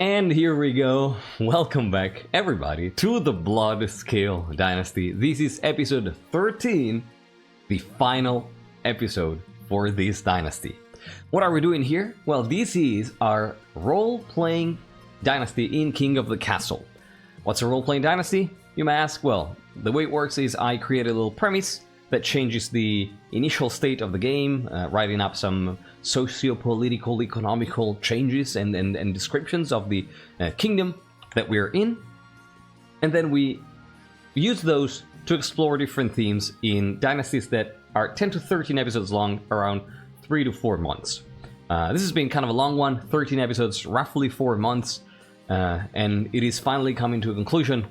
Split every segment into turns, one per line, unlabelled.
And here we go. Welcome back, everybody, to the Bloodscale Dynasty. This is episode 13, the final episode for this dynasty. What are we doing here? Well, this is our role-playing dynasty in King of the Castle. What's a role-playing dynasty, you may ask? Well, the way it works is I create a little premise that changes the initial state of the game, writing up some socio-political, economical changes and descriptions of the kingdom that we're in. And then we use those to explore different themes in dynasties that are 10 to 13 episodes long, around 3 to 4 months. This has been kind of a long one, 13 episodes, roughly 4 months, and it is finally coming to a conclusion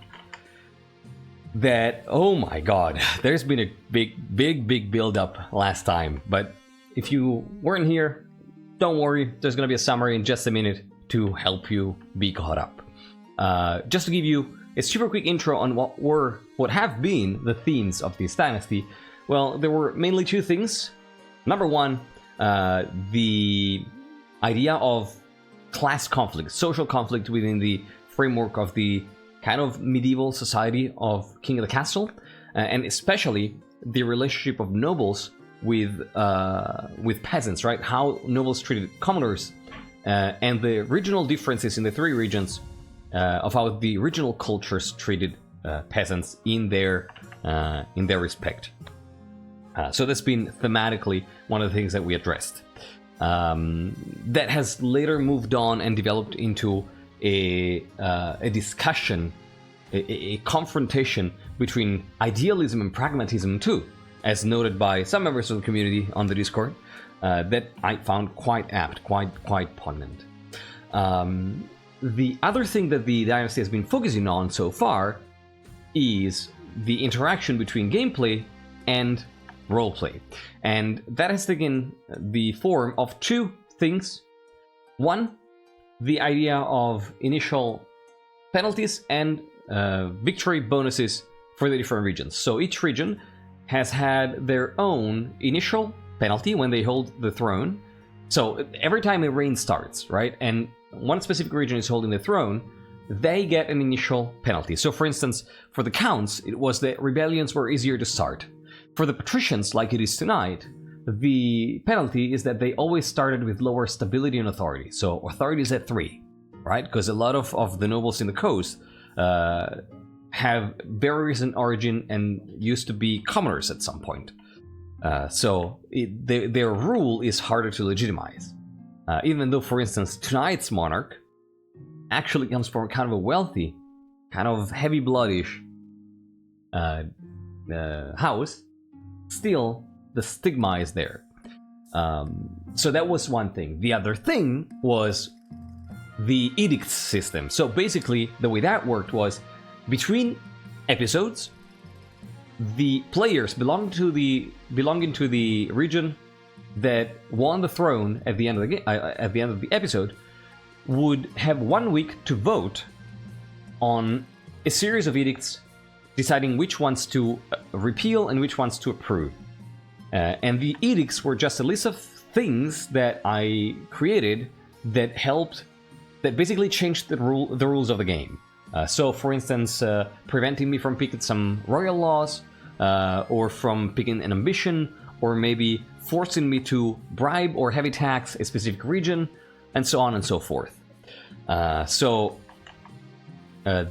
that, oh my god, there's been a big build-up last time. But if you weren't here, don't worry, there's gonna be a summary in just a minute to help you be caught up. Just to give you a super quick intro on what have been the themes of this dynasty. Well, there were mainly two things. Number one, the idea of class conflict, social conflict within the framework of the kind of medieval society of King of the Castle, and especially the relationship of nobles with peasants, right? How nobles treated commoners, and the regional differences in the three regions of how the regional cultures treated peasants in their respect. So that's been thematically one of the things that we addressed. That has later moved on and developed into a discussion, a confrontation between idealism and pragmatism too, as noted by some members of the community on the Discord, that I found quite apt, quite poignant. The other thing that the Dynasty has been focusing on so far is the interaction between gameplay and roleplay, and that has taken the form of two things. One, the idea of initial penalties and victory bonuses for the different regions. So each region has had their own initial penalty when they hold the throne. So every time a reign starts, right, and one specific region is holding the throne, they get an initial penalty. So for instance, for the counts, it was that rebellions were easier to start. For the patricians, like it is tonight, the penalty is that they always started with lower stability and authority. So authority is at 3, right? Because a lot of the nobles in the coast have very recent origin and used to be commoners at some point. So their rule is harder to legitimize. Even though, for instance, tonight's monarch actually comes from kind of a wealthy, kind of heavy bloodish house, still the stigma is there. So that was one thing. The other thing was the edict system. So basically, the way that worked was between episodes, the players belonging to the region that won the throne at the end of the episode would have 1 week to vote on a series of edicts, deciding which ones to repeal and which ones to approve. And the edicts were just a list of things that I created that basically changed the rules of the game. So, for instance, preventing me from picking some royal laws, or from picking an ambition, or maybe forcing me to bribe or heavy tax a specific region, and so on and so forth.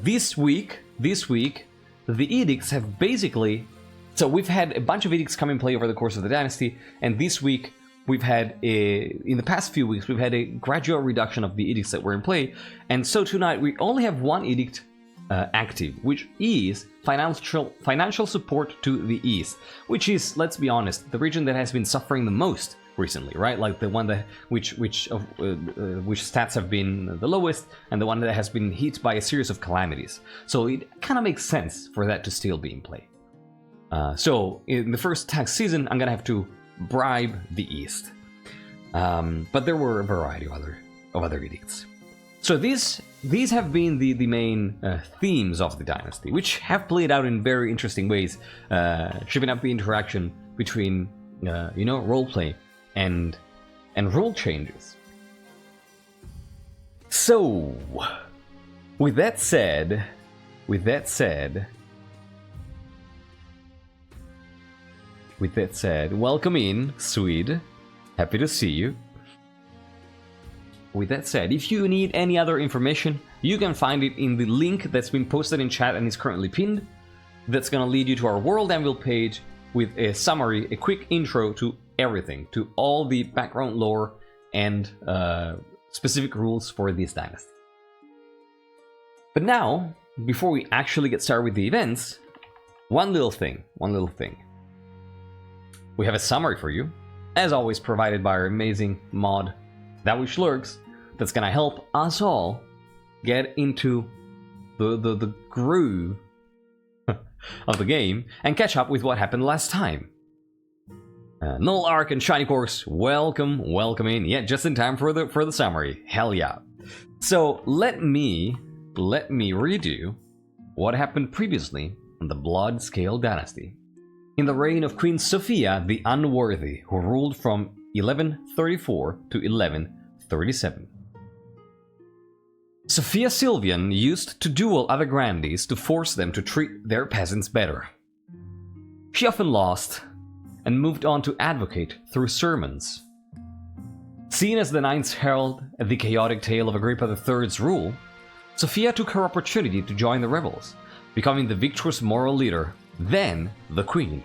This week, the edicts have basically... So we've had a bunch of edicts come in play over the course of the dynasty, and this week we've had in the past few weeks, we've had a gradual reduction of the edicts that were in play, and so tonight we only have one edict active, which is financial support to the east, which is, let's be honest, the region that has been suffering the most recently, right? Like the one that which stats have been the lowest, and the one that has been hit by a series of calamities. So it kind of makes sense for that to still be in play. So in the first tax season, I'm gonna have to bribe the east, but there were a variety of other edicts. So these have been the main themes of the dynasty, which have played out in very interesting ways, shaping up the interaction between roleplay and rule changes. So, with that said, welcome in, Swede. Happy to see you. With that said, if you need any other information, you can find it in the link that's been posted in chat and is currently pinned. That's gonna lead you to our World Anvil page with a summary, a quick intro to everything, to all the background lore and specific rules for this dynasty. But now, before we actually get started with the events, one little thing. We have a summary for you, as always provided by our amazing mod, That Which Lurks, that's gonna help us all get into the groove of the game and catch up with what happened last time. Null Arc and Shiny Course, welcome in. Yeah, just in time for the summary. Hell yeah. So let me redo what happened previously in the Bloodscale Dynasty. In the reign of Queen Sophia the Unworthy, who ruled from 1134 to 1137. Sophia Sylvian used to duel other grandees to force them to treat their peasants better. She often lost and moved on to advocate through sermons. Seen as the Ninth Herald at the chaotic tale of Agrippa III's rule, Sophia took her opportunity to join the rebels, becoming the victorious moral leader, then the queen.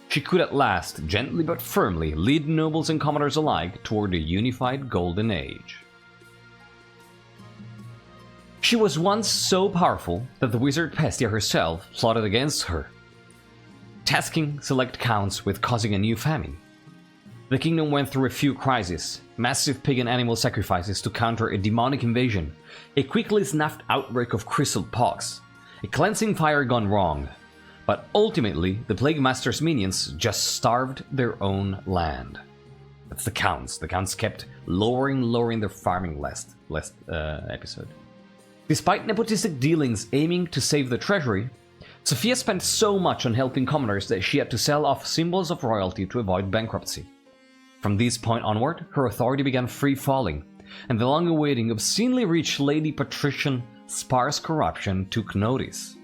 She could at last, gently but firmly, lead nobles and commoners alike toward a unified golden age. She was once so powerful that the wizard Pestia herself plotted against her, tasking select counts with causing a new famine. The kingdom went through a few crises, massive pig and animal sacrifices to counter a demonic invasion, a quickly snuffed outbreak of crystal pox, a cleansing fire gone wrong, but ultimately the Plague Master's minions just starved their own land. That's the counts. The counts kept lowering their farming last episode. Despite nepotistic dealings aiming to save the treasury, Sophia spent so much on helping commoners that she had to sell off symbols of royalty to avoid bankruptcy. From this point onward, her authority began free-falling, and the long-awaiting, obscenely rich Lady Patrician sparse corruption took notice.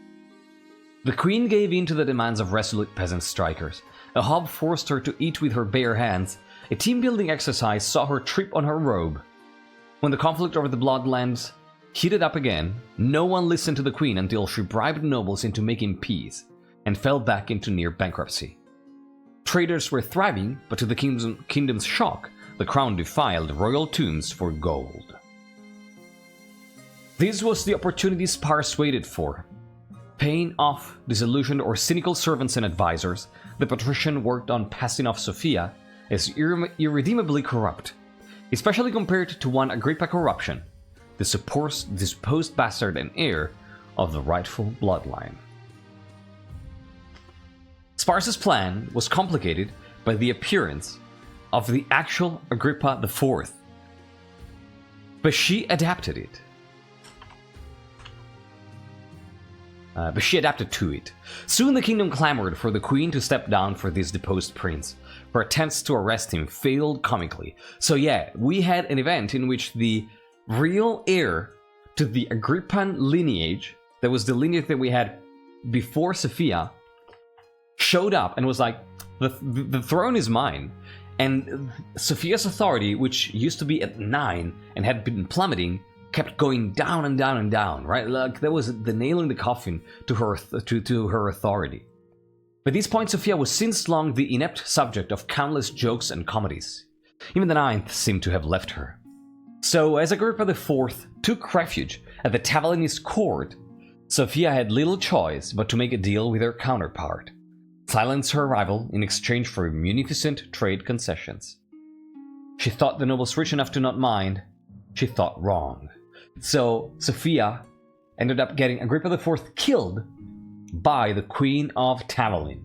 The queen gave in to the demands of resolute peasant strikers. A hob forced her to eat with her bare hands. A team-building exercise saw her trip on her robe. When the conflict over the Bloodlands heated up again, no one listened to the queen until she bribed nobles into making peace, and fell back into near bankruptcy. Traders were thriving, but to the kingdom's shock, the crown defiled royal tombs for gold. This was the opportunity Spars waited for. Paying off disillusioned or cynical servants and advisors, the patrician worked on passing off Sophia as irredeemably corrupt, especially compared to one Agrippa corruption, the supposed bastard and heir of the rightful bloodline. Spars's plan was complicated by the appearance of the actual Agrippa IV, but she adapted it. She adapted to it. Soon the kingdom clamored for the queen to step down for this deposed prince. Her attempts to arrest him failed comically. So yeah, we had an event in which the real heir to the Agrippan lineage, that was the lineage that we had before Sophia, showed up and was like, the throne is mine. And Sophia's authority, which used to be at 9 and had been plummeting, kept going down and down and down, right? Like that was the nail in the coffin to her authority. By this point, Sophia was since long the inept subject of countless jokes and comedies. Even the Ninth seemed to have left her. So, as Agrippa IV took refuge at the Tavalinist court, Sophia had little choice but to make a deal with her counterpart, silence her rival in exchange for munificent trade concessions. She thought the nobles rich enough to not mind. She thought wrong. So, Sophia ended up getting Agrippa IV killed by the Queen of Tavalin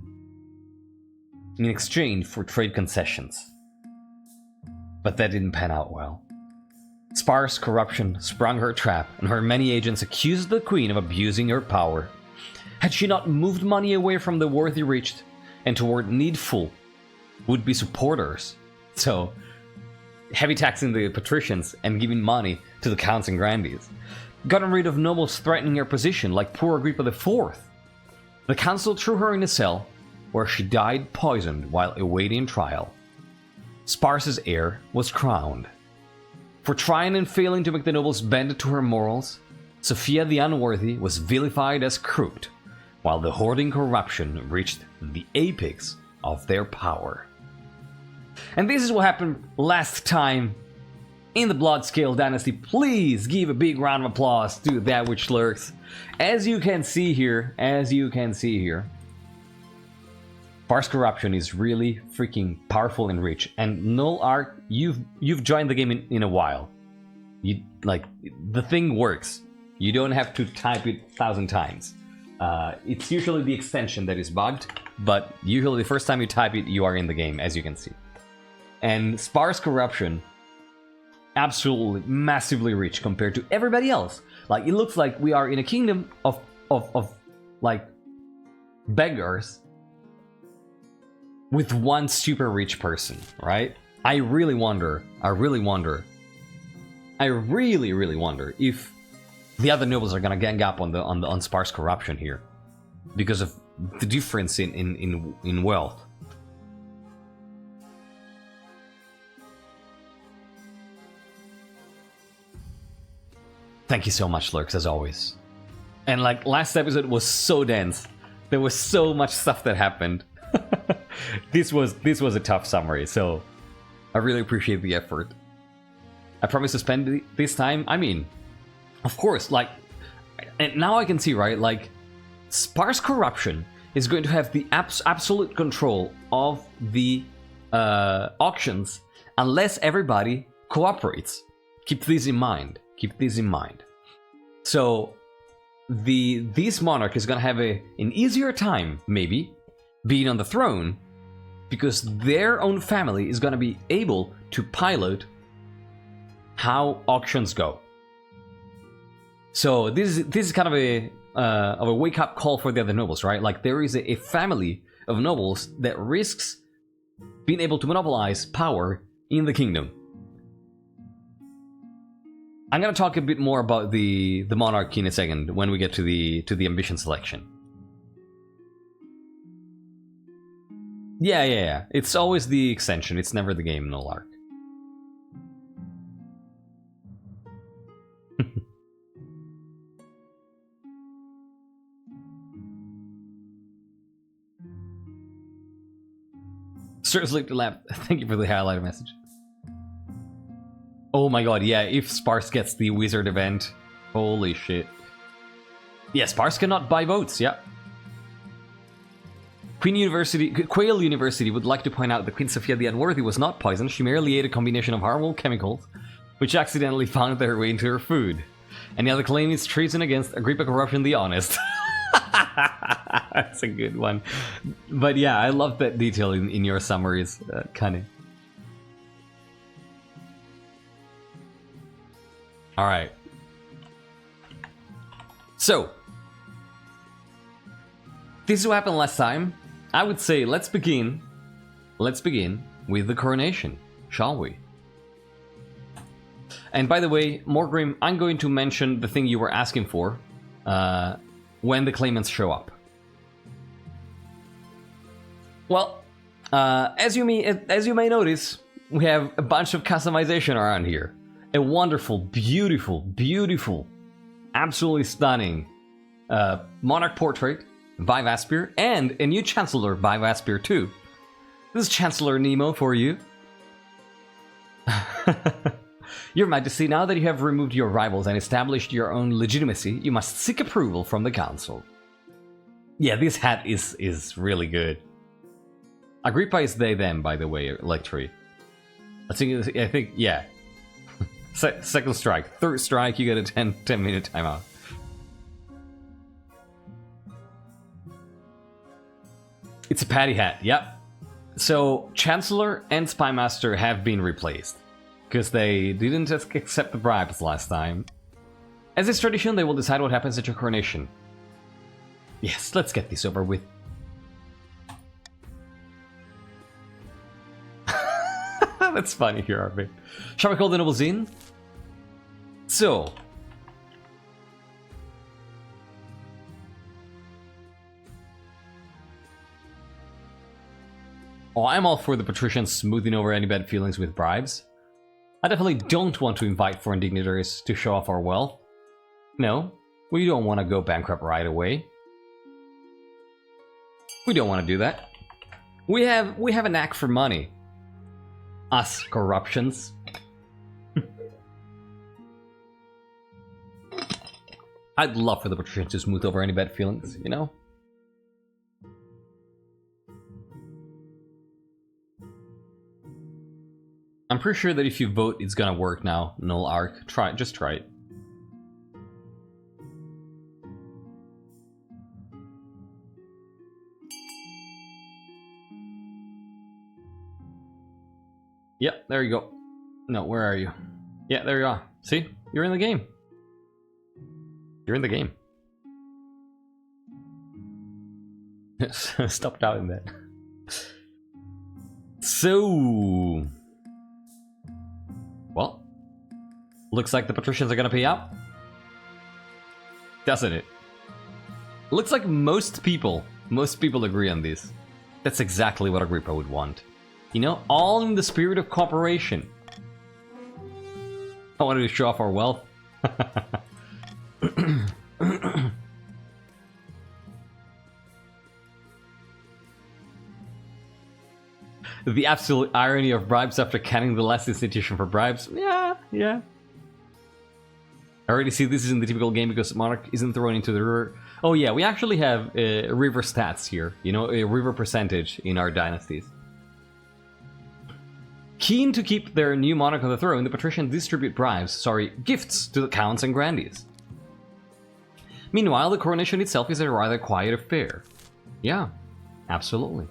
in exchange for trade concessions. But that didn't pan out well. Sparse corruption sprung her trap, and her many agents accused the queen of abusing her power. Had she not moved money away from the worthy rich and toward needful would-be supporters? So, heavy taxing the patricians and giving money to the counts and grandees. Gotten rid of nobles threatening her position, like poor Agrippa IV. The council threw her in a cell, where she died poisoned while awaiting trial. Sparse's heir was crowned. For trying and failing to make the nobles bend to her morals, Sophia the Unworthy was vilified as crooked, while the hoarding corruption reached the apex of their power. And this is what happened last time in the Bloodscale Dynasty. Please give a big round of applause to that which lurks. As you can see here, Sparse corruption is really freaking powerful and rich. And Null Arc, you've joined the game in a while. You like the thing works. You don't have to type it 1,000 times. It's usually the extension that is bugged, but usually the first time you type it, you are in the game, as you can see. And Sparse corruption, absolutely massively rich compared to everybody else. Like, it looks like we are in a kingdom of like beggars with one super rich person, right? I really wonder if the other nobles are gonna gang up on sparse corruption here because of the difference in wealth. Thank you so much, Lurks, as always. And like, last episode was so dense. There was so much stuff that happened. This was a tough summary, so I really appreciate the effort. I promise to spend this time. I mean, of course, like, and now I can see, right? Like, sparse corruption is going to have the absolute control of the auctions unless everybody cooperates. Keep this in mind. Keep this in mind. So, this monarch is gonna have an easier time, maybe, being on the throne, because their own family is gonna be able to pilot how auctions go. So this is kind of a wake up call for the other nobles, right? Like, there is a family of nobles that risks being able to monopolize power in the kingdom. I'm gonna talk a bit more about the monarchy in a second when we get to the ambition selection. Yeah. It's always the extension. It's never the game in Null Arc. Seriously, thank you for the highlighter message. Oh my god, yeah, if Sparse gets the wizard event, holy shit. Yeah, Sparse cannot buy votes, yeah. Quail University would like to point out that Queen Sophia the Unworthy was not poisoned. She merely ate a combination of harmful chemicals, which accidentally found their way into her food. And the other claim is treason against Agrippa Corruption the Honest. That's a good one. But yeah, I love that detail in your summaries, Kane. Alright. So, this is what happened last time. I would say let's begin with the coronation, shall we? And by the way, Morgrim, I'm going to mention the thing you were asking for when the claimants show up. Well, as you may notice, we have a bunch of customization around here. A wonderful, beautiful, absolutely stunning monarch portrait by Vaspir, and a new Chancellor by Vaspir too. This is Chancellor Nemo for you. Your Majesty, now that you have removed your rivals and established your own legitimacy, you must seek approval from the Council. Yeah, this hat is really good. Agrippa is they/them, by the way, Electri. I think, yeah. Second strike. Third strike, you get a 10-minute timeout. It's a patty hat, yep. So, Chancellor and Spymaster have been replaced, because they didn't accept the bribes last time. As is tradition, they will decide what happens at your coronation. Yes, let's get this over with. That's funny here, RB. Shall we call the nobles in? So. Oh, I'm all for the patricians smoothing over any bad feelings with bribes. I definitely don't want to invite foreign dignitaries to show off our wealth. No, we don't want to go bankrupt right away. We don't want to do that. We have a knack for money. Us corruptions. I'd love for the patricians to smooth over any bad feelings, you know? I'm pretty sure that if you vote, it's gonna work now. Null Arc. Just try it. Yep, there you go. No, where are you? Yeah, there you are. See? You're in the game. You're in the game. Stop doubting that. So... well, looks like the patricians are gonna pay up. Doesn't it? Looks like most people agree on this. That's exactly what Agrippa would want. You know, all in the spirit of cooperation. I wanted to show off our wealth. The absolute irony of bribes after canning the last institution for bribes. Yeah. I already see this is in the typical game because Monarch isn't thrown into the river. Oh yeah, we actually have river stats here. You know, a river percentage in our dynasties. Keen to keep their new monarch on the throne, the patricians distribute gifts to the counts and grandees. Meanwhile, the coronation itself is a rather quiet affair. Yeah, absolutely.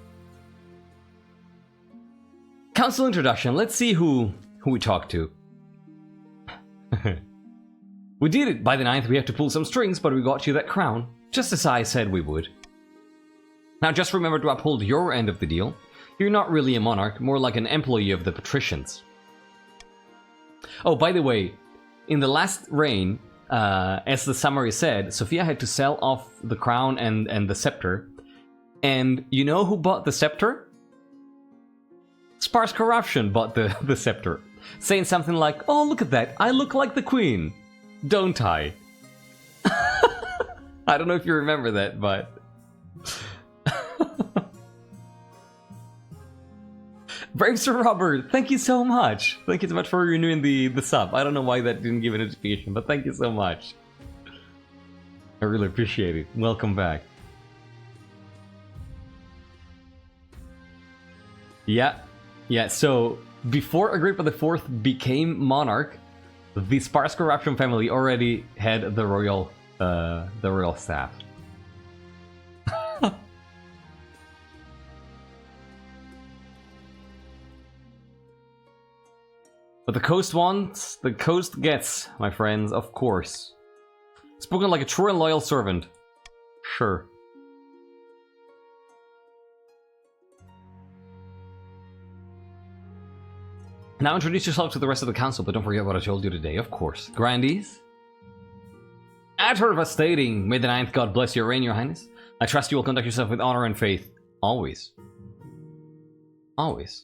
Council introduction. Let's see who we talk to. We did it. By the 9th, we have to pull some strings, but we got you that crown, just as I said we would. Now, just remember to uphold your end of the deal. You're not really a monarch, more like an employee of the patricians. Oh, by the way, in the last reign, as the summary said, Sophia had to sell off the crown and the scepter. And you know who bought the scepter? Sparse Corruption bought the scepter, saying something like, "Oh, look at that, I look like the queen, don't I?" I don't know if you remember that, but... Brave Sir Robert, thank you so much. Thank you so much for renewing the sub. I don't know why that didn't give a notification, but thank you so much. I really appreciate it. Welcome back. Yeah, so before Agrippa IV became monarch, the Sparse Corruption family already had the royal staff. But the coast wants, the coast gets, my friends, of course. Spoken like a true and loyal servant. Sure. Now introduce yourself to the rest of the council, but don't forget what I told you today, of course. Grandees? At her devastating, may the 9th God bless your reign, your highness. I trust you will conduct yourself with honor and faith. Always. Always.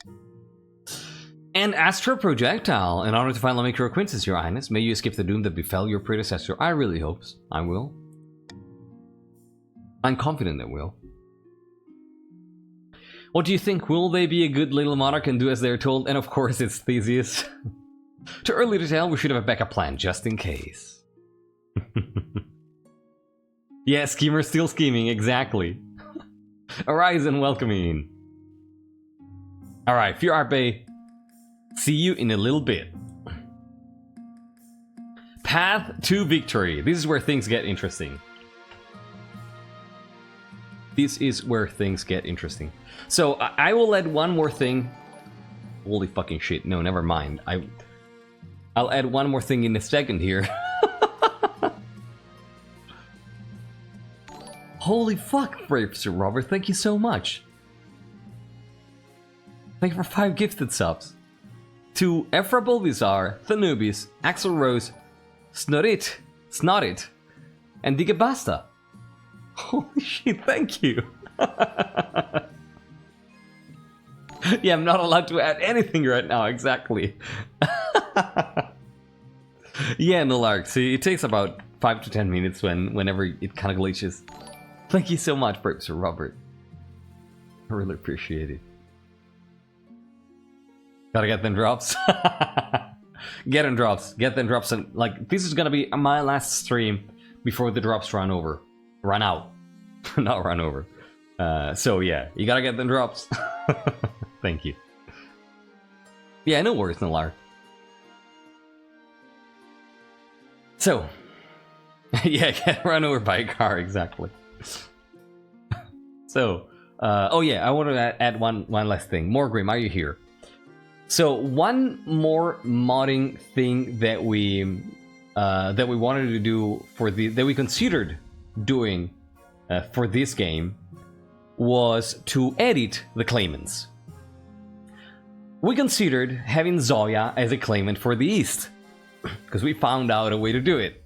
And Astro Projectile, in order to finally make your acquaintance, your highness, may you escape the doom that befell your predecessor. I really hope so. I will. I'm confident that will. What do you think? Will they be a good little monarch and do as they're told? And of course it's Theseus. Too early to tell, we should have a backup plan, just in case. Yeah, schemer still scheming, exactly. Arise and welcome in. Alright, Furarpe. See you in a little bit. Path to victory. This is where things get interesting. This is where things get interesting. So I will add one more thing. Holy fucking shit! No, never mind. I'll add one more thing in a second here. Holy fuck, Brave Sir Robert! Thank you so much. Thank you for 5 gifted subs. to Ephra Bulbizar, Thanubis, Axel Rose, Snottit, and Digabasta. Holy shit, thank you! Yeah, I'm not allowed to add anything right now, exactly. Yeah, Monarch, see, it takes about 5 to 10 minutes whenever it kind of glitches. Thank you so much, Professor Robert. I really appreciate it. Gotta get them drops. Get them drops, and like, this is gonna be my last stream before the drops run out. Not run over. So yeah, you gotta get them drops. Thank you. Yeah, no worries, Monarch. So, yeah, get run over by a car, exactly. So, oh yeah, I want to add one last thing. Morgrim, are you here? So, one more modding thing that we wanted to do that we considered doing for this game was to edit the claimants. We considered having Zoya as a claimant for the East, because we found out a way to do it.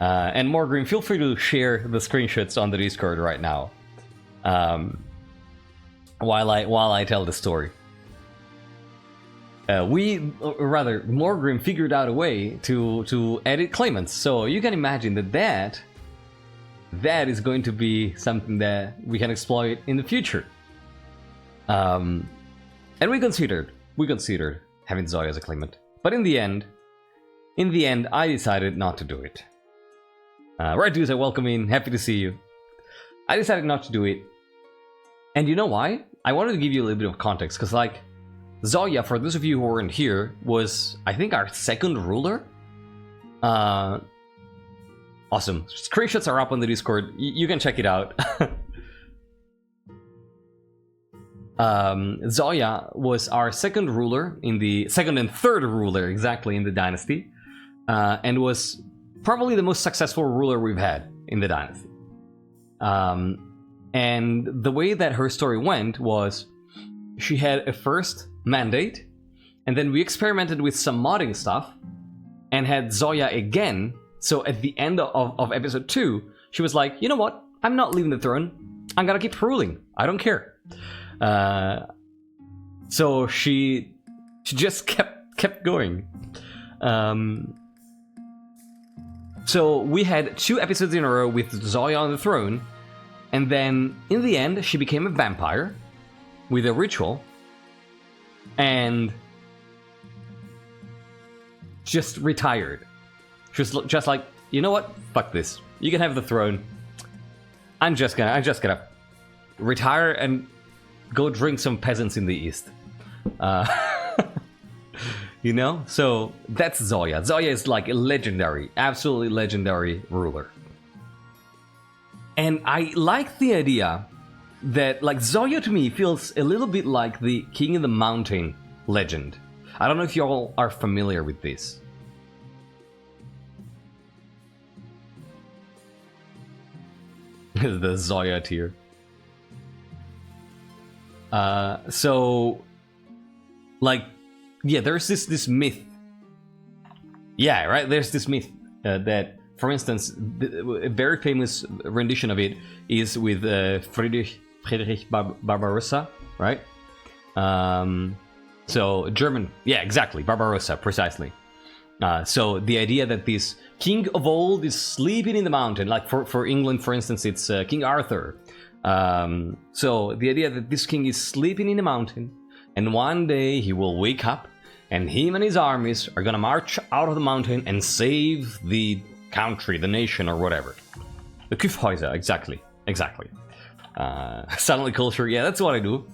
And Morgrim, feel free to share the screenshots on the Discord right now, while I tell the story. Morgrim figured out a way to edit claimants, so you can imagine that is going to be something that we can exploit in the future. And we considered having Zoya as a claimant, but in the end, I decided not to do it. Right, dudes, welcome in. Happy to see you. I decided not to do it, and you know why? I wanted to give you a little bit of context, because like Zoya, for those of you who weren't here, was I think our second ruler. Awesome. Screenshots are up on the Discord. You can check it out. Zoya was our second ruler second and third ruler exactly in the dynasty, and was probably the most successful ruler we've had in the dynasty. And the way that her story went was she had a first mandate, and then we experimented with some modding stuff and had Zoya again. So at the end of episode 2, she was like, you know what? I'm not leaving the throne. I'm gonna keep ruling. I don't care. So she just kept going. So we had 2 episodes in a row with Zoya on the throne, and then in the end she became a vampire with a ritual and just retired. She was just like, you know what? Fuck this. You can have the throne. I'm just gonna retire and go drink some peasants in the East. You know? So that's Zoya. Zoya is like a legendary, absolutely legendary ruler. And I like the idea that, like, Zoya to me feels a little bit like the King of the Mountain legend. I don't know if you all are familiar with this. The Zoya tier. So, like, yeah, there's this myth. Yeah, right. There's this myth that, for instance, a very famous rendition of it is with Friedrich Barbarossa, right? So German, yeah, exactly, Barbarossa, precisely. So the idea that this king of old is sleeping in the mountain, like for England, for instance, it's King Arthur. So the idea that this king is sleeping in the mountain, and one day he will wake up, and him and his armies are gonna march out of the mountain and save the country, the nation, or whatever. The Kyffhäuser, exactly. Suddenly culture, yeah, that's what I do.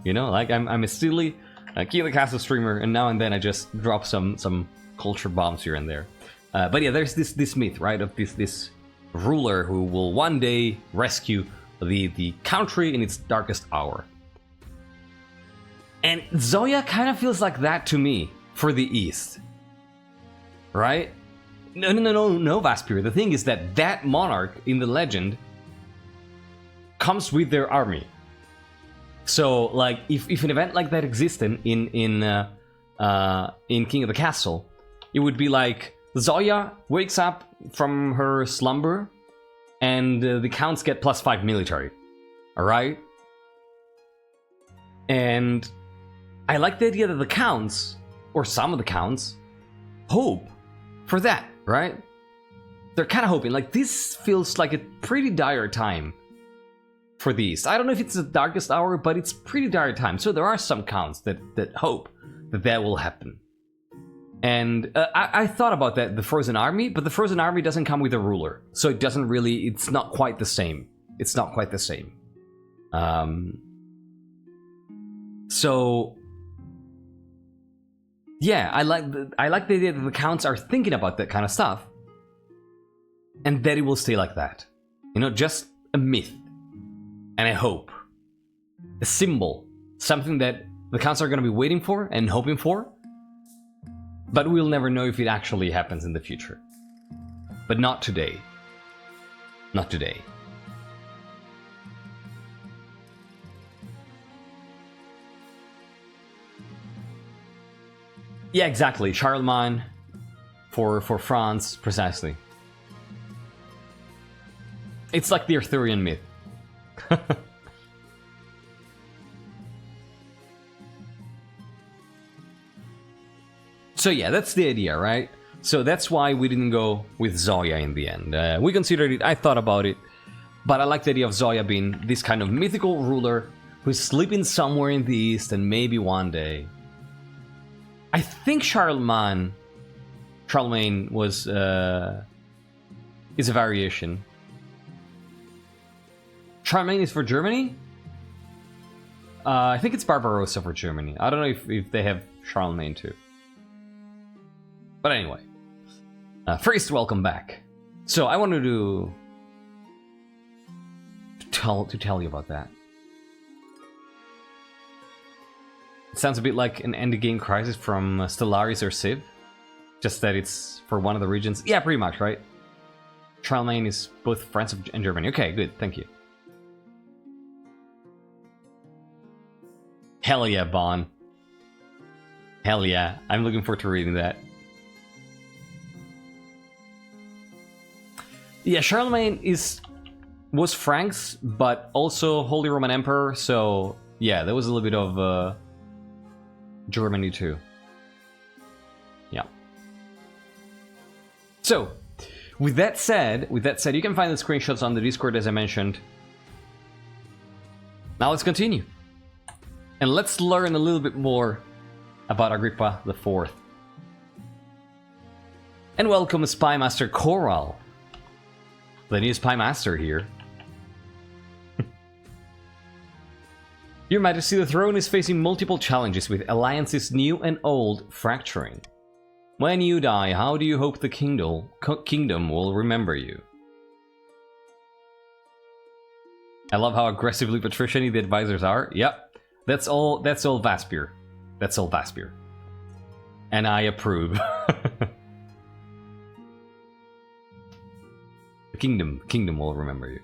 You know, like I'm a silly King of the Castle streamer, and now and then I just drop some culture bombs here and there. But yeah, there's this myth, right, of this ruler who will one day rescue the country in its darkest hour. And Zoya kind of feels like that to me for the East, right? No, Vaspir. The thing is that monarch in the legend comes with their army. So, like, if an event like that existed in in King of the Castle, it would be like Zoya wakes up from her slumber and the counts get +5 military. Alright? And I like the idea that the counts, or some of the counts, hope for that, right? They're kind of hoping. Like, this feels like a pretty dire time for the East. I don't know if it's the darkest hour, but it's pretty dire time. So there are some counts that hope that will happen. And I thought about that, the Frozen Army, but the Frozen Army doesn't come with a ruler. So it doesn't really, it's not quite the same. It's not quite the same. So yeah, I like the idea that the counts are thinking about that kind of stuff. And that it will stay like that. You know, just a myth. And a hope. A symbol. Something that the counts are going to be waiting for and hoping for. But we'll never know if it actually happens in the future. But not today. Not today. Yeah, exactly. Charlemagne for France, precisely. It's like the Arthurian myth. So yeah, that's the idea, right? So that's why we didn't go with Zoya in the end. We considered it, I thought about it, but I like the idea of Zoya being this kind of mythical ruler who's sleeping somewhere in the East, and maybe one day. I think Charlemagne was is a variation. Charlemagne is for Germany? I think it's Barbarossa for Germany. I don't know if they have Charlemagne too. But anyway. First, welcome back. So I wanted to tell you about that. It sounds a bit like an endgame crisis from Stellaris or Civ. Just that it's for one of the regions. Yeah, pretty much, right? Charlemagne is both France and Germany. Okay, good, thank you. Hell yeah, Bon. Hell yeah, I'm looking forward to reading that. Yeah, Charlemagne was Franks, but also Holy Roman Emperor, so yeah, there was a little bit of Germany too. Yeah. So, with that said, you can find the screenshots on the Discord as I mentioned. Now let's continue. And let's learn a little bit more about Agrippa IV. And welcome Spy Master Coral. The new Spy Master here. Your Majesty, the throne is facing multiple challenges with alliances new and old fracturing. When you die, how do you hope the kingdom will remember you? I love how aggressively patrician the advisors are. Yep. That's all Vaspir. That's all Vaspir. And I approve. The kingdom will remember you.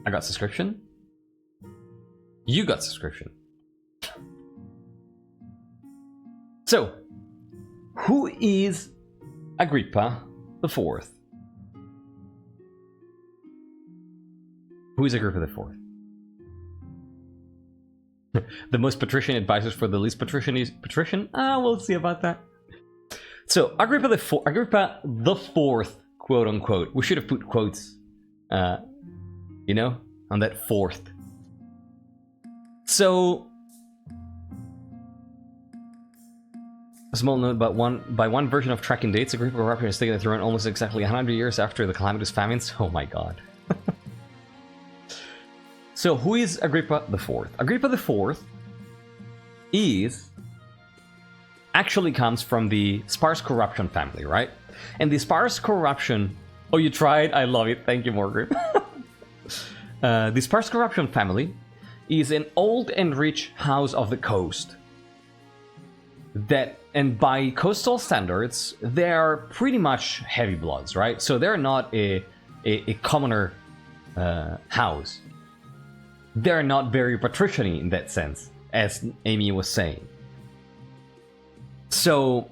I got subscription. You got subscription. So, who is Agrippa IV? Who is Agrippa IV? The most patrician advisors for the least patrician is patrician? We'll see about that. So, Agrippa the fourth, quote unquote. We should have put quotes, you know, on that fourth. So, a small note about one version of tracking dates, Agrippa Raptor has taken the throne almost exactly 100 years after the calamitous famines. Oh my god. So, who is Agrippa IV? Agrippa IV actually comes from the Sparse Corruption family, right? And the Sparse Corruption... Oh, you tried? I love it. Thank you, Morgan. The Sparse Corruption family is an old and rich house of the coast. And by coastal standards, they are pretty much heavy bloods, right? So they're not a commoner house. they're not very patrician-y in that sense, as Amy was saying. So,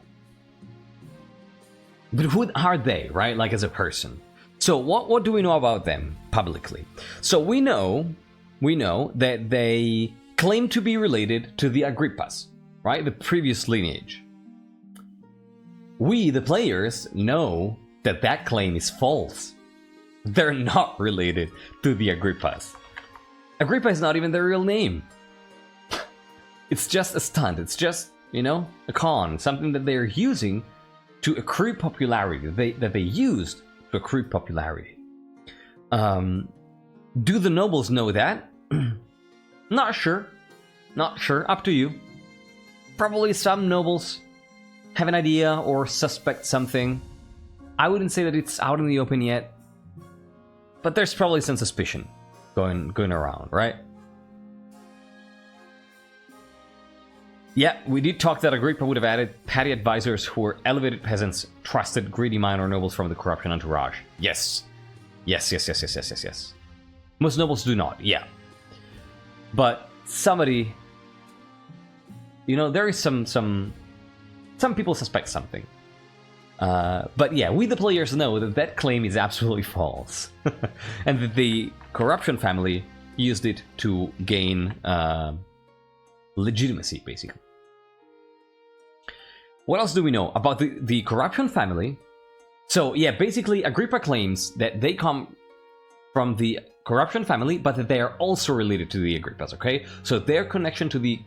but who are they, right? Like as a person. So what do we know about them publicly? So we know that they claim to be related to the Agrippas, right? The previous lineage. We, the players, know that that claim is false. They're not related to the Agrippas. Agrippa is not even their real name. It's just a stunt. It's just, you know, a con. Something that they're using to accrue popularity. That they used to accrue popularity. Do the nobles know that? Not sure. Not sure. Up to you. Probably some nobles have an idea or suspect something. I wouldn't say that it's out in the open yet. But there's probably some suspicion going around, right? Yeah, we did talk that Agrippa would have added petty advisors who were elevated peasants, trusted greedy minor nobles from the corruption entourage. Yes. Yes. Most nobles do not, yeah. But somebody... You know, there is some people suspect something. But yeah, we the players know that that claim is absolutely false. And that the corruption family used it to gain legitimacy, basically. What else do we know about the corruption family? So yeah, basically Agrippa claims that they come from the corruption family, but that they are also related to the Agrippas, okay? So their connection to the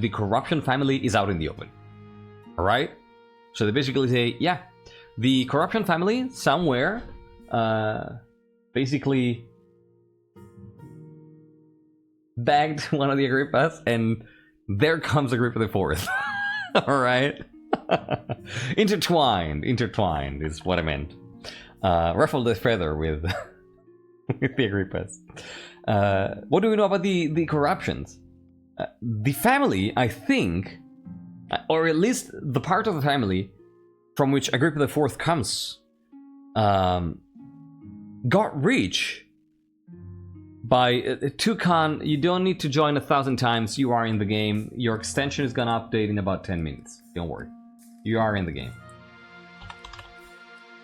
corruption family is out in the open. Alright? So they basically say, yeah, the corruption family somewhere basically bagged one of the Agrippas, and there comes Agrippa the Fourth. Alright? Intertwined is what I meant. Ruffled the feather with, with the Agrippas. What do we know about the corruptions? The family, I think, or at least the part of the family from which Agrippa IV comes, got rich by Toucan. You don't need to join 1,000 times. You are in the game. Your extension is gonna update in about 10 minutes. Don't worry. You are in the game.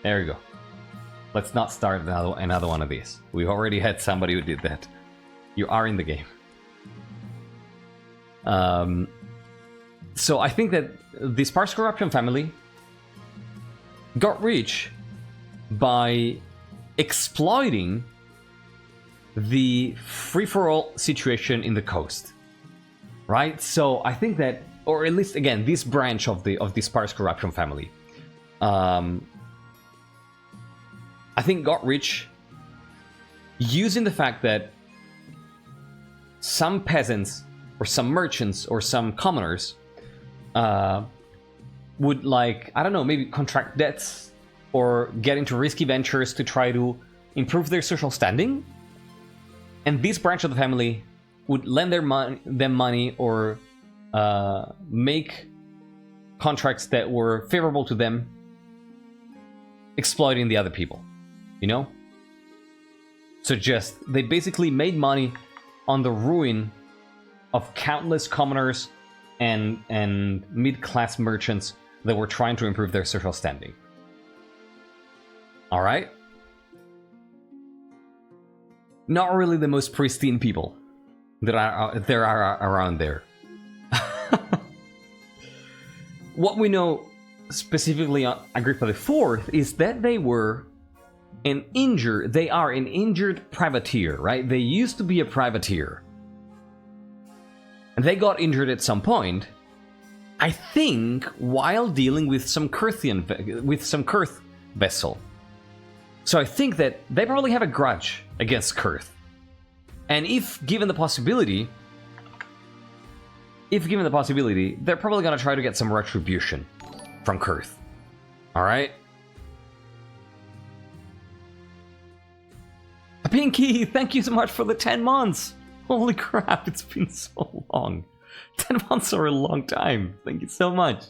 There you go. Let's not start another one of these. We already had somebody who did that. You are in the game. So I think that the sparse corruption family got rich by exploiting the free-for-all situation in the coast, right? So I think that, or at least again, this branch of the sparse corruption family, I think got rich using the fact that some peasants or some merchants or some commoners would, like, I don't know, maybe contract debts or get into risky ventures to try to improve their social standing. And this branch of the family would lend them money or make contracts that were favorable to them, exploiting the other people, you know? So just, they basically made money on the ruin of countless commoners and mid-class merchants that were trying to improve their social standing. Alright? Not really the most pristine people that there are around there. What we know specifically on Agrippa IV is that they are an injured privateer, right? They used to be a privateer. And they got injured at some point, I think, while dealing with some Kurth vessel. So I think that they probably have a grudge against Kurth. And if given the possibility, they're probably gonna try to get some retribution from Kurth. Alright? Pinky, thank you so much for the 10 months! Holy crap, it's been so long. 10 months are a long time. Thank you so much.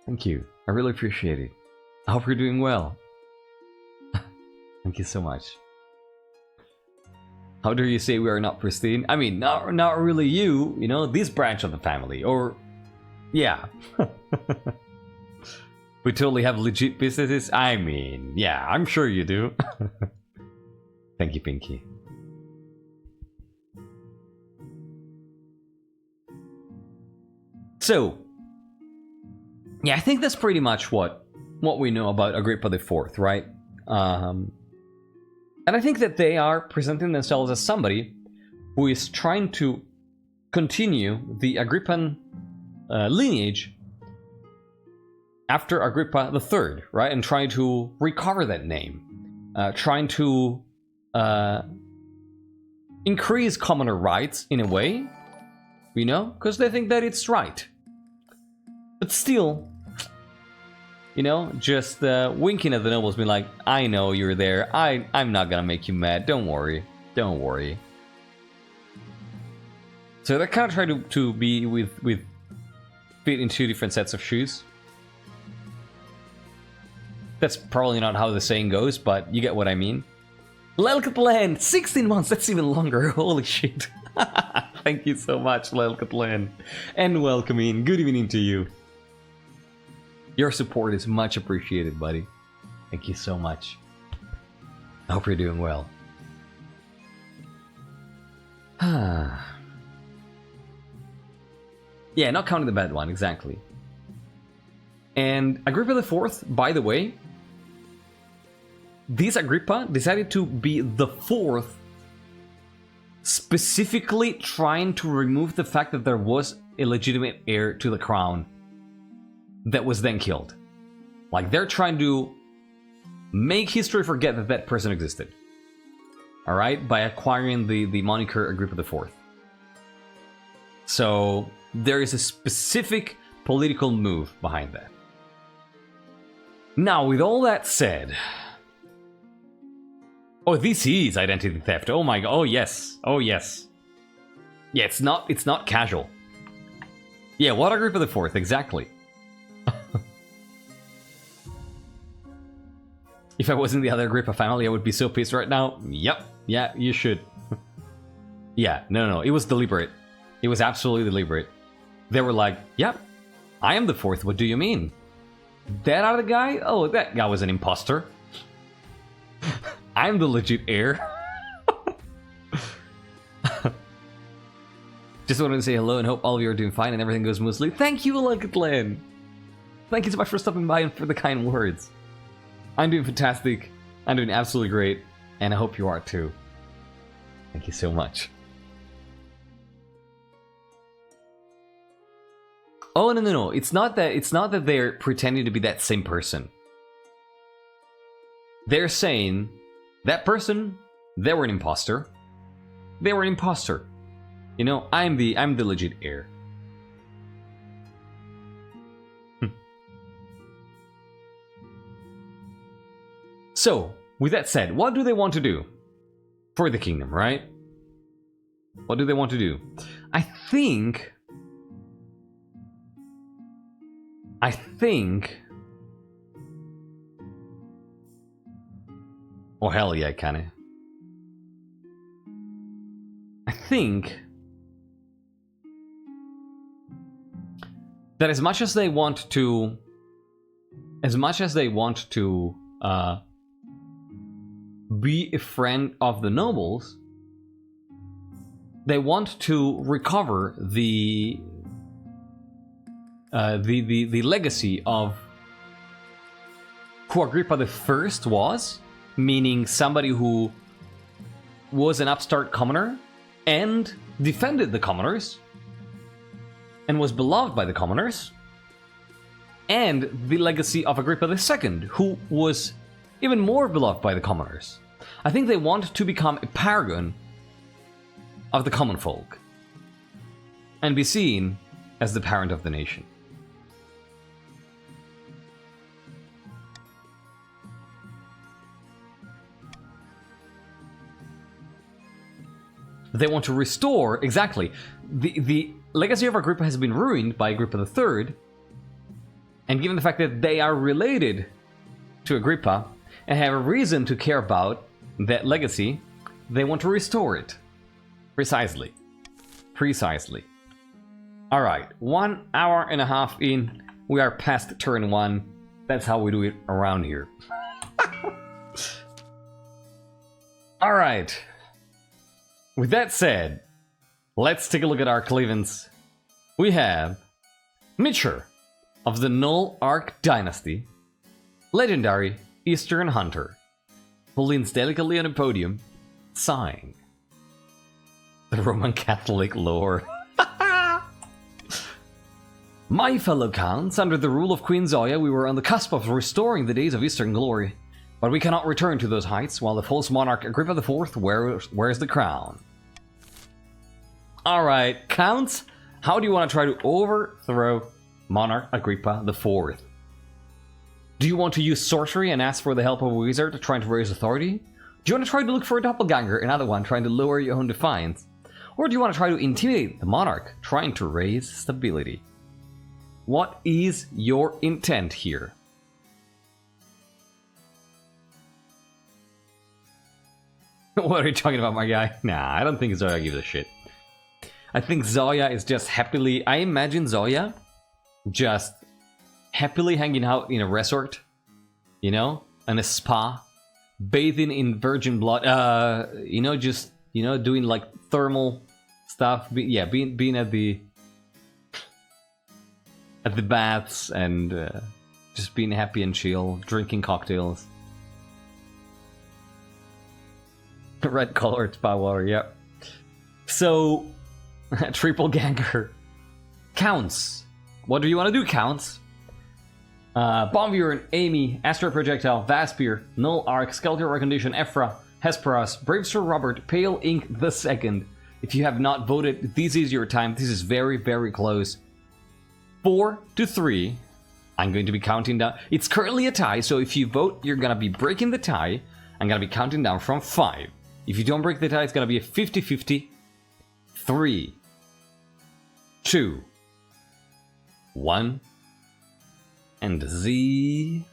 Thank you. I really appreciate it. I hope you're doing well. Thank you so much. How dare you say we are not pristine? I mean, not really you, you know, this branch of the family, or... Yeah. We totally have legit businesses? I mean, yeah, I'm sure you do. Thank you, Pinky. So, yeah, I think that's pretty much what we know about Agrippa IV, right? And I think that they are presenting themselves as somebody who is trying to continue the Agrippan lineage after Agrippa III, right? And trying to recover that name. Trying to increase commoner rights in a way, you know? Because they think that it's right. But still, you know, just winking at the nobles, being like, I know you're there. I'm not gonna make you mad. Don't worry. Don't worry. So they're kind of trying to be with fit in two different sets of shoes. That's probably not how the saying goes, but you get what I mean. Lelkatlan! 16 months! That's even longer. Holy shit. Thank you so much, Lelkatlan. And welcome in. Good evening to you. Your support is much appreciated, buddy. Thank you so much. I hope you're doing well. Yeah, not counting the bad one, exactly. And Agrippa IV, by the way, this Agrippa decided to be the fourth, specifically trying to remove the fact that there was a legitimate heir to the crown that was then killed. Like, they're trying to make history forget that that person existed. Alright? By acquiring the moniker Agrippa IV. So, there is a specific political move behind that. Now, with all that said... Oh, this is identity theft. Oh my god. Oh, yes. Oh, yes. Yeah, it's not casual. Yeah, what Agrippa IV? Exactly. If I was in the other Agrippa family, I would be so pissed right now. Yep. Yeah, you should. Yeah, no. It was deliberate. It was absolutely deliberate. They were like, yep, I am the fourth. What do you mean? That other guy? Oh, that guy was an imposter. I'm the legit heir. Just wanted to say hello and hope all of you are doing fine and everything goes smoothly. Thank you, Lugatlan. Thank you so much for stopping by and for the kind words. I'm doing fantastic. I'm doing absolutely great. And I hope you are too. Thank you so much. Oh, no. It's not that they're pretending to be that same person. They're saying that person, they were an imposter. They were an imposter. You know, I'm the legit heir. So, with that said, what do they want to do for the kingdom, right? What do they want to do? I think... Oh, hell yeah, kinda. I think that as much as they want to be a friend of the nobles, they want to recover the legacy of who Agrippa I was, meaning somebody who was an upstart commoner and defended the commoners and was beloved by the commoners, and the legacy of Agrippa II, who was even more beloved by the commoners. I think they want to become a paragon of the common folk and be seen as the parent of the nation. They want to restore, exactly, the legacy of Agrippa has been ruined by Agrippa III, and given the fact that they are related to Agrippa and have a reason to care about that legacy, they want to restore it. Precisely. Precisely. Alright, 1 hour and a half in. We are past turn 1. That's how we do it around here. Alright. With that said, let's take a look at our Cleavens. We have Mitcher of the Monarch Dynasty, legendary Eastern Hunter, who leans delicately on a podium, sighing. The Roman Catholic lore. My fellow counts, under the rule of Queen Zoya, we were on the cusp of restoring the days of Eastern glory, but we cannot return to those heights while the false monarch Agrippa IV wears the crown. Alright, counts, how do you want to try to overthrow Monarch Agrippa IV? Do you want to use sorcery and ask for the help of a wizard trying to raise authority? Do you want to try to look for a doppelganger, another one trying to lower your own defiance? Or do you want to try to intimidate the monarch trying to raise stability? What is your intent here? What are you talking about, my guy? Nah, I don't think Zoya gives a shit. I think Zoya is just happily... I imagine Zoya just happily hanging out in a resort, you know, in a spa, bathing in virgin blood, you know, just, you know, doing like thermal stuff. Being at the baths and just being happy and chill, drinking cocktails. Red colored spa water, yep. So, triple ganger. Counts. What do you want to do, Counts? Bomb Amy, Astro Projectile, Vaspir, Null Arc, Skeletal Recondition, Ephra, Hesperos, Bravestar Robert, Pale Ink the Second. If you have not voted, this is your time. This is very, very close. 4-3. I'm going to be counting down. It's currently a tie, so if you vote, you're going to be breaking the tie. I'm going to be counting down from 5. If you don't break the tie, it's going to be a 50-50. 3, 2, 1, and 0.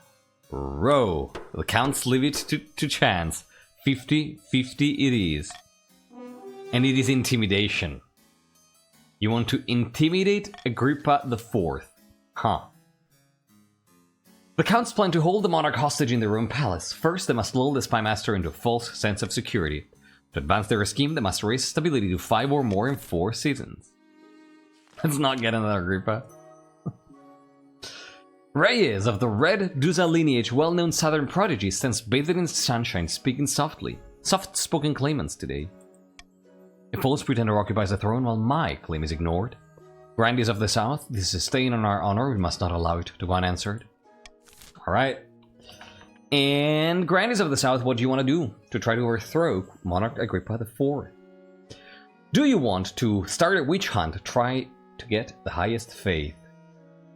The counts leave it to chance. 50-50 it is. And it is intimidation. You want to intimidate Agrippa IV. Huh. The counts plan to hold the monarch hostage in their own palace. First, they must lull the spy master into a false sense of security. To advance their scheme, they must raise stability to 5 or more in 4 seasons. Let's not get another Agrippa. Reyes of the Red Duza lineage, well-known southern prodigy, stands bathed in sunshine, speaking softly. Soft-spoken claimants today. A false pretender occupies the throne while my claim is ignored. Grandees of the South, this is a stain on our honor, we must not allow it to go unanswered. Alright. And Grandees of the South, what do you want to do to try to overthrow Monarch Agrippa IV? Do you want to start a witch hunt, try to get the highest faith?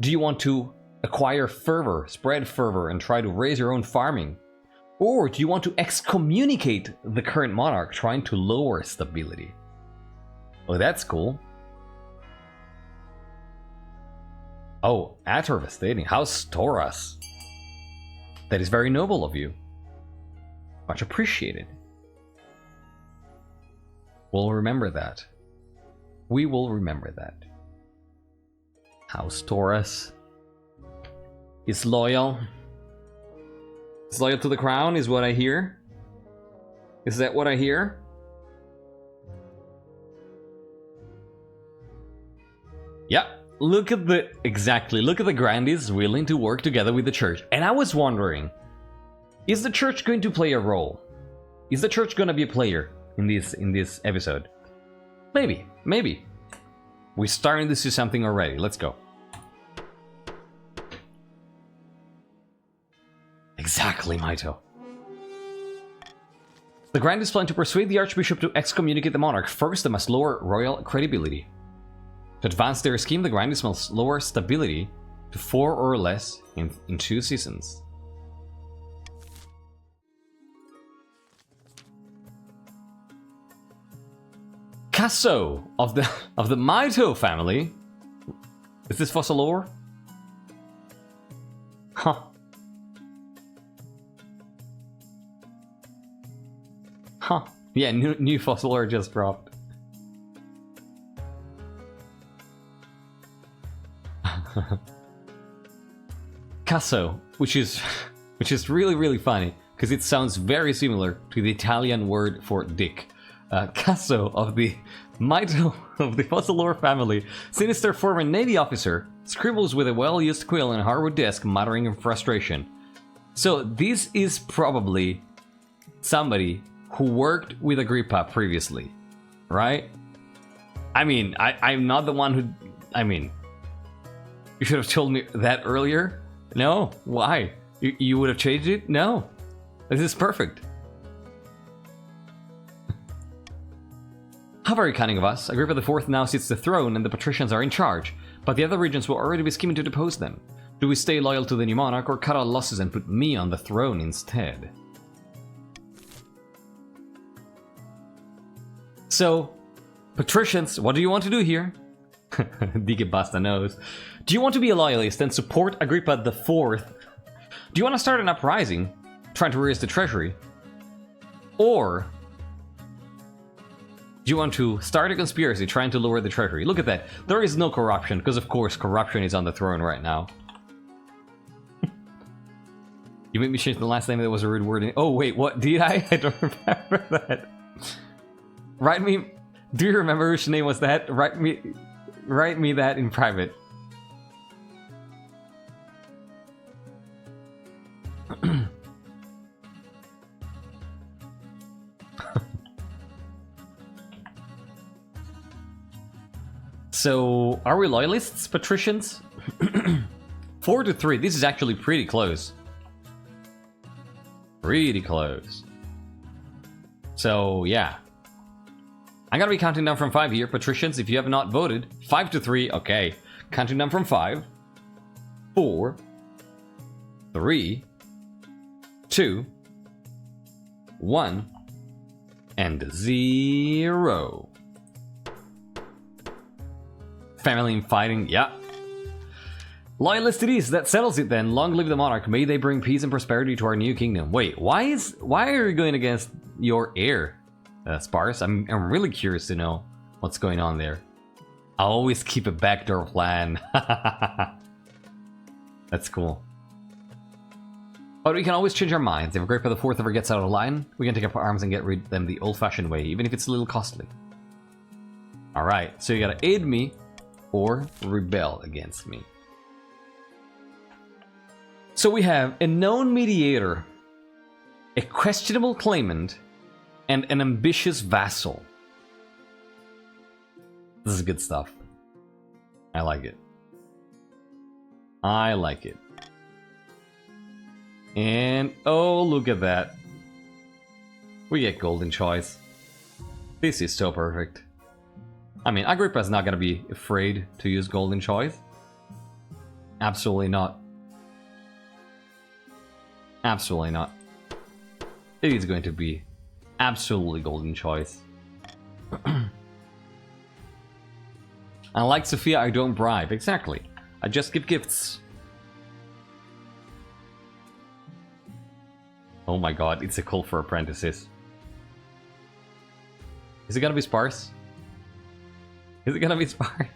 Do you want to acquire fervor, spread fervor, and try to raise your own farming? Or do you want to excommunicate the current monarch, trying to lower stability? Oh, that's cool. Oh, Atorvastating, House Taurus. That is very noble of you. Much appreciated. We'll remember that. We will remember that. House Taurus is loyal. Is loyal to the crown, is what I hear. Is that what I hear? Yeah, look at the... Exactly, look at the Grandees willing to work together with the church. And I was wondering, is the church going to play a role? Is the church going to be a player in this episode? Maybe, maybe. We're starting to see something already. Let's go. Exactly, Maito. The Grandees plan to persuade the Archbishop to excommunicate the monarch. First, they must lower royal credibility. To advance their scheme, the Grandees must lower stability to 4 or less in 2 seasons. Casso of the Maito family. Is this fossil lore? Huh. Huh. Yeah, new fossil ore just dropped. Casso, which is really funny because it sounds very similar to the Italian word for dick. Casso of the Mito of the fossil ore family, sinister former Navy officer, scribbles with a well-used quill on a hardwood desk, muttering in frustration. So this is probably somebody who worked with Agrippa previously, right? I mean, I'm not the one who... I mean, you should have told me that earlier. No? Why? You would have changed it? No. This is perfect. How very cunning of us. Agrippa IV now sits the throne and the patricians are in charge, but the other regions will already be scheming to depose them. Do we stay loyal to the new monarch or cut our losses and put me on the throne instead? So, patricians, what do you want to do here? Dike Basta knows. Do you want to be a loyalist and support Agrippa IV? Do you want to start an uprising, trying to raise the treasury? Or do you want to start a conspiracy trying to lower the treasury? Look at that. There is no corruption, because of course corruption is on the throne right now. You made me change the last name, that was a rude word. Oh wait, what? Did I? I don't remember that. Write me... Do you remember which name was that? Write me that in private. So, are we loyalists, patricians? 4-3. This is actually pretty close. Pretty close. So, yeah. I'm gonna be counting down from 5 here, patricians. If you have not voted, 5-3. Okay, counting down from 5, 4, 3, 2, 1, and 0. Family and fighting, yeah. Loyalist it is. That settles it then. Long live the monarch. May they bring peace and prosperity to our new kingdom. Wait, why are you going against your heir? Sparse. I'm really curious to know what's going on there. I always keep a backdoor plan. That's cool. But we can always change our minds. If Agrippa IV ever gets out of line, we can take up arms and get rid of them the old-fashioned way, even if it's a little costly. Alright, so you gotta aid me or rebel against me. So we have a known mediator, a questionable claimant, and an ambitious vassal. This is good stuff. I like it. I like it. And oh, look at that. We get golden choice. This is so perfect. I mean, Agrippa's not gonna be afraid to use golden choice. Absolutely not. Absolutely not. It is going to be absolutely golden choice. Unlike Sophia, I don't bribe. Exactly. I just give gifts. Oh my god, it's a call for apprentices. Is it gonna be sparse? Is it gonna be sparse?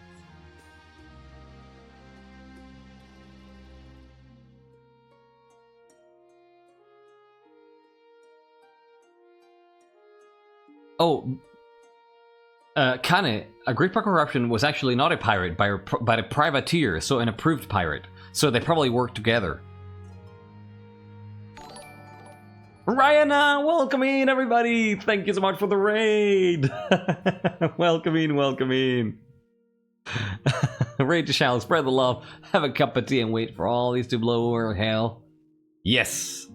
Oh, Kane, Agrippa corruption was actually not a pirate, but a privateer, so an approved pirate. So they probably worked together. Ryana, welcome in, everybody! Thank you so much for the raid! Welcome in, welcome in. Raid to shall spread the love, have a cup of tea, and wait for all these to blow over hell. Yes!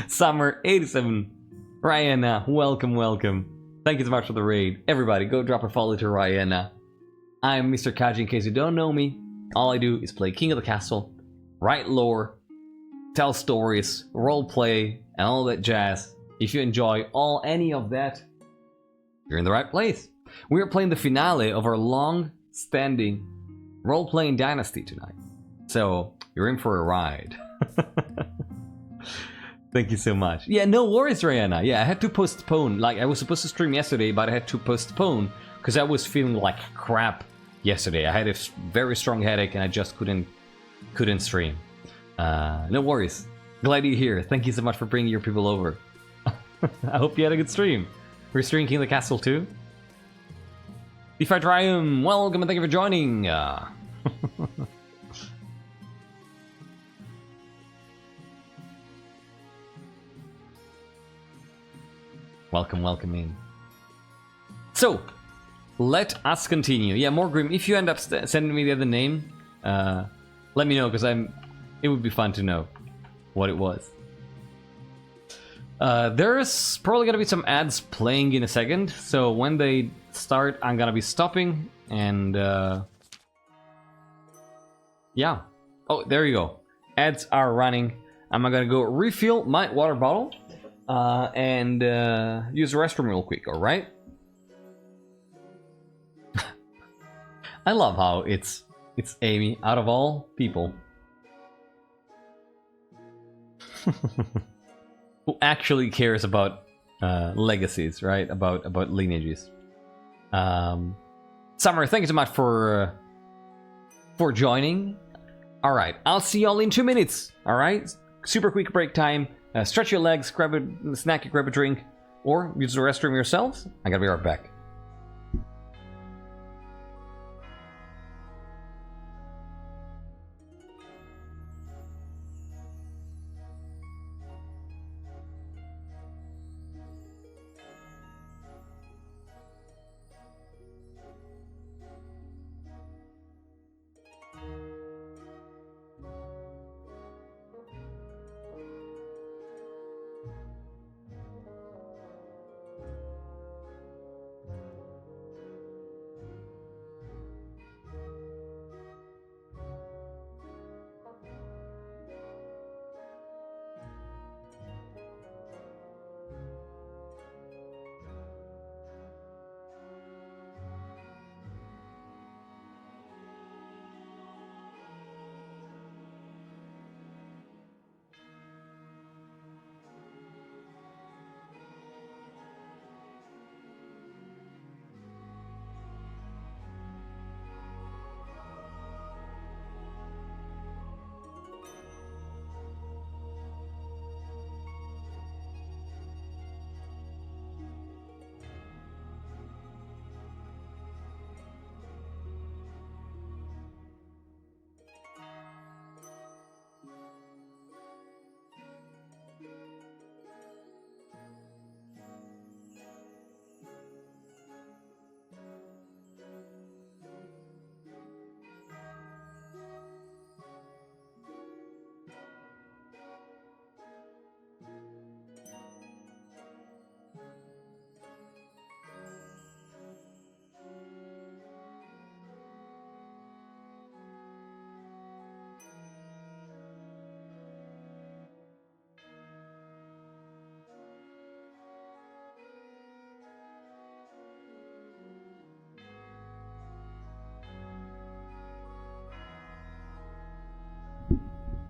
Summer 87. Ryana, welcome, welcome. Thank you so much for the raid. Everybody, go drop a follow to Ryana. I'm MrKaji, in case you don't know me. All I do is play King of the Castle, write lore, tell stories, roleplay, and all that jazz. If you enjoy any of that, you're in the right place. We are playing the finale of our long-standing role-playing dynasty tonight. So, you're in for a ride. Thank you so much. Yeah, no worries, Rihanna. Yeah, I had to postpone. Like, I was supposed to stream yesterday, but I had to postpone because I was feeling like crap yesterday. I had a very strong headache and I just couldn't stream. No worries. Glad you're here. Thank you so much for bringing your people over. I hope you had a good stream. We're streaming King of the Castle too. If I try him, welcome and thank you for joining. Welcome in. So, let us continue. Yeah, more Grim. If you end up sending me the other name, let me know because it would be fun to know what it was. There's probably gonna be some ads playing in a second, so when they start, I'm gonna be stopping and yeah. Oh, there you go. Ads are running. I'm gonna go refill my water bottle and use the restroom real quick. All right. I love how it's Amy out of all people. Who actually cares about legacies, right? About lineages. Summer, thank you so much for joining. All right, I'll see y'all in 2 minutes. All right, super quick break time. Stretch your legs, grab a snack, grab a drink, or use the restroom yourselves. I gotta be right back.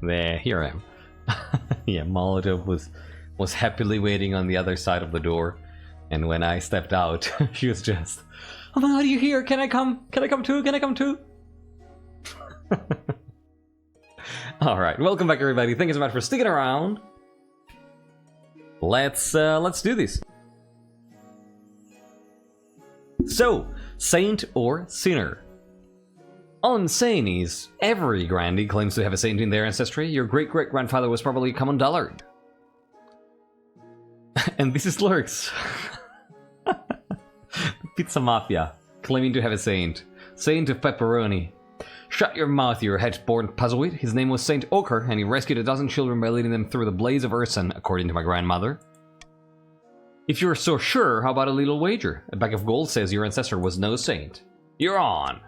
There, here I am. Yeah, Molotov was happily waiting on the other side of the door, and when I stepped out, she was just, "Oh my god, are you here? Can I come? Can I come too? Can I come too?" All right, welcome back, everybody. Thank you so much for sticking around. Let's do this. So, saint or sinner? On Sainies, every grandee claims to have a saint in their ancestry. Your great-great-grandfather was probably a common dullard. And this is Lurks. Pizza Mafia, claiming to have a saint. Saint of pepperoni. Shut your mouth, you head-born puzzleweed. His name was Saint Ochre, and he rescued a dozen children by leading them through the blaze of Ursun, according to my grandmother. If you're so sure, how about a little wager? A bag of gold says your ancestor was no saint. You're on!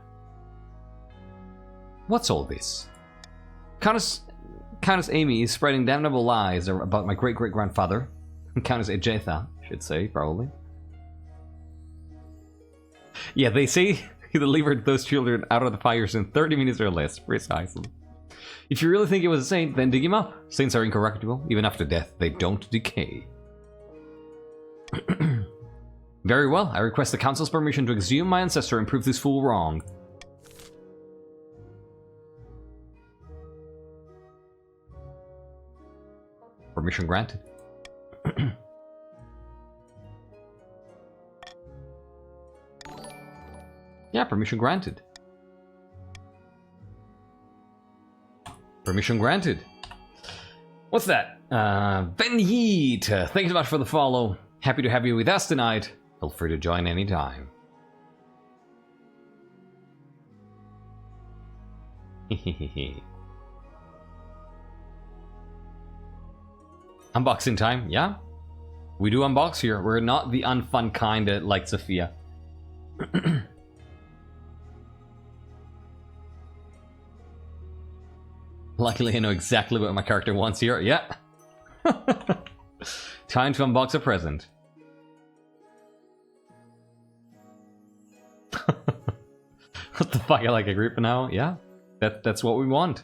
What's all this? Countess Amy is spreading damnable lies about my great-great-grandfather. Countess Ejetha, should say, probably. Yeah, they say he delivered those children out of the fires in 30 minutes or less, precisely. If you really think he was a saint, then dig him up. Saints are incorruptible. Even after death, they don't decay. Very well. I request the council's permission to exhume my ancestor and prove this fool wrong. Permission granted. Yeah, permission granted. Permission granted. What's that? Ben Yeet. Thanks so much for the follow. Happy to have you with us tonight. Feel free to join anytime. Unboxing time, yeah? We do unbox here. We're not the unfun kind like Sophia. Luckily, I know exactly what my character wants here. Yeah. Time to unbox a present. What the fuck? I like Agrippa now? Yeah. That's what we want.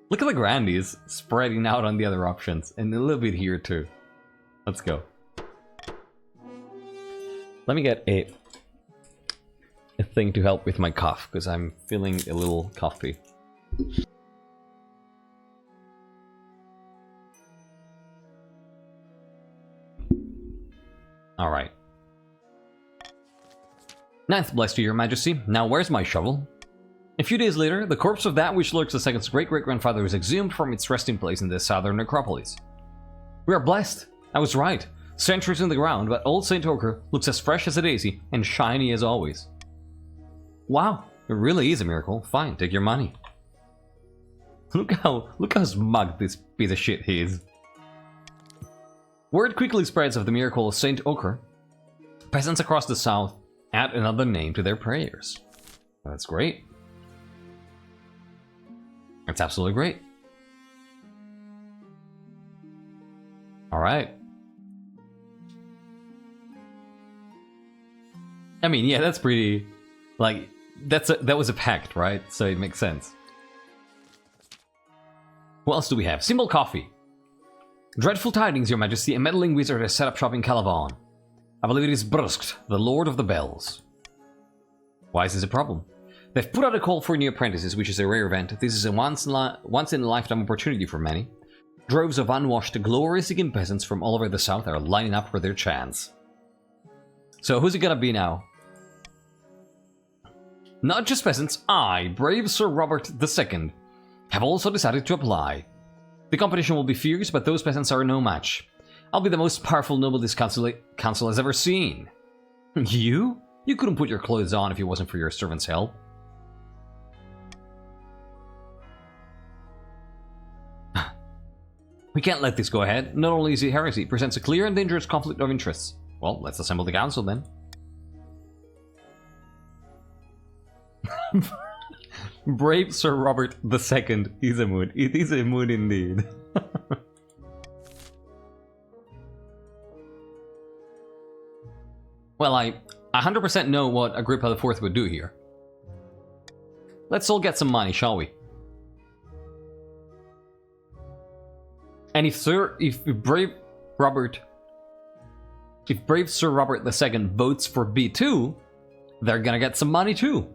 Look at the grandies spreading out on the other options. And a little bit here too. Let's go. Let me get a thing to help with my cough, because I'm feeling a little coughy. Alright. Ninth blessed to your majesty. Now where's my shovel? A few days later, the corpse of that which lurks the second's great-great-grandfather was exhumed from its resting place in the southern necropolis. We are blessed. I was right. Centuries in the ground, but old St. Ochre looks as fresh as a daisy and shiny as always. Wow, it really is a miracle. Fine, take your money. Look how smug this piece of shit he is. Word quickly spreads of the miracle of St. Ochre. Peasants across the south add another name to their prayers. That's great. That's absolutely great. Alright. I mean, yeah, that's pretty... Like, that was a pact, right? So it makes sense. What else do we have? Simple coffee. Dreadful tidings, your majesty. A meddling wizard has set up shop in Calavan. I believe it is Bruskt, the Lord of the Bells. Why is this a problem? They've put out a call for new apprentices, which is a rare event. This is a once-in-a-lifetime opportunity for many. Droves of unwashed, glory-seeking peasants from all over the south are lining up for their chance. So who's it gonna be now? Not just peasants, I, brave Sir Robert II, have also decided to apply. The competition will be fierce, but those peasants are no match. I'll be the most powerful noble this council has ever seen. You? You couldn't put your clothes on if it wasn't for your servant's help. We can't let this go ahead. Not only is it heresy, it presents a clear and dangerous conflict of interests. Well, let's assemble the council then. Brave Sir Robert II is a mood. It is a mood indeed. Well, I 100% know what Agrippa IV would do here. Let's all get some money, shall we? And if brave Sir Robert II votes for B2, they're gonna get some money too.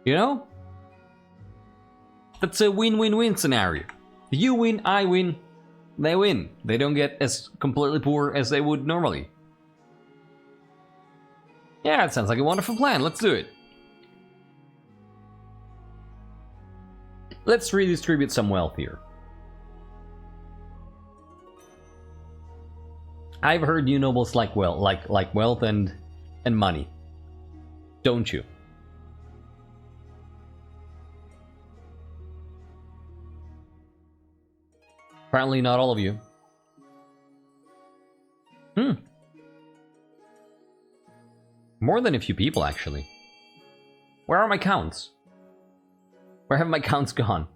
You know? That's a win-win-win scenario. You win, I win, they win. They don't get as completely poor as they would normally. Yeah, it sounds like a wonderful plan. Let's do it. Let's redistribute some wealth here. I've heard you nobles like wealth and money. Don't you? Apparently not all of you. More than a few people, actually. Where are my counts? Where have my counts gone?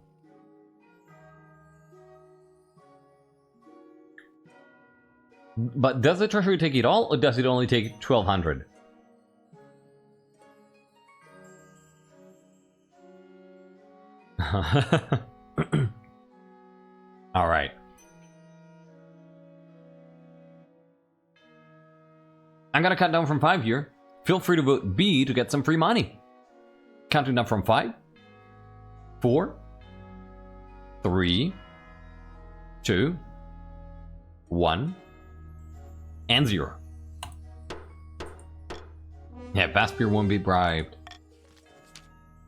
But does the treasury take it all, or does it only take 1,200? Alright. I'm gonna count down from 5 here. Feel free to vote B to get some free money. Counting down from 5, 4, 3, 2, 1, and 0. Yeah, Vaspir won't be bribed.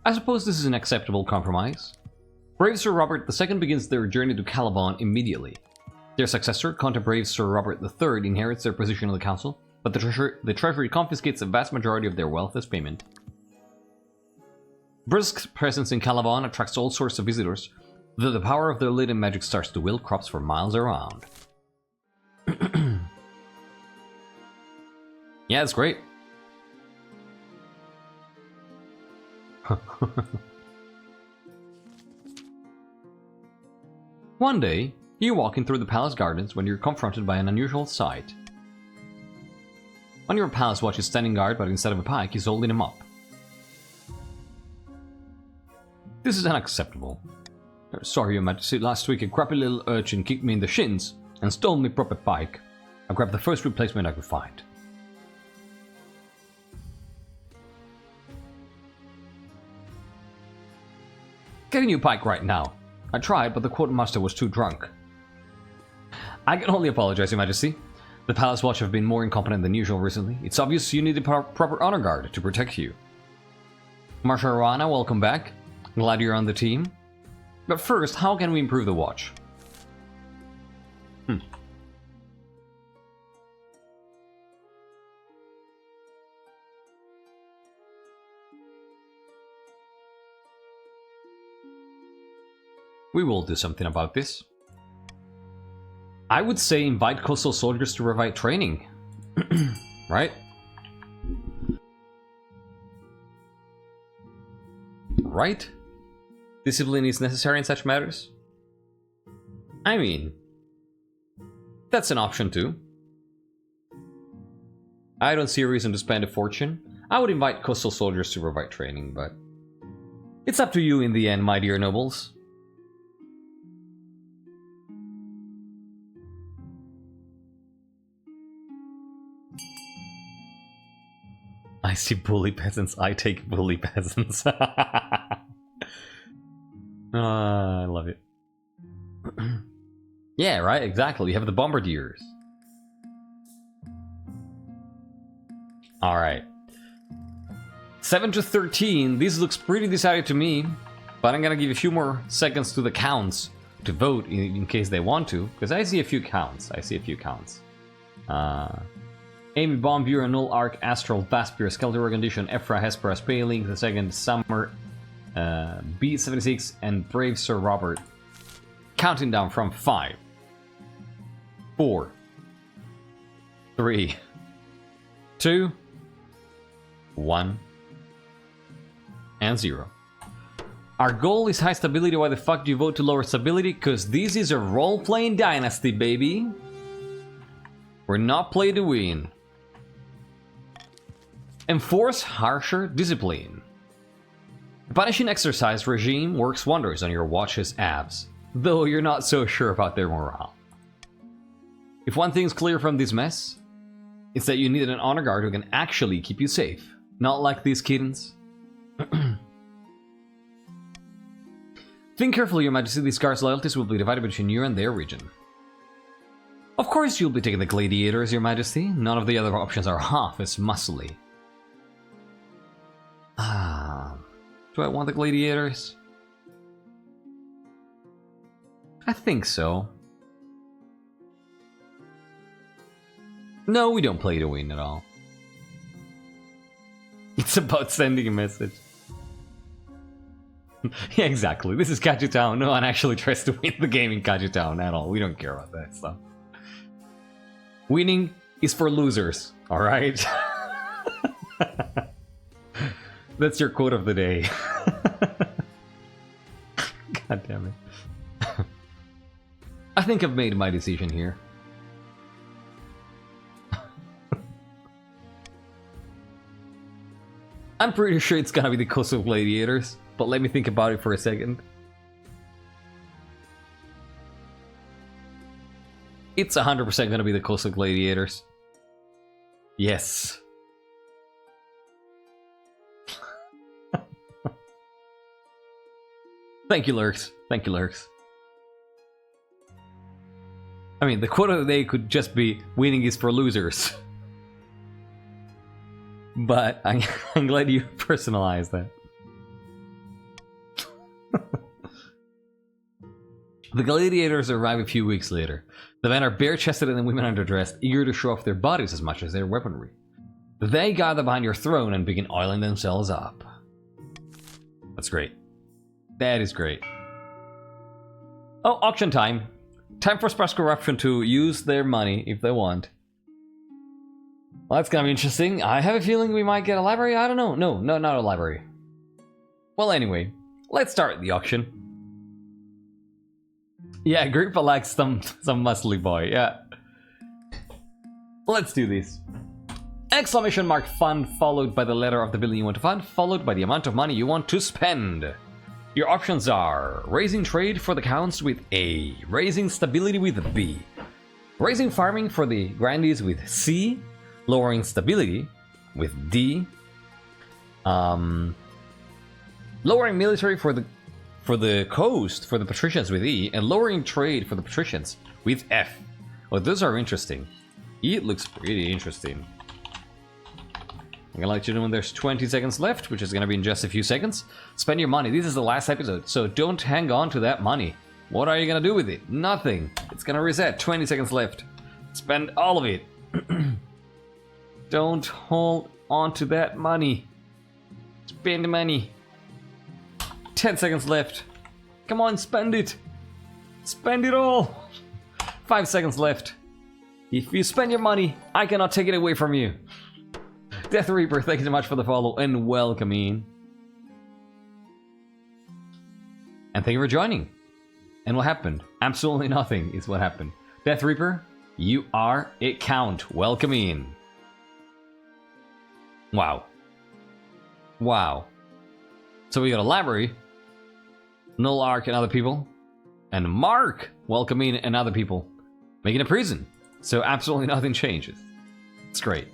I suppose this is an acceptable compromise. Brave Sir Robert II begins their journey to Caliban immediately. Their successor, Brave Sir Robert III, inherits their position in the council, but the treasury confiscates a vast majority of their wealth as payment. Brisk's presence in Caliban attracts all sorts of visitors, though the power of their latent magic starts to wield crops for miles around. Yeah, it's great. One day, you're walking through the palace gardens when you're confronted by an unusual sight. On your palace watch is standing guard, but instead of a pike, he's holding him up. This is unacceptable. Sorry, Your Majesty, last week a crappy little urchin kicked me in the shins and stole me proper pike. I grabbed the first replacement I could find. Get a new pike right now. I tried, but the quartermaster was too drunk. I can only apologize, Your Majesty. The palace watch have been more incompetent than usual recently. It's obvious you need a proper honor guard to protect you. Marshal Rana, welcome back. Glad you're on the team. But first, how can we improve the watch? We will do something about this. I would say invite coastal soldiers to revive training. Right? Right? Discipline is necessary in such matters? I mean, that's an option too. I don't see a reason to spend a fortune. I would invite coastal soldiers to revive training, but it's up to you in the end, my dear nobles. I see bully peasants, I take bully peasants. I love it. Yeah, right, exactly. You have the bombardiers. Alright. 7 to 13. This looks pretty decided to me. But I'm gonna give a few more seconds to the counts to vote in case they want to. Because I see a few counts. Amy, Bomb, Viewer, Null, Arc, Astral, Vaspir, Skeletor, Condition, Ephra, Hesperas, Paling, the second, Summer, B76, and Brave Sir Robert. Counting down from 5, 4, 3, 2, 1, and 0. Our goal is high stability. Why the fuck do you vote to lower stability? Because this is a role-playing dynasty, baby. We're not play to win. Enforce harsher discipline. The punishing exercise regime works wonders on your watch's abs, though you're not so sure about their morale. If one thing's clear from this mess, it's that you need an honor guard who can actually keep you safe, not like these kittens. Think carefully, Your Majesty, these guards' loyalties will be divided between you and their region. Of course you'll be taking the gladiators, Your Majesty. None of the other options are half as muscly. Do I want the gladiators? I think so. No, we don't play to win at all. It's about sending a message. Yeah, exactly. This is Kaji Town. No one actually tries to win the game in Kaji Town at all. We don't care about that stuff. Winning is for losers, alright? That's your quote of the day. God damn it. I think I've made my decision here. I'm pretty sure it's gonna be the Coastal Gladiators, but let me think about it for a second. It's 100% gonna be the Coastal Gladiators. Yes. Thank you, Lurks. Thank you, Lurks. I mean, the quote of the day could just be, winning is for losers. But I'm glad you personalized that. The gladiators arrive a few weeks later. The men are bare-chested and the women underdressed, eager to show off their bodies as much as their weaponry. They gather behind your throne and begin oiling themselves up. That's great. That is great. Oh, auction time. Time for Sparse Corruption to use their money if they want. Well, that's gonna be interesting. I have a feeling we might get a library. I don't know. No, not a library. Well, anyway, let's start the auction. Yeah, Agrippa likes some muscly boy. Yeah. Let's do this. Exclamation mark fund followed by the letter of the building you want to fund, followed by the amount of money you want to spend. Your options are raising trade for the counts with A, raising stability with B, raising farming for the grandees with C, lowering stability with D, lowering military for the coast for the patricians with E, and lowering trade for the patricians with F. Well, those are interesting. E looks pretty interesting. I'm gonna let you know when there's 20 seconds left, which is gonna be in just a few seconds. Spend your money. This is the last episode, so don't hang on to that money. What are you gonna do with it? Nothing. It's gonna reset. 20 seconds left. Spend all of it. Don't hold on to that money. Spend the money. 10 seconds left. Come on, spend it. Spend it all. 5 seconds left. If you spend your money, I cannot take it away from you. Death Reaper, thank you so much for the follow and welcome in. And thank you for joining. And what happened? Absolutely nothing is what happened. Death Reaper, you are a count. Welcome in. Wow. Wow. So we got a library, Null Arc and other people, and Mark, welcome in and other people, making a prison. So absolutely nothing changes. It's great.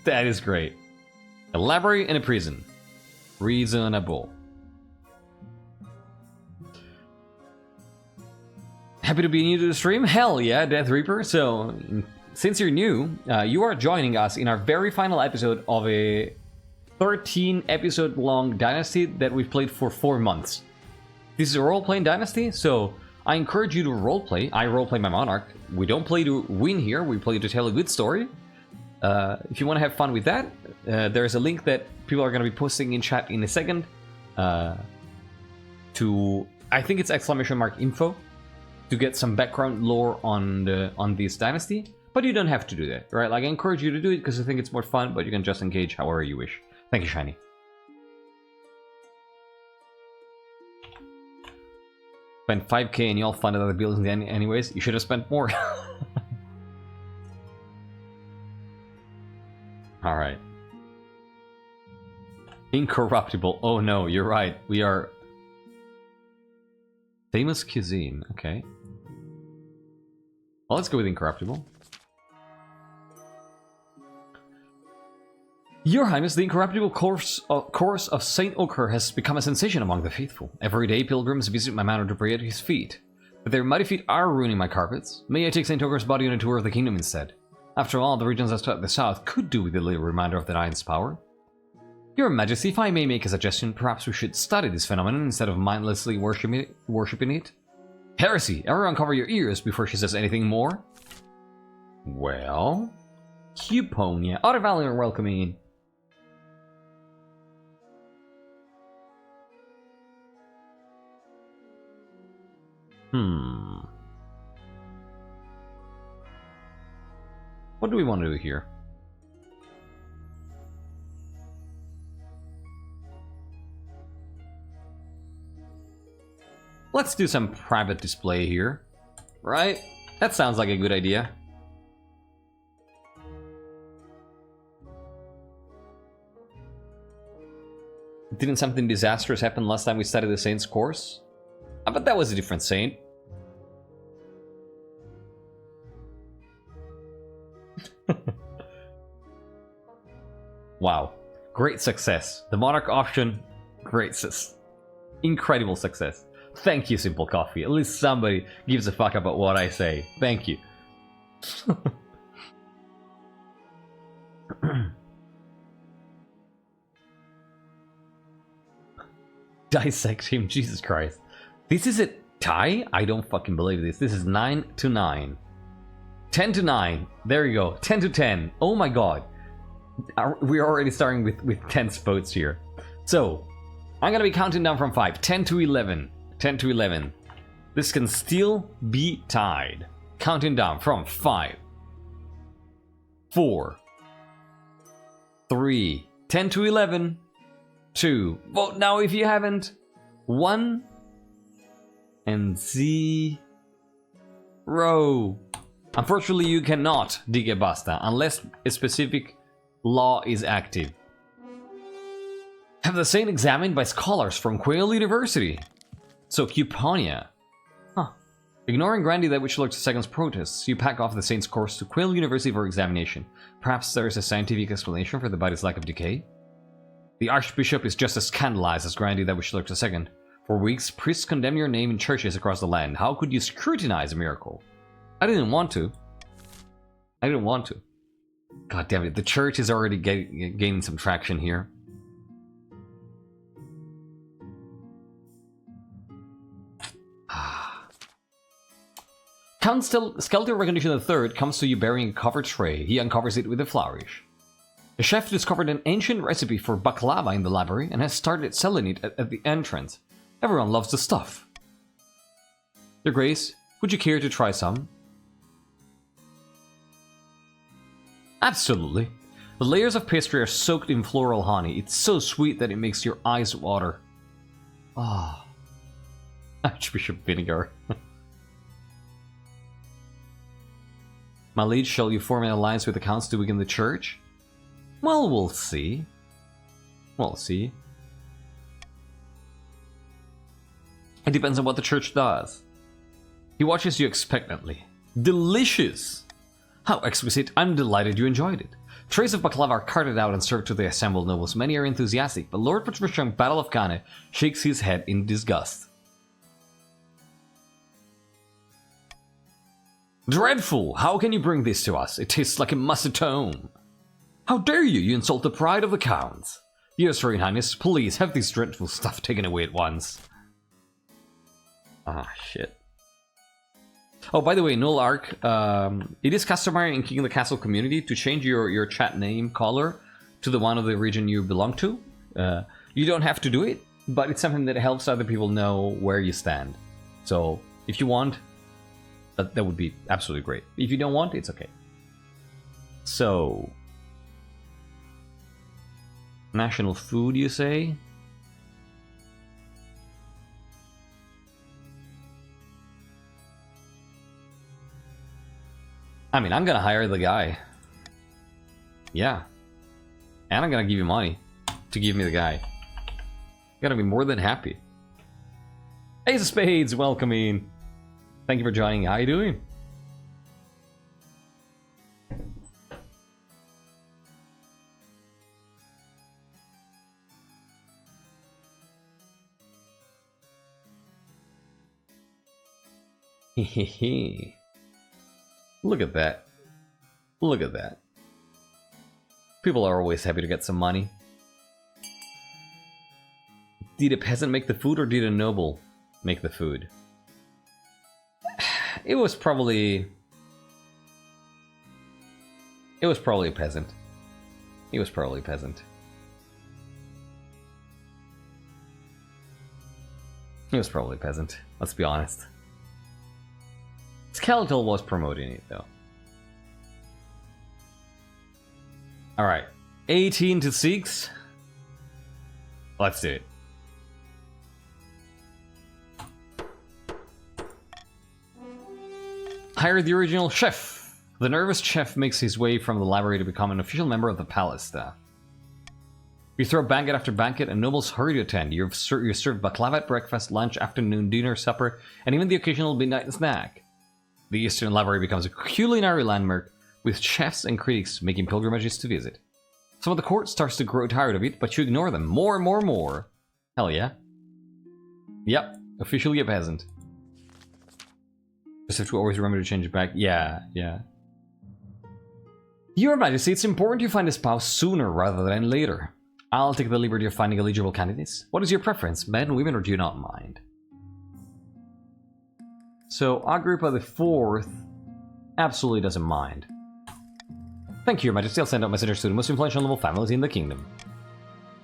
That is great. A library and a prison. Reasonable. Happy to be new to the stream? Hell yeah, Death Reaper. So, since you're new, you are joining us in our very final episode of a 13 episode long dynasty that we've played for 4 months. This is a role-playing dynasty, so I encourage you to roleplay. I roleplay my Monarch. We don't play to win here, we play to tell a good story. If you want to have fun with that, there's a link that people are going to be posting in chat in a second to, I think it's !info, to get some background lore on this dynasty. But you don't have to do that, right? Like, I encourage you to do it because I think it's more fun, but you can just engage however you wish. Thank you, Shiny. Spent 5k and y'all funded other buildings anyways. You should have spent more. Alright. Incorruptible. Oh no, you're right. We are... Famous cuisine. Okay. Well, let's go with Incorruptible. Your Highness, the Incorruptible course of St. Ochre has become a sensation among the faithful. Every day pilgrims visit my manor to pray at his feet. But their muddy feet are ruining my carpets. May I take St. Ochre's body on a tour of the kingdom instead? After all, the regions at the south could do with a little reminder of the Nine's power. Your Majesty, if I may make a suggestion, perhaps we should study this phenomenon instead of mindlessly worshipping it. Heresy! Everyone cover your ears before she says anything more. Well... Cuponia. Otter Valiant, welcome in. What do we want to do here? Let's do some private display here, right? That sounds like a good idea. Didn't something disastrous happen last time we studied the Saint's course? I bet that was a different Saint. Wow. Great success. The Monarch option, incredible success. Thank you, Simple Coffee. At least somebody gives a fuck about what I say. Thank you. Dissect him, Jesus Christ. This is a tie? I don't fucking believe this. This is 9-9. 10-9. There you go. 10-10. Oh my god. We're already starting with tense votes here. So, I'm gonna be counting down from 5. 10-11. 10-11. This can still be tied. Counting down from 5. 4. 3. 10-11. 2. Vote now if you haven't. 1. And 0. Unfortunately, you cannot dig a basta unless a specific law is active. Have the saint examined by scholars from Quail University. So, Cuponia. Huh. Ignoring Grandy that which Lord II's protests, you pack off the saint's course to Quail University for examination. Perhaps there is a scientific explanation for the body's lack of decay? The Archbishop is just as scandalized as Grandy that which Lord II. For weeks, priests condemn your name in churches across the land. How could you scrutinize a miracle? I didn't want to. God damn it, the church is already gaining some traction here. Count Skeleton Recognition III comes to you bearing a covered tray. He uncovers it with a flourish. The chef discovered an ancient recipe for baklava in the library and has started selling it at the entrance. Everyone loves the stuff. Your Grace, would you care to try some? Absolutely. The layers of pastry are soaked in floral honey. It's so sweet that it makes your eyes water. Ah. Archbishop Vinegar. My liege, shall you form an alliance with the counts to weaken the church? Well, we'll see. We'll see. It depends on what the church does. He watches you expectantly. Delicious! How exquisite. I'm delighted you enjoyed it. Trays of baklava are carted out and served to the assembled nobles. Many are enthusiastic, but Lord Patrician Battle of Kane shakes his head in disgust. Dreadful! How can you bring this to us? It tastes like a muscatone. How dare you! You insult the pride of the counts. Yes, Royal Highness, please have this dreadful stuff taken away at once. Ah, shit. Oh, by the way, Null Arc, it is customary in King of the Castle community to change your chat name color to the one of the region you belong to. You don't have to do it, but it's something that helps other people know where you stand. So, if you want, that would be absolutely great. If you don't want, it's okay. So, national food, you say? I mean, I'm gonna hire the guy. Yeah. And I'm gonna give you money to give me the guy. I'm gonna be more than happy. Ace of Spades, welcome in. Thank you for joining. How you doing? Hehehe. Look at that. Look at that. People are always happy to get some money. Did a peasant make the food or did a noble make the food? It was probably a peasant. It was probably a peasant. It was probably a peasant. Let's be honest. Skeletal was promoting it though. Alright. 18-6. Let's do it. Hire the original chef. The nervous chef makes his way from the library to become an official member of the palace staff. You throw banquet after banquet, and nobles hurry to attend. You serve baklava at breakfast, lunch, afternoon, dinner, supper, and even the occasional midnight snack. The Eastern Library becomes a culinary landmark, with chefs and critics making pilgrimages to visit. Some of the court starts to grow tired of it, but you ignore them. More and more and more. Hell yeah. Yep, officially a peasant. Just have to always remember to change it back. Yeah. Your Majesty, it's important you find a spouse sooner rather than later. I'll take the liberty of finding eligible candidates. What is your preference, men, women, or do you not mind? So, Agrippa IV absolutely doesn't mind. Thank you, Your Majesty. I'll send out messengers to the most influential noble families in the kingdom.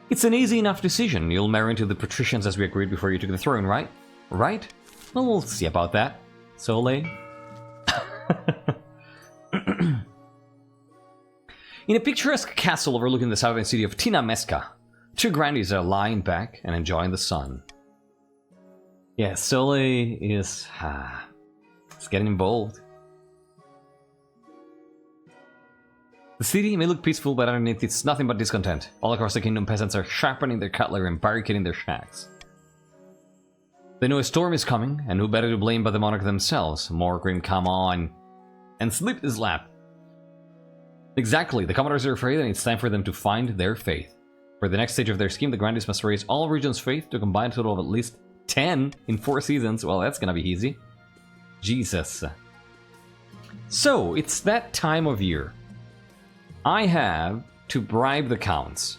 It's an easy enough decision. You'll marry into the patricians as we agreed before you took the throne, right? Right? Well, we'll see about that. Sole. In a picturesque castle overlooking the southern city of Tinamesca, two grandees are lying back and enjoying the sun. Yeah, Sole is... it's getting involved. The city may look peaceful, but underneath it's nothing but discontent. All across the kingdom, peasants are sharpening their cutlery and barricading their shacks. They know a storm is coming, and who better to blame but the monarch themselves? Morgrim, come on. And slip his lap. Exactly, the Commodores are afraid and it's time for them to find their faith. For the next stage of their scheme, the Grandees must raise all regions' faith to a combined total of at least 10 in 4 seasons. Well, that's gonna be easy. Jesus. So, it's that time of year. I have to bribe the counts.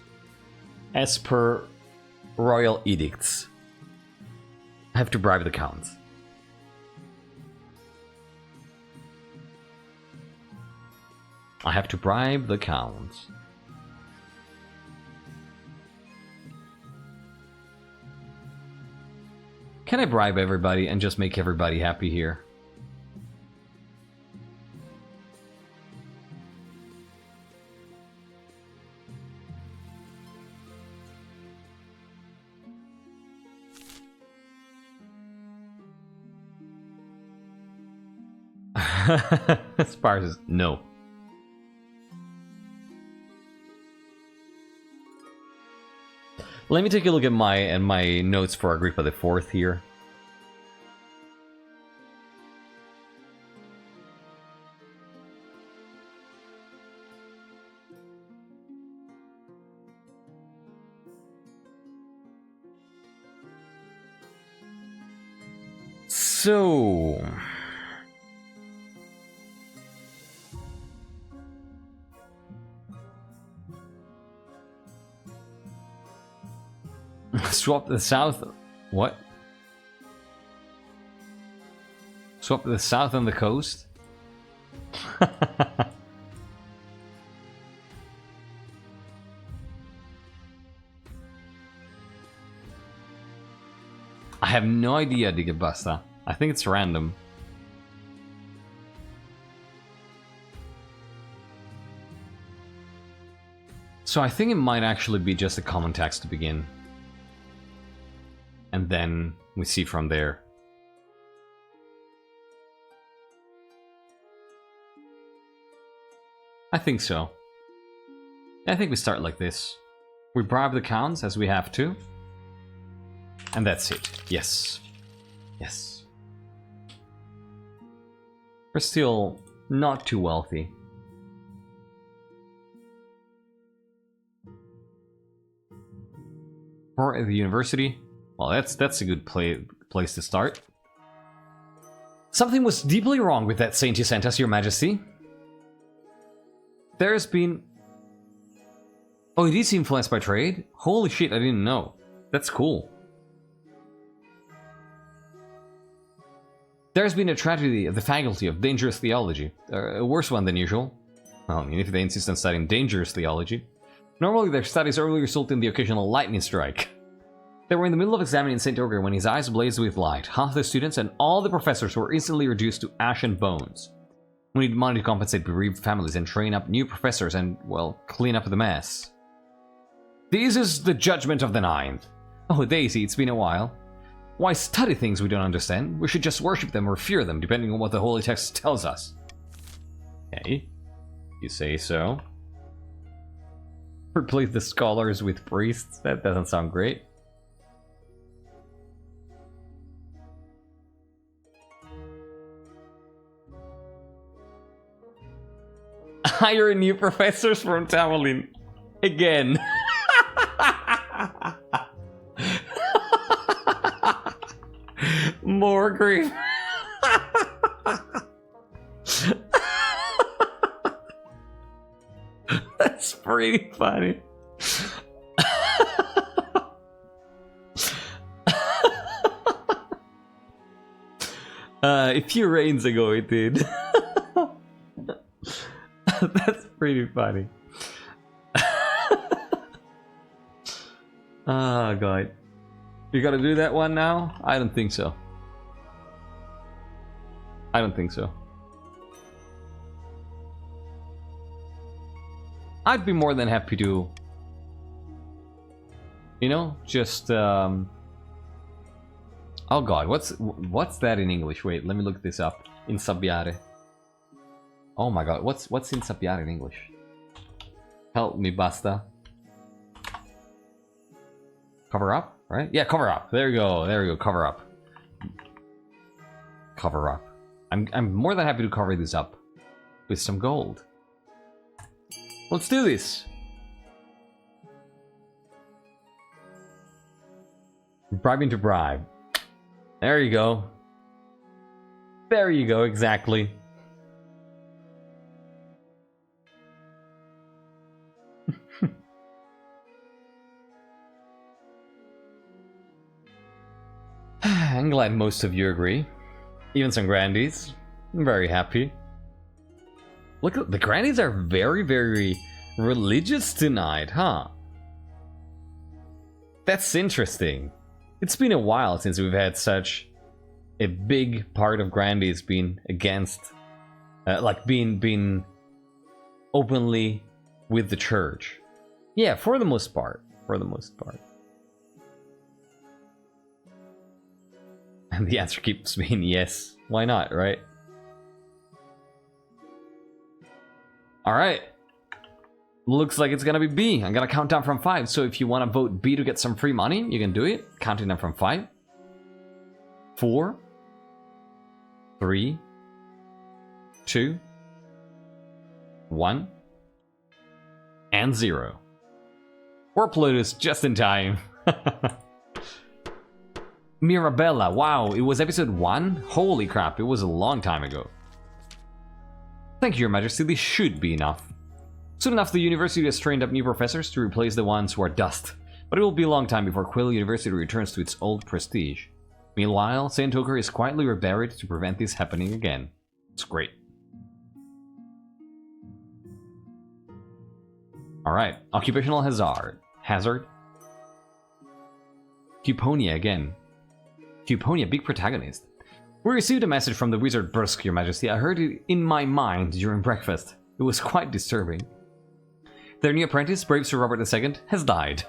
As per royal edicts. I have to bribe the counts. I have to bribe the counts. Can I bribe everybody and just make everybody happy here? Spars is no. Let me take a look at my notes for Agrippa IV here. So... Swap the south... What? Swap the south and the coast? I have no idea, Digabasta. I think it's random. So I think it might actually be just a common tax to begin. And then we see from there. I think so. I think we start like this. We bribe the counts as we have to. And that's it. Yes. Yes. We're still not too wealthy. Or at the university. Well, that's a good place to start. Something was deeply wrong with that saint you sent us, Your Majesty. There's been... Oh, it is influenced by trade? Holy shit, I didn't know. That's cool. There's been a tragedy at the Faculty of Dangerous Theology. A worse one than usual. Well, I mean, if they insist on studying dangerous theology. Normally, their studies only result in the occasional lightning strike. They were in the middle of examining St. Ogre when his eyes blazed with light. Half the students and all the professors were instantly reduced to ash and bones. We need money to compensate bereaved families and train up new professors and, well, clean up the mess. This is the judgment of the ninth. Oh, Daisy, it's been a while. Why study things we don't understand? We should just worship them or fear them, depending on what the holy text tells us. Okay, you say so. Replace the scholars with priests? That doesn't sound great. Hire new professors from Tamerlane. Again. More grief. That's pretty funny. A few reigns ago it did. That's pretty funny. Oh god. You gotta do that one now? I don't think so. I don't think so. I'd be more than happy to, you know, just oh god, what's that in English? Wait, let me look this up. Insabbiare. Oh my god, what's insabbiare in English? Help me, basta. Cover up, right? Yeah, cover up. There you go. There you go. Cover up. Cover up. I'm more than happy to cover this up with some gold. Let's do this. Bribing to bribe. There you go. There you go, exactly. I'm glad most of you agree. Even some grandies. I'm very happy. Look, the grandies are very, very religious tonight, huh? That's interesting. It's been a while since we've had such a big part of grandies being against, like being openly with the church. Yeah, for the most part. For the most part. And the answer keeps being yes. Why not, right? Alright. Looks like it's gonna be B. I'm gonna count down from 5. So if you want to vote B to get some free money, you can do it. Counting down from 5. 4. 3. 2. 1. And 0. We're uploaded just in time. Mirabella, wow, it was episode 1? Holy crap, it was a long time ago. Thank you, Your Majesty, this should be enough. Soon enough, the university has trained up new professors to replace the ones who are dust, but it will be a long time before Quill University returns to its old prestige. Meanwhile, Saint Toker is quietly reburied to prevent this happening again. It's great. Alright, occupational hazard. Cuponia again. Cuponia, big protagonist. We received a message from the wizard Brusque, Your Majesty. I heard it in my mind during breakfast. It was quite disturbing. Their new apprentice, brave Sir Robert II, has died.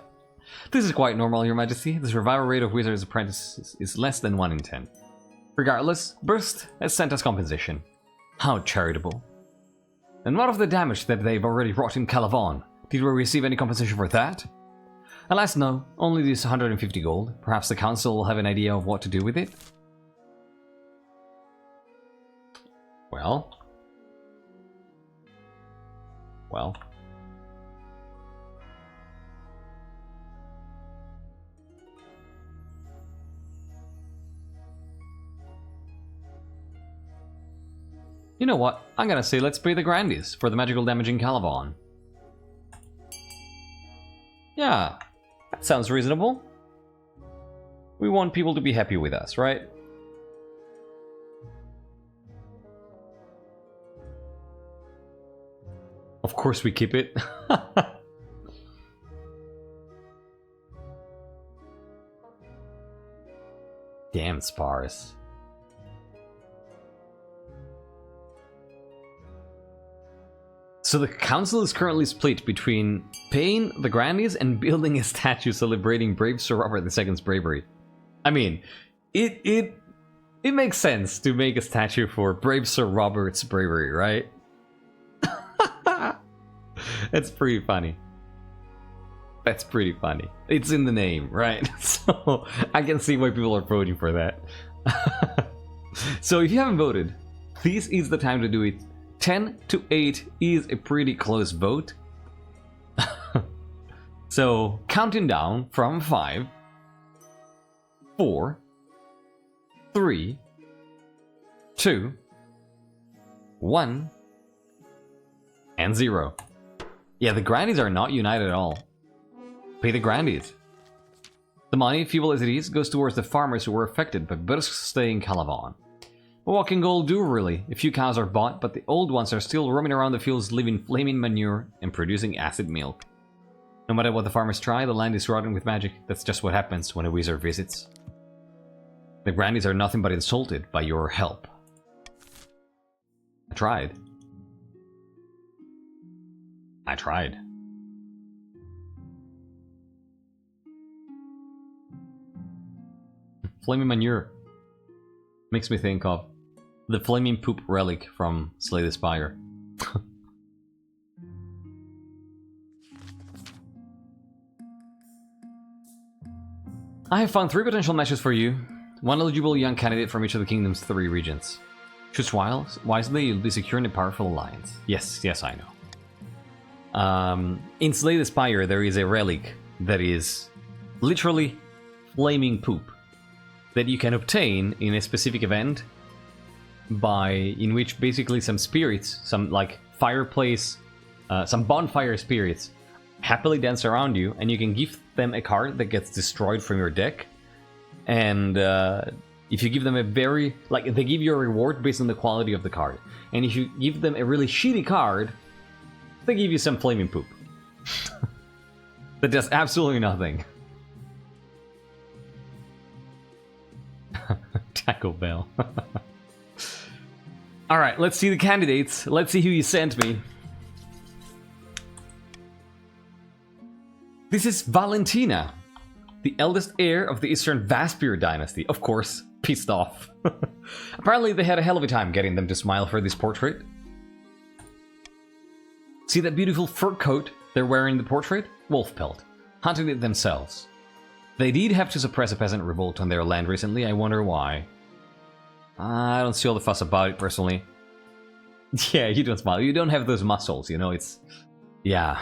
This is quite normal, Your Majesty. The survival rate of wizards' apprentices is less than 1 in 10. Regardless, Brusque has sent us compensation. How charitable. And what of the damage that they've already wrought in Calavon? Did we receive any compensation for that? Alas, no. Only this 150 gold. Perhaps the council will have an idea of what to do with it? Well. You know what? I'm gonna say let's pay the Grandies for the magical damage in Calavon. Yeah, that sounds reasonable. We want people to be happy with us, right? Of course we keep it. Damn sparse. So the council is currently split between paying the Grandies and building a statue celebrating brave Sir Robert II's bravery. I mean, it makes sense to make a statue for brave Sir Robert's bravery, right? That's pretty funny. That's pretty funny. It's in the name, right? So I can see why people are voting for that. So if you haven't voted, this is the time to do it. 10 to 8 is a pretty close vote. So, counting down from 5, 4, 3, 2, 1, and 0. Yeah, the Grandies are not united at all. Pay the Grandies. The money, feeble as it is, goes towards the farmers who were affected by Bursk's stay in Calavan. What can gold do, really? A few cows are bought, but the old ones are still roaming around the fields, leaving flaming manure and producing acid milk. No matter what the farmers try, the land is rotten with magic. That's just what happens when a wizard visits. The Grandies are nothing but insulted by your help. I tried. I tried. Flaming manure makes me think of the flaming poop relic from Slay the Spire. I have found 3 potential matches for you. 1 eligible young candidate from each of the kingdom's 3 regions. Choose wisely, you'll be securing a powerful alliance. Yes, I know. In Slay the Spire, there is a relic that is literally flaming poop that you can obtain in a specific event, in which basically some spirits, some like fireplace, some bonfire spirits happily dance around you, and you can give them a card that gets destroyed from your deck. And if you give them a very, they give you a reward based on the quality of the card. And if you give them a really shitty card, they give you some flaming poop. That does absolutely nothing. Taco Bell. Alright, let's see the candidates. Let's see who you sent me. This is Valentina, the eldest heir of the Eastern Vaspir dynasty. Of course, pissed off. Apparently they had a hell of a time getting them to smile for this portrait. See that beautiful fur coat they're wearing in the portrait? Wolf pelt. Hunted it themselves. They did have to suppress a peasant revolt on their land recently. I wonder why. I don't see all the fuss about it, personally. Yeah, you don't smile. You don't have those muscles, you know, it's... Yeah.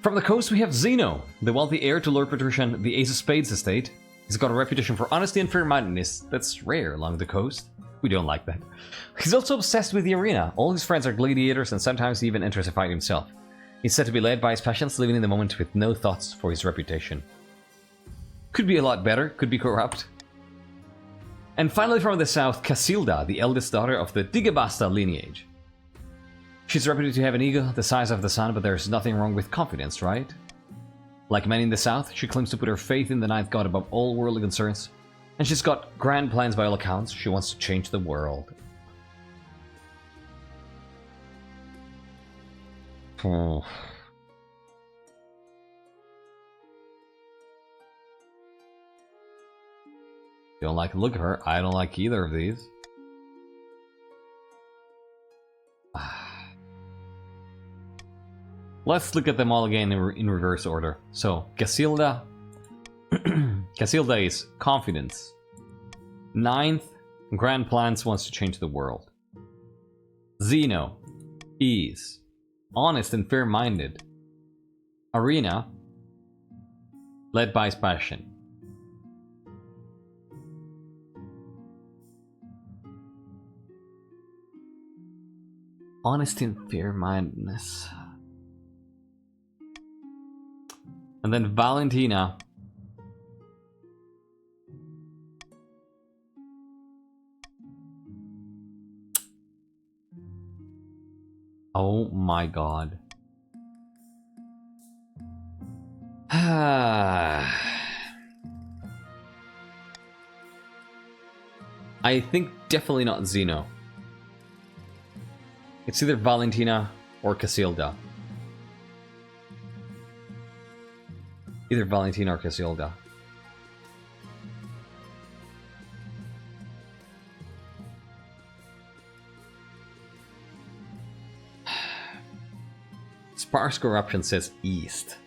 From the coast, we have Zeno, the wealthy heir to Lord Patrician, the Ace of Spades estate. He's got a reputation for honesty and fair-mindedness. That's rare along the coast. We don't like that. He's also obsessed with the arena. All his friends are gladiators, and sometimes he even enters a fight himself. He's said to be led by his passions, living in the moment with no thoughts for his reputation. Could be a lot better, could be corrupt. And finally from the south, Casilda, the eldest daughter of the Digabasta lineage. She's reputed to have an ego the size of the sun, but there's nothing wrong with confidence, right? Like many in the south, she claims to put her faith in the ninth god above all worldly concerns. And she's got grand plans by all accounts. She wants to change the world. Oh. Don't like the look of her. I don't like either of these. Let's look at them all again in reverse order. So, Casilda. Casilda is confidence. Ninth, grand plans, wants to change the world. Zeno is honest and fair-minded. Arena, led by his passion. Honesty and fair-mindedness. And then Valentina. Oh my god. I think definitely not Zeno. It's either Valentina or Casilda. Either Valentina or Casilda. Sparse corruption says east.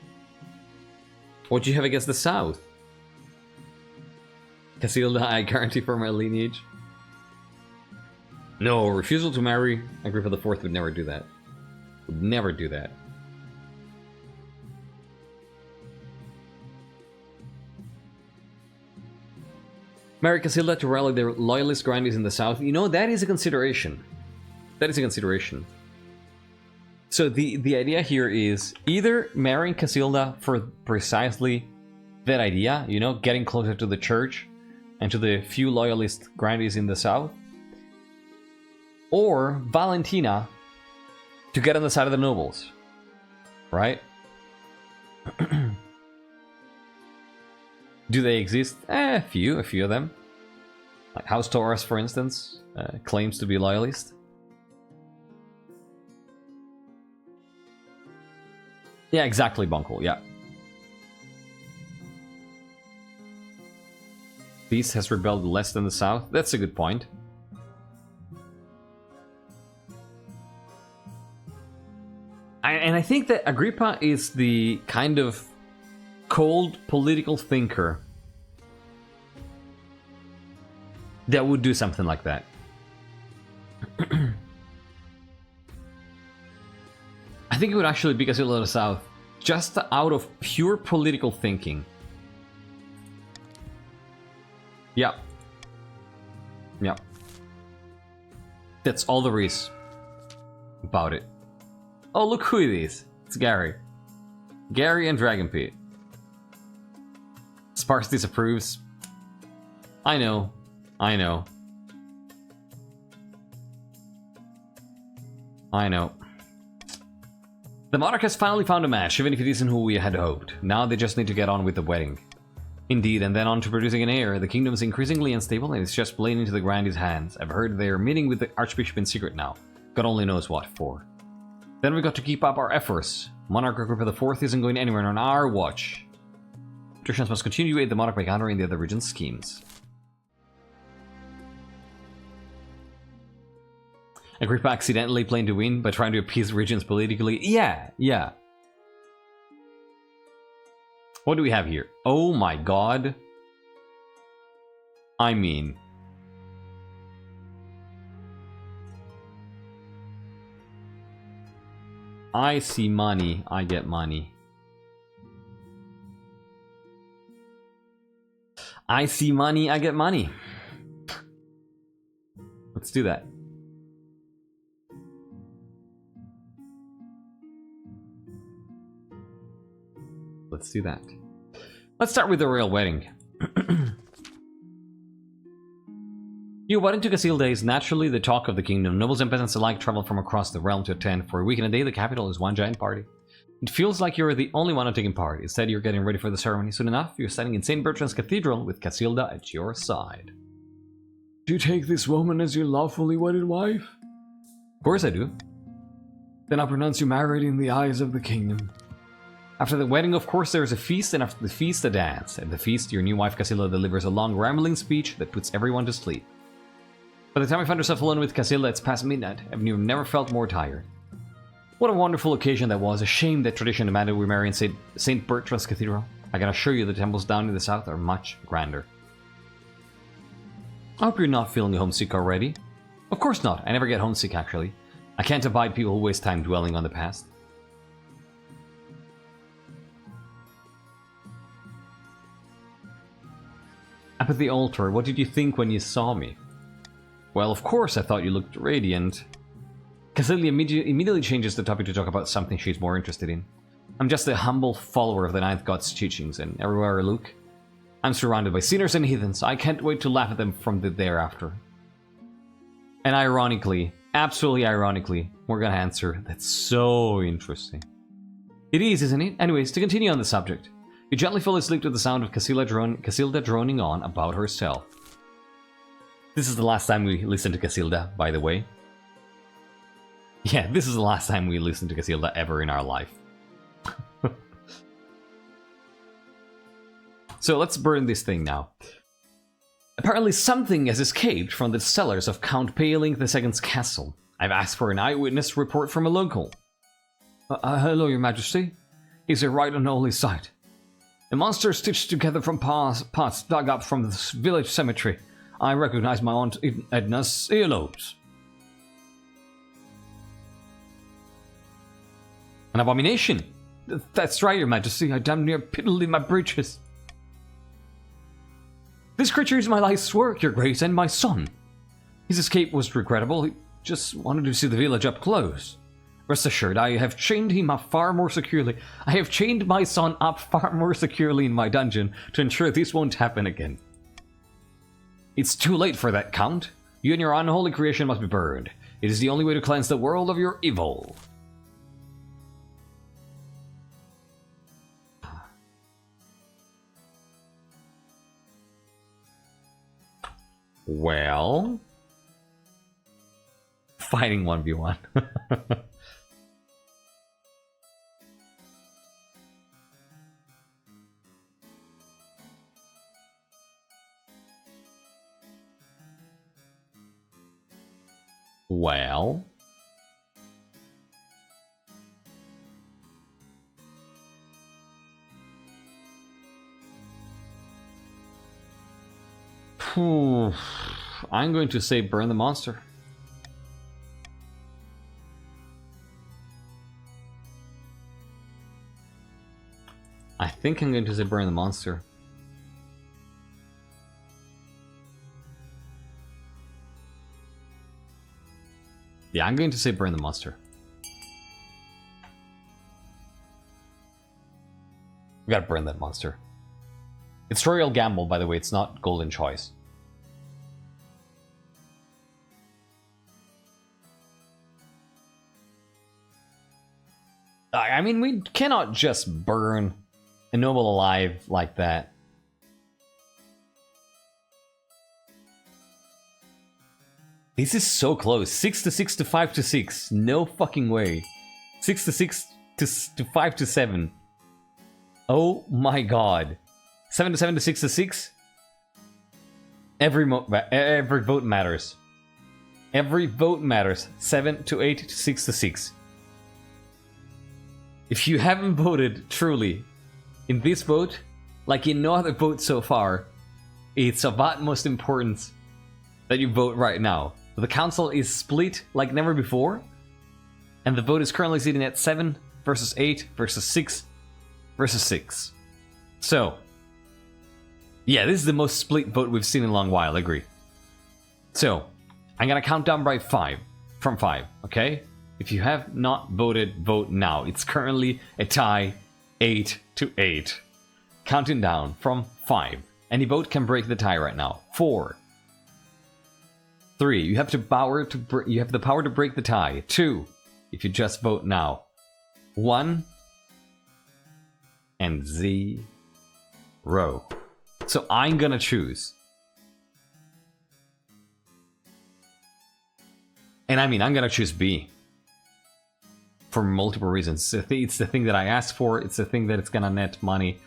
What do you have against the south? Casilda, I guarantee for my lineage. No, refusal to marry. Agrippa IV would never do that. Would never do that. Marry Casilda to rally the loyalist grandees in the south. You know, that is a consideration. That is a consideration. So the idea here is either marrying Casilda for precisely that idea, you know, getting closer to the church and to the few loyalist grandees in the south, or Valentina to get on the side of the nobles, right? Do they exist? A few of them. Like House Taurus, for instance, claims to be loyalist. Yeah, exactly, Bunkle, yeah. The East has rebelled less than the South. That's a good point. And I think that Agrippa is the kind of cold political thinker that would do something like that. I think it would actually be Casilda of the South, just out of pure political thinking. Yeah. Yeah. That's all there is about it. Oh, look who it is. It's Gary. Gary and Dragon Pete. Sparks disapproves. I know. I know. I know. The Monarch has finally found a match, even if it isn't who we had hoped. Now they just need to get on with the wedding. Indeed, and then on to producing an heir. The kingdom is increasingly unstable and it's just playing into the Grandee's hands. I've heard they're meeting with the Archbishop in secret now. God only knows what for. Then we got to keep up our efforts. Monarch Agrippa IV isn't going anywhere on our watch. Patricians must continue to aid the Monarch by countering the other region's schemes. Agrippa accidentally playing to win by trying to appease regions politically. Yeah. What do we have here? Oh my god. I mean... I see money, I get money. I see money, I get money. Let's do that. Let's do that. Let's start with the royal wedding. Your wedding to Casilda is naturally the talk of the kingdom. Nobles and peasants alike travel from across the realm to attend. For a week and a day, the capital is one giant party. It feels like you're the only one taking part. Instead, you're getting ready for the ceremony. Soon enough, you're standing in St. Bertrand's Cathedral with Casilda at your side. Do you take this woman as your lawfully wedded wife? Of course I do. Then I'll pronounce you married in the eyes of the kingdom. After the wedding, of course, there is a feast, and after the feast, a dance. At the feast, your new wife Casilda delivers a long, rambling speech that puts everyone to sleep. By the time you find yourself alone with Casilda, it's past midnight, and you've never felt more tired. What a wonderful occasion that was. A shame that tradition demanded we marry in St. Bertrand's Cathedral. I can assure you the temples down in the south are much grander. I hope you're not feeling homesick already. Of course not. I never get homesick, actually. I can't abide people who waste time dwelling on the past. Up at the altar, what did you think when you saw me? Well, of course I thought you looked radiant. Casilda immediately changes the topic to talk about something she's more interested in. I'm just a humble follower of the Ninth God's teachings, and everywhere I look, I'm surrounded by sinners and heathens. I can't wait to laugh at them from the thereafter. And ironically, absolutely ironically, we're gonna answer, that's so interesting. It is, isn't it? Anyways, to continue on the subject. You gently fall asleep to the sound of Casilda droning on about herself. This is the last time we listen to Casilda, by the way. Yeah, this is the last time we listen to Casilda ever in our life. So let's burn this thing now. Apparently something has escaped from the cellars of Count Paling II's castle. I've asked for an eyewitness report from a local. Hello, your majesty. It's a right unholy sight. A monster stitched together from parts dug up from the village cemetery. I recognize my aunt Edna's earlobes. An abomination! That's right, Your Majesty. I damn near piddled in my breeches. This creature is my life's work, Your Grace, and my son. His escape was regrettable. He just wanted to see the village up close. Rest assured, I have chained him up far more securely. I have chained my son up far more securely in my dungeon to ensure this won't happen again. It's too late for that, Count. You and your unholy creation must be burned. It is the only way to cleanse the world of your evil. Well... Fighting 1v1. Well... I'm going to say burn the monster. I think I'm going to say burn the monster. Yeah, I'm going to say burn the monster. We gotta burn that monster. It's Royal Gamble, by the way, it's not Golden Choice. I mean, we cannot just burn a noble alive like that. This is so close. 6 to 6 to 5 to 6. No fucking way. 6 to 6 to 5 to 7. Oh my god. 7 to 7 to 6 to 6. Every vote matters. Every vote matters. 7 to 8 to 6 to 6. If you haven't voted truly in this vote, like in no other vote so far, it's of utmost importance that you vote right now. The council is split like never before, and the vote is currently sitting at 7 versus 8 versus 6 versus 6. So, yeah, this is the most split vote we've seen in a long while, I agree. So, I'm gonna count down by 5, from 5, okay? If you have not voted, vote now. It's currently a tie, 8 to 8. Counting down from 5. Any vote can break the tie right now. 4. 3. You have the power to break the tie. 2. If you just vote now. 1. And 0. So I'm gonna choose. And I mean, I'm gonna choose B. For multiple reasons. It's the thing that I asked for. It's the thing that it's gonna net money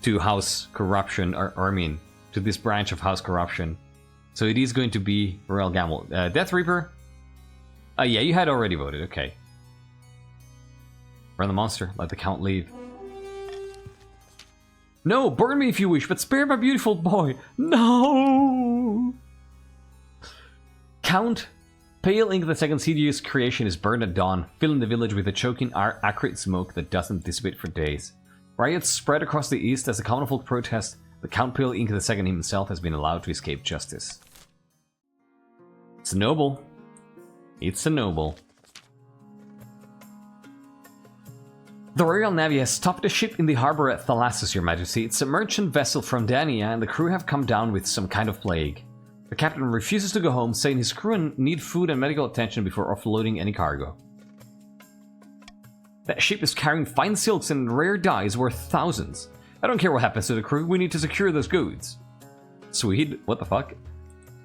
to House Corruption, or I mean, to this branch of House Corruption. So it is going to be Royal Gamble. Death Reaper? Yeah, you had already voted, okay. Burn the monster, let the Count leave. No, burn me if you wish, but spare my beautiful boy. No! Count Pale Ink II's hideous creation is burned at dawn, filling the village with a choking, acrid smoke that doesn't dissipate for days. Riots spread across the east as a common folk protest. The Count Pale Ink II himself has been allowed to escape justice. It's a noble. It's a noble. The Royal Navy has stopped a ship in the harbor at Thalassus, Your Majesty. It's a merchant vessel from Dania, and the crew have come down with some kind of plague. The captain refuses to go home, saying his crew need food and medical attention before offloading any cargo. That ship is carrying fine silks and rare dyes worth thousands. I don't care what happens to the crew, we need to secure those goods. Swede? What the fuck?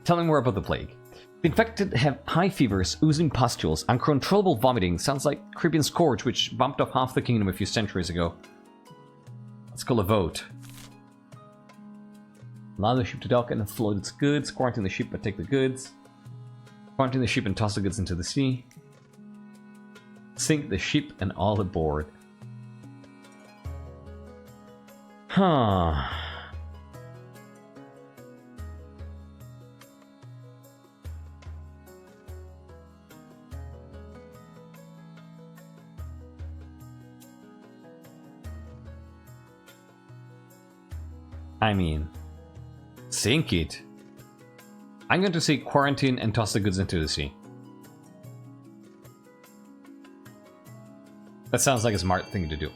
Tell me more about the plague. The infected have high fevers, oozing pustules, uncontrollable vomiting. Sounds like Creeping Scourge, which bumped off half the kingdom a few centuries ago. Let's call a vote. Allow the ship to dock and offload its goods. Quarantine the ship but take the goods. Quarantine the ship and toss the goods into the sea. Sink the ship and all aboard. Huh. I mean, sink it. I'm going to say quarantine and toss the goods into the sea. That sounds like a smart thing to do.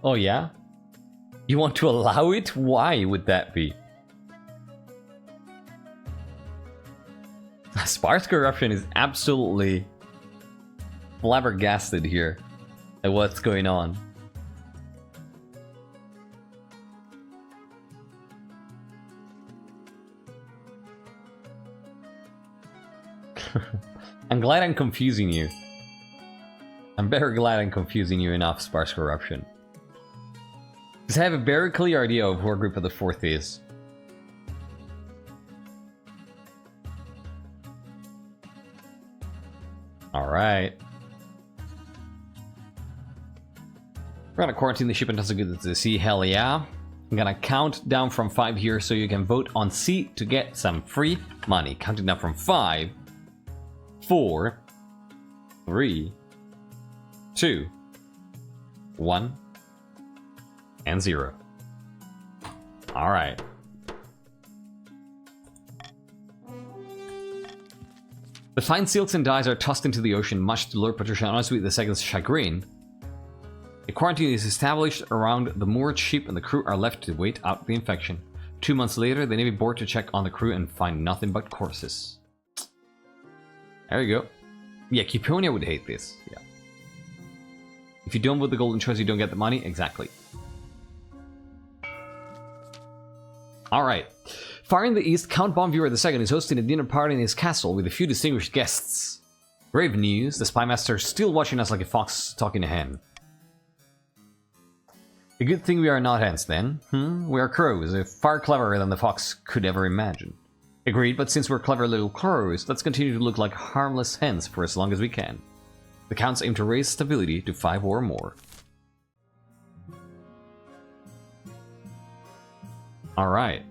Oh yeah? You want to allow it? Why would that be? Sparse corruption is absolutely flabbergasted here at what's going on. I'm glad I'm confusing you. I'm very glad I'm confusing you enough, Sparse Corruption. Because I have a very clear idea of who Agrippa the Fourth is. Alright. We're gonna quarantine the ship and toss the goods to the sea, hell yeah. I'm gonna count down from 5 here so you can vote on C to get some free money. Counting down from 5, 4, 3, 2, 1, and 0. Alright. The fine silks and dyes are tossed into the ocean, much to Lord Patricia and honestly II's chagrin. A quarantine is established around the moored ship and the crew are left to wait out the infection. 2 months later, the Navy board to check on the crew and find nothing but corpses. There you go. Yeah, Cuponia would hate this. Yeah. If you don't vote the golden choice, you don't get the money. Exactly. Alright. Far in the east, Count Bonviewer II is hosting a dinner party in his castle with a few distinguished guests. Grave news, the spymaster is still watching us like a fox talking to a hen. A good thing we are not hens then. We are crows, far cleverer than the fox could ever imagine. Agreed, but since we're clever little crows, let's continue to look like harmless hens for as long as we can. The counts aim to raise stability to 5 or more. Alright.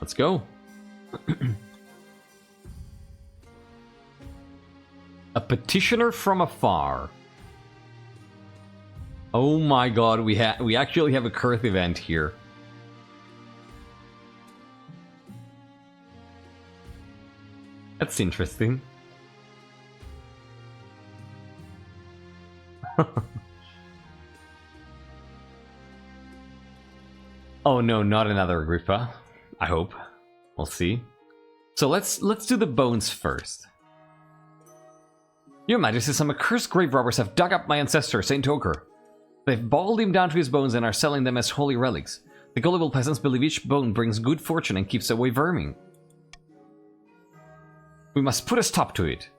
Let's go. A petitioner from afar. Oh my god, we actually have a Kurth event here. That's interesting. Oh no, not another Agrippa. I hope. We'll see. So let's do the bones first. Your Majesty, some accursed grave robbers have dug up my ancestor, Saint Oker. They've boiled him down to his bones and are selling them as holy relics. The gullible peasants believe each bone brings good fortune and keeps away vermin. We must put a stop to it.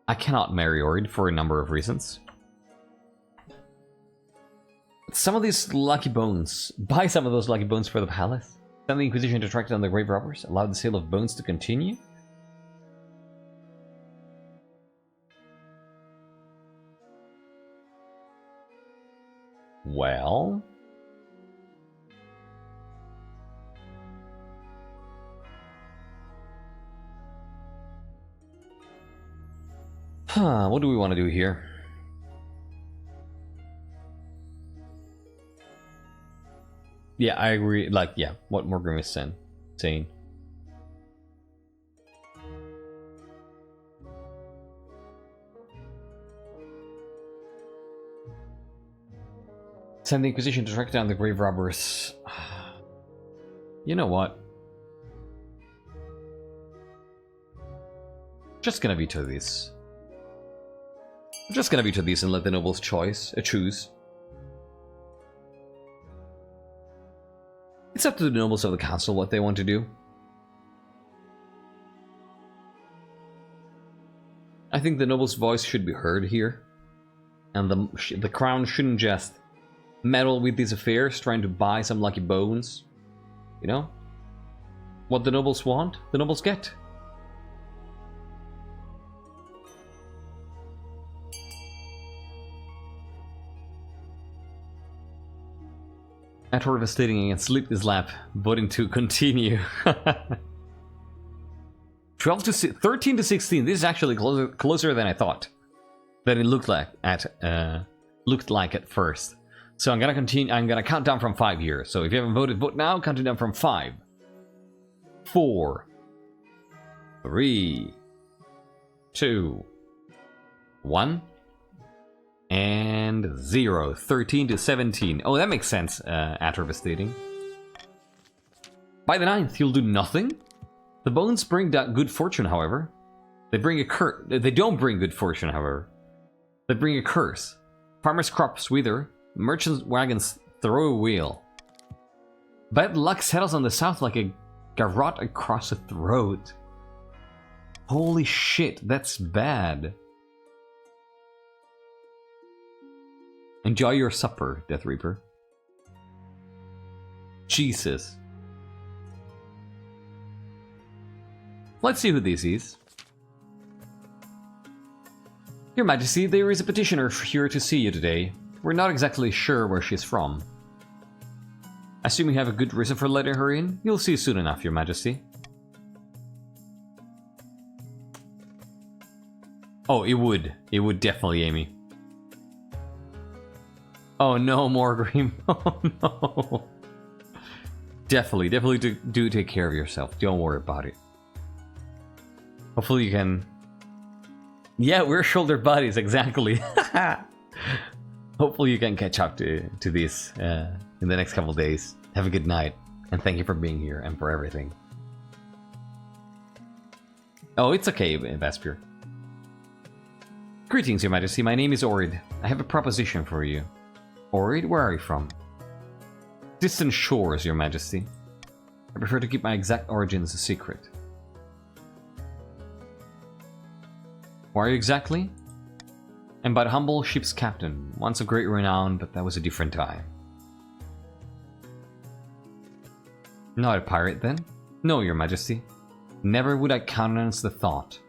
I cannot marry Orid for a number of reasons. Some of these lucky bones. Buy some of those lucky bones for the palace. Send the Inquisition to track down the grave robbers. Allow the sale of bones to continue. Well... what do we want to do here? Yeah, I agree. Like, yeah, what Morgan is saying. Send the Inquisition to track down the grave robbers. You know what? Just gonna veto this. I'm just gonna veto these and let the nobles choose. It's up to the nobles of the council what they want to do. I think the nobles' voice should be heard here. And the crown shouldn't just meddle with these affairs, trying to buy some lucky bones. You know? What the nobles want, the nobles get. After devastating against Sleep this lap, voting to continue. 13 to 16. This is actually closer than I thought. than it looked like at first. So I'm gonna continue. I'm gonna count down from 5 here. So if you haven't voted, vote now. Counting down from 5, 4, 3, 2, 1, and 0. 13 to 17. Oh, that makes sense. Atrophy. By the 9th, you'll do nothing. The bones bring good fortune, however. They bring a curse. They don't bring good fortune, however. They bring a curse. Farmers' crops wither. Merchants' wagons throw a wheel. Bad luck settles on the south like a garrote across the throat. Holy shit, that's bad. Enjoy your supper, Death Reaper. Jesus. Let's see who this is. Your Majesty, there is a petitioner here to see you today. We're not exactly sure where she's from. Assuming you have a good reason for letting her in, you'll see soon enough, Your Majesty. Oh, it would. It would definitely, Amy. Oh no, Morgrim. Oh no. Definitely do take care of yourself. Don't worry about it. Hopefully you can... Yeah, we're shoulder buddies, exactly. Hopefully you can catch up to this in the next couple days. Have a good night, and thank you for being here and for everything. Oh, it's okay, Vespier. Greetings, Your Majesty. My name is Orid. I have a proposition for you. Orid, where are you from? Distant shores, Your Majesty. I prefer to keep my exact origins a secret. Where are you exactly? I'm but a humble ship's captain, once of great renown, but that was a different time. Not a pirate, then? No, Your Majesty. Never would I countenance the thought.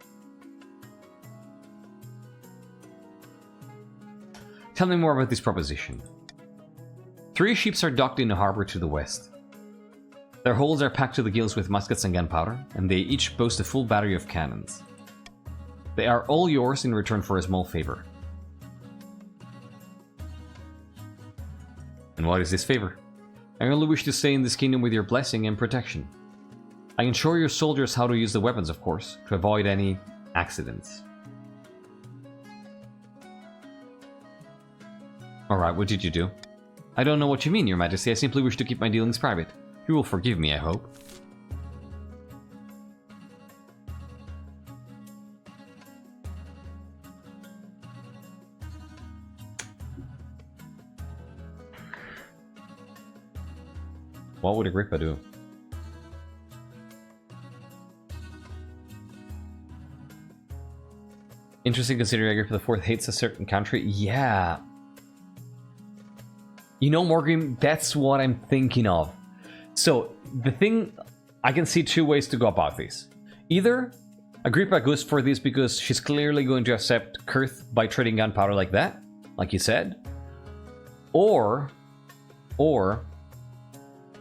Tell me more about this proposition. 3 ships are docked in the harbor to the west. Their holds are packed to the gills with muskets and gunpowder, and they each boast a full battery of cannons. They are all yours in return for a small favor. And what is this favor? I only wish to stay in this kingdom with your blessing and protection. I can show your soldiers how to use the weapons, of course, to avoid any accidents. Alright, what did you do? I don't know what you mean, Your Majesty. I simply wish to keep my dealings private. You will forgive me, I hope. What would Agrippa do? Interesting considering Agrippa IV hates a certain country. Yeah. You know, Morgan, that's what I'm thinking of. So, the thing, I can see 2 ways to go about this. Either Agrippa goes for this because she's clearly going to accept Kurth by trading gunpowder like that, like you said. Or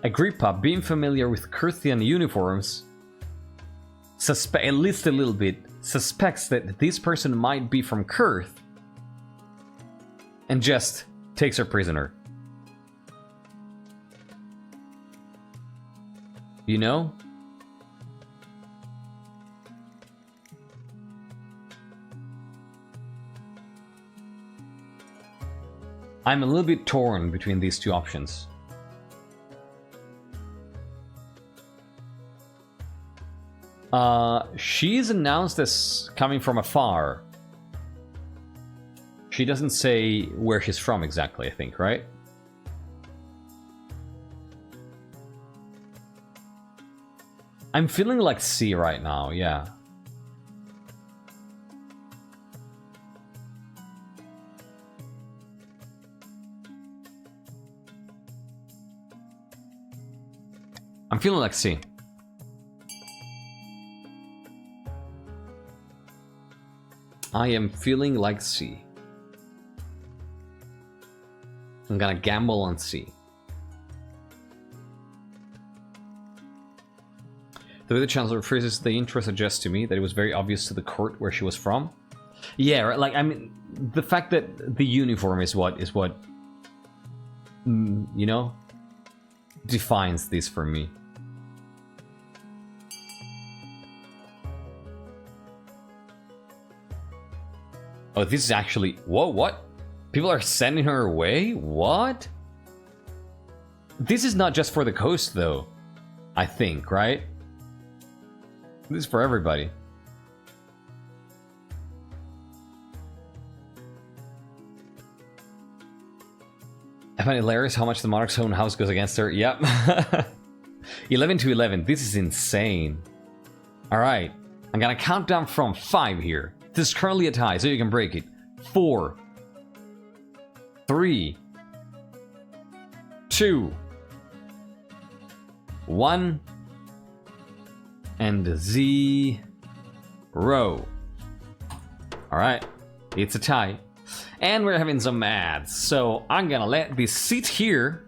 Agrippa, being familiar with Kurthian uniforms, at least a little bit, suspects that this person might be from Kurth and just takes her prisoner. You know? I'm a little bit torn between these 2 options. She's announced as coming from afar. She doesn't say where she's from exactly, I think, right? I'm feeling like C right now, yeah. I'm feeling like C. I am feeling like C. I'm gonna gamble on C. The way the Chancellor phrases the intro suggests to me that it was very obvious to the court where she was from. Yeah, right, like, I mean, the fact that the uniform is what you know, defines this for me. Oh, this is actually... Whoa, what? People are sending her away? What? This is not just for the coast, though. I think, right? This is for everybody. I find it hilarious how much the Monarch's own house goes against her. Yep. 11 to 11. This is insane. Alright. I'm gonna count down from 5 here. This is currently a tie, so you can break it. 4. 3. 2. 1. And 0. Alright. It's a tie. And we're having some ads, so I'm gonna let this sit here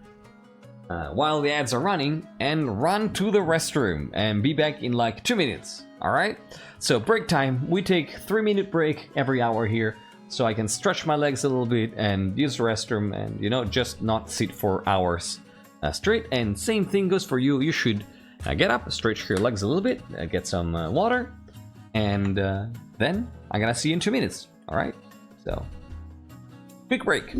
while the ads are running and run to the restroom and be back in like 2 minutes. Alright? So break time. We take 3-minute break every hour here, so I can stretch my legs a little bit and use the restroom and, you know, just not sit for hours straight. And same thing goes for you. You should get up, stretch your legs a little bit, get some water, and then I'm gonna see you in 2 minutes. Alright? So... quick break.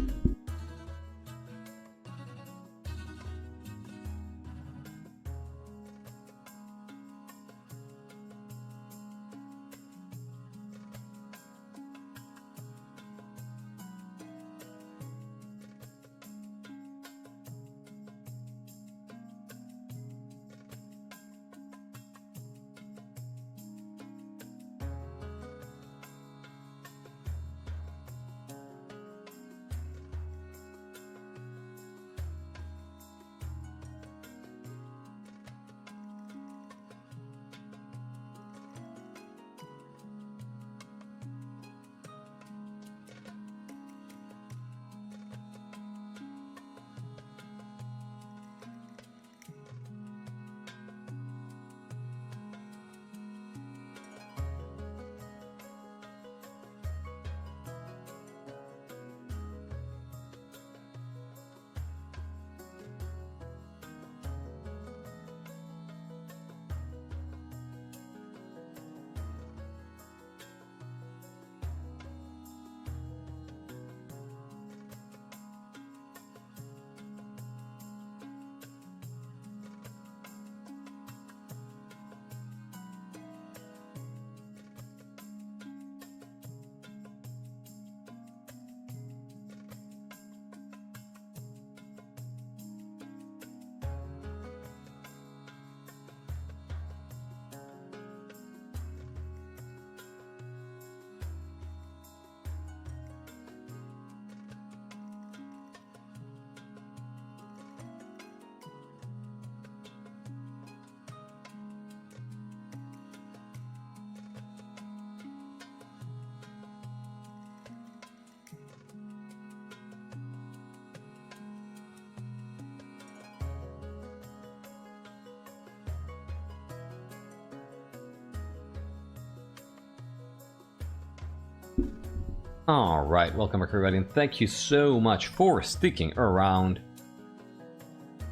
Alright, welcome everybody, and thank you so much for sticking around.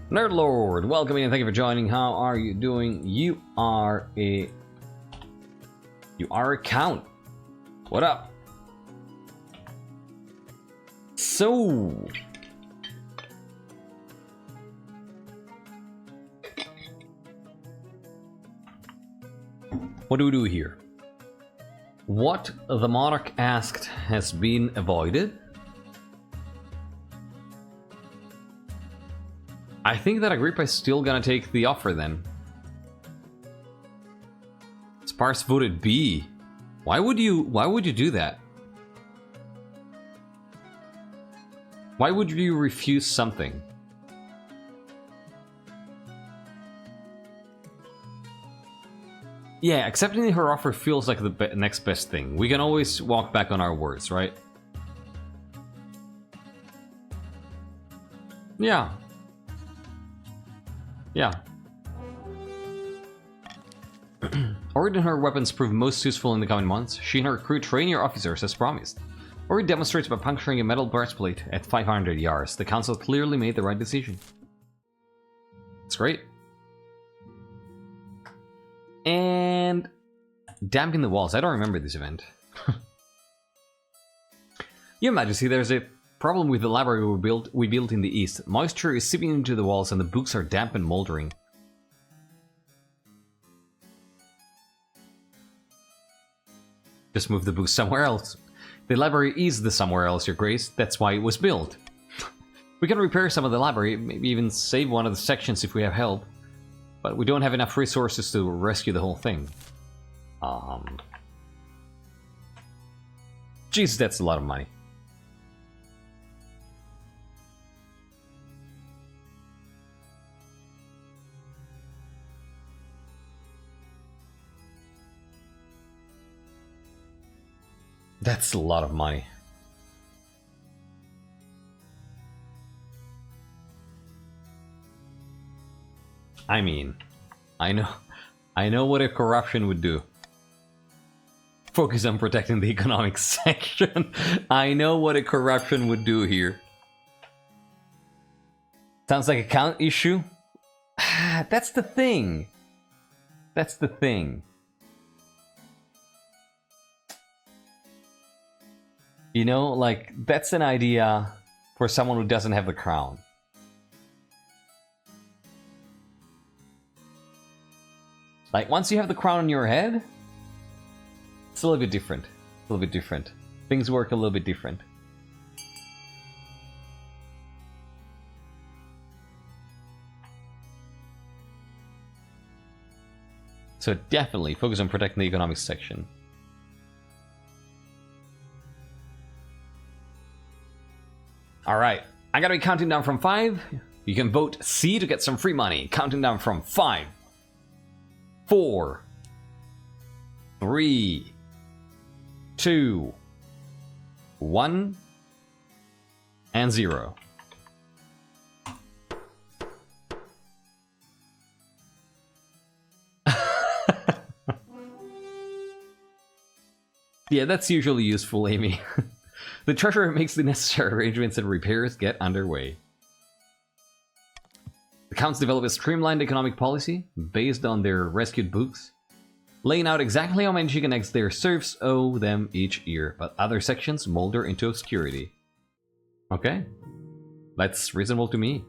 Nerdlord, welcome in, thank you for joining. How are you doing? You are a count. What up? So... what do we do here? What the Monarch asked has been avoided. I think that Agrippa is still gonna take the offer then. Sparse voted B. Why would you do that? Why would you refuse something? Yeah, accepting her offer feels like the next best thing. We can always walk back on our words, right? Yeah. Horde and her weapons prove most useful in the coming months. She and her crew train your officers as promised. Horde demonstrates by puncturing a metal breastplate at 500 yards. The council clearly made the right decision. It's great. And damping the walls. I don't remember this event. Your Majesty, there's a problem with the library we built in the east. Moisture is seeping into the walls and the books are damp and moldering. Just move the books somewhere else. The library is the somewhere else, Your Grace. That's why it was built. We can repair some of the library, maybe even save one of the sections if we have help. But we don't have enough resources to rescue the whole thing. Jeez, that's a lot of money. That's a lot of money. I mean, I know what a corruption would do. Focus on protecting the economic section. I know what a corruption would do here. Sounds like a count issue. That's the thing. That's the thing. You know, like, that's an idea for someone who doesn't have the crown. Like, once you have the crown on your head, it's a little bit different. A little bit different. Things work a little bit different. So definitely focus on protecting the economic section. Alright, I gotta be counting down from 5. You can vote C to get some free money. Counting down from 5, 4, 3, 2, 1, and 0. Yeah, that's usually useful, Amy. The treasurer makes the necessary arrangements and repairs get underway. The counts develop a streamlined economic policy based on their rescued books, laying out exactly how many chicken eggs their serfs owe them each year, but other sections molder into obscurity. Okay, that's reasonable to me.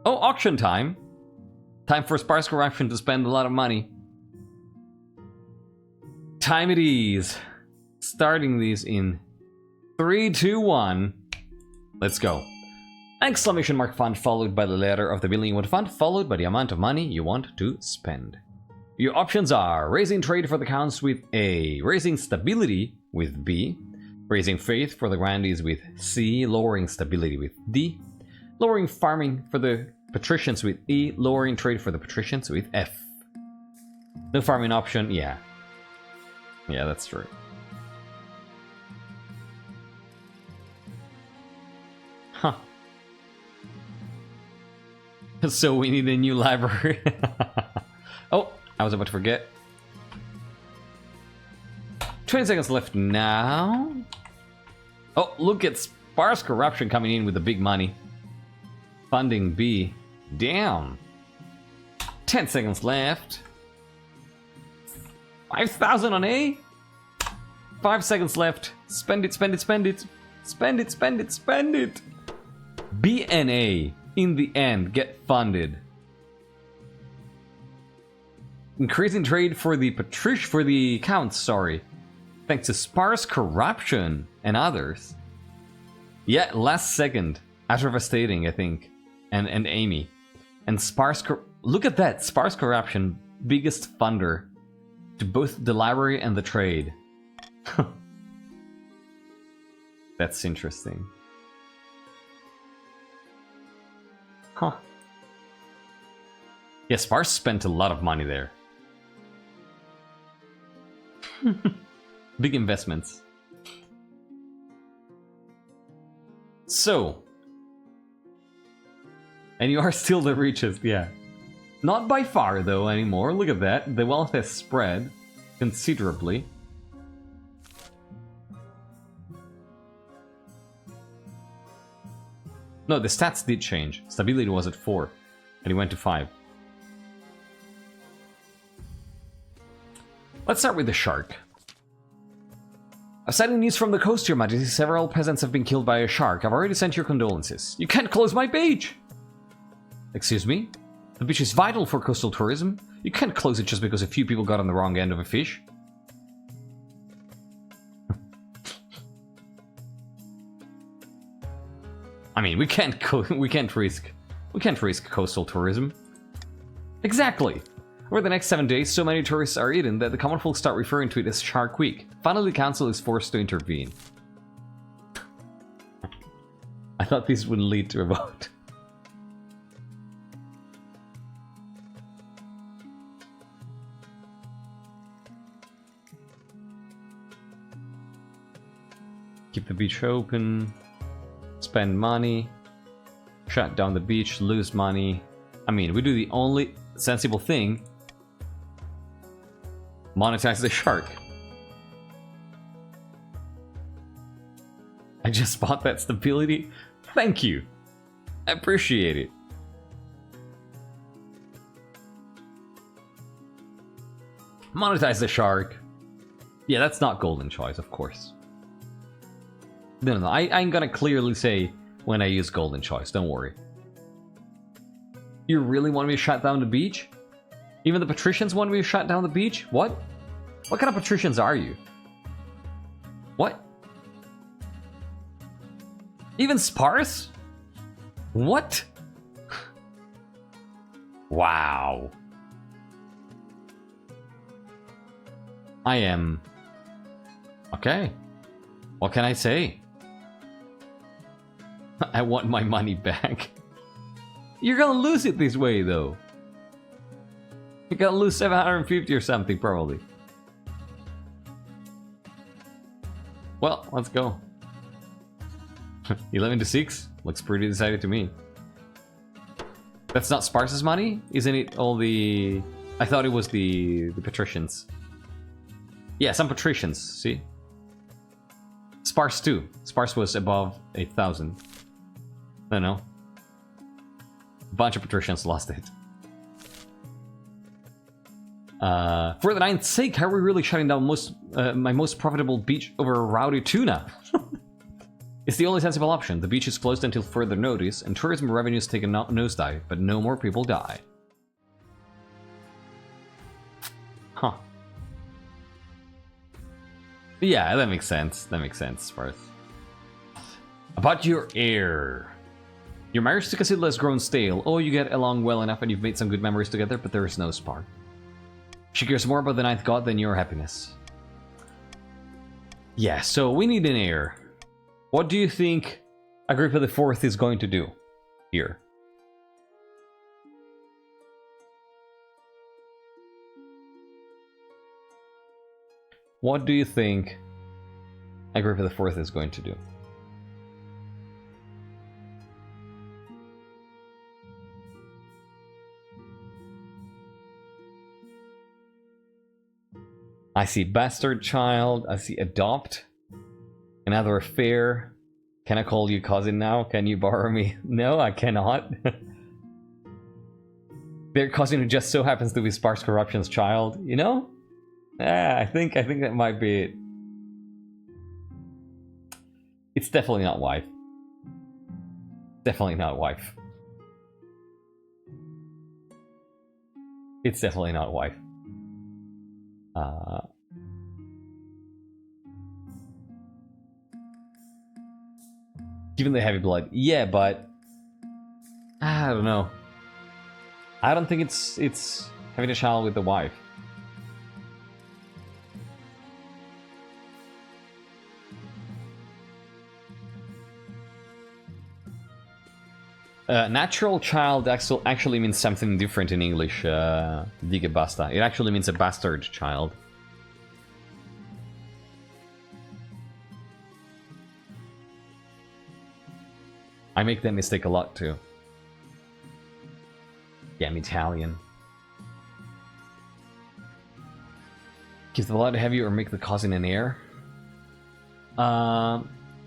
Oh, auction time! Time for sparse corruption to spend a lot of money. Time it is. Starting these in 3, 2, 1. Let's go. Exclamation mark fund followed by the letter of the building you want to fund, followed by the amount of money you want to spend. Your options are raising trade for the counts with A, raising stability with B, raising faith for the grandees with C, lowering stability with D, lowering farming for the patricians with E, lowering trade for the patricians with F. No farming option, yeah. Yeah, that's true. Huh. So we need a new library. Oh, I was about to forget. 20 seconds left now. Oh, look at sparse corruption coming in with the big money. Funding B. Damn. 10 seconds left. 5,000 on A. 5 seconds left. Spend it, spend it, spend it. Spend it, spend it, spend it. B and A, in the end, get funded. Increasing trade for the counts, sorry. Thanks to sparse corruption and others. Yeah, last second. Devastating, I think. And Amy. And look at that, sparse corruption, biggest funder to both the library and the trade. That's interesting. Huh. Yeah, Sparse spent a lot of money there. Big investments. So. And you are still the richest, yeah. Not by far, though, anymore. Look at that. The wealth has spread considerably. No, the stats did change. Stability was at 4, and it went to 5. Let's start with the shark. Exciting news from the coast, Your Majesty. Several peasants have been killed by a shark. I've already sent your condolences. You can't close my beach! Excuse me? The beach is vital for coastal tourism. You can't close it just because a few people got on the wrong end of a fish. I mean, we can't risk coastal tourism. Exactly. Over the next 7 days, so many tourists are eaten that the common folk start referring to it as Shark Week. Finally, the council is forced to intervene. I thought this would lead to a vote. Keep the beach open. Spend money. Shut down the beach. Lose money. I mean, we do the only sensible thing. Monetize the shark. I just bought that stability. Thank you. I appreciate it. Monetize the shark. Yeah, that's not golden choice, of course. No. I'm gonna clearly say when I use golden choice. Don't worry. You really want me to shut down the beach? Even the patricians want me to shut down the beach? What? What kind of patricians are you? What? Even sparse? What? Wow. I am... Okay. What can I say? I want my money back. You're gonna lose it this way, though. You're gonna lose 750 or something, probably. Well, let's go. 11 to 6? Looks pretty decided to me. That's not Sparse's money? Isn't it all the... I thought it was the patricians. Yeah, some patricians, see? Sparse too. Sparse was above 8,000. No. A bunch of patricians lost it. For the ninth sake, how are we really shutting down my most profitable beach over a rowdy tuna? It's the only sensible option. The beach is closed until further notice, and tourism revenues take a nosedive, but no more people die. Huh. Yeah, that makes sense. That makes sense, Sparse. About your heir. Your marriage to Casilda has grown stale. Oh, you get along well enough and you've made some good memories together, but there is no spark. She cares more about the ninth god than your happiness. Yeah, so we need an heir. What do you think Agrippa IV is going to do here? What do you think Agrippa IV is going to do? I see bastard child, I see adopt, another affair. Can I call you cousin now? Can you borrow me? No, I cannot. Their cousin who just so happens to be Sparse Corruption's child, you know? I think that might be it. It's definitely not wife. Definitely not wife. It's definitely not wife. Given the heavy blood, yeah, but I don't know. I don't think it's having a child with the wife. Natural child actually means something different in English, Diga Basta. It actually means a bastard child. I make that mistake a lot too. Yeah, I'm Italian. Keep the blood heavy or make the cousin an heir?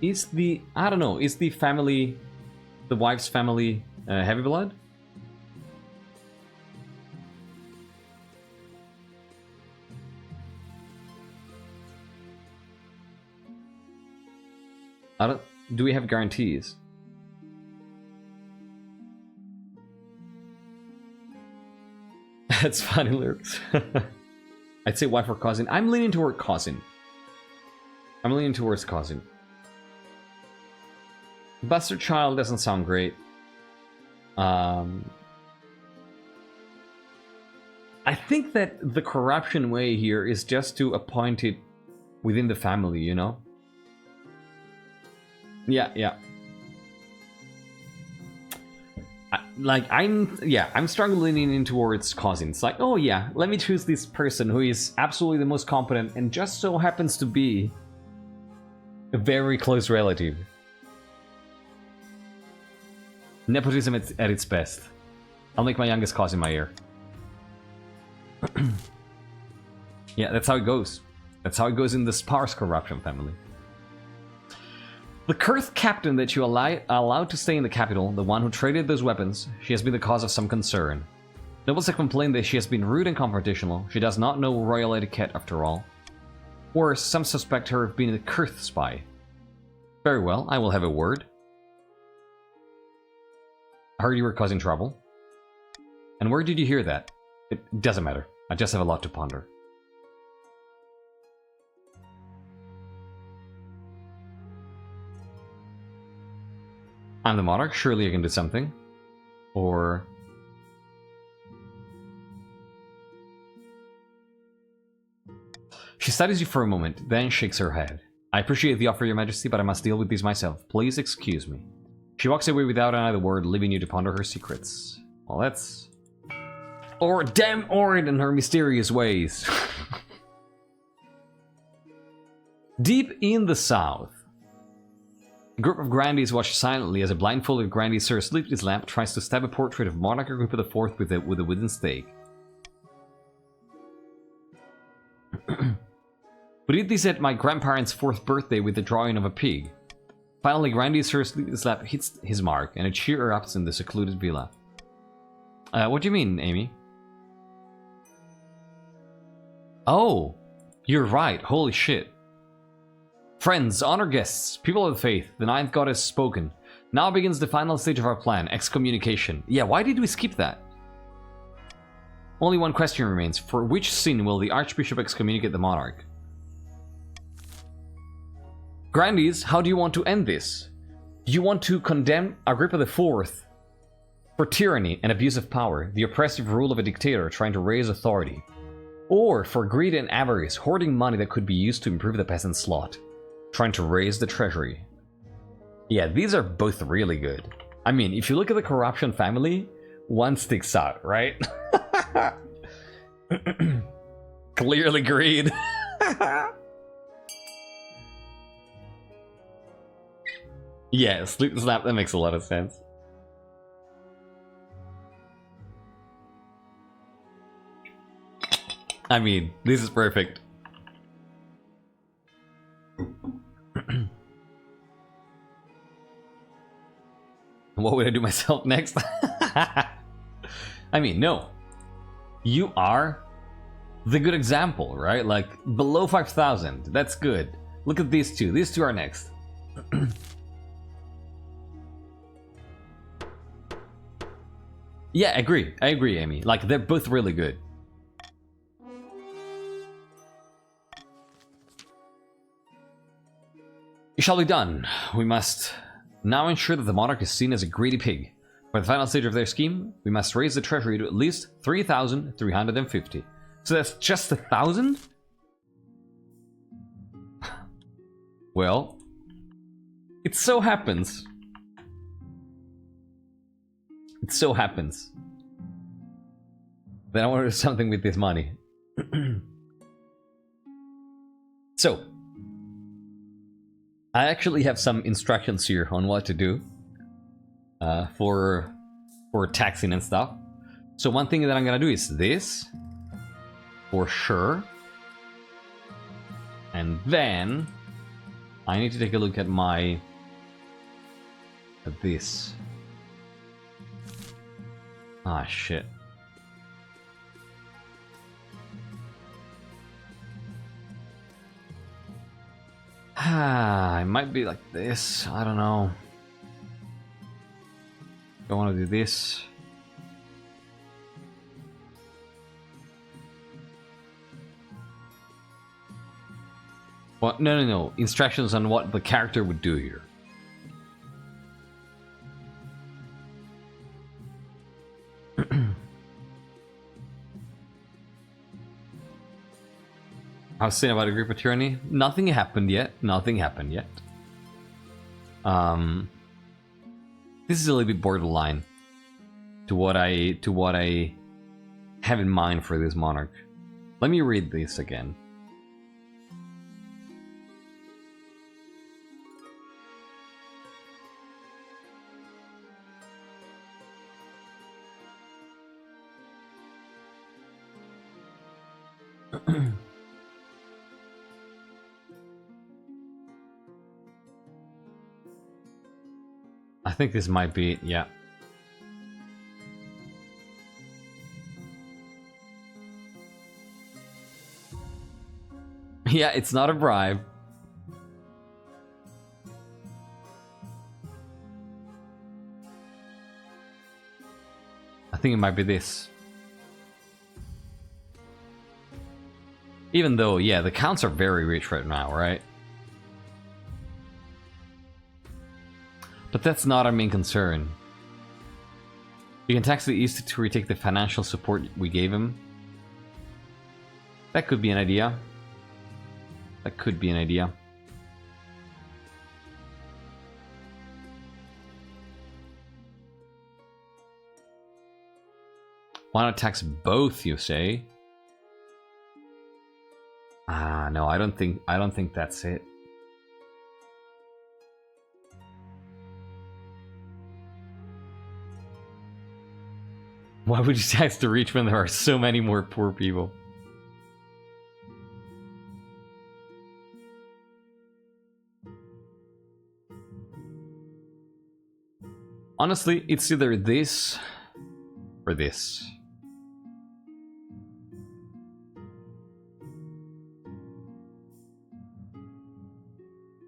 Is the... I don't know. Is the family... The wife's family heavy blood? I don't... Do we have guarantees? That's funny lyrics. I'd say wife or cousin. I'm leaning toward cousin. I'm leaning towards cousin. Bastard child doesn't sound great. I think that the corruption way here is just to appoint it within the family, you know? Yeah. I'm strongly leaning in towards cousin. It's like, oh yeah, let me choose this person who is absolutely the most competent and just so happens to be a very close relative. Nepotism at its best. I'll make my youngest cousin my heir. Yeah, that's how it goes. That's how it goes in the sparse corruption family. The cursed captain that you allowed to stay in the capital, the one who traded those weapons, she has been the cause of some concern. Nobles have complained that she has been rude and confrontational. She does not know royal etiquette after all. Or some suspect her of being a cursed spy. Very well, I will have a word. I heard you were causing trouble. And where did you hear that? It doesn't matter. I just have a lot to ponder. I'm the Monarch, surely I can do something. Or... She studies you for a moment, then shakes her head. I appreciate the offer, Your Majesty, but I must deal with these myself. Please excuse me. She walks away without another word, leaving you to ponder her secrets. Well, that's... Or damn Orin and her mysterious ways. Deep in the south, a group of grandees watch silently as a blindfolded grandee Sir Sleepless Lamp tries to stab a portrait of Monarch Agrippa IV with a wooden stake. We did this at my grandparents' 4th birthday with the drawing of a pig. Finally, grandee Sir Sleepless Lamp hits his mark, and a cheer erupts in the secluded villa. What do you mean, Amy? Oh, you're right. Holy shit. Friends, honor guests, people of the faith, the 9th god has spoken. Now begins the final stage of our plan, excommunication. Yeah, why did we skip that? Only one question remains. For which sin will the Archbishop excommunicate the monarch? Grandees, how do you want to end this? Do you want to condemn Agrippa IV for tyranny and abuse of power, the oppressive rule of a dictator trying to raise authority? Or for greed and avarice, hoarding money that could be used to improve the peasants' lot, trying to raise the treasury? Yeah, these are both really good. I mean, if you look at the corruption family, one sticks out, right? Clearly greed. Yeah, Sleep Slap, that makes a lot of sense. I mean, this is perfect. What would I do myself next? I mean, no. You are the good example, right? Like, below 5,000. That's good. Look at these two. These two are next. Yeah, I agree. I agree, Amy. Like, they're both really good. It shall be done. We must now ensure that the monarch is seen as a greedy pig. For the final stage of their scheme, we must raise the treasury to at least 3,350. So that's just 1,000? Well, it so happens. It so happens that I want to do something with this money. So, I actually have some instructions here on what to do for taxing and stuff. So one thing that I'm gonna do is this, for sure. And then I need to take a look at my this. Ah, shit. Ah, it might be like this. I don't know. I want to do this. What? No, no, no. Instructions on what the character would do here. I was saying about Agrippa tyranny. Nothing happened yet. Nothing happened yet. This is a little bit borderline to what I have in mind for this monarch. Let me read this again. I think this might be it, yeah. Yeah, it's not a bribe. I think it might be this. Even though, yeah, the counts are very rich right now, right? But that's not our main concern. You can tax the East to retake the financial support we gave him. That could be an idea. That could be an idea. Why not tax both, you say? Ah, no, I don't think that's it. Why would you tax the rich when there are so many more poor people? Honestly, it's either this or this.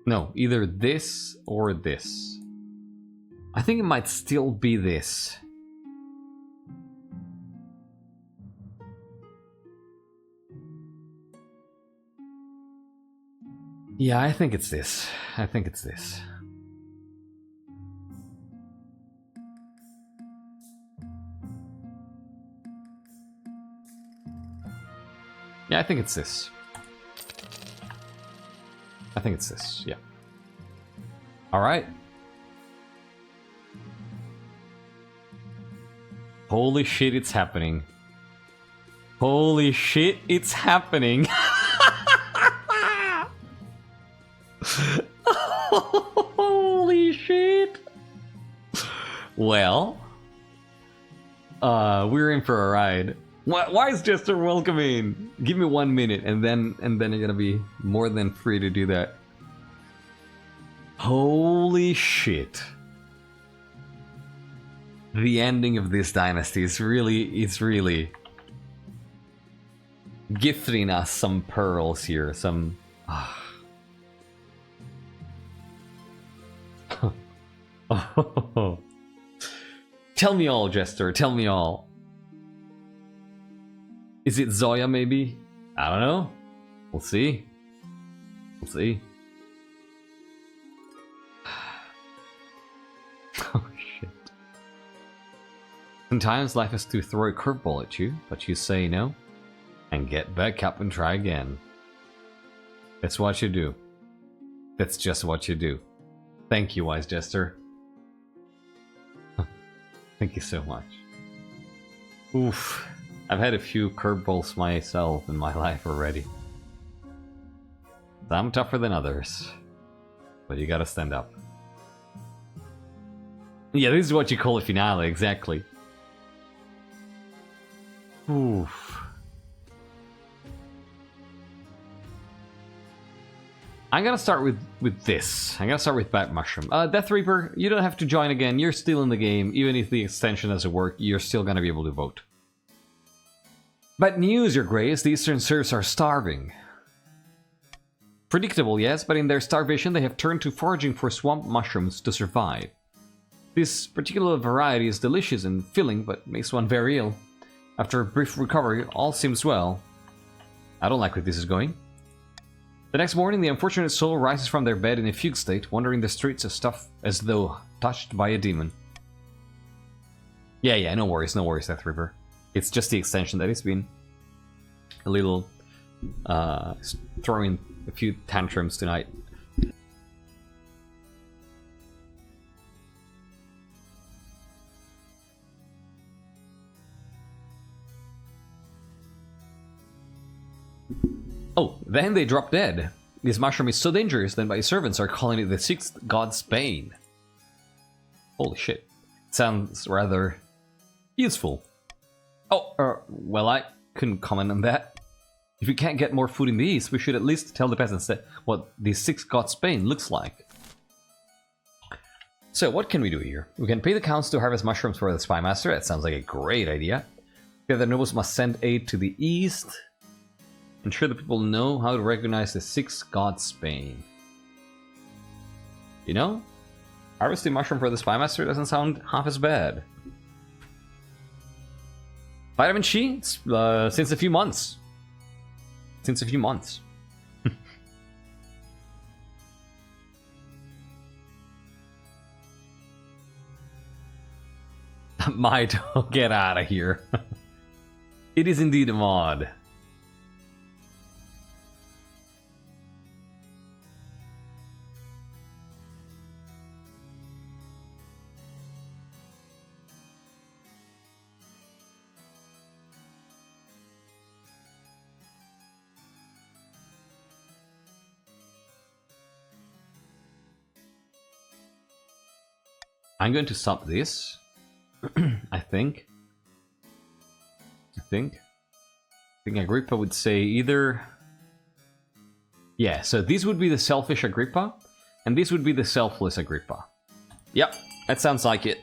No, either this or this. I think it might still be this. Yeah, I think it's this. I think it's this. Yeah, I think it's this. I think it's this, yeah. Alright. Holy shit, it's happening. Holy shit, it's happening. Holy shit. Well, we're in for a ride. Why is Jester welcoming? Give me 1 minute and then you're gonna be more than free to do that. Holy shit. The ending of this dynasty is really gifting us some pearls here, some Tell me all, Jester, tell me all. Is it Zoya, maybe? I don't know. We'll see. We'll see. Oh, shit. Sometimes life has to throw a curveball at you, but you say no, and get back up and try again. That's what you do. That's just what you do. Thank you, Wise Jester. Thank you so much. Oof. I've had a few curveballs myself in my life already. Some tougher than others. But you gotta stand up. Yeah, this is what you call a finale, exactly. Oof. I'm gonna start with this. I'm gonna start with Bat Mushroom. Death Reaper, you don't have to join again. You're still in the game. Even if the extension doesn't work, you're still gonna be able to vote. Bad news, Your Grace. The Eastern serfs are starving. Predictable, yes, but in their starvation they have turned to foraging for swamp mushrooms to survive. This particular variety is delicious and filling, but makes one very ill. After a brief recovery, all seems well. I don't like where this is going. The next morning, the unfortunate soul rises from their bed in a fugue state, wandering the streets as though touched by a demon. Yeah, no worries, Death Reaper. It's just the extension that it's been a little throwing a few tantrums tonight. Oh, then they drop dead. This mushroom is so dangerous that my servants are calling it the sixth god's bane. Holy shit. Sounds rather useful. Oh, well, I couldn't comment on that. If we can't get more food in the east, we should at least tell the peasants that what the sixth god's bane looks like. So, what can we do here? We can pay the counts to harvest mushrooms for the spy master. That sounds like a great idea. The other nobles must send aid to the east. Ensure the people know how to recognize the sixth god's bane. You know, harvesting mushroom for the spy master doesn't sound half as bad. Vitamin C? Since a few months. Since a few months. Might get out of here. It is indeed a mod. I'm going to stop this. I think Agrippa would say either... Yeah, so these would be the selfish Agrippa, and these would be the selfless Agrippa. Yep, that sounds like it.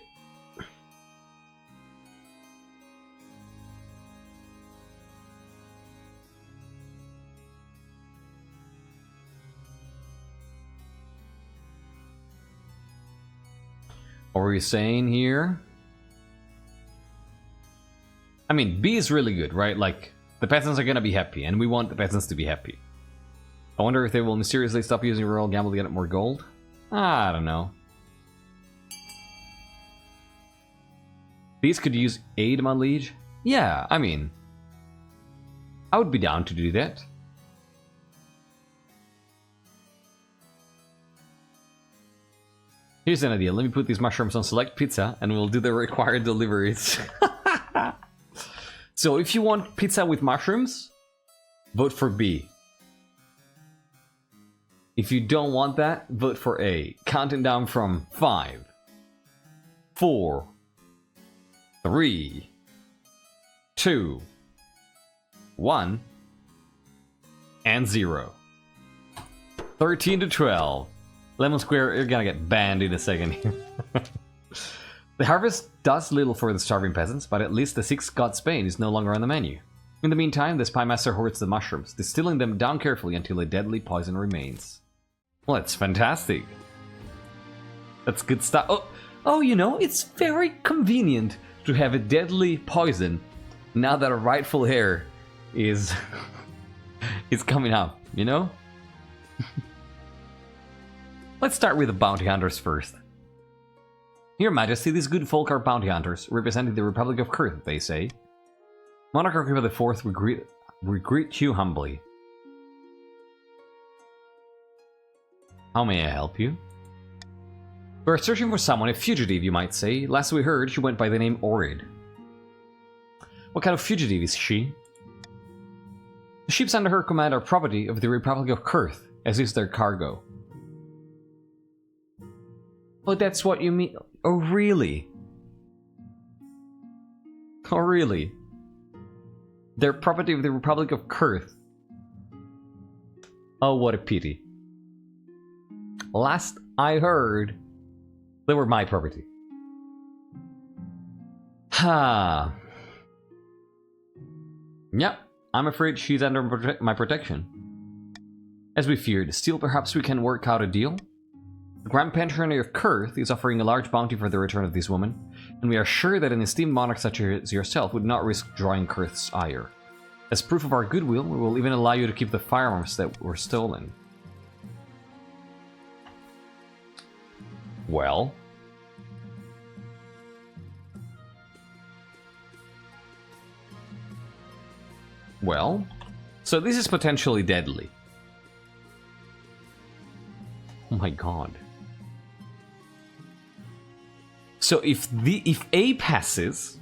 What were you saying here? I mean, B is really good, right? Like, the peasants are gonna be happy, and we want the peasants to be happy. I wonder if they will mysteriously stop using Royal Gamble to get more gold? I don't know. These could use aid, my liege? Yeah, I mean... I would be down to do that. Here's an idea. Let me put these mushrooms on select pizza and we'll do the required deliveries. So if you want pizza with mushrooms, vote for B. If you don't want that, vote for A. Counting down from 5, 4, 3, 2, 1, and 0. 13 to 12. Lemon Square, you're gonna get banned in a second here. The harvest does little for the starving peasants, but at least the sixth god's bane is no longer on the menu. In the meantime, the spy master hoards the mushrooms, distilling them down carefully until a deadly poison remains. Well, that's fantastic. That's good stuff. Oh, you know, it's very convenient to have a deadly poison now that a rightful heir is coming up, you know? Let's start with the bounty hunters first. Your Majesty, these good folk are bounty hunters, representing the Republic of Kurth, they say. Monarch Agrippa IV we greet you humbly. How may I help you? We are searching for someone, a fugitive, you might say. Last we heard, she went by the name Orid. What kind of fugitive is she? The ships under her command are property of the Republic of Kurth, as is their cargo. Oh, that's what you mean? Oh, really? Oh, really? They're property of the Republic of Kurth. Oh, what a pity. last I heard, they were my property. Ha. Yep, I'm afraid she's under my protection. As we feared, still perhaps we can work out a deal? The Grand Pensionary of Kurth is offering a large bounty for the return of these women, and we are sure that an esteemed monarch such as yourself would not risk drawing Kurth's ire. As proof of our goodwill, we will even allow you to keep the firearms that were stolen. Well... Well, so this is potentially deadly. Oh my god. So if A passes,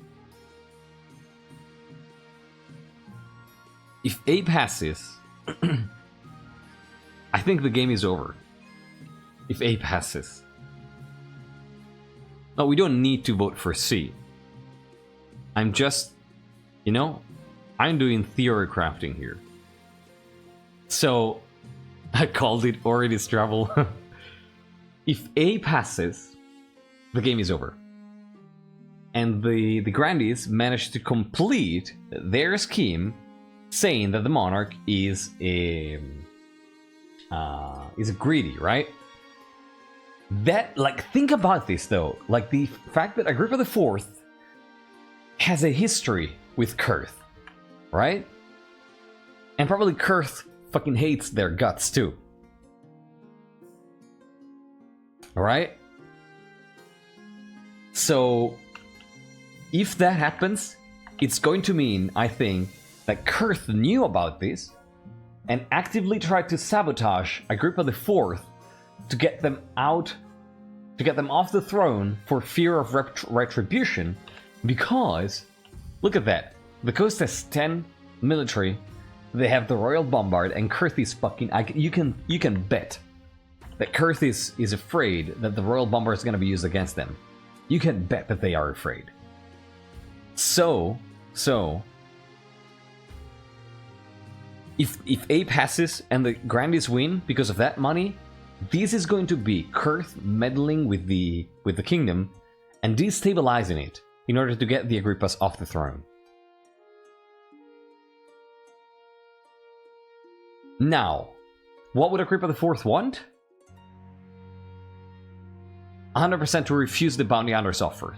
I think the game is over. If A passes. No, we don't need to vote for C. I'm just, you know, I'm doing theory crafting here. So, I called it Oritis Travel. If A passes, the game is over. And the Grandies managed to complete their scheme, saying that the Monarch is greedy, right? That, like, think about this though. Like, the fact that Agrippa IV has a history with Kurth, right? And probably Kurth fucking hates their guts too. Alright? So, if that happens, it's going to mean, I think, that Kurth knew about this and actively tried to sabotage Agrippa IV to get them out, to get them off the throne for fear of retribution, because, look at that, the coast has 10 military, they have the Royal Bombard, and Kurth is fucking... You can bet that Kurth is afraid that the Royal Bombard is going to be used against them. You can bet that they are afraid. So... If A passes and the Grandies win because of that money, this is going to be Kurth meddling with the kingdom and destabilizing it in order to get the Agrippas off the throne. Now, what would Agrippa IV want? 100% to refuse the bounty hunter's offer.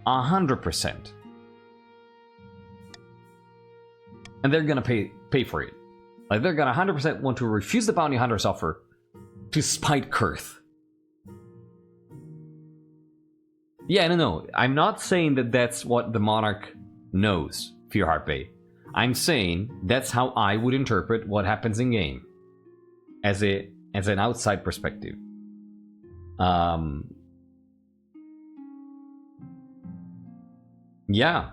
100%. And they're gonna pay for it. Like, they're gonna 100% want to refuse the bounty hunter's offer to spite Kurth. Yeah, no. I'm not saying that that's what the Monarch knows, Fearheart Bay. I'm saying that's how I would interpret what happens in game. As an outside perspective. Yeah.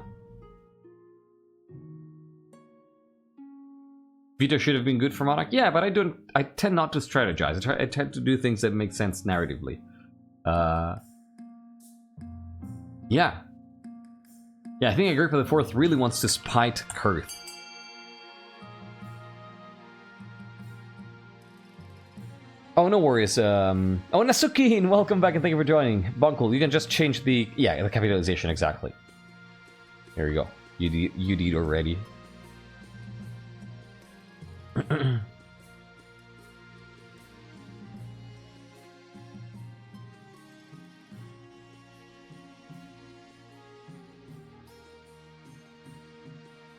Veto should have been good for Monarch. Yeah, but I tend not to strategize. I tend to do things that make sense narratively. Yeah. Yeah, I think Agrippa IV really wants to spite Kurth. Oh, no worries. Oh, Nasukin, welcome back and thank you for joining. Bunkle, you can just change the capitalization, exactly. There you go. You did already.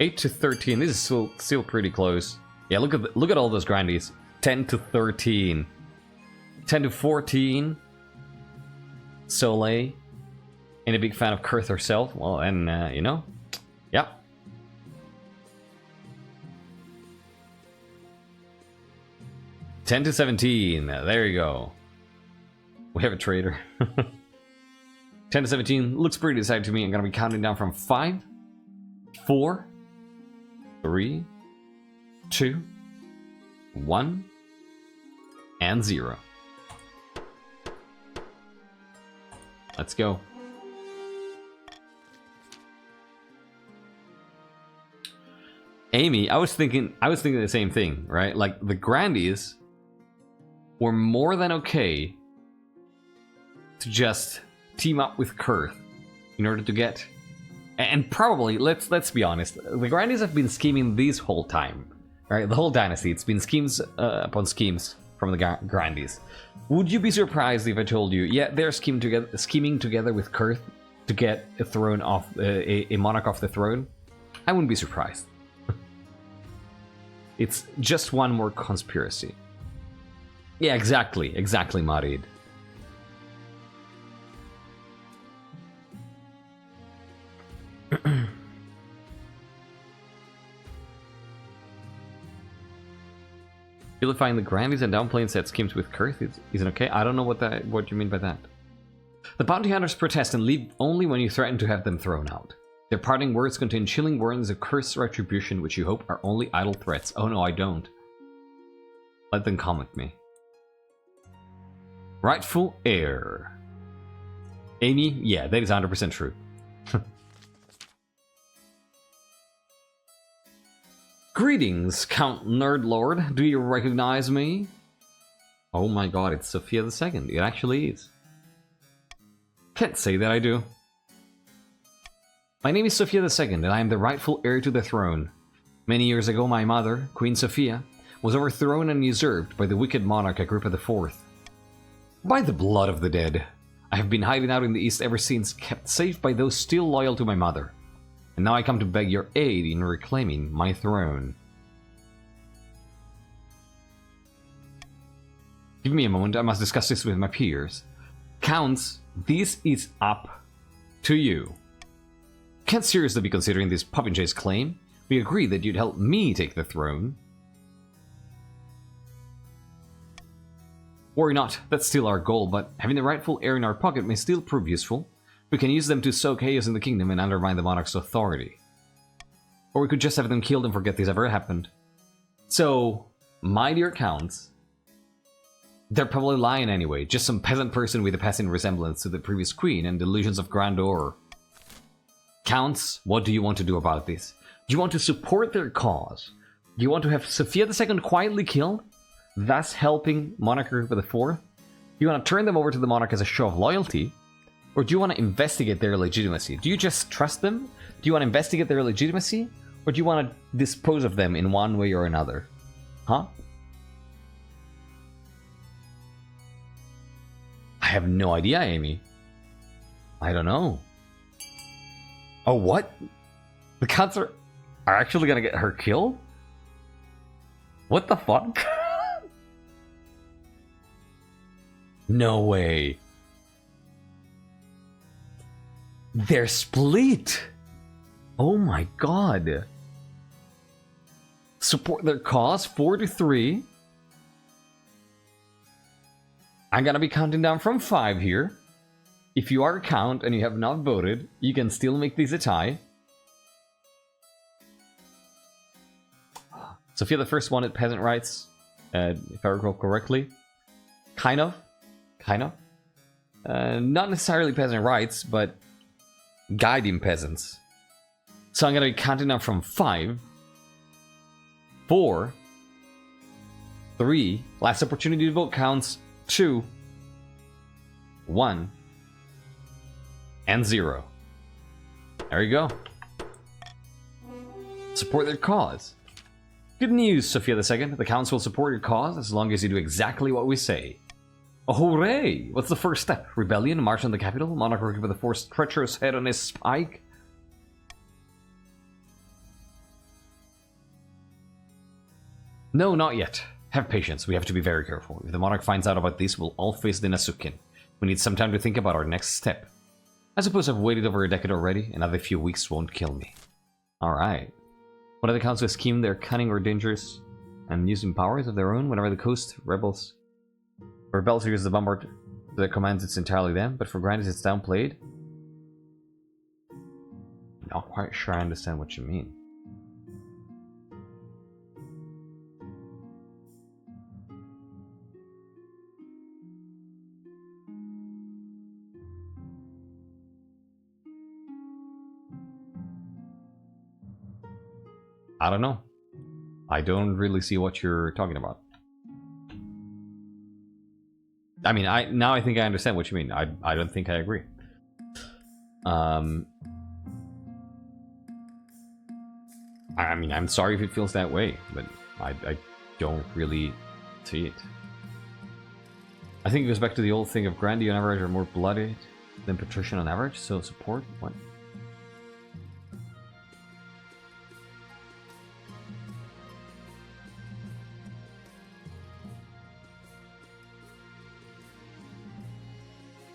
$8 to $13. This is still pretty close. Yeah, look at all those Grandies. 10 to 13. 10 to 14. Soleil. Ain't a big fan of Kurth herself. Well, and you know, yeah. $10 to 17. There you go. We have a trader. 10 to 17 looks pretty decided to me. I'm gonna be counting down from 5, 4, 3, 2, 1, and 0. Let's go. Amy, I was thinking the same thing, right? Like the Grandies we're more than okay to just team up with Kurth in order to get... And probably, let's be honest, the Grandies have been scheming this whole time. Right? The whole dynasty, it's been schemes upon schemes from the Grandies. Would you be surprised if I told you, yeah, they're scheming together with Kurth to get a throne off, a monarch off the throne? I wouldn't be surprised. It's just one more conspiracy. Yeah, exactly, Marid. Vilifying the Grandies and downplaying said schemes with Kurth isn't okay. I don't know what you mean by that. The bounty hunters protest and leave only when you threaten to have them thrown out. Their parting words contain chilling warnings of cursed retribution, which you hope are only idle threats. Oh no, I don't. Let them come with me. Rightful heir. Amy, yeah, that is 100% true. Greetings, Count Nerdlord. Do you recognize me? Oh my god, it's Sophia II. It actually is. Can't say that I do. My name is Sophia II, and I am the rightful heir to the throne. Many years ago, my mother, Queen Sophia, was overthrown and usurped by the wicked monarch Agrippa IV. By the blood of the dead, I have been hiding out in the east ever since, kept safe by those still loyal to my mother. And now I come to beg your aid in reclaiming my throne. Give me a moment, I must discuss this with my peers. Counts, this is up to you. Can't seriously be considering this Popinjay's claim. We agreed that you'd help me take the throne. Worry not, that's still our goal, but having the rightful heir in our pocket may still prove useful. We can use them to sow chaos in the kingdom and undermine the monarch's authority. Or we could just have them killed and forget this ever happened. So, my dear counts, they're probably lying anyway, just some peasant person with a passing resemblance to the previous queen and delusions of grandeur. Counts, what do you want to do about this? Do you want to support their cause? Do you want to have Sophia II quietly killed, thus helping Monarch Agrippa IV? Do you want to turn them over to the monarch as a show of loyalty? Or do you want to investigate their legitimacy? Do you just trust them? Do you want to investigate their legitimacy? Or do you want to dispose of them in one way or another? Huh? I have no idea, Amy. I don't know. Oh, what? The counts are actually gonna get her killed? What the fuck? No way. They're split. Oh my god. Support their cause 4-3. I'm gonna be counting down from 5 here. If you are a count and you have not voted, you can still make this a tie. Sophia the First wanted peasant rights, if I recall correctly. Kind of. Not necessarily peasant rights, but guiding peasants. So I'm gonna be counting down from 5, 4, 3, last opportunity to vote counts, 2, 1, and 0. There you go. Support their cause. Good news, Sophia II. The council will support your cause as long as you do exactly what we say. Oh, hooray! What's the first step? Rebellion? March on the capital? Monarch Agrippa IV's treacherous head on his spike? No, not yet. Have patience. We have to be very careful. If the monarch finds out about this, we'll all face the Nasukin. We need some time to think about our next step. I suppose I've waited over a decade already. Another few weeks won't kill me. Alright. What other council scheme their cunning or dangerous and using powers of their own whenever the coast rebels use the bombard to their commands, it's entirely them, but for Grandies it's downplayed? Not quite sure I understand what you mean. I don't know. I don't really see what you're talking about. I mean, now I think I understand what you mean. I don't think I agree. I mean, I'm sorry if it feels that way, but I don't really see it. I think it goes back to the old thing of Grandi on average are more blooded than Patrician on average, so support? What?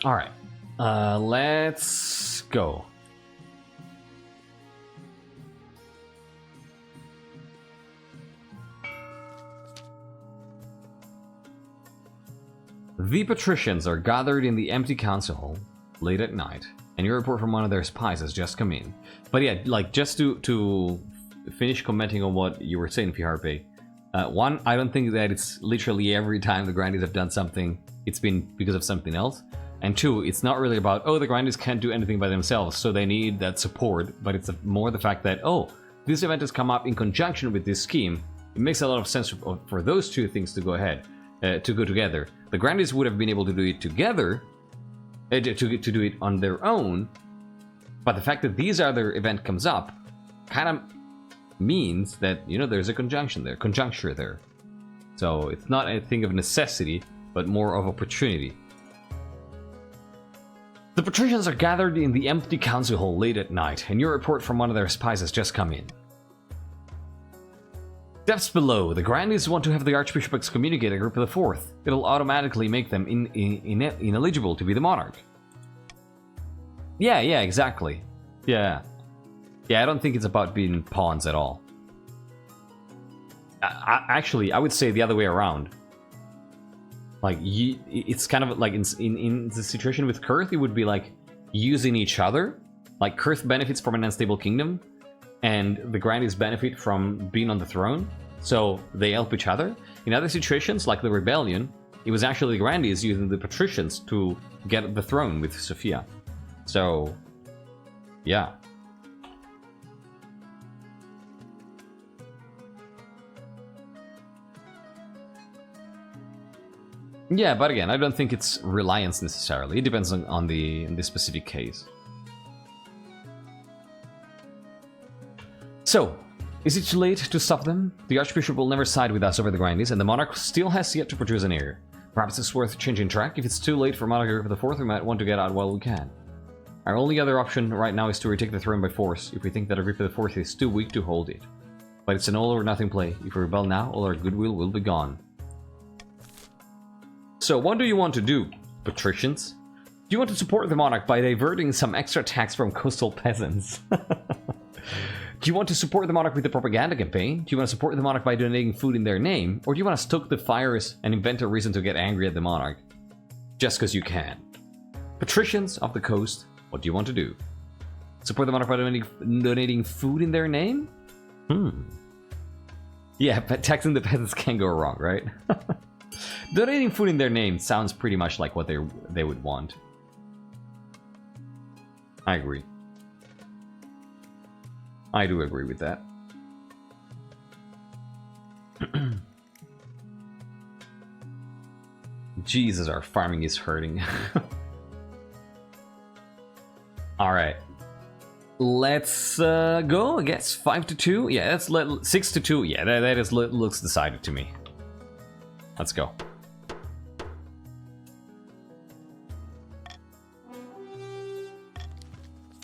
Alright, let's go. The patricians are gathered in the empty council hall late at night, and your report from one of their spies has just come in. But yeah, like, just to finish commenting on what you were saying, Fiharpe, one, I don't think that it's literally every time the Grandies have done something, it's been because of something else. And two, it's not really about, oh, the Grandies can't do anything by themselves, so they need that support, but it's more the fact that, oh, this event has come up in conjunction with this scheme. It makes a lot of sense for those two things to go ahead, to go together. The Grandies would have been able to do it together, to do it on their own, but the fact that this other event comes up kind of means that, you know, there's a conjuncture there. So it's not a thing of necessity, but more of opportunity. The patricians are gathered in the empty council hall late at night, and your report from one of their spies has just come in. Depths below, the Grandies want to have the Archbishop excommunicate Agrippa IV. It'll automatically make them ineligible to be the monarch. Yeah, exactly. Yeah, I don't think it's about being pawns at all. Actually, I would say the other way around. Like, it's kind of like in the situation with Kurth, it would be like using each other. Like, Kurth benefits from an unstable kingdom, and the Grandies benefit from being on the throne, so they help each other. In other situations, like the rebellion, it was actually the Grandies using the patricians to get the throne with Sophia. So, yeah. Yeah, but again, I don't think it's reliance necessarily. It depends on the specific case. So, is it too late to stop them? The Archbishop will never side with us over the Grandies, and the Monarch still has yet to produce an heir. Perhaps it's worth changing track. If it's too late for Monarch Agrippa IV, we might want to get out while we can. Our only other option right now is to retake the throne by force, if we think that Agrippa IV is too weak to hold it. But it's an all-or-nothing play. If we rebel now, all our goodwill will be gone. So, what do you want to do, patricians? Do you want to support the monarch by diverting some extra tax from coastal peasants? Do you want to support the monarch with the propaganda campaign? Do you want to support the monarch by donating food in their name? Or do you want to stoke the fires and invent a reason to get angry at the monarch? Just because you can. Patricians of the coast, what do you want to do? Support the monarch by donating food in their name? Yeah, but taxing the peasants can't go wrong, right? Donating food in their name sounds pretty much like what they would want. I agree. I do agree with that. Jesus, our farming is hurting. Alright. Let's go, I guess. 5-2? Yeah, that's 6-2. Yeah, that looks decided to me. Let's go.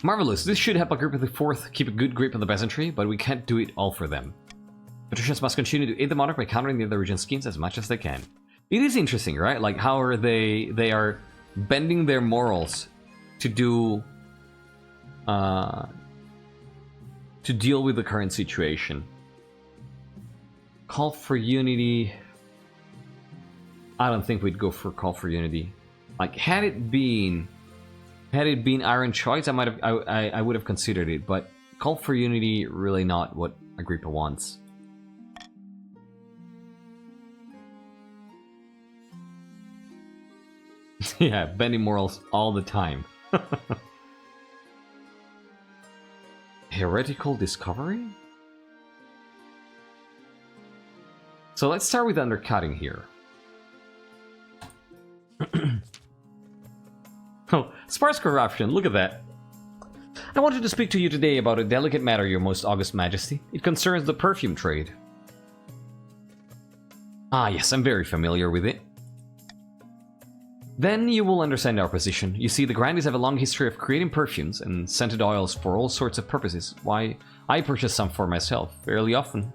Marvelous. This should help Agrippa IV keep a good grip on the peasantry, but we can't do it all for them. Patricians must continue to aid the monarch by countering the other region's schemes as much as they can. It is interesting, right? Like, how are they are bending their morals to do to deal with the current situation. Call for unity. I don't think we'd go for call for unity. Like, had it been Iron Choice, I would have considered it, but call for unity, really not what Agrippa wants. Yeah, bending morals all the time. Heretical discovery? So let's start with undercutting here. Oh, sparse corruption, look at that. I wanted to speak to you today about a delicate matter, your most august majesty. It concerns the perfume trade. Ah, yes, I'm very familiar with it. Then you will understand our position. You see, the Grandees have a long history of creating perfumes and scented oils for all sorts of purposes. Why, I purchase some for myself, fairly often.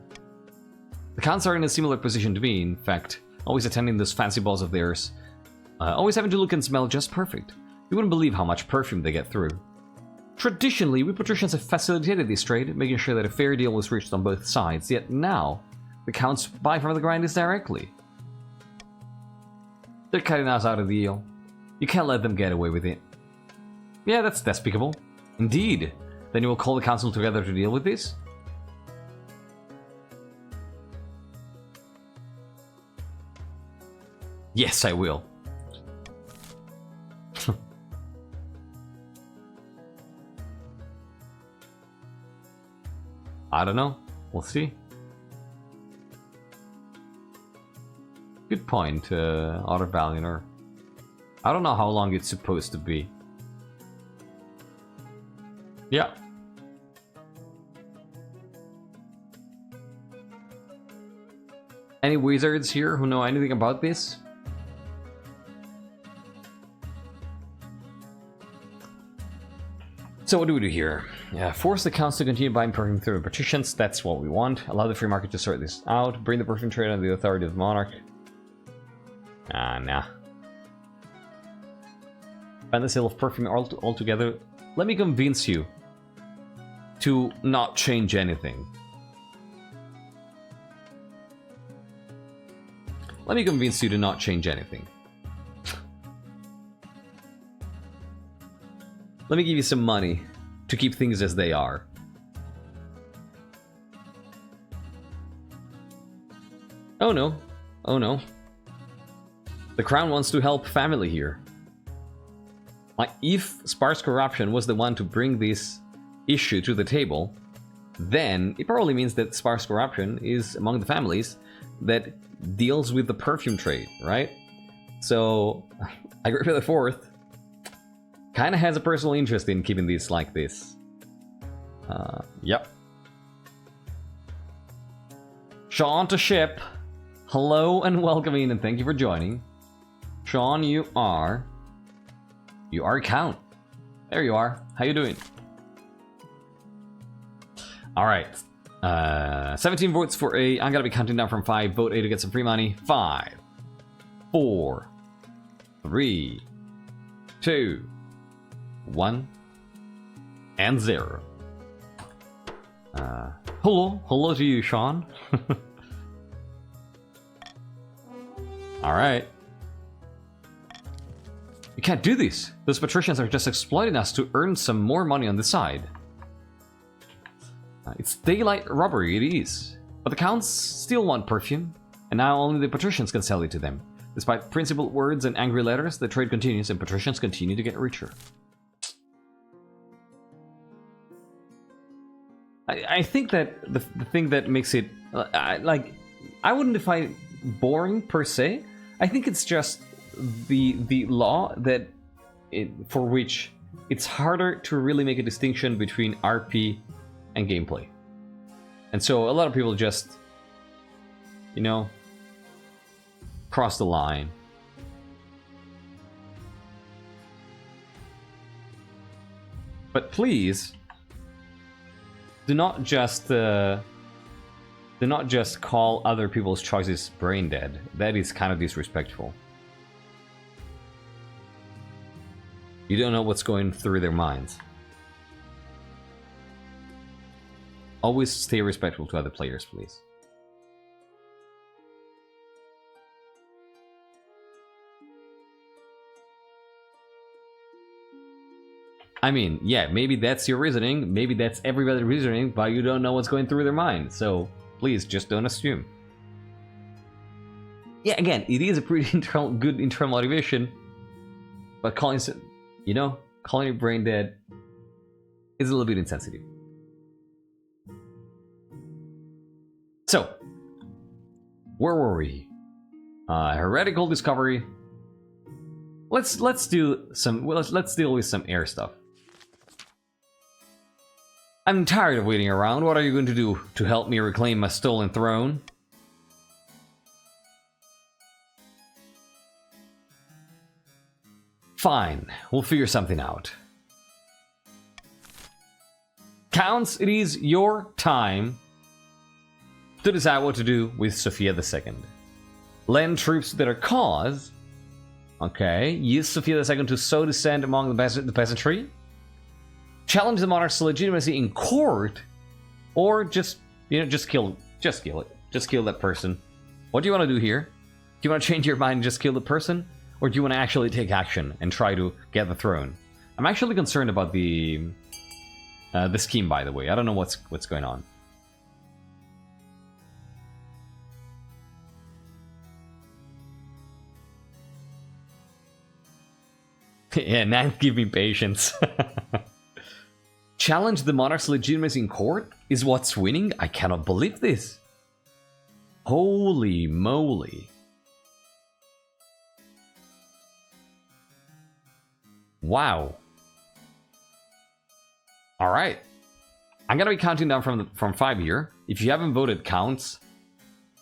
The Counts are in a similar position to me, in fact, always attending those fancy balls of theirs. Always having to look and smell just perfect. You wouldn't believe how much perfume they get through. Traditionally, we patricians have facilitated this trade, making sure that a fair deal was reached on both sides, yet now, the Counts buy from the Grandees directly. They're cutting us out of the deal. You can't let them get away with it. Yeah, that's despicable. Indeed. Then you will call the council together to deal with this? Yes, I will. I don't know. We'll see. Good point, Otter Valinor. I don't know how long it's supposed to be. Yeah. Any wizards here who know anything about this? So what do we do here? Force the counts to continue buying perfume through patricians. That's what we want. Allow the free market to sort this out. Bring the perfume trade under the authority of the Monarch. Nah. Ban the sale of perfume altogether. Let me convince you to not change anything. Let me convince you to not change anything. Let me give you some money to keep things as they are. Oh no. Oh no. The crown wants to help family here. Like, if sparse corruption was the one to bring this issue to the table, then it probably means that sparse corruption is among the families that deals with the perfume trade, right? So, Agrippa the Fourth kind of has a personal interest in keeping these like this. Yep. Sean to ship. Hello and welcome in, and thank you for joining. Sean, you are a count. There you are. How you doing? All right. 17 votes for A. I'm gonna be counting down from 5. Vote A to get some free money. 5, 4, 3, 2, 1, and 0. Hello to you, Sean. All right. You can't do this. Those patricians are just exploiting us to earn some more money on the side. It's daylight robbery, it is. But the counts still want perfume, and now only the patricians can sell it to them. Despite principled words and angry letters, the trade continues and patricians continue to get richer. I think that the thing that makes it, I wouldn't define it boring per se. I think it's just the law that for which it's harder to really make a distinction between RP and gameplay. And so a lot of people just, you know, cross the line. But please do not just call other people's choices brain dead. That is kind of disrespectful. You don't know what's going through their minds. Always stay respectful to other players, please. I mean, yeah, maybe that's your reasoning, maybe that's everybody's reasoning, but you don't know what's going through their mind, so please, just don't assume. Yeah, again, it is a pretty good internal motivation, but calling it brain dead is a little bit insensitive. So, where were we? Heretical discovery. let's do some. Well, let's deal with some air stuff. I'm tired of waiting around. What are you going to do to help me reclaim my stolen throne? Fine, we'll figure something out. Counts, it is your time to decide what to do with Sophia II. Lend troops to their cause. Okay, use Sophia II to sow dissent among the peasantry. Challenge the monarch's legitimacy in court, or just kill it. Just kill that person. What do you want to do here? Do you want to change your mind and just kill the person, or do you want to actually take action and try to get the throne? I'm actually concerned about the scheme, by the way. I don't know what's going on. Yeah, Ninth, give me patience. Challenge the monarch's legitimacy in court is what's winning? I cannot believe this. Holy moly. Wow. Alright. I'm gonna be counting down from 5 here. If you haven't voted counts,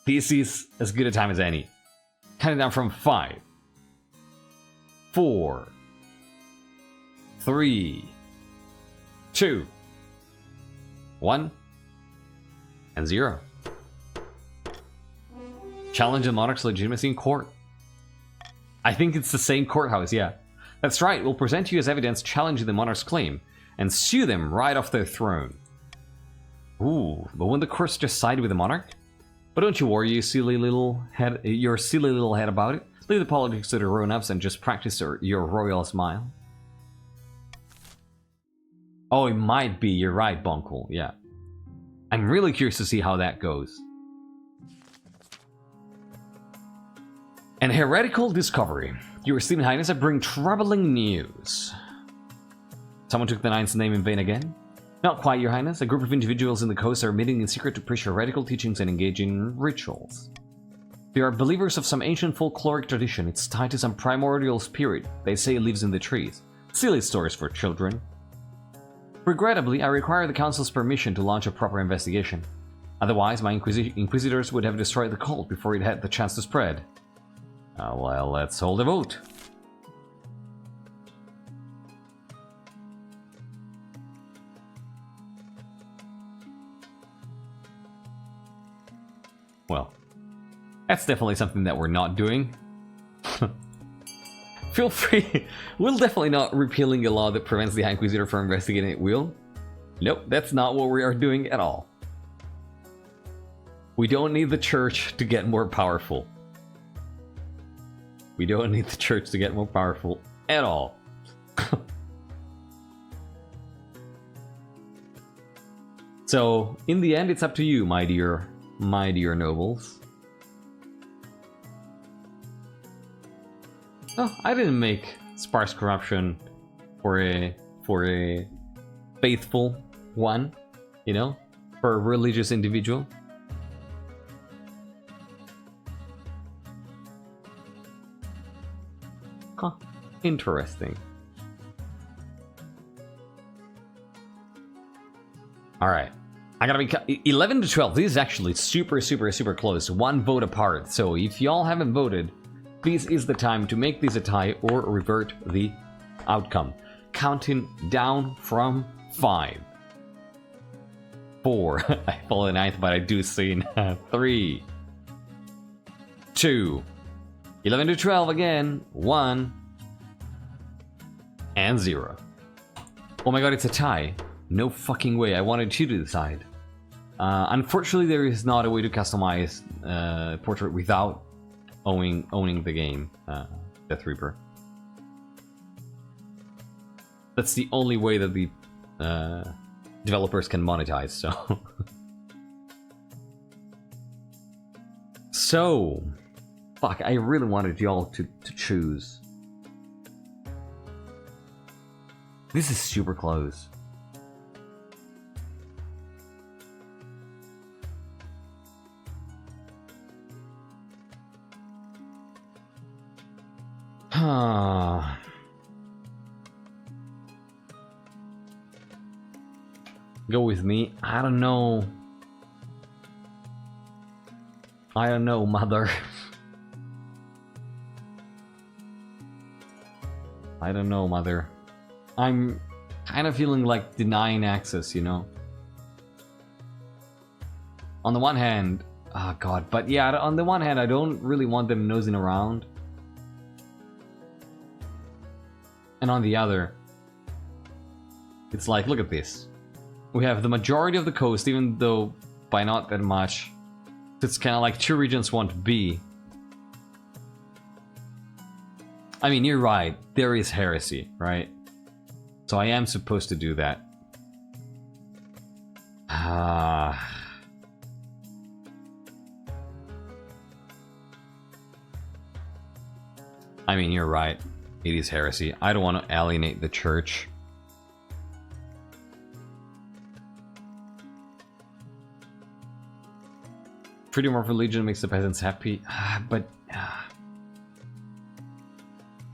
this is as good a time as any. Counting down from 5, 4, 3, 2, 1, and 0. Challenge the monarch's legitimacy in court. I think it's the same courthouse, yeah. That's right, we'll present you as evidence challenging the monarch's claim and sue them right off their throne. Ooh, but won't the courts just side with the monarch? But don't you worry, you silly little head about it. Leave the politics to the grown-ups and just practice your royal smile. Oh, it might be. You're right, Bonkel. Yeah. I'm really curious to see how that goes. An heretical discovery. Your esteemed highness, I bring troubling news. Someone took the Ninth's name in vain again? Not quite, your highness. A group of individuals in the coast are meeting in secret to preach heretical teachings and engage in rituals. They are believers of some ancient folkloric tradition. It's tied to some primordial spirit. They say it lives in the trees. Silly stories for children. Regrettably, I require the council's permission to launch a proper investigation. Otherwise, my inquisitors would have destroyed the cult before it had the chance to spread. Well, let's hold a vote. Well, that's definitely something that we're not doing. Feel free. We're definitely not repealing a law that prevents the High Inquisitor from investigating at will. Nope, that's not what we are doing at all. We don't need the church to get more powerful. We don't need the church to get more powerful at all. So, in the end, it's up to you, my dear nobles. Oh, I didn't make sparse corruption for a faithful one, you know, for a religious individual. Huh, interesting. All right, I gotta be 11 to 12. This is actually super close. One vote apart. So if y'all haven't voted, this is the time to make this a tie or revert the outcome. Counting down from 5, 4. I follow the 9th, but I do see 3, 2, 11 to 12 again, 1, and 0. Oh my god, it's a tie. No fucking way. I wanted you to decide. Unfortunately, there is not a way to customize portrait without owning the game, Death Reaper. That's the only way that the developers can monetize, so... So... Fuck, I really wanted y'all to choose. This is super close. Go with me. I don't know. I don't know, mother. I don't know, mother. I'm kind of feeling like denying access, you know? On the one hand, oh god, but yeah, on the one hand, I don't really want them nosing around. And on the other, it's like, look at this. We have the majority of the coast, even though by not that much. It's kind of like 2 regions want B. I mean, you're right. There is heresy, right? So I am supposed to do that. I mean, you're right. It is heresy. I don't want to alienate the church. Freedom of religion makes the peasants happy, but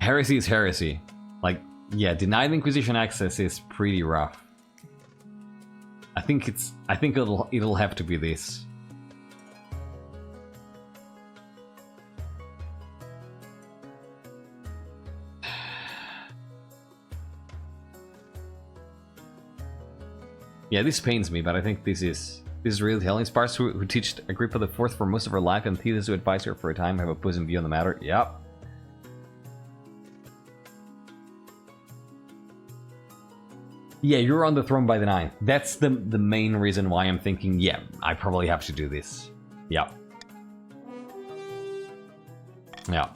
heresy is heresy. Like, yeah, denied Inquisition access is pretty rough. I think it'll have to be this. Yeah, this pains me, but I think this is really telling. Sparks who teach Agrippa the Fourth for most of her life and thesis who advise her for a time have opposing view on the matter. Yep. Yeah, you're on the throne by the 9th. That's the main reason why I'm thinking, yeah, I probably have to do this. Yep. Yeah.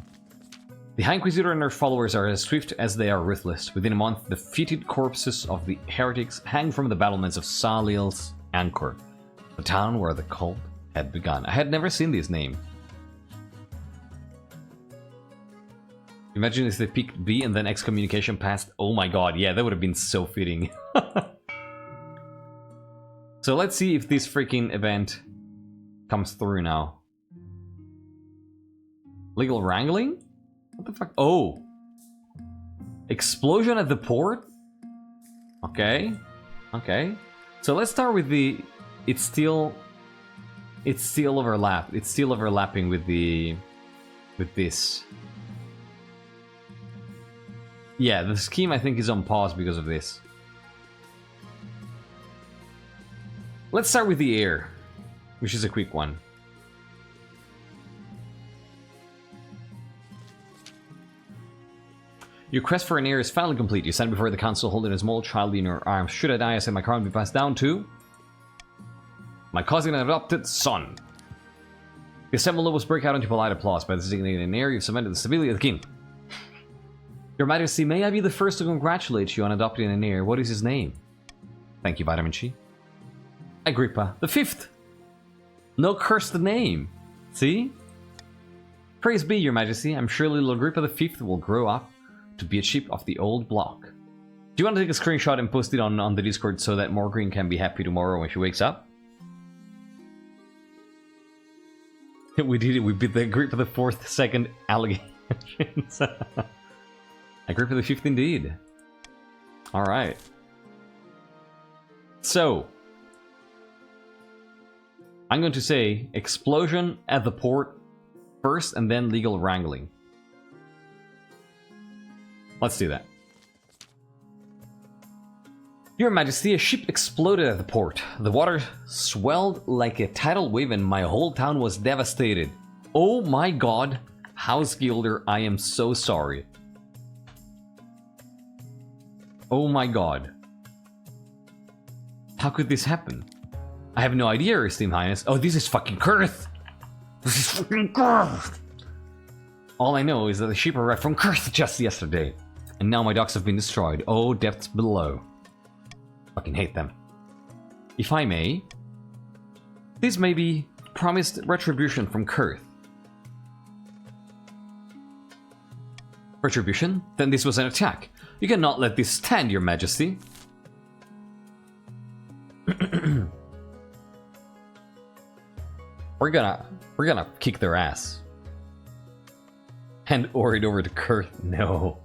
The High Inquisitor and her followers are as swift as they are ruthless. Within a month, the fetid corpses of the heretics hang from the battlements of Salil's Anchor, the town where the cult had begun. I had never seen this name. Imagine if they picked B and then excommunication passed. Oh my god, yeah, that would have been so fitting. So let's see if this freaking event comes through now. Legal wrangling? What the fuck? Oh! Explosion at the port? Okay. Okay. So let's start with the... It's still overlapped. It's still overlapping with the... with this. Yeah, the scheme I think is on pause because of this. Let's start with the air, which is a quick one. Your quest for an heir is finally complete. You stand before the council holding a small child in your arms. Should I die, I say my crown be passed down to my cousin and adopted son. The assembled nobles break out into polite applause. By designating an heir, you've cemented the stability of the king. Your Majesty, may I be the first to congratulate you on adopting an heir. What is his name? Thank you, Vitamin Chi. Agrippa the Fifth. No cursed name. See? Praise be, Your Majesty. I'm sure little Agrippa the Fifth will grow up to be a chip of the old block. Do you want to take a screenshot and post it on the Discord so that Morgreen can be happy tomorrow when she wakes up? We did it. We beat the Agrippa the Fourth second allegations. Agrippa the Fifth indeed. Alright. So, I'm going to say explosion at the port first and then legal wrangling. Let's do that. Your Majesty, a ship exploded at the port. The water swelled like a tidal wave and my whole town was devastated. Oh my god, House Gilder, I am so sorry. Oh my god. How could this happen? I have no idea, Your Esteemed Highness. Oh, this is fucking Kurth! This is fucking Kurth! All I know is that the ship arrived from Kurth just yesterday. And now my docks have been destroyed. Oh, depths below. Fucking hate them. If I may, this may be promised retribution from Kurth. Retribution? Then this was an attack. You cannot let this stand, Your Majesty. We're gonna kick their ass. Hand Orid over to Kurth. No.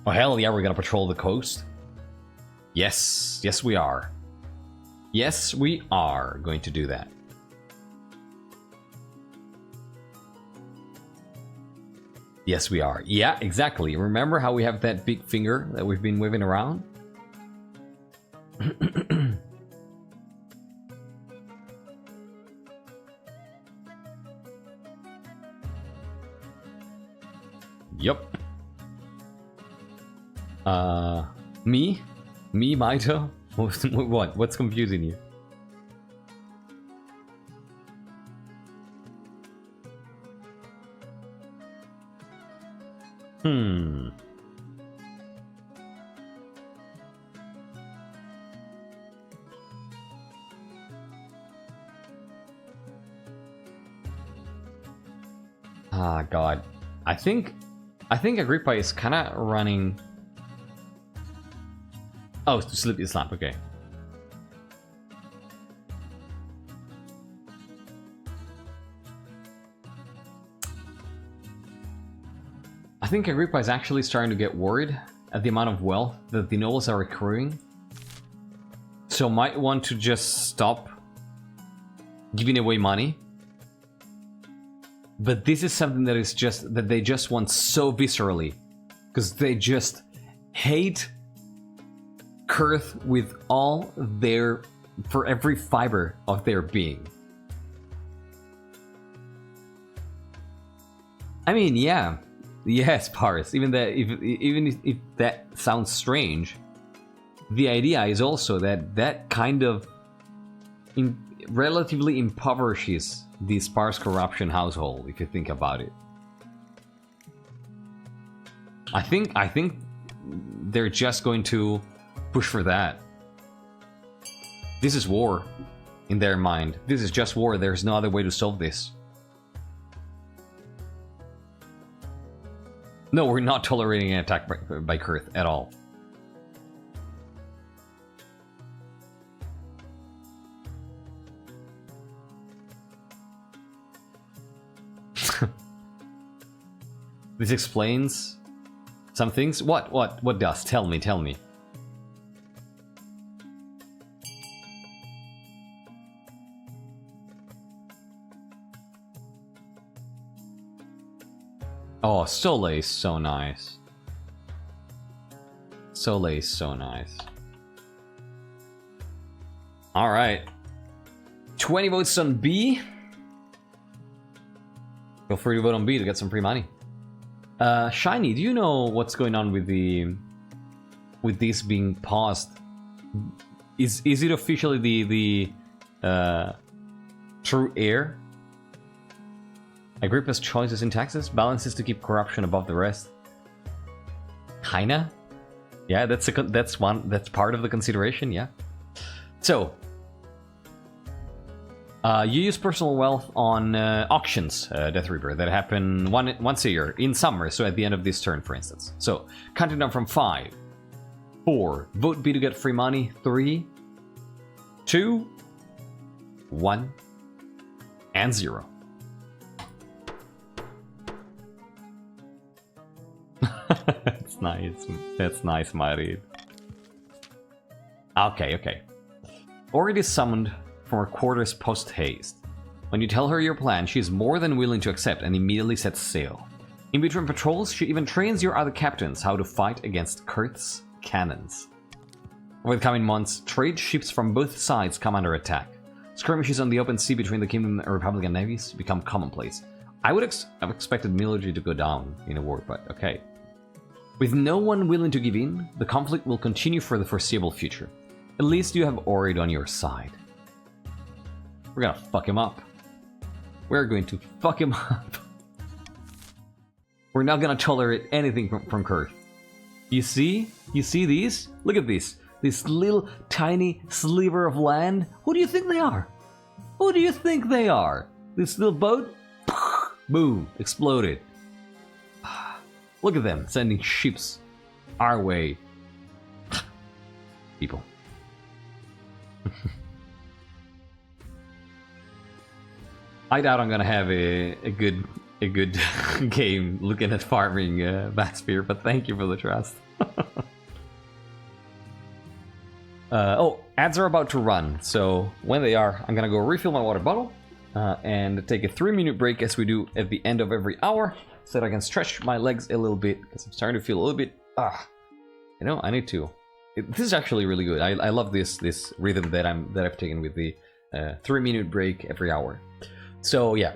Oh hell yeah, we're gonna patrol the coast. Yes, yes we are. Yes, we are going to do that. Yes, we are. Yeah, exactly. Remember how we have that big finger that we've been waving around? Yup. Me? Me, Maito? What? What's confusing you? Ah, God. I think Agrippa is kind of running. Oh, to slip Islam. Okay. I think Agrippa is actually starting to get worried at the amount of wealth that the nobles are accruing. So might want to just stop giving away money. But this is something that is just that they just want so viscerally, because they just hate Kurth with all their, for every fiber of their being. I mean, yeah, yes, Paris. Even if that sounds strange, the idea is also that that kind of relatively impoverishes the sparse corruption household, if you think about it. I think they're just going to push for that. This is war in their mind. This is just war. There's no other way to solve this. No, we're not tolerating an attack by Kurth at all. This explains some things. What does? Tell me. Oh, Soleil is so nice. Soleil is so nice. Alright. 20 votes on B. Feel free to vote on B to get some free money. Shiny, do you know what's going on with this being paused? Is it officially the true heir? Agrippa's choices in taxes balances to keep corruption above the rest. Kinda. Yeah, that's part of the consideration. Yeah. So, you use personal wealth on auctions, Death Reaper, that happen once a year in summer. So at the end of this turn, for instance. So counting down from 5, 4. Vote B to get free money. 3, 2, 1, and 0. That's nice. That's nice, my dude. Okay. Orid is summoned from her quarters post-haste. When you tell her your plan, she is more than willing to accept and immediately sets sail. In between patrols, she even trains your other captains how to fight against Kurth's cannons. Over the coming months, trade ships from both sides come under attack. Skirmishes on the open sea between the Kingdom and Republican navies become commonplace. I would have expected military to go down in a war, but okay. With no one willing to give in, the conflict will continue for the foreseeable future. At least you have Orid on your side. We're gonna fuck him up. We're going to fuck him up. We're not gonna tolerate anything from Kurth. You see? You see these? Look at this. This little tiny sliver of land. Who do you think they are? Who do you think they are? This little boat? Boom. Exploded. Look at them sending ships our way. People. I doubt I'm gonna have a good game looking at farming Batsphere, but thank you for the trust. Oh, ads are about to run, so when they are, I'm gonna go refill my water bottle and take a 3-minute break as we do at the end of every hour, so that I can stretch my legs a little bit, because I'm starting to feel a little bit, you know, I need to. This is actually really good. I love this rhythm that I've taken with the 3-minute break every hour. So yeah,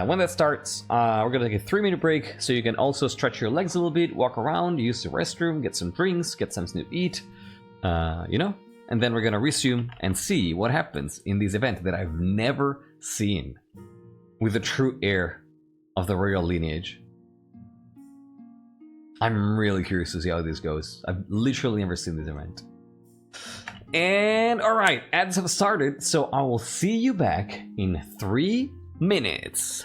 when that starts, we're gonna take a 3-minute break, so you can also stretch your legs a little bit, walk around, use the restroom, get some drinks, get something to eat, you know. And then we're gonna resume and see what happens in this event that I've never seen with the true heir of the royal lineage. I'm really curious to see how this goes. I've literally never seen this event. And alright, ads have started, so I will see you back in 3 minutes.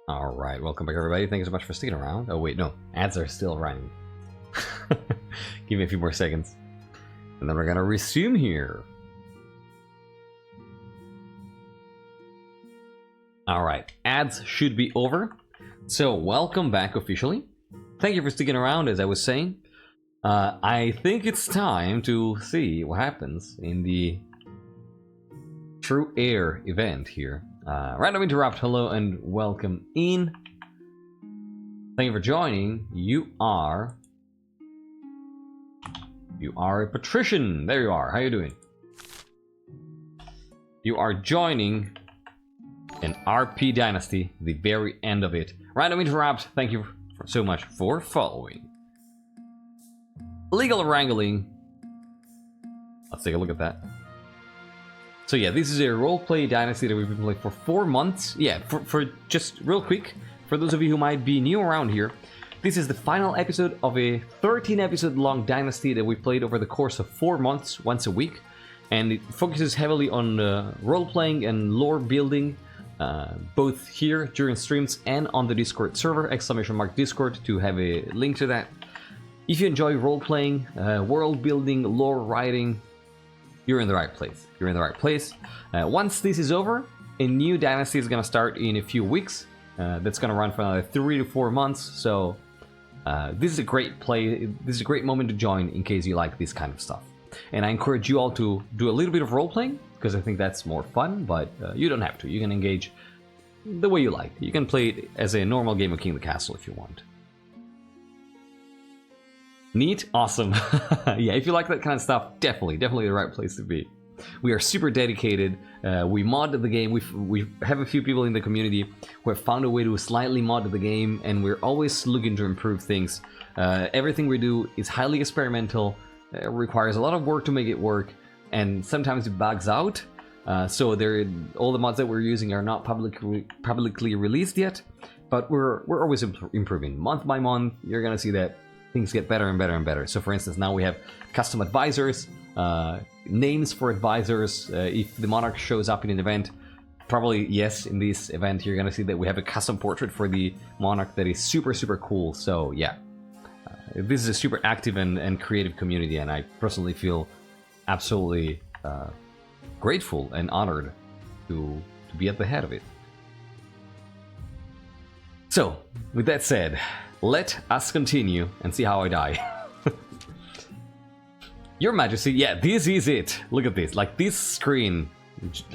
Alright, welcome back everybody. Thank you so much for sticking around. Oh wait, no, ads are still running. Give me a few more seconds. And then we're gonna resume here. Alright, ads should be over. So welcome back officially. Thank you for sticking around, as I was saying. I think it's time to see what happens in the True Heir event here. Random Interrupt, hello and welcome in. Thank you for joining. You are a patrician. There you are. How you doing? You are joining an RP Dynasty, the very end of it. Random Interrupt, thank you so much for following. Legal Wrangling. Let's take a look at that. So yeah, this is a roleplay dynasty that we've been playing for 4 months. Yeah, for just real quick, for those of you who might be new around here, this is the final episode of a 13-episode long dynasty that we played over the course of 4 months, once a week. And it focuses heavily on role-playing and lore building. both here during streams and on the Discord server, !Discord, to have a link to that. If you enjoy role-playing, world building, lore writing, you're in the right place. You're in the right place. Once this is over, a new dynasty is going to start in a few weeks. That's going to run for another 3 to 4 months. So this is a great play. This is a great moment to join in case you like this kind of stuff. And I encourage you all to do a little bit of role-playing, because I think that's more fun, but you don't have to. You can engage the way you like. You can play it as a normal game of King of the Castle if you want. Neat? Awesome. Yeah, if you like that kind of stuff, definitely the right place to be. We are super dedicated. We mod the game. We have a few people in the community who have found a way to slightly mod the game, and we're always looking to improve things. Everything we do is highly experimental. It requires a lot of work to make it work, and sometimes it bugs out. So all the mods that we're using are not publicly released yet, but we're always improving. Month by month, you're gonna see that things get better and better and better. So for instance, now we have custom advisors, names for advisors. If the Monarch shows up in an event, probably yes, in this event you're gonna see that we have a custom portrait for the Monarch that is super cool. So yeah, this is a super active and creative community, and I personally feel absolutely grateful and honored to be at the head of it. So with that said, let us continue and see how I die. Your Majesty, yeah, this is it. Look at this. Like, this screen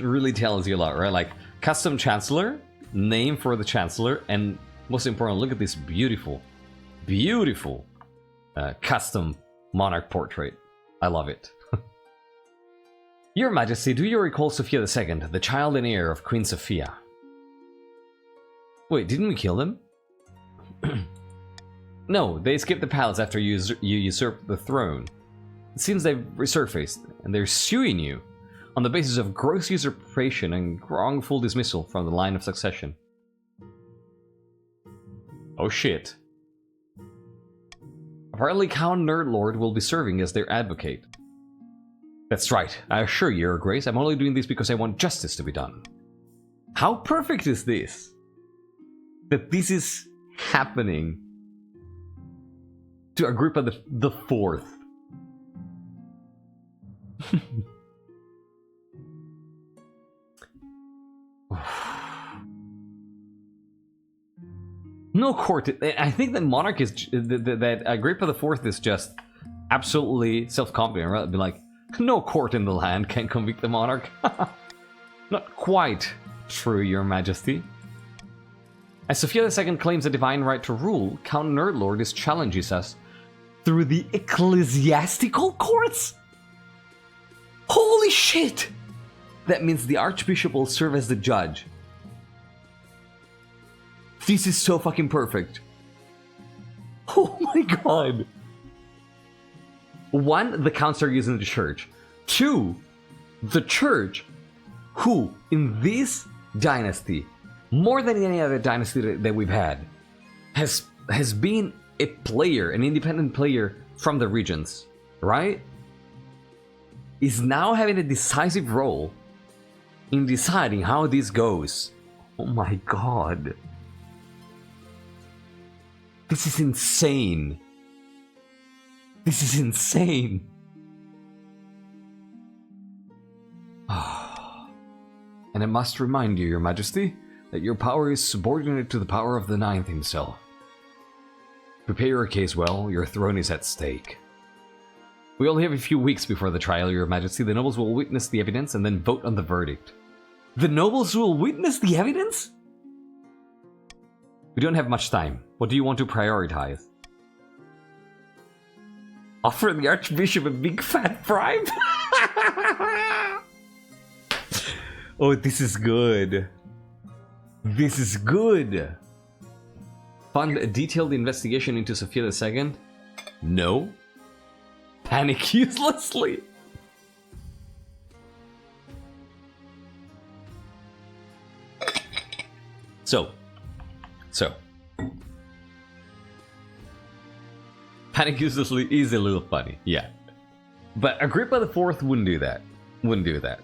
really tells you a lot, right? Like, custom Chancellor, name for the Chancellor, and most important, look at this beautiful custom Monarch portrait. I love it. Your Majesty, do you recall Sophia II, the child and heir of Queen Sophia? Wait, didn't we kill them? No, they escaped the palace after you usurped the throne. It seems they've resurfaced, and they're suing you on the basis of gross usurpation and wrongful dismissal from the line of succession. Oh shit. Apparently Count Nerdlord will be serving as their advocate. That's right, I assure you, Your Grace, I'm only doing this because I want justice to be done. How perfect is this? That this is happening to Agrippa the Fourth. No court. I think that Monarch is that Agrippa the Fourth is just absolutely self-confident, right? Be like, no court in the land can convict the Monarch. Not quite true, Your Majesty. As Sophia II claims a divine right to rule, Count Nerdlord challenges us through the ecclesiastical courts? Holy shit! That means the Archbishop will serve as the judge. This is so fucking perfect. Oh my god. 1, the counts are using the church. 2, the church, who in this dynasty, more than any other dynasty that we've had, has been a player, an independent player from the regions, right? Is now having a decisive role in deciding how this goes. Oh my god. This is insane. This is insane. And I must remind you, Your Majesty, that your power is subordinate to the power of the Ninth himself. Prepare your case well, your throne is at stake. We only have a few weeks before the trial, Your Majesty. The nobles will witness the evidence and then vote on the verdict. The nobles will witness the evidence? We don't have much time. What do you want to prioritize? Offer the Archbishop a big fat bribe? Oh, this is good. This is good. Fund a detailed investigation into Sophia II? No. Panic uselessly. So. Panic uselessly is a little funny, yeah. But Agrippa the Fourth wouldn't do that. Wouldn't do that.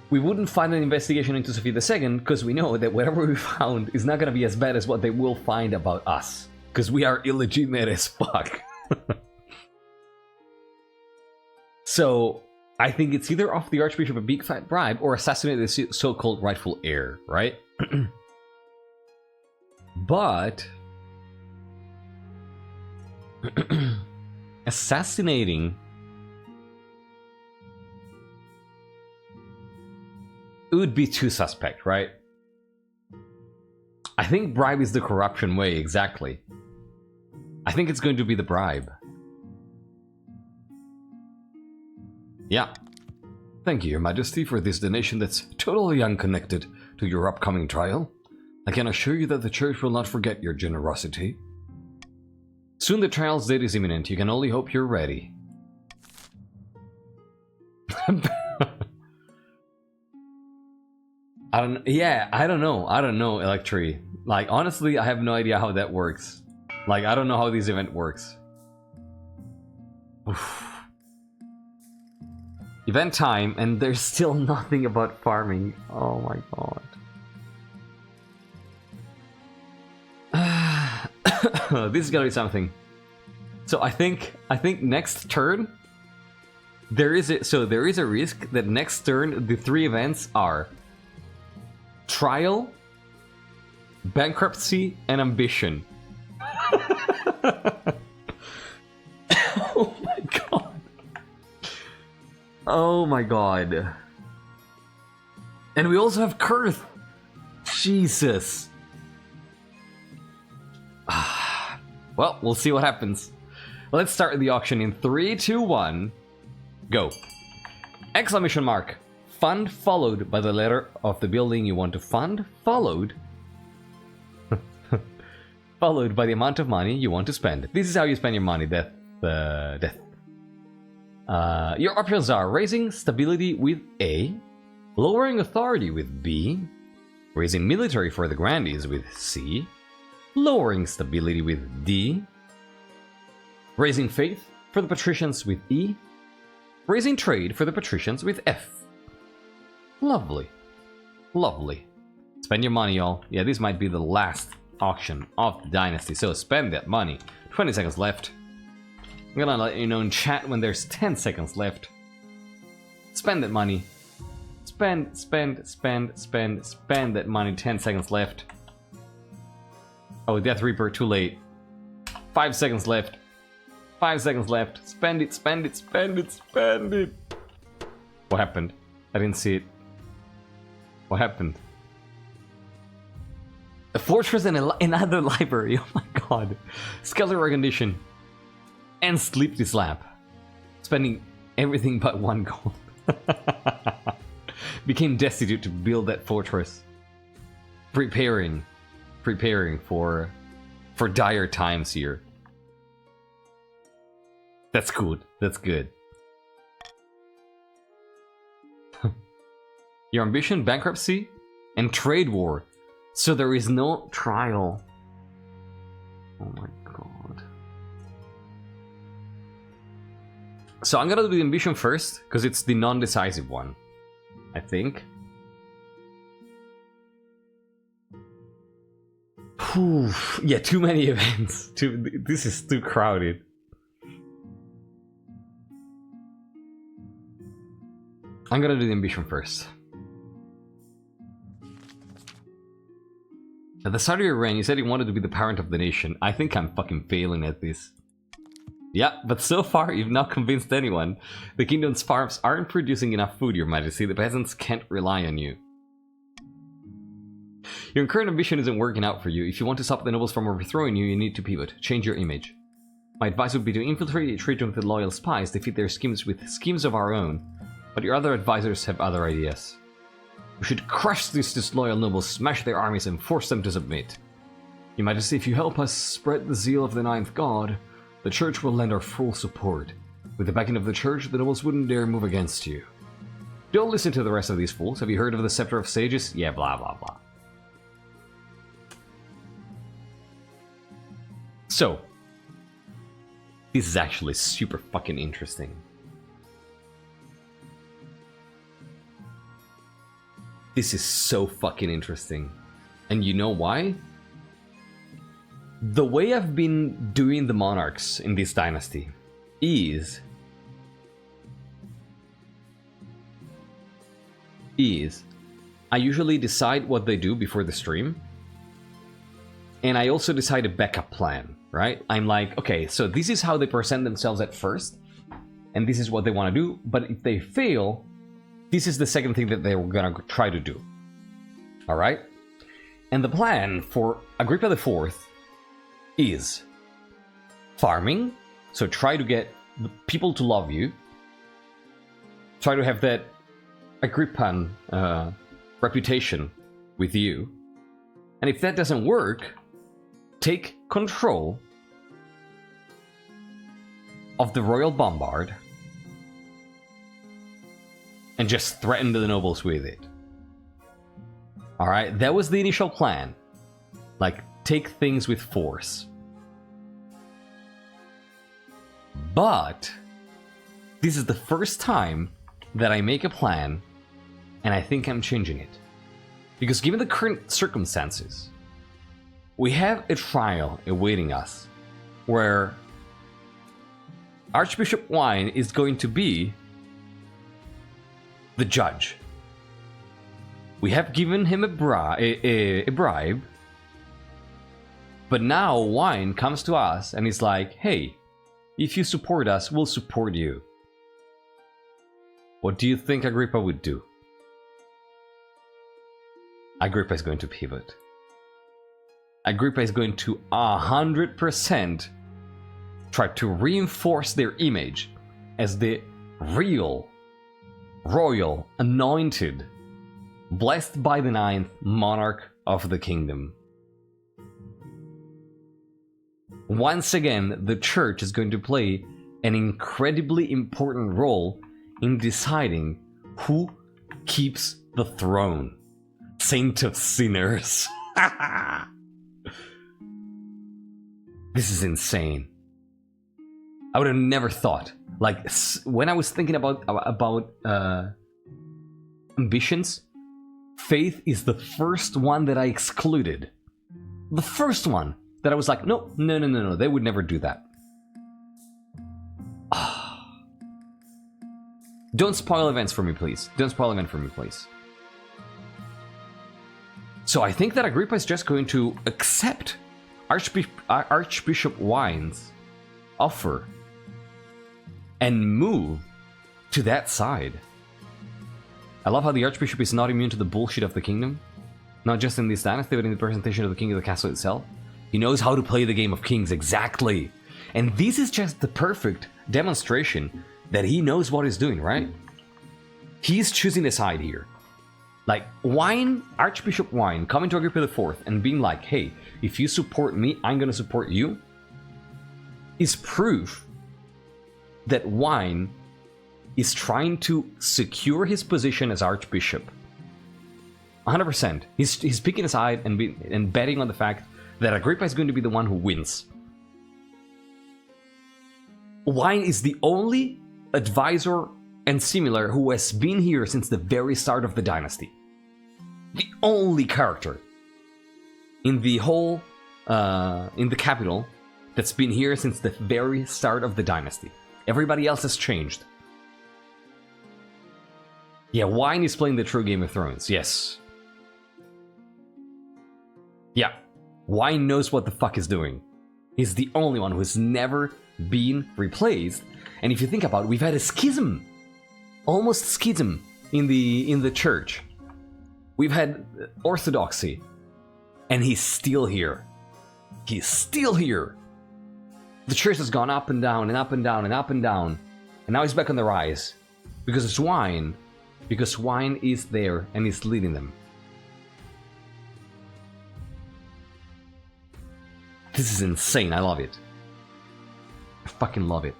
We wouldn't find an investigation into Sophia II because we know that whatever we found is not going to be as bad as what they will find about us. Because we are illegitimate as fuck. So, I think it's either offer the Archbishop a big fat bribe or assassinate the so-called rightful heir, right? But... assassinating... it would be too suspect, right? I think bribe is the corruption way, exactly. I think it's going to be the bribe. Yeah. Thank you, Your Majesty, for this donation that's totally unconnected to your upcoming trial. I can assure you that the Church will not forget your generosity. Soon the trial's date is imminent. You can only hope you're ready. I don't know, Electri. Like, honestly, I have no idea how that works. Like, I don't know how this event works. Oof. Event time, and there's still nothing about farming. Oh my god. This is gonna be something. So I think next turn there is a risk that next turn the 3 events are trial, bankruptcy, and ambition. Oh my god. Oh my god. And we also have Kurth. Jesus. Well, we'll see what happens. Let's start the auction in 3, 2, 1. Go. Exclamation mark. Fund followed by the letter of the building you want to fund, followed by the amount of money you want to spend. This is how you spend your money, Death. Your options are raising stability with A, lowering authority with B, raising military for the grandees with C, lowering stability with D, raising faith for the patricians with E, raising trade for the patricians with F. Lovely. Lovely. Spend your money, y'all. Yeah, this might be the last auction of the dynasty, so spend that money. 20 seconds left. I'm gonna let you know in chat when there's 10 seconds left. Spend that money. Spend that money. 10 seconds left. Oh, Death Reaper, too late. 5 seconds left. 5 seconds left. Spend it, spend it, spend it, spend it. What happened? I didn't see it. What happened? A fortress and another library. Oh my god. Skeletal recognition. And sleep this lap. Spending everything but 1 gold. Became destitute to build that fortress. Preparing for dire times here. That's good. That's good. Your ambition, bankruptcy, and trade war. So there is no trial. Oh my god. So I'm gonna do the ambition first, because it's the non-decisive one. I think. Whew. Yeah, too many events. This is too crowded. I'm gonna do the ambition first. At the start of your reign, you said you wanted to be the parent of the nation. I think I'm fucking failing at this. Yeah, but so far you've not convinced anyone. The kingdom's farms aren't producing enough food, Your Majesty. The peasants can't rely on you. Your current ambition isn't working out for you. If you want to stop the nobles from overthrowing you, you need to pivot. Change your image. My advice would be to infiltrate, treat them with loyal spies, defeat their schemes with schemes of our own. But your other advisors have other ideas. We should crush these disloyal nobles, smash their armies, and force them to submit. Your Majesty, if you help us spread the zeal of the Ninth God, the Church will lend our full support. With the backing of the Church, the nobles wouldn't dare move against you. Don't listen to the rest of these fools. Have you heard of the Scepter of Sages? Yeah, blah blah blah. So, this is actually super fucking interesting. This is so fucking interesting. And you know why? The way I've been doing the monarchs in this dynasty is I usually decide what they do before the stream. And I also decide a backup plan, right? I'm like, okay, so this is how they present themselves at first. And this is what they want to do. But if they fail, this is the second thing that they're going to try to do. All right? And the plan for Agrippa IV is farming. So try to get the people to love you. Try to have that Agrippan reputation with you. And if that doesn't work, take control of the royal bombard and just threaten the nobles with it. Alright, that was the initial plan. Like, take things with force. But this is the first time that I make a plan, and I think I'm changing it. Because given the current circumstances, we have a trial awaiting us where Archbishop Wine is going to be the judge. We have given him a bribe, but now Wine comes to us and is like, hey, if you support us, we'll support you. What do you think Agrippa would do? Agrippa is going to pivot. Agrippa is going to 100% try to reinforce their image as the real, royal, anointed, blessed by the ninth monarch of the kingdom. Once again, the church is going to play an incredibly important role in deciding who keeps the throne. Saint of sinners. This is insane. I would have never thought. Like, when I was thinking about ambitions, faith is the first one that I excluded. The first one that I was like, no, they would never do that. Don't spoil events for me, please. Don't spoil event for me, please. So I think that Agrippa is just going to accept Archbishop Wine's offer and move to that side. I love how the Archbishop is not immune to the bullshit of the kingdom. Not just in this dynasty, but in the presentation of the king of the castle itself. He knows how to play the game of kings, exactly. And this is just the perfect demonstration that he knows what he's doing, right? He's choosing a side here. Like, Wine, Archbishop Wine, coming to Agrippa IV and being like, hey, if you support me, I'm gonna support you, is proof that Wine is trying to secure his position as Archbishop. 100%. He's picking a side and betting on the fact that Agrippa is going to be the one who wins. Wine is the only advisor and similar who has been here since the very start of the dynasty. The only character in the whole, in the capital that's been here since the very start of the dynasty. Everybody else has changed. Yeah, Wine is playing the true Game of Thrones, yes. Yeah, Wine knows what the fuck he's doing. He's the only one who's never been replaced. And if you think about it, we've had a schism. Almost schism in the church. We've had orthodoxy. And he's still here. He's still here. The church has gone up and down and up and down and up and down. And now he's back on the rise. Because it's Wine. Because Wine is there and is leading them. This is insane. I love it. I fucking love it.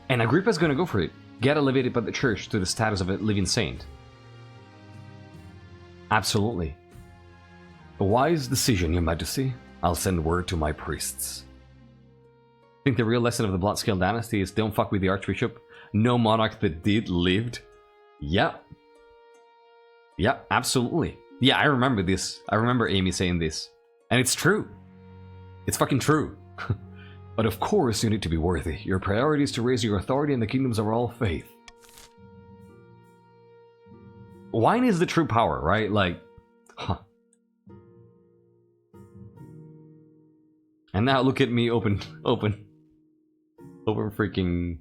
And Agrippa's gonna go for it. Get elevated by the church to the status of a living saint. Absolutely. A wise decision, Your Majesty. I'll send word to my priests. I think the real lesson of the Bloodscale Dynasty is don't fuck with the Archbishop. No monarch that did lived. Yeah. Yeah, absolutely. Yeah, I remember this. I remember Amy saying this. And it's true. It's fucking true. But of course you need to be worthy. Your priority is to raise your authority in the kingdoms of all faith. Wine is the true power, right? Like, huh. And now look at me open freaking...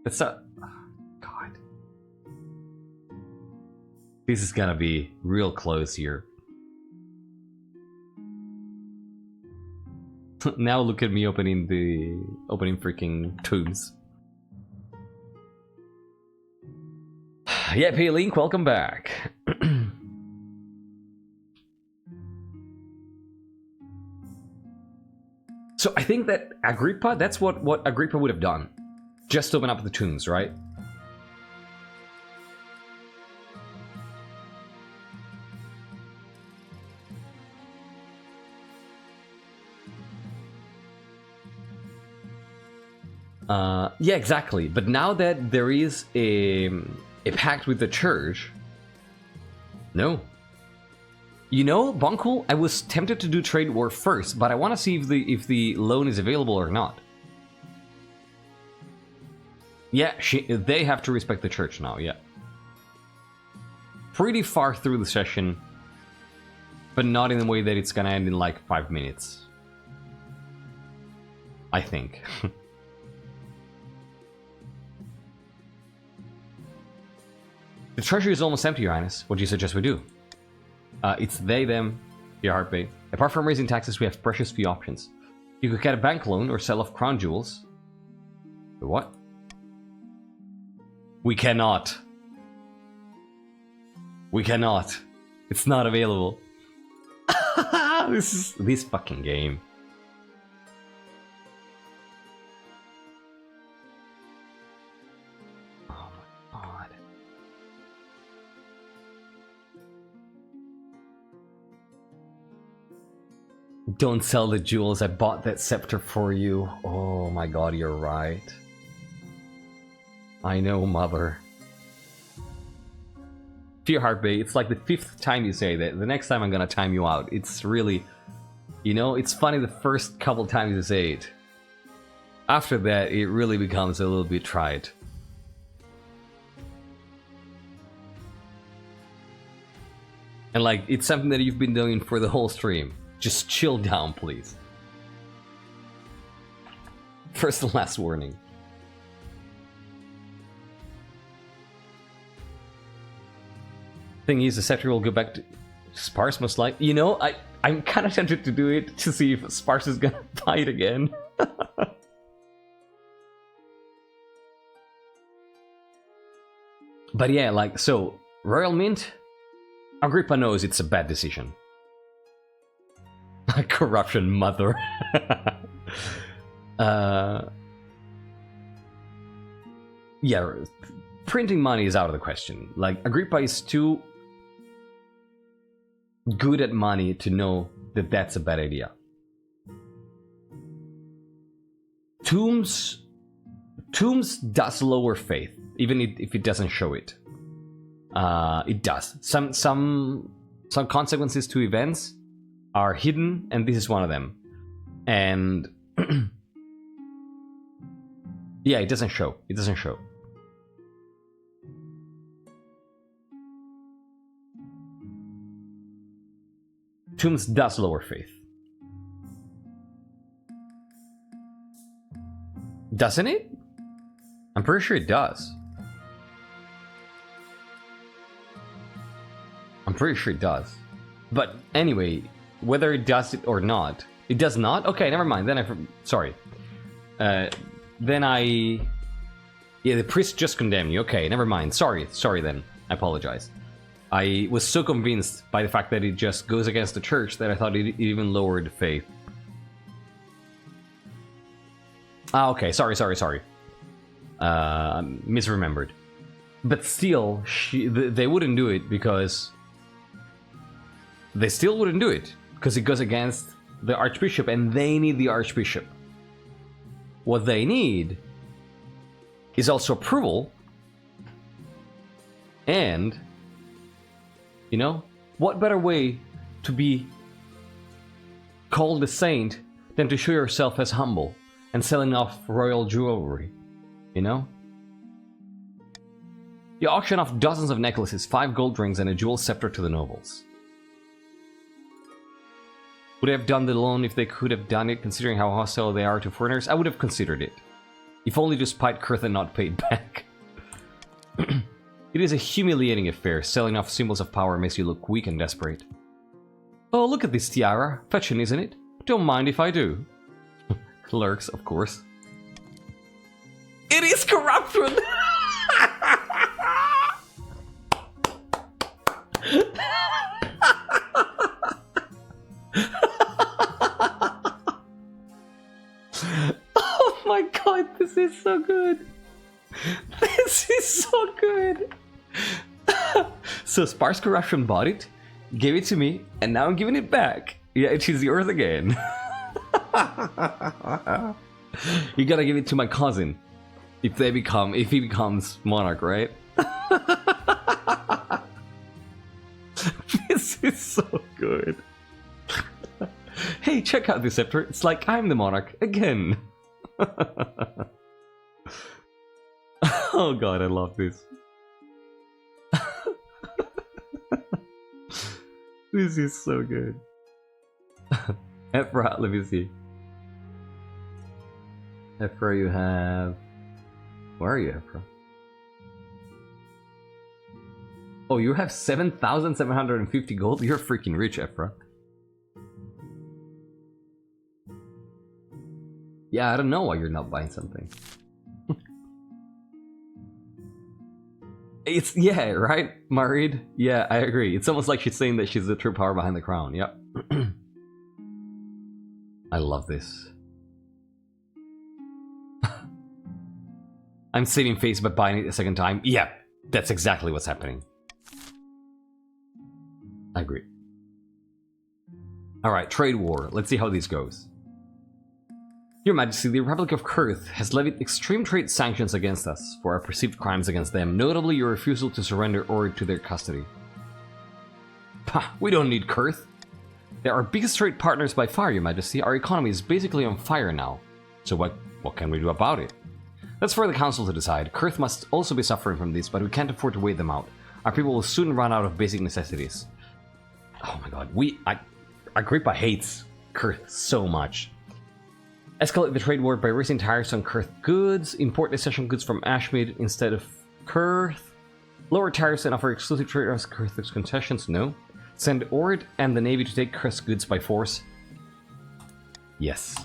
It's a... God. This is gonna be real close here. Now look at me opening freaking tombs. Yeah, P-Link, welcome back. So I think that Agrippa, that's what Agrippa would have done. Just open up the tombs, right? Yeah, exactly. But now that there is a pact with the church, no. You know, Bunkle, I was tempted to do trade war first, but I want to see if the loan is available or not. Yeah, they have to respect the church now, yeah. Pretty far through the session, but not in a way that it's gonna end in like 5 minutes. I think. The treasury is almost empty, Your Highness. What do you suggest we do? It's they, them, your heartbeat. Apart from raising taxes, we have precious few options. You could get a bank loan or sell off crown jewels. What? We cannot. We cannot. It's not available. This fucking game. Oh my god. Don't sell the jewels. I bought that scepter for you. Oh my god, you're right. I know, mother. Fear heartbeat, it's like the 5th time you say that. The next time I'm gonna time you out. It's really... You know, it's funny the first couple times you say it. After that, it really becomes a little bit trite. And like, it's something that you've been doing for the whole stream. Just chill down, please. First and last warning. Thing is, the scepter will go back to Sparse most likely. You know, I'm kind of tempted to do it to see if Sparse is gonna fight again. But yeah, like, so, Royal Mint, Agrippa knows it's a bad decision. Corruption mother. Yeah, printing money is out of the question. Like, Agrippa is too good at money to know that that's a bad idea. Tombs does lower faith, even if it doesn't show it. It does. Some consequences to events are hidden, and this is one of them. And yeah, it doesn't show. It doesn't show. Tombs does lower faith. Doesn't it? I'm pretty sure it does. I'm pretty sure it does. But anyway, whether it does it or not, it does not? Okay, never mind. Then sorry. Then yeah, the priest just condemned you. Okay, never mind. Sorry then. I apologize. I was so convinced by the fact that it just goes against the church that I thought it even lowered faith. Ah, okay, sorry. Misremembered. But still, they wouldn't do it because... They still wouldn't do it, because it goes against the Archbishop, and they need the Archbishop. What they need is also approval, and You know? What better way to be called a saint than to show yourself as humble and selling off royal jewelry? You know? You auction off dozens of necklaces, 5 gold rings, and a jewel scepter to the nobles. Would I have done the loan if they could have done it, considering how hostile they are to foreigners? I would have considered it. If only to spite Kurth and not paid back. It is a humiliating affair. Selling off symbols of power makes you look weak and desperate. Oh, look at this tiara. Fetching, isn't it? Don't mind if I do. Lurks, of course. It is corruption! Oh my god, this is so good. This is so good. So Sparse Corruption bought it, gave it to me, and now I'm giving it back. Yeah, it is yours again. You gotta give it to my cousin. If he becomes Monarch, right? This is so good. Hey, check out this scepter. It's like I'm the Monarch again. Oh god, I love this. This is so good. Ephra, let me see. Ephra, you have... Where are you, Ephra? Oh, you have 7,750 gold? You're freaking rich, Ephra. Yeah, I don't know why you're not buying something. It's, yeah, right? Married? Yeah, I agree. It's almost like she's saying that she's the true power behind the crown. Yep. I love this. I'm saving face by buying it a second time. Yeah, that's exactly what's happening. I agree. Alright, trade war. Let's see how this goes. Your Majesty, the Republic of Kurth has levied extreme trade sanctions against us for our perceived crimes against them, notably your refusal to surrender ore to their custody. Pah, we don't need Kurth. They're our biggest trade partners by far, Your Majesty. Our economy is basically on fire now. So what can we do about it? That's for the Council to decide. Kurth must also be suffering from this, but we can't afford to wait them out. Our people will soon run out of basic necessities. Oh my god, Agrippa hates Kurth so much. Escalate the trade war by raising tariffs on Kurth goods. Import essential goods from Ashmead instead of Kurth. Lower tariffs and offer exclusive trade on Kurth's concessions. No. Send Ord and the Navy to take Kurth's goods by force. Yes.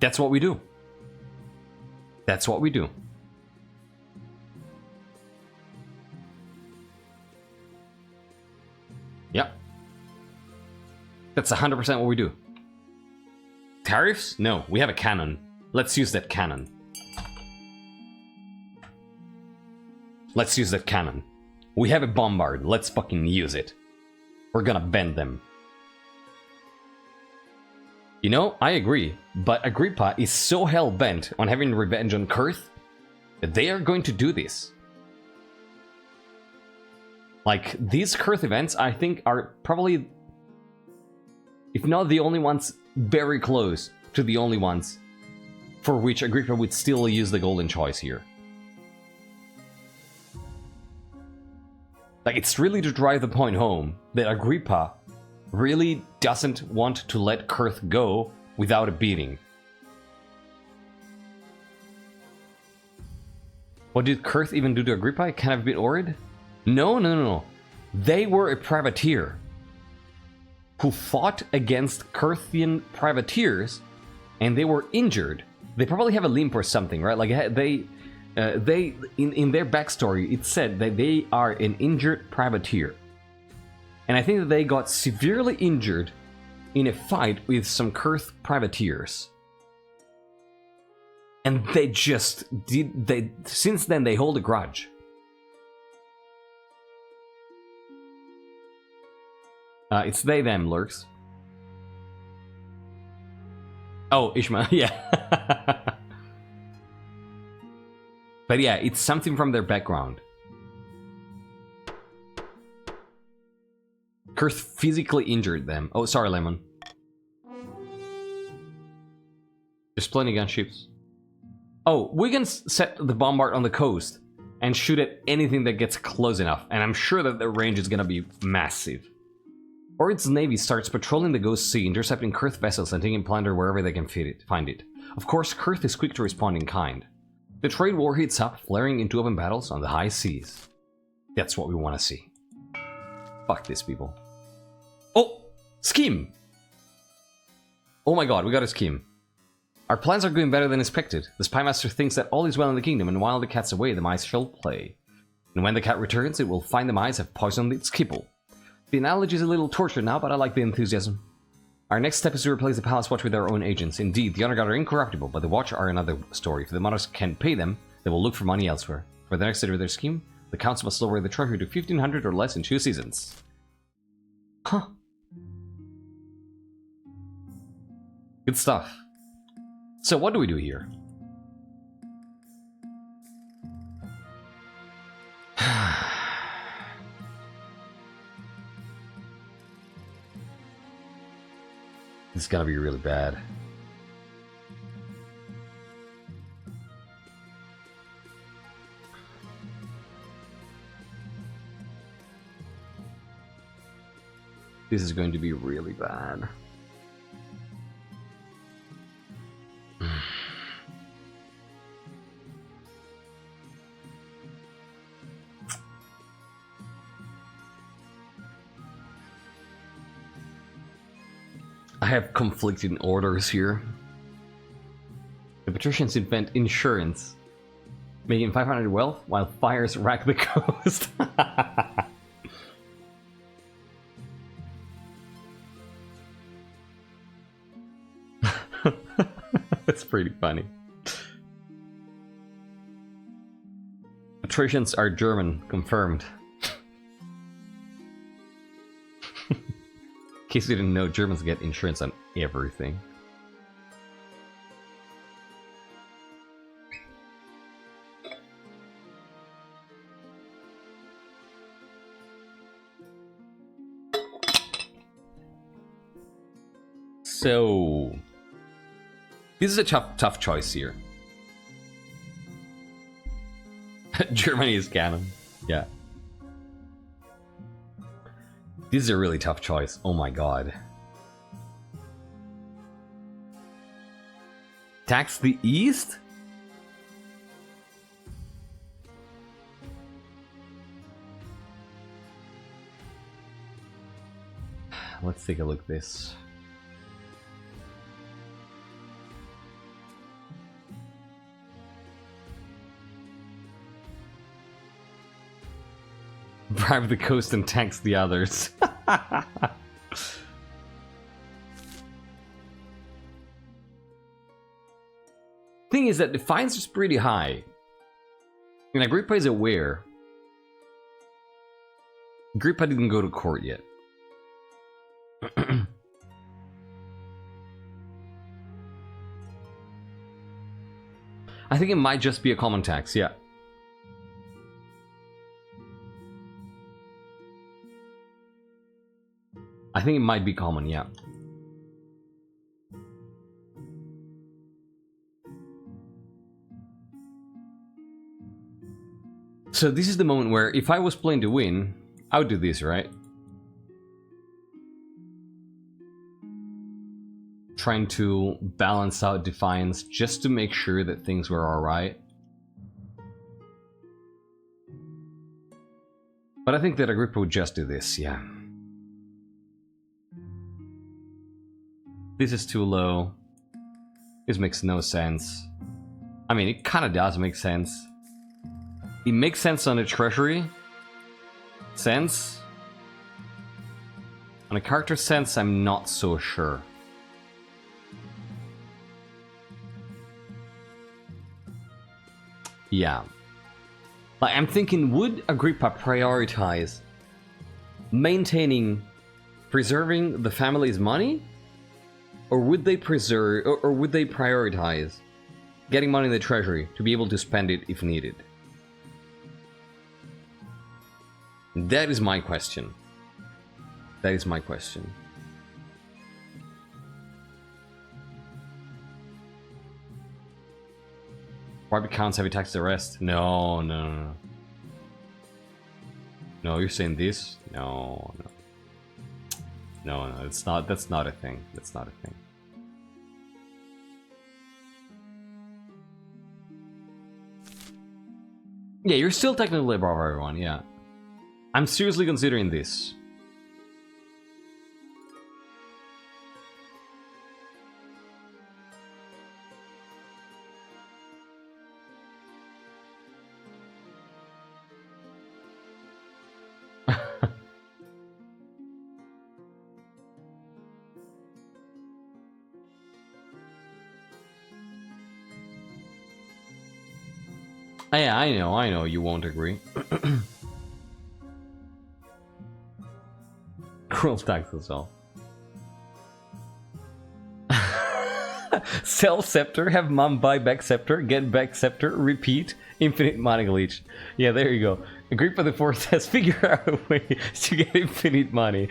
That's what we do. That's what we do. Yep. That's 100% what we do. Tariffs? No, we have a cannon. Let's use that cannon. Let's use that cannon. We have a bombard. Let's fucking use it. We're gonna bend them. You know, I agree, but Agrippa is so hell-bent on having revenge on Kurth that they are going to do this. Like, these Kurth events, I think, are probably, if not the only ones, very close to the only ones for which Agrippa would still use the golden choice here. Like, it's really to drive the point home that Agrippa really doesn't want to let Kurth go without a beating. What did Kurth even do to Agrippa? It kind of bit Orid? No. They were a privateer who fought against Kurthian privateers, and they were injured. They probably have a limp or something, right? Like they in their backstory, it said that they are an injured privateer, and I think that they got severely injured in a fight with some Kurth privateers, and they just did. Since then they hold a grudge. It's they, them, Lurks. Oh, Ishmael, yeah. But yeah, it's something from their background. Kurth physically injured them. Oh, sorry, Lemon. There's plenty of gunships. Oh, we can set the bombard on the coast and shoot at anything that gets close enough, and I'm sure that the range is gonna be massive. Or its navy starts patrolling the Ghost Sea, intercepting Kurth vessels and taking plunder wherever they can find it. Of course, Kurth is quick to respond in kind. The trade war heats up, flaring into open battles on the high seas. That's what we want to see. Fuck these people. Oh! Scheme! Oh my god, we got a scheme. Our plans are going better than expected. The Spymaster thinks that all is well in the kingdom, and while the cat's away, the mice shall play. And when the cat returns, it will find the mice have poisoned its kibble. The analogy is a little tortured now, but I like the enthusiasm. Our next step is to replace the Palace Watch with our own agents. Indeed, the Honor Guard are incorruptible, but the Watch are another story. If the Monarchs can't pay them, they will look for money elsewhere. For the next stage of their scheme, the Council must lower the treasury to 1,500 or less in 2 seasons. Huh. Good stuff. So what do we do here? This is gonna be really bad. This is going to be really bad. I have conflicting orders here. The patricians invent insurance, making 500 wealth while fires rack the coast. That's pretty funny. Patricians are German, confirmed. In case you didn't know, Germans get insurance on everything. So this is a tough choice here. Germany is canon. Yeah. This is a really tough choice. Oh my god. Tax the East? Let's take a look at this. Bribe the coast and tax the others. Thing is that the fines is pretty high. And Agrippa is aware. Agrippa didn't go to court yet. I think it might just be a common tax, yeah. I think it might be common, yeah. So this is the moment where if I was playing to win, I would do this, right? Trying to balance out Defiance just to make sure that things were alright. But I think that Agrippa would just do this, yeah. This is too low. This makes no sense. I mean, it kind of does make sense. It makes sense on the treasury. Sense. On a character sense, I'm not so sure. Yeah. Like, I'm thinking, would Agrippa prioritize maintaining, preserving the family's money? Or would they preserve, or would they prioritize getting money in the treasury to be able to spend it if needed? That is my question. That is my question. Private counts heavy tax arrest? No, no, no. No, you're saying this? No, no. No, no, it's not. That's not a thing. That's not a thing. Yeah, you're still technically above everyone, yeah. I'm seriously considering this. Yeah, I know you won't agree. Cruel tax as well. Sell scepter, have mom buy back scepter, get back scepter, repeat, infinite money glitch. Yeah, there you go. Agrippa the Fourth has figured out a way to get infinite money.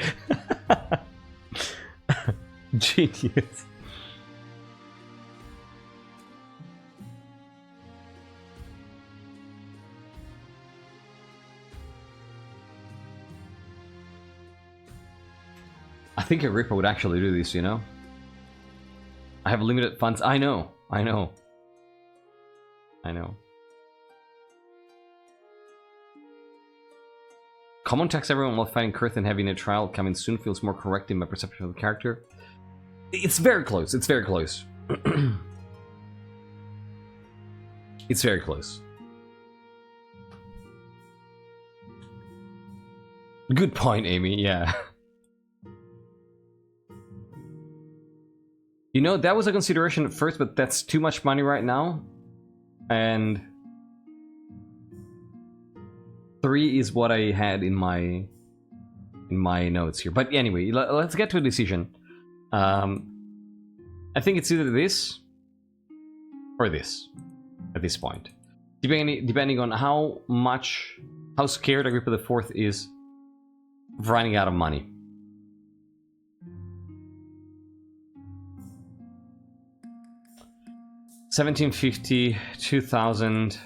Genius. I think Agrippa would actually do this, you know? I have limited funds. I know. Common tax everyone while fighting Kurth and having a trial coming soon feels more correct in my perception of the character. It's very close. It's very close. It's very close. Good point, Amy. Yeah. You know, that was a consideration at first, but that's too much money right now. And 3 is what I had in my notes here. But anyway, let's get to a decision. I think it's either this or this at this point, depending on how scared Agrippa the Fourth is of running out of money. $1,750, $2,000.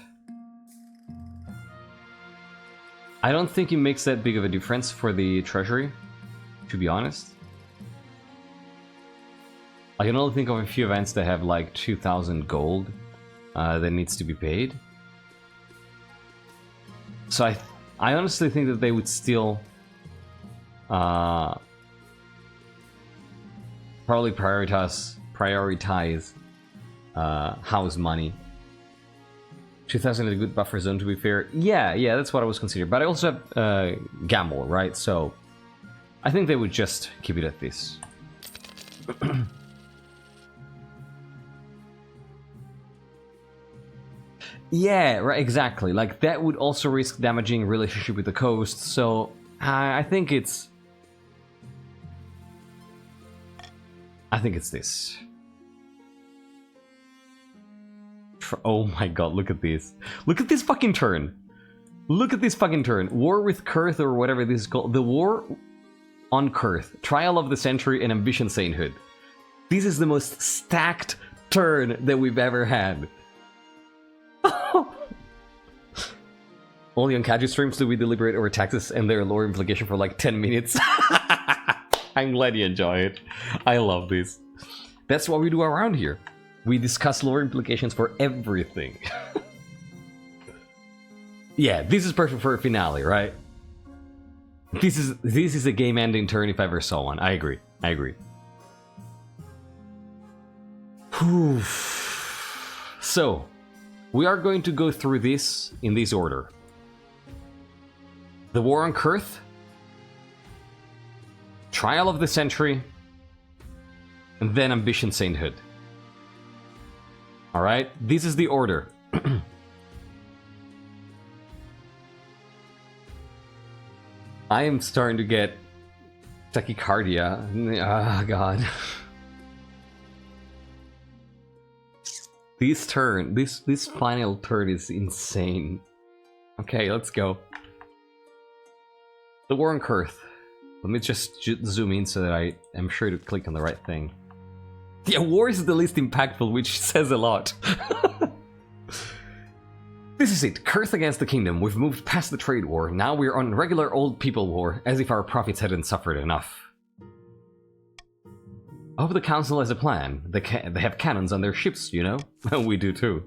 I don't think it makes that big of a difference for the treasury, to be honest. I can only think of a few events that have like 2,000 gold that needs to be paid. So I honestly think that they would still probably prioritize house money. 2,000 is a good buffer zone, to be fair. Yeah, that's what I was considering. But I also have gamble, right? So I think they would just keep it at this. Yeah, right, exactly. Like, that would also risk damaging relationship with the coast. So I think it's this. Oh my god, look at this. Look at this fucking turn. Look at this fucking turn. War with Kurth, or whatever this is called. The war on Kurth. Trial of the Century and Ambition Sainthood. This is the most stacked turn that we've ever had. Only on Kaji streams do we deliberate over taxes and their lore implication for like 10 minutes. I'm glad you enjoy it. I love this. That's what we do around here. We discuss lore implications for everything. Yeah, this is perfect for a finale, right? This is a game-ending turn if I ever saw one. I agree. Whew. So, we are going to go through this in this order. The War on Kurth, Trial of the Century, and then Ambition Sainthood. Alright, this is the order. I am starting to get tachycardia. Ah, God. This final turn is insane. Okay, let's go. The War on Kurth. Let me just zoom in so that I am sure to click on the right thing. Yeah, war is the least impactful, which says a lot. This is it, Kurth against the kingdom. We've moved past the trade war. Now we're on regular old people war, as if our profits hadn't suffered enough. I hope the council has a plan. They have cannons on their ships, you know? We do too.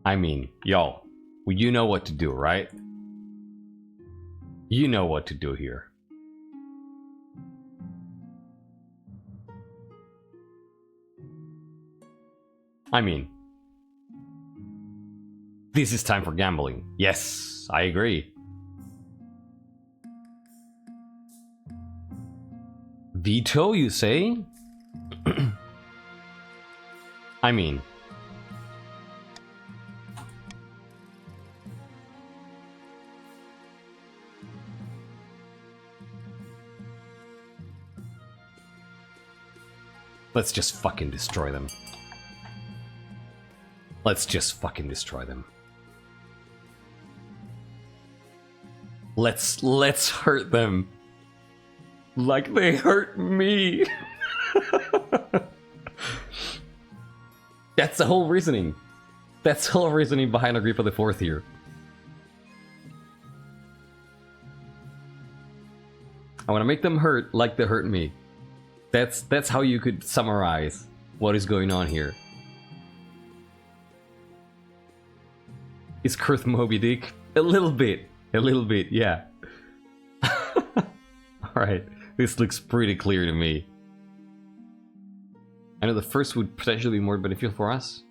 I mean, y'all, you know what to do, right? You know what to do here. I mean, this is time for gambling. Yes, I agree. Veto, you say? I mean, let's just fucking destroy them. Let's just fucking destroy them. Let's hurt them. Like they hurt me. That's the whole reasoning. That's the whole reasoning behind Agrippa the Fourth here. I want to make them hurt like they hurt me. That's how you could summarize what is going on here. Is Kurth Moby Dick? A little bit, yeah. Alright, this looks pretty clear to me. I know the first would potentially be more beneficial for us.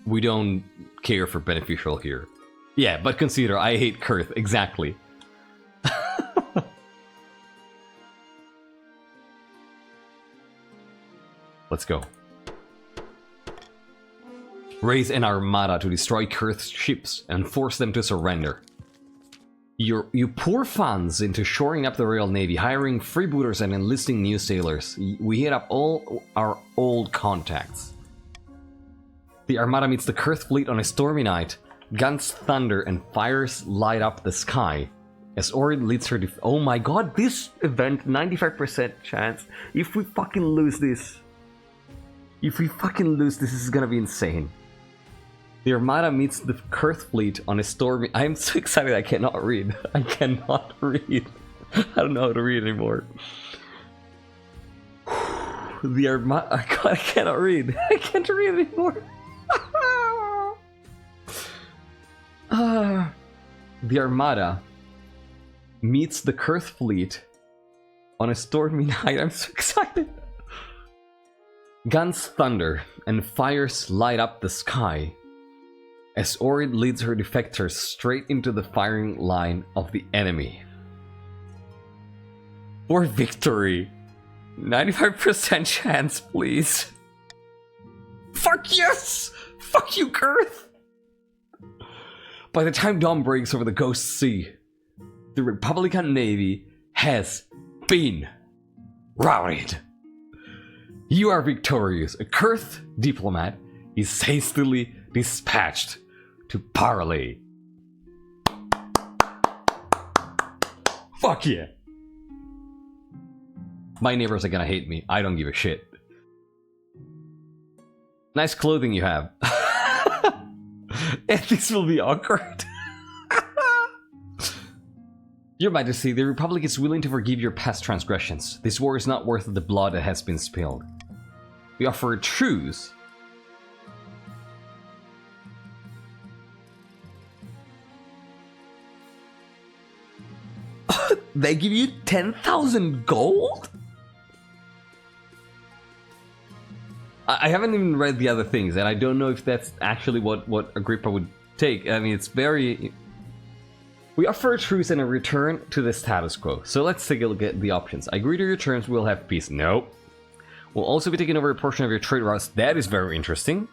We don't care for beneficial here. Yeah, but consider, I hate Kurth, exactly. Let's go. Raise an armada to destroy Kurth's ships and force them to surrender. You pour funds into shoring up the Royal Navy, hiring freebooters and enlisting new sailors. We hit up all our old contacts. The armada meets the Kurth fleet on a stormy night. Guns thunder and fires light up the sky. As Orid leads her to... Oh my god, this event, 95% chance. If we fucking lose this... If we fucking lose this, this is gonna be insane. The Armada meets the Kurth fleet on a stormy... I am so excited I cannot read. I cannot read. I don't know how to read anymore. The Armada... God, I cannot read. I can't read anymore. The Armada meets the Kurth fleet on a stormy night. I'm so excited. Guns thunder and fires light up the sky as Orid leads her defectors straight into the firing line of the enemy. For victory! 95% chance, please. Fuck yes! Fuck you, Kurth! By the time dawn breaks over the Ghost Sea, the Republican Navy has been routed. You are victorious. A Kurth diplomat is hastily dispatched to parley. Fuck yeah. My neighbors are gonna hate me. I don't give a shit. Nice clothing you have. And this will be awkward. Your Majesty, the Republic is willing to forgive your past transgressions. This war is not worth the blood that has been spilled. We offer a truce. They give you 10,000 gold? I haven't even read the other things, and I don't know if that's actually what Agrippa would take. I mean, it's very... We offer a truce and a return to the status quo. So let's take a look at the options. I agree to your terms, we'll have peace. Nope. We'll also be taking over a portion of your trade routes. That is very interesting.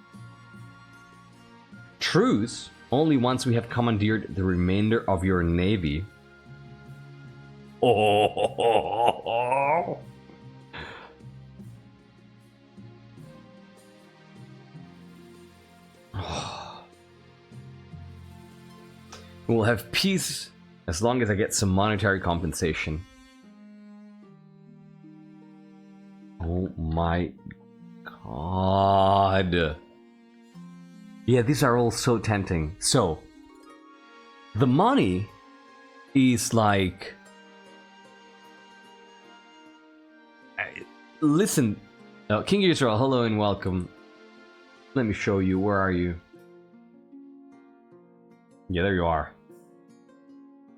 Truce, only once we have commandeered the remainder of your navy. Oh. We'll have peace as long as I get some monetary compensation. Oh my god. Yeah, these are all so tempting. So, the money is like... Listen, King Israel, hello and welcome. Let me show you, where are you? Yeah, there you are.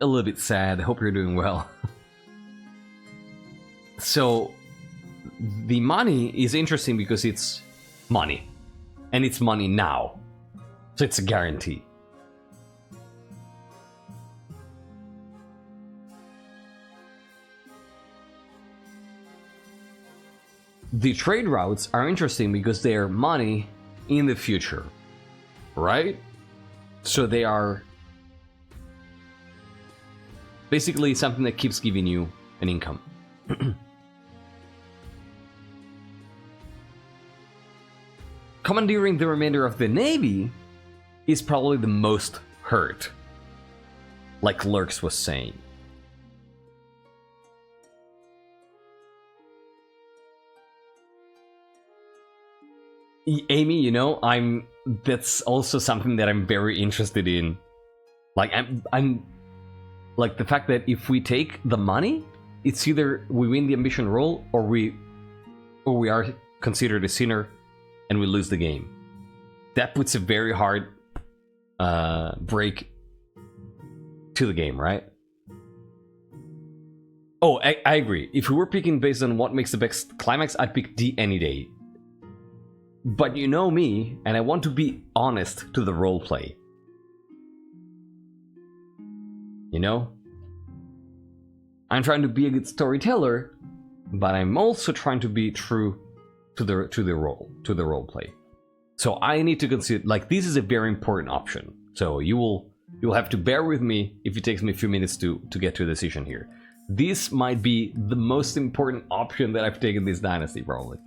A little bit sad, hope you're doing well. So, the money is interesting because it's money. And it's money now. So it's a guarantee. The trade routes are interesting because they are money in the future, right? So they are basically something that keeps giving you an income. Commandeering the remainder of the navy is probably the most hurt, like Lurks was saying. Amy, you know, that's also something that I'm very interested in. Like, I'm like the fact that if we take the money, it's either we win the ambition roll or we are considered a sinner and we lose the game. That puts a very hard break to the game, right? Oh, I agree. If we were picking based on what makes the best climax, I'd pick D any day. But you know me, and I want to be honest to the roleplay. You know? I'm trying to be a good storyteller, but I'm also trying to be true to the roleplay. So I need to consider, like, this is a very important option. So you'll have to bear with me if it takes me a few minutes to get to a decision here. This might be the most important option that I've taken this dynasty, probably.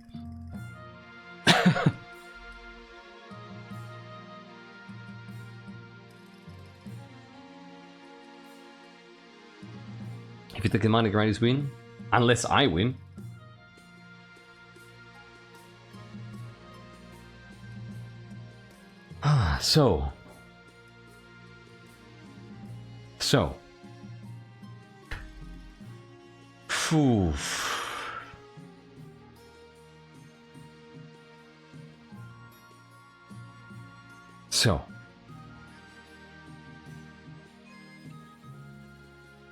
If you take the money, Grinders win. Unless I win. So. Phew. So.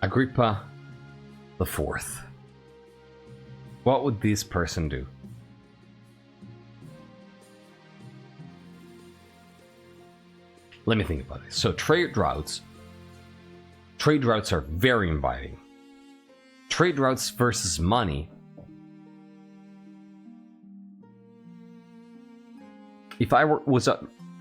Agrippa the Fourth. What would this person do? Let me think about it. So trade routes are very inviting. Trade routes versus money. If I was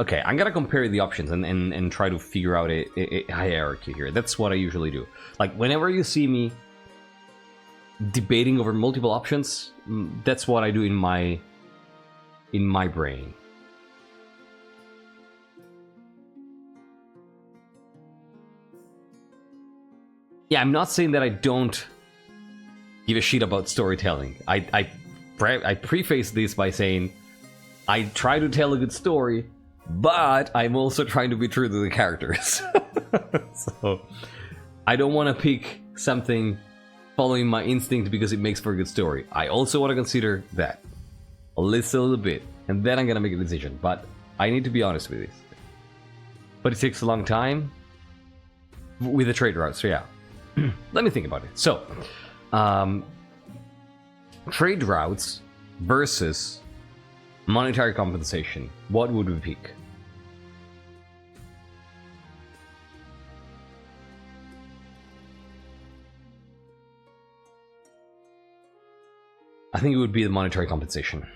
okay, I'm gonna compare the options and try to figure out a hierarchy here. That's what I usually do. Like, whenever you see me debating over multiple options, that's what I do in my brain. Yeah, I'm not saying that I don't give a shit about storytelling. I preface this by saying I try to tell a good story, but I'm also trying to be true to the characters. So I don't want to pick something following my instinct because it makes for a good story. I also want to consider that a little bit, and then I'm gonna make a decision. But I need to be honest with this. But it takes a long time with the trade routes, so yeah. Let me think about it. So, trade routes versus monetary compensation. What would we pick? I think it would be the monetary compensation.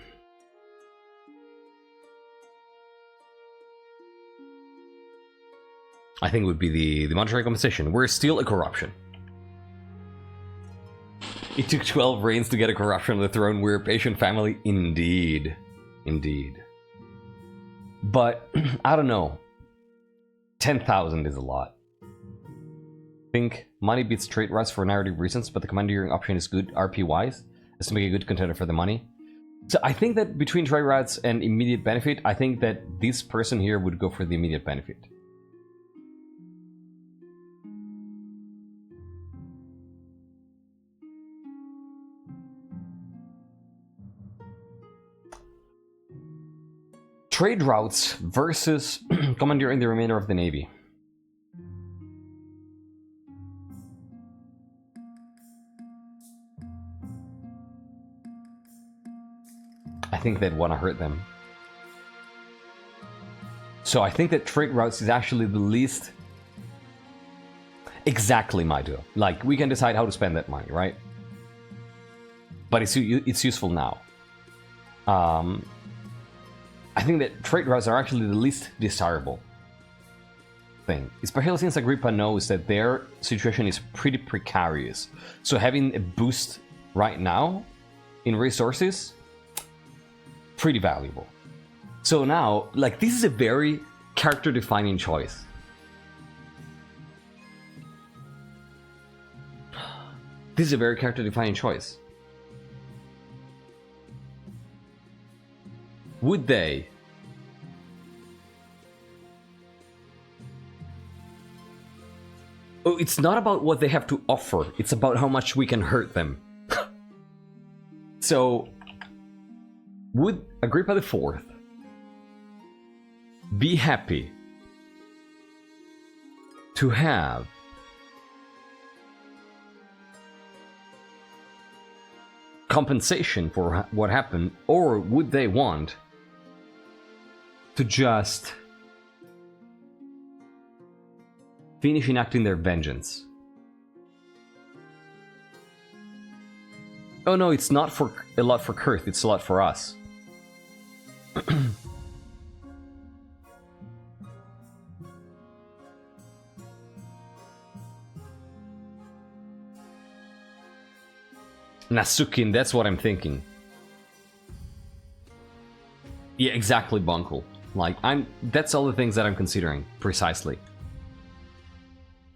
I think it would be the monetary compensation. We're still a corruption. It took 12 reigns to get a corruption on the throne. We're a patient family. Indeed. Indeed. But, I don't know. 10,000 is a lot. think money beats trade routes for narrative reasons, but the commandeering option is good RP-wise, as to make a good contender for the money. So I think that between trade routes and immediate benefit, I think that this person here would go for the immediate benefit. Trade routes versus commandeering the remainder of the navy. I think they'd want to hurt them. So I think that trade routes is actually the least... Exactly, my duo. Like, we can decide how to spend that money, right? But it's useful now. I think that trade routes are actually the least desirable thing. Especially since Agrippa knows that their situation is pretty precarious. So having a boost right now in resources, pretty valuable. So now, like, this is a very character-defining choice. This is a very character-defining choice. Would they? Oh, it's not about what they have to offer. It's about how much we can hurt them. So, would Agrippa IV be happy to have compensation for what happened, or would they want to just finish enacting their vengeance? Oh no, it's not for a lot for Kurth, it's a lot for us. Nasukin, that's what I'm thinking. Yeah, exactly, Bunkle. Like, that's all the things that I'm considering, precisely.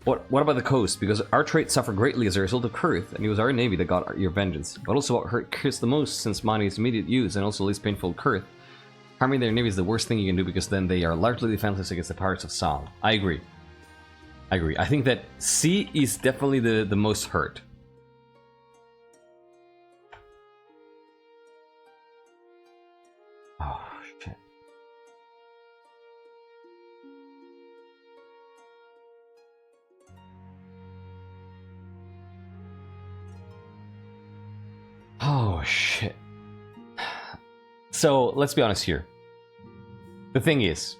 What about the coast? Because our trade suffered greatly as a result of Kurth, and it was our navy that got your vengeance. But also what hurt Kurth the most, since money is immediate use, and also least painful Kurth. Harming their navy is the worst thing you can do, because then they are largely defenseless against the pirates of Song. I agree. I agree. I think that C is definitely the most hurt. Oh, shit. Oh, shit. So, let's be honest here. The thing is,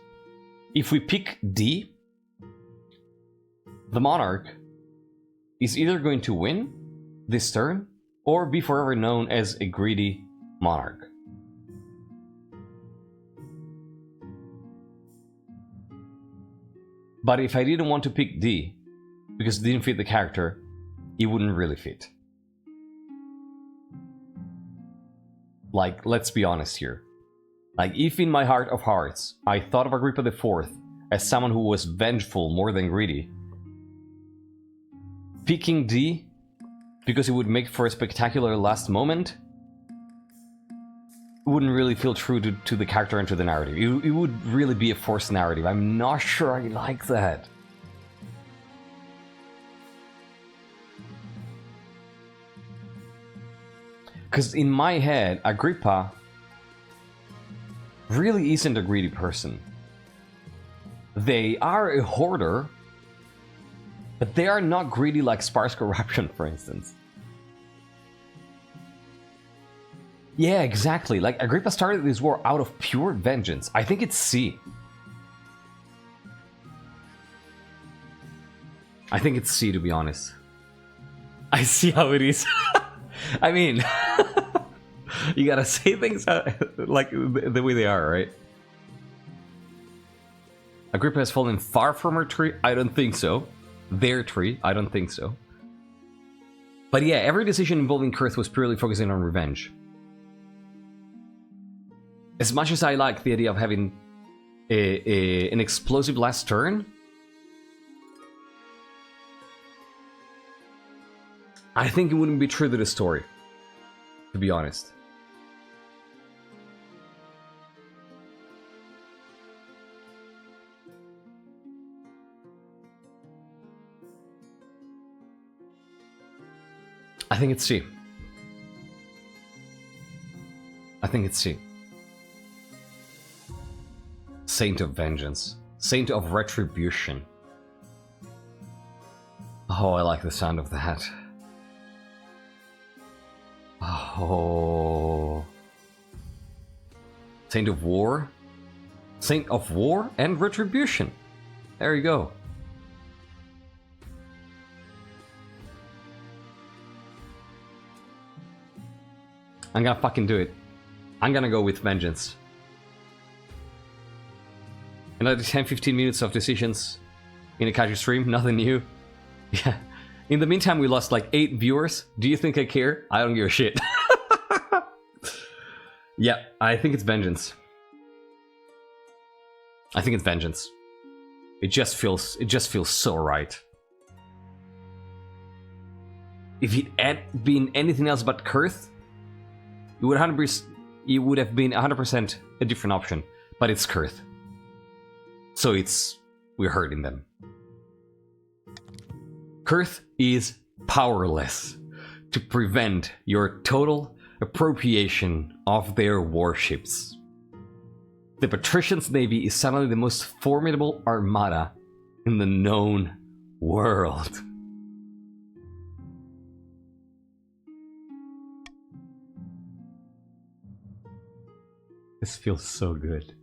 if we pick D, the Monarch is either going to win this turn, or be forever known as a greedy Monarch. But if I didn't want to pick D, because it didn't fit the character, it wouldn't really fit. Like, let's be honest here. Like, if in my heart of hearts, I thought of Agrippa IV as someone who was vengeful more than greedy, picking D, because it would make for a spectacular last moment, wouldn't really feel true to the character and to the narrative. It would really be a forced narrative. I'm not sure I like that. Because in my head, Agrippa really isn't a greedy person. They are a hoarder, but they are not greedy like sparse corruption, for instance. Yeah, exactly. Like, Agrippa started this war out of pure vengeance. I think it's C. I think it's C, to be honest. I see how it is. I mean, you gotta say things like the way they are, right? Agrippa has fallen far from her tree? I don't think so. Their tree? I don't think so. But yeah, every decision involving Kurth was purely focusing on revenge. As much as I like the idea of having an explosive last turn, I think it wouldn't be true to the story, to be honest. I think it's C. I think it's C. Saint of Vengeance. Saint of Retribution. Oh, I like the sound of that. Oh. Saint of War. Saint of War and Retribution. There you go. I'm gonna fucking do it. I'm gonna go with Vengeance. Another 10-15 minutes of decisions in a Kaji stream, nothing new. Yeah. In the meantime, we lost like 8 viewers. Do you think I care? I don't give a shit. Yeah, I think it's Vengeance. I think it's Vengeance. It just feels so right. If it had been anything else but Kurth, it would have been 100% a different option. But it's Kurth. So we're hurting them. Kurth is powerless to prevent your total appropriation of their warships. The Patricians' navy is suddenly the most formidable armada in the known world. This feels so good.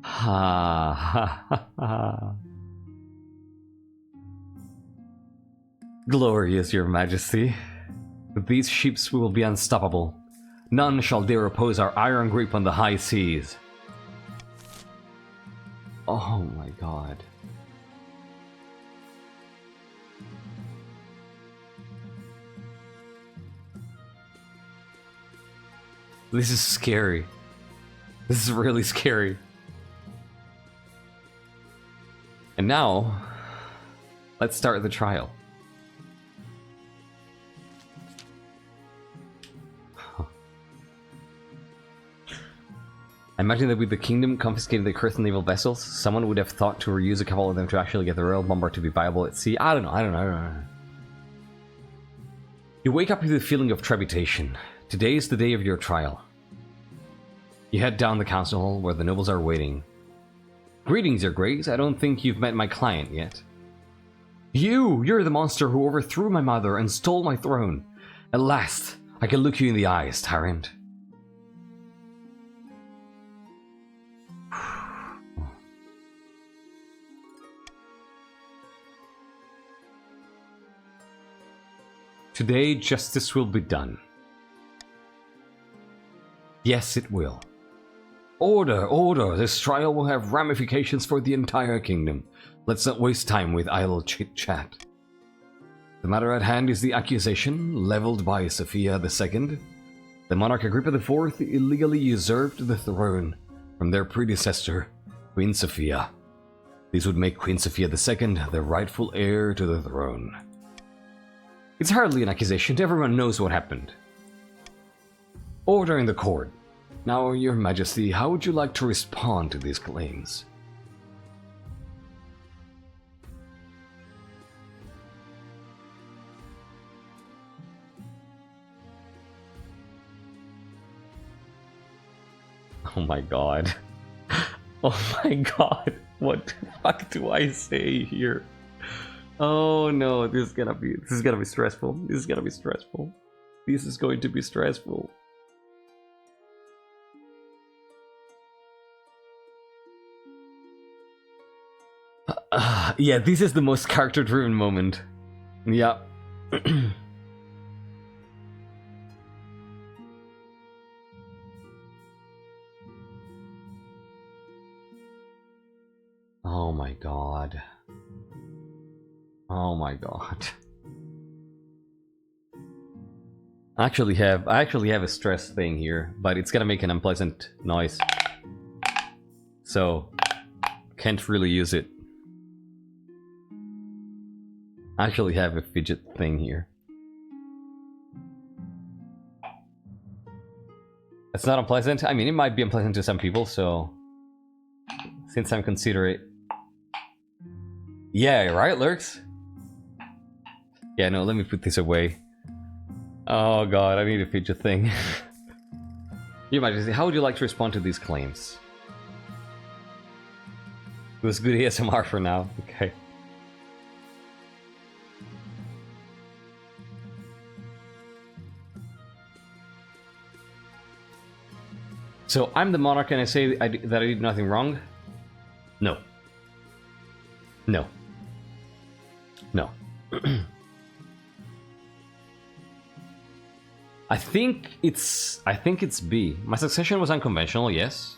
Ha ha ha ha. Glorious, your majesty. With these ships we will be unstoppable. None shall dare oppose our iron grip on the high seas. Oh my god. This is scary. This is really scary. And now, let's start the trial. I imagine that with the kingdom confiscating the Kurth naval vessels, someone would have thought to reuse a couple of them to actually get the Royal Bomber to be viable at sea. I don't know. You wake up with a feeling of trepidation. Today is the day of your trial. You head down the council hall where the nobles are waiting. Greetings, your grace. I don't think you've met my client yet. You're the monster who overthrew my mother and stole my throne. At last, I can look you in the eyes, tyrant. Today, justice will be done. Yes, it will. Order, order! This trial will have ramifications for the entire kingdom. Let's not waste time with idle chit-chat. The matter at hand is the accusation leveled by Sophia II. The monarch Agrippa IV illegally usurped the throne from their predecessor, Queen Sophia. This would make Queen Sophia II the rightful heir to the throne. It's hardly an accusation, everyone knows what happened. Order in the court. Now, your majesty, how would you like to respond to these claims? Oh my god. Oh my god. What the fuck do I say here? Oh no, this is gonna be stressful. This is gonna be stressful. This is going to be stressful. Yeah, this is the most character-driven moment. Yeah. Oh my god. Oh my god. I actually have a stress thing here, but it's gonna make an unpleasant noise. So can't really use it. actually have a fidget thing here. It's not unpleasant. I mean, it might be unpleasant to some people, so... Since I'm considerate... Yeah, right, Lurks? Yeah, no, let me put this away. Oh god, I need a fidget thing. Your Majesty, how would you like to respond to these claims? It was good ASMR for now, okay. So, I'm the monarch and I say that I did nothing wrong? No. No. No. I think it's B. My succession was unconventional, yes.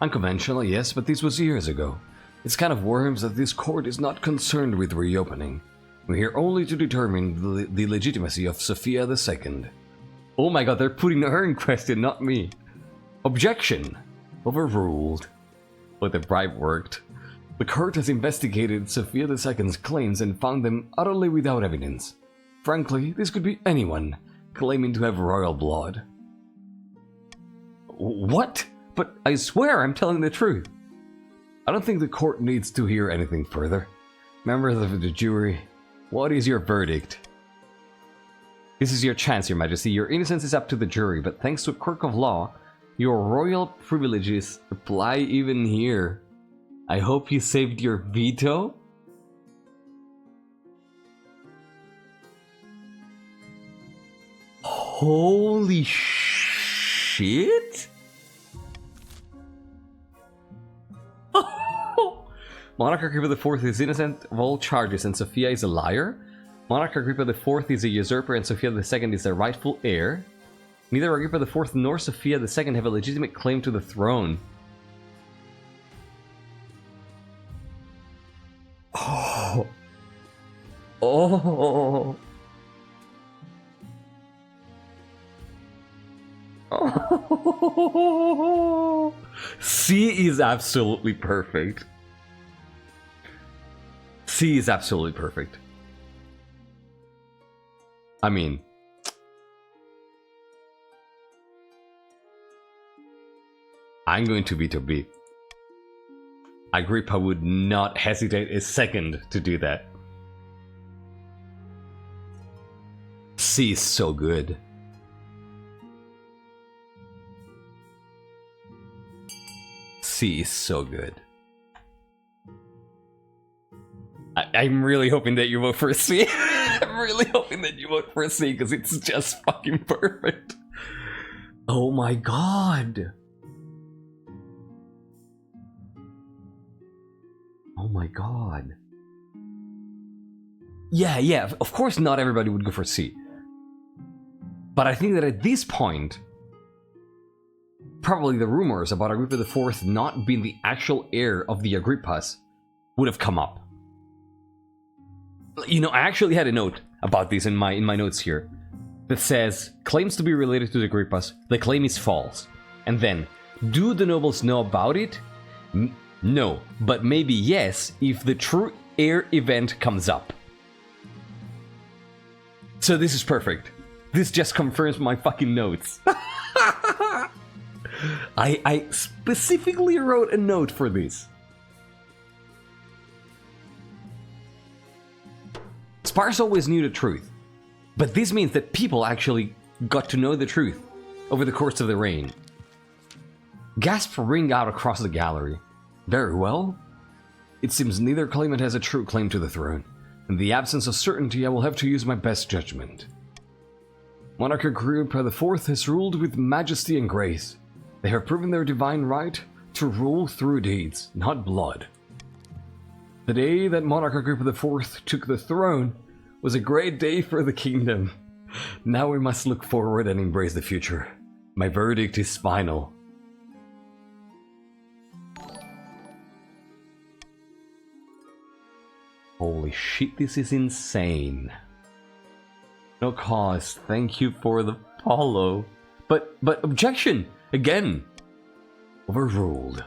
Unconventional, yes, but this was years ago. It's kind of worms that this court is not concerned with reopening. We're here only to determine the legitimacy of Sophia II. Oh my god, they're putting her in question, not me. Objection! Overruled. But the bribe worked. The court has investigated Sophia II's claims and found them utterly without evidence. Frankly, this could be anyone claiming to have royal blood. What? But I swear I'm telling the truth. I don't think the court needs to hear anything further. Members of the jury, what is your verdict? This is your chance, Your Majesty. Your innocence is up to the jury, but thanks to a quirk of law, your royal privileges apply even here. I hope you saved your veto? Holy shit! Monarch Agrippa IV is innocent of all charges and Sophia is a liar? Monarch Agrippa IV is a usurper and Sophia II is the rightful heir? Neither Agrippa IV nor Sophia II have a legitimate claim to the throne. Oh. Oh. Oh. C is absolutely perfect. C is absolutely perfect. I mean, I'm going to veto B. Agrippa would not hesitate a second to do that. C is so good. C is so good. I'm really hoping that you vote for C. I'm really hoping that you vote for C because it's just fucking perfect. Oh my god. Oh my god. Yeah, of course not everybody would go for C. But I think that at this point, probably the rumors about Agrippa IV not being the actual heir of the Agrippas would have come up. You know, I actually had a note about this in my notes here that says, claims to be related to the Agrippas, the claim is false. And then, do the nobles know about it? No, but maybe yes if the true heir event comes up. So this is perfect. This just confirms my fucking notes. I specifically wrote a note for this. Spars always knew the truth, but this means that people actually got to know the truth over the course of the reign. Gasps ring out across the gallery. Very well. It seems neither claimant has a true claim to the throne. In the absence of certainty, I will have to use my best judgment. Monarch Agrippa IV has ruled with majesty and grace. They have proven their divine right to rule through deeds, not blood. The day that Monarch Agrippa IV took the throne was a great day for the kingdom. Now we must look forward and embrace the future. My verdict is final. Holy shit, this is insane. No cause, thank you for the follow. But objection! Again! Overruled.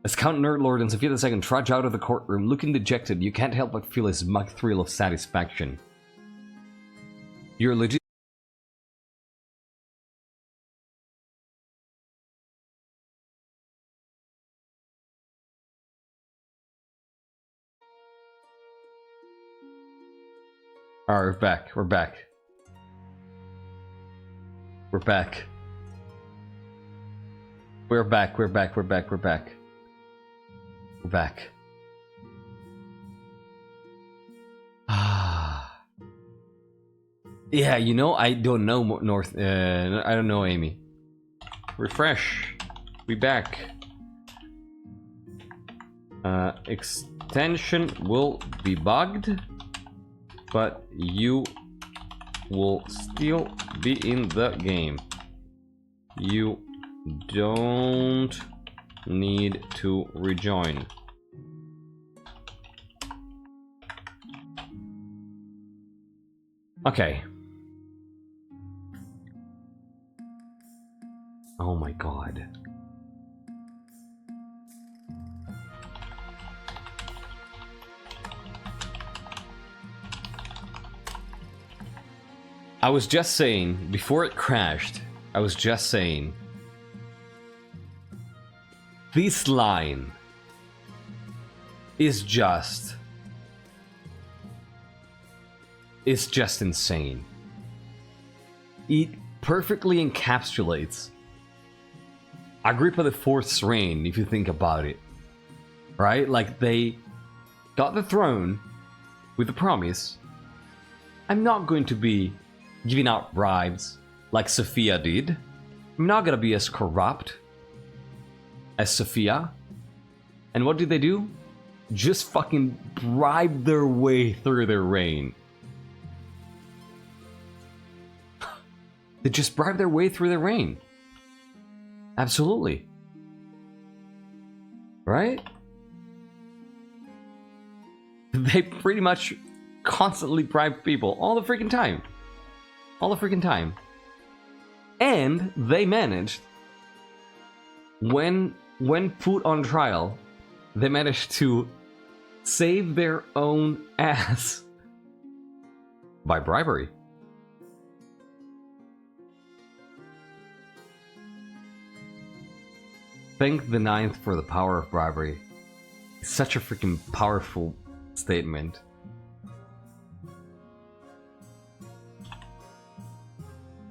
As Count Nerdlord and Sophia II trudge out of the courtroom, looking dejected, you can't help but feel a smug thrill of satisfaction. You're legit. Alright, we're back. We're back. We're back. We're back. We're back. We're back. We're back. We're back. Yeah, you know, I don't know North. I don't know, Amy. Refresh. We back. Extension will be bugged, but you will still be in the game. You don't need to rejoin. Okay. Oh my god. I was just saying, before it crashed, I was just saying, this line is just insane. It perfectly encapsulates Agrippa IV's reign, if you think about it. Right? Like, they got the throne with the promise, I'm not going to be giving out bribes like Sophia did. I'm not gonna be as corrupt as Sophia. And what did they do? Just fucking bribe their way through their reign. They just bribe their way through their reign. Absolutely. Right? They pretty much constantly bribe people all the freaking time. All the freaking time. And they managed, when put on trial, they managed to save their own ass by bribery. Thank the Ninth for the power of bribery. It's such a freaking powerful statement.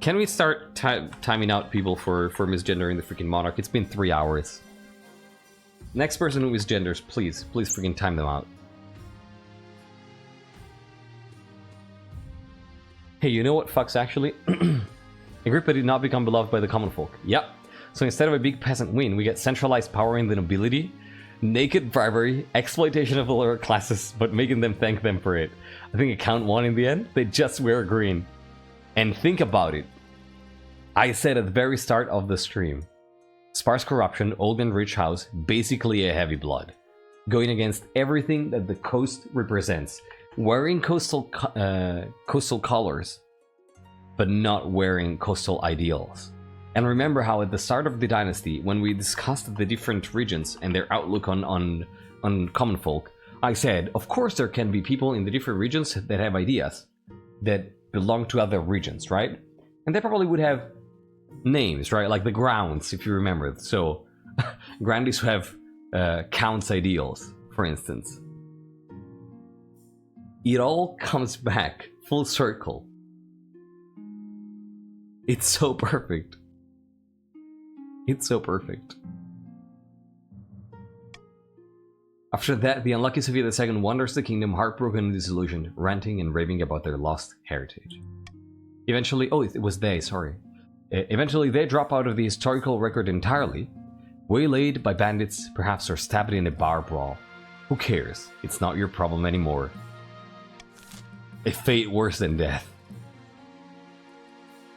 Can we start timing out people for misgendering the freaking Monarch? It's been 3 hours. Next person who misgenders, please freaking time them out. Hey, you know what fucks actually? Agrippa did not become beloved by the common folk. Yep. So instead of a big peasant win, we get centralized power in the nobility, naked bribery, exploitation of the lower classes, but making them thank them for it. I think a count won in the end. They just wear green. And think about it. I said at the very start of the stream, sparse corruption, old and rich house, basically a heavy blood. Going against everything that the coast represents. Wearing coastal colors, but not wearing coastal ideals. And remember how at the start of the dynasty, when we discussed the different regions and their outlook on common folk, I said, of course there can be people in the different regions that have ideas that belong to other regions, right? And they probably would have names, right? Like the grounds, if you remember. So, grandees who have counts ideals, for instance. It all comes back full circle. It's so perfect. It's so perfect. After that, the unlucky Sophia II wanders the kingdom, heartbroken and disillusioned, ranting and raving about their lost heritage. Eventually, oh, it was they, sorry. Eventually, they drop out of the historical record entirely, waylaid by bandits, perhaps, or stabbed in a bar brawl. Who cares? It's not your problem anymore. A fate worse than death.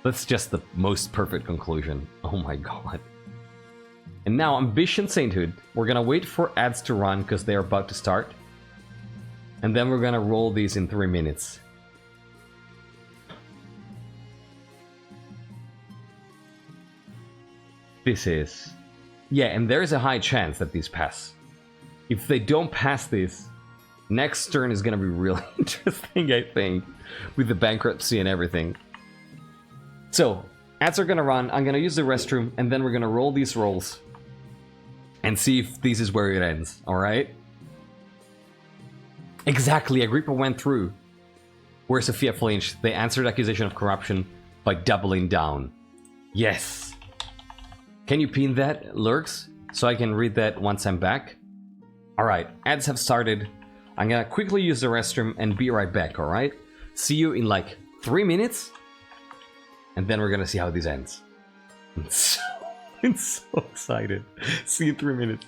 That's just the most perfect conclusion. Oh my god. And now, Ambition Sainthood. We're gonna wait for ads to run because they're about to start. And then we're gonna roll these in 3 minutes. This is Yeah, and there's a high chance that these pass. If they don't pass this, next turn is gonna be really interesting, I think, with the bankruptcy and everything. So, ads are gonna run, I'm gonna use the restroom, and then we're gonna roll these rolls and see if this is where it ends, alright? Exactly, Agrippa went through. Where Sophia flinched, they answered accusation of corruption by doubling down. Yes! Can you pin that, Lurks, so I can read that once I'm back? Alright, ads have started. I'm gonna quickly use the restroom and be right back, alright? See you in like 3 minutes, and then we're gonna see how this ends. I'm so excited. See you in 3 minutes.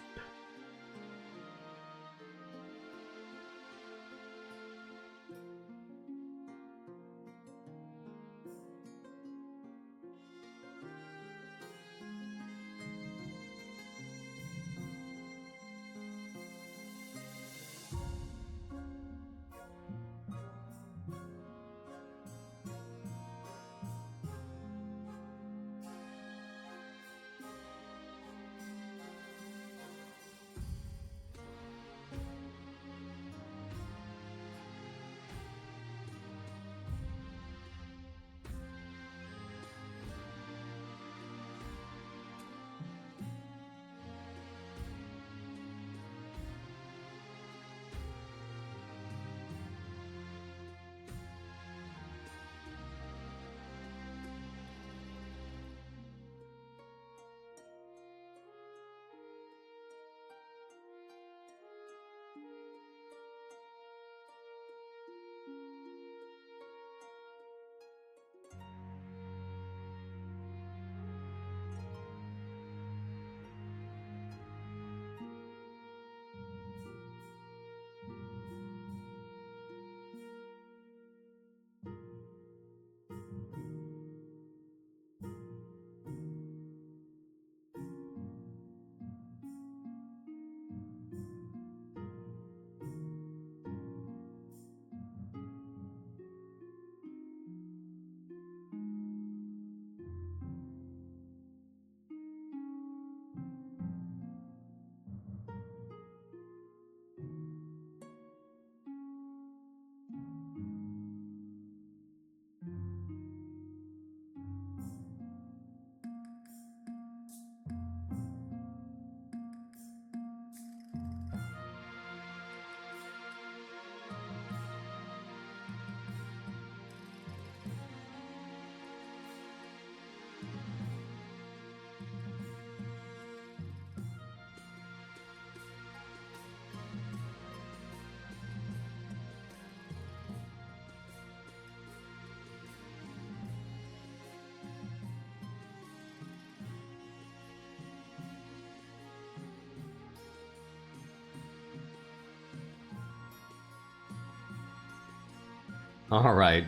Alright,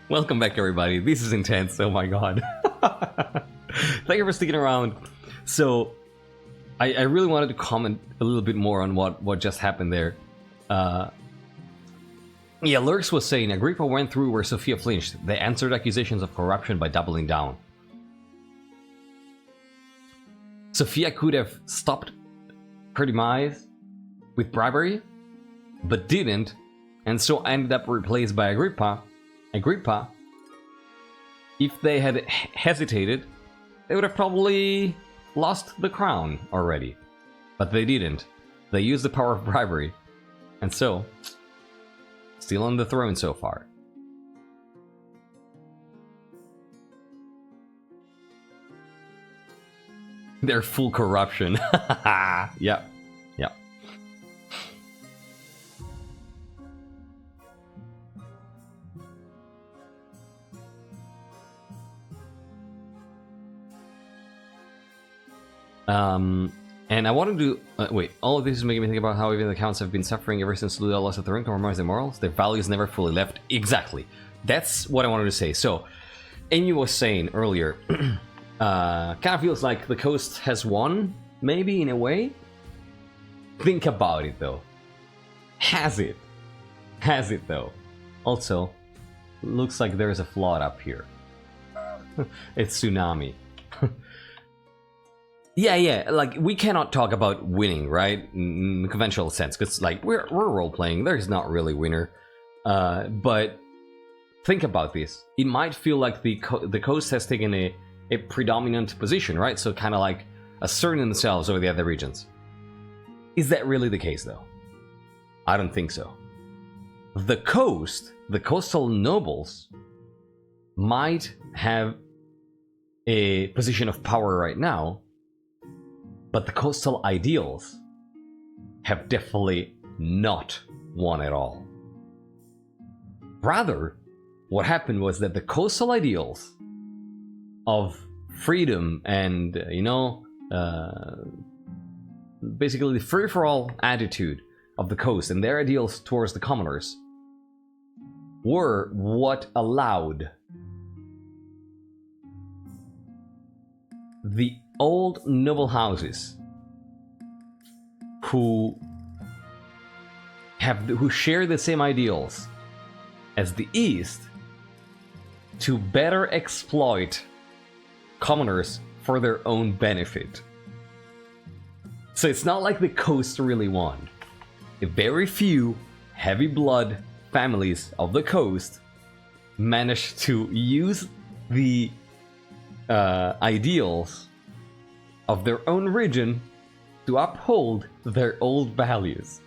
welcome back everybody. This is intense, oh my god. Thank you for sticking around. So, I really wanted to comment a little bit more on what just happened there. Yeah, Lurks was saying Agrippa went through where Sophia flinched. They answered accusations of corruption by doubling down. Sophia could have stopped her demise with bribery, but didn't, and so ended up replaced by Agrippa. Agrippa, if they had hesitated, they would have probably lost the crown already. But they didn't. They used the power of bribery, and so still on the throne so far. They're full corruption. Yep. Yep. And I wanted to wait. All of this is making me think about how even the counts have been suffering ever since Luda lost the throne, compromised their morals. Their values never fully left. Exactly. That's what I wanted to say. So, Enya was saying earlier, kind of feels like the coast has won, maybe in a way. Think about it though. Has it? Has it though? Also, looks like there's a flood up here. It's tsunami. Yeah, like we cannot talk about winning, right? In the conventional sense, because like we're role playing. There's not really winner, but think about this. It might feel like the coast has taken a predominant position, right? So kind of like asserting themselves over the other regions. Is that really the case, though? I don't think so. The coastal nobles might have a position of power right now, but the coastal ideals have definitely not won at all. Rather, what happened was that the coastal ideals of freedom and, basically the free-for-all attitude of the coast and their ideals towards the commoners were what allowed the old noble houses who share the same ideals as the East to better exploit commoners for their own benefit. So it's not like the coast really won. Very few heavy blood families of the coast managed to use the ideals of their own region to uphold their old values.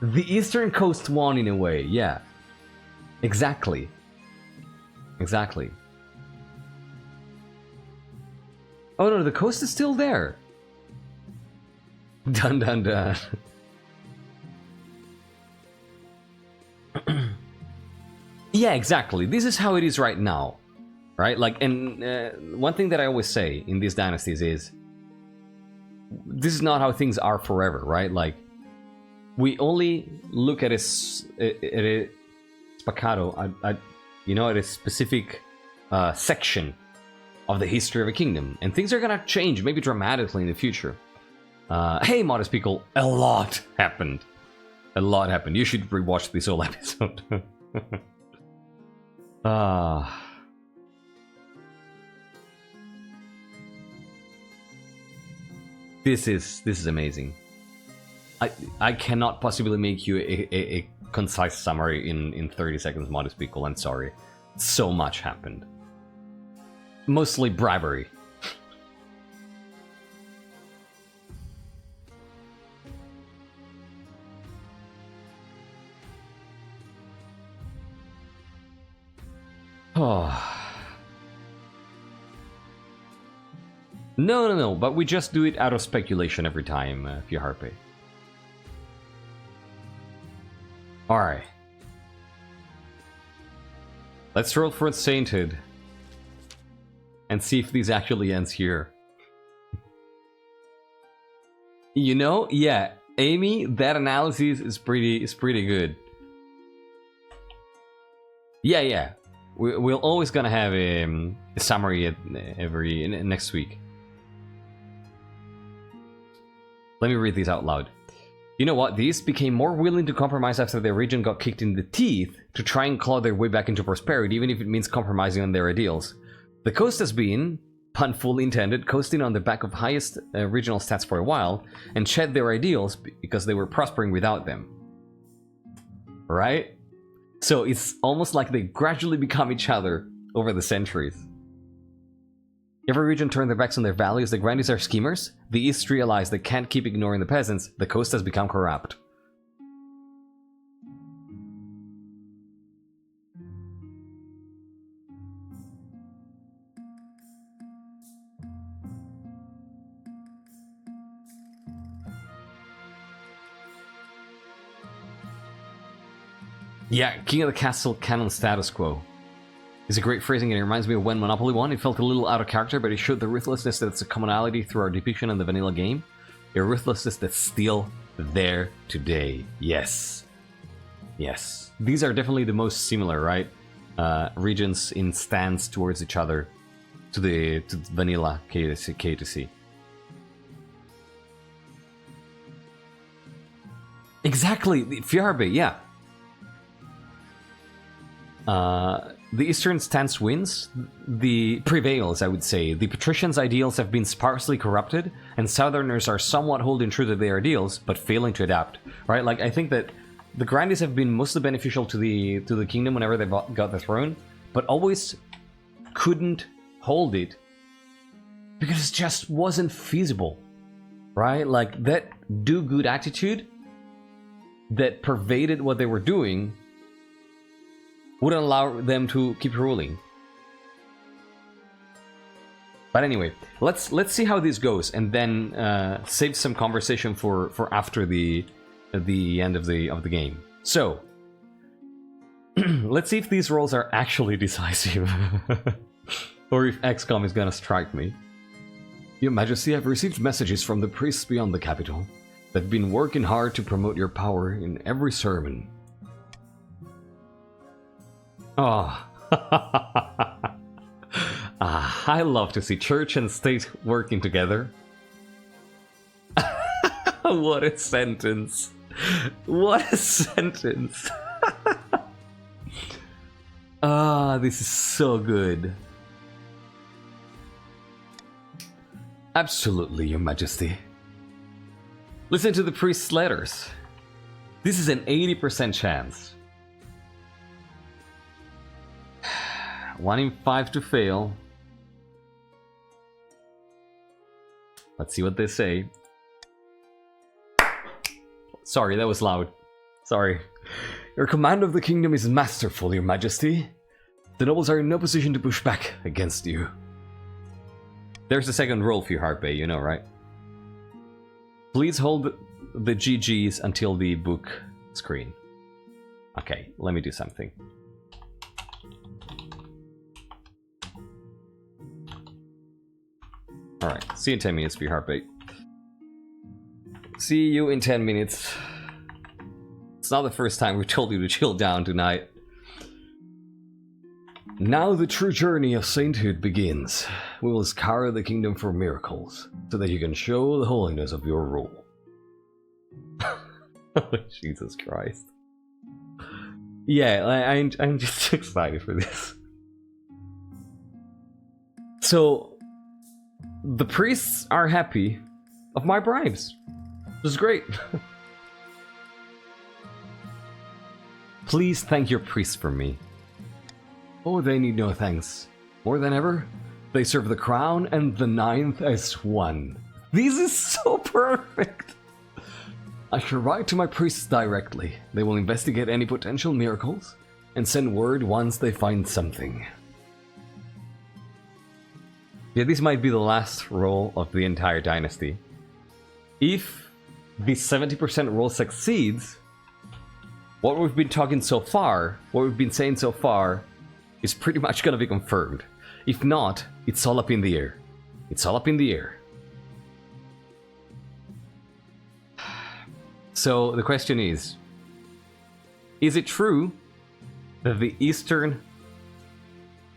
The eastern coast won in a way, yeah. Exactly. Oh no, the coast is still there. Dun dun dun. Yeah, exactly. This is how it is right now. Right? Like, and one thing that I always say in these dynasties is this is not how things are forever, right? Like, we only look at a spaccato, at a specific section of the history of a kingdom, and things are gonna change, maybe dramatically in the future. Hey, modest people, a lot happened. You should rewatch this whole episode. This is amazing. I cannot possibly make you a concise summary in 30 seconds, modest people. I'm sorry. So much happened. Mostly bribery. Oh. No, but we just do it out of speculation every time, Fiharpe. Alright. Let's roll for Sainted. And see if this actually ends here. Yeah, Amy, that analysis is pretty good. Yeah. We're always gonna have a summary next week. Let me read these out loud. You know what? The East became more willing to compromise after their region got kicked in the teeth to try and claw their way back into prosperity, even if it means compromising on their ideals. The coast has been, pun fully intended, coasting on the back of highest regional stats for a while, and shed their ideals because they were prospering without them. Right? So it's almost like they gradually become each other over the centuries. Every region turned their backs on their values. The grandees are schemers. The East realized they can't keep ignoring the peasants. The coast has become corrupt. Yeah, King of the Castle canon status quo. It's a great phrasing and it reminds me of when Monopoly won. It felt a little out of character, but it showed the ruthlessness that's a commonality through our depiction in the vanilla game. A ruthlessness that's still there today. Yes. These are definitely the most similar, right? Regions in stance towards each other to the vanilla KOTC. Exactly, Fiarbe, yeah. the Eastern stance prevails, I would say. The patricians' ideals have been sparsely corrupted, and Southerners are somewhat holding true to their ideals, but failing to adapt. Right? Like, I think that the Grandies have been mostly beneficial to the kingdom whenever they got the throne, but always couldn't hold it because it just wasn't feasible. Right? Like, that do-good attitude that pervaded what they were doing wouldn't allow them to keep ruling. But anyway, let's see how this goes, and then save some conversation for after the end of the game. So let's see if these rolls are actually decisive, or if XCOM is gonna strike me. Your Majesty, I've received messages from the priests beyond the capital. They've been working hard to promote your power in every sermon. Oh. I love to see church and state working together. What a sentence. What a sentence. This is so good. Absolutely, Your Majesty. Listen to the priest's letters. This is an 80% chance. 1 in 5 to fail. Let's see what they say. Sorry, that was loud. Sorry. Your command of the kingdom is masterful, Your Majesty. The nobles are in no position to push back against you. There's a second roll for you, Harpay, you know, right? Please hold the GGs until the book screen. Okay, let me do something. Alright, see you in 10 minutes, for your Heartbeat. See you in 10 minutes. It's not the first time we've told you to chill down tonight. Now the true journey of sainthood begins. We will scour the kingdom for miracles, so that you can show the holiness of your rule. Jesus Christ. Yeah, I'm just excited for this. So, the priests are happy of my bribes. This is great. Please thank your priests for me. Oh, they need no thanks. More than ever, they serve the crown and the ninth as one. This is so perfect. I shall write to my priests directly. They will investigate any potential miracles and send word once they find something. Yeah, this might be the last roll of the entire dynasty. If the 70% roll succeeds, what we've been talking so far, what we've been saying so far, is pretty much gonna be confirmed. If not, it's all up in the air. It's all up in the air. So the question is it true that the Eastern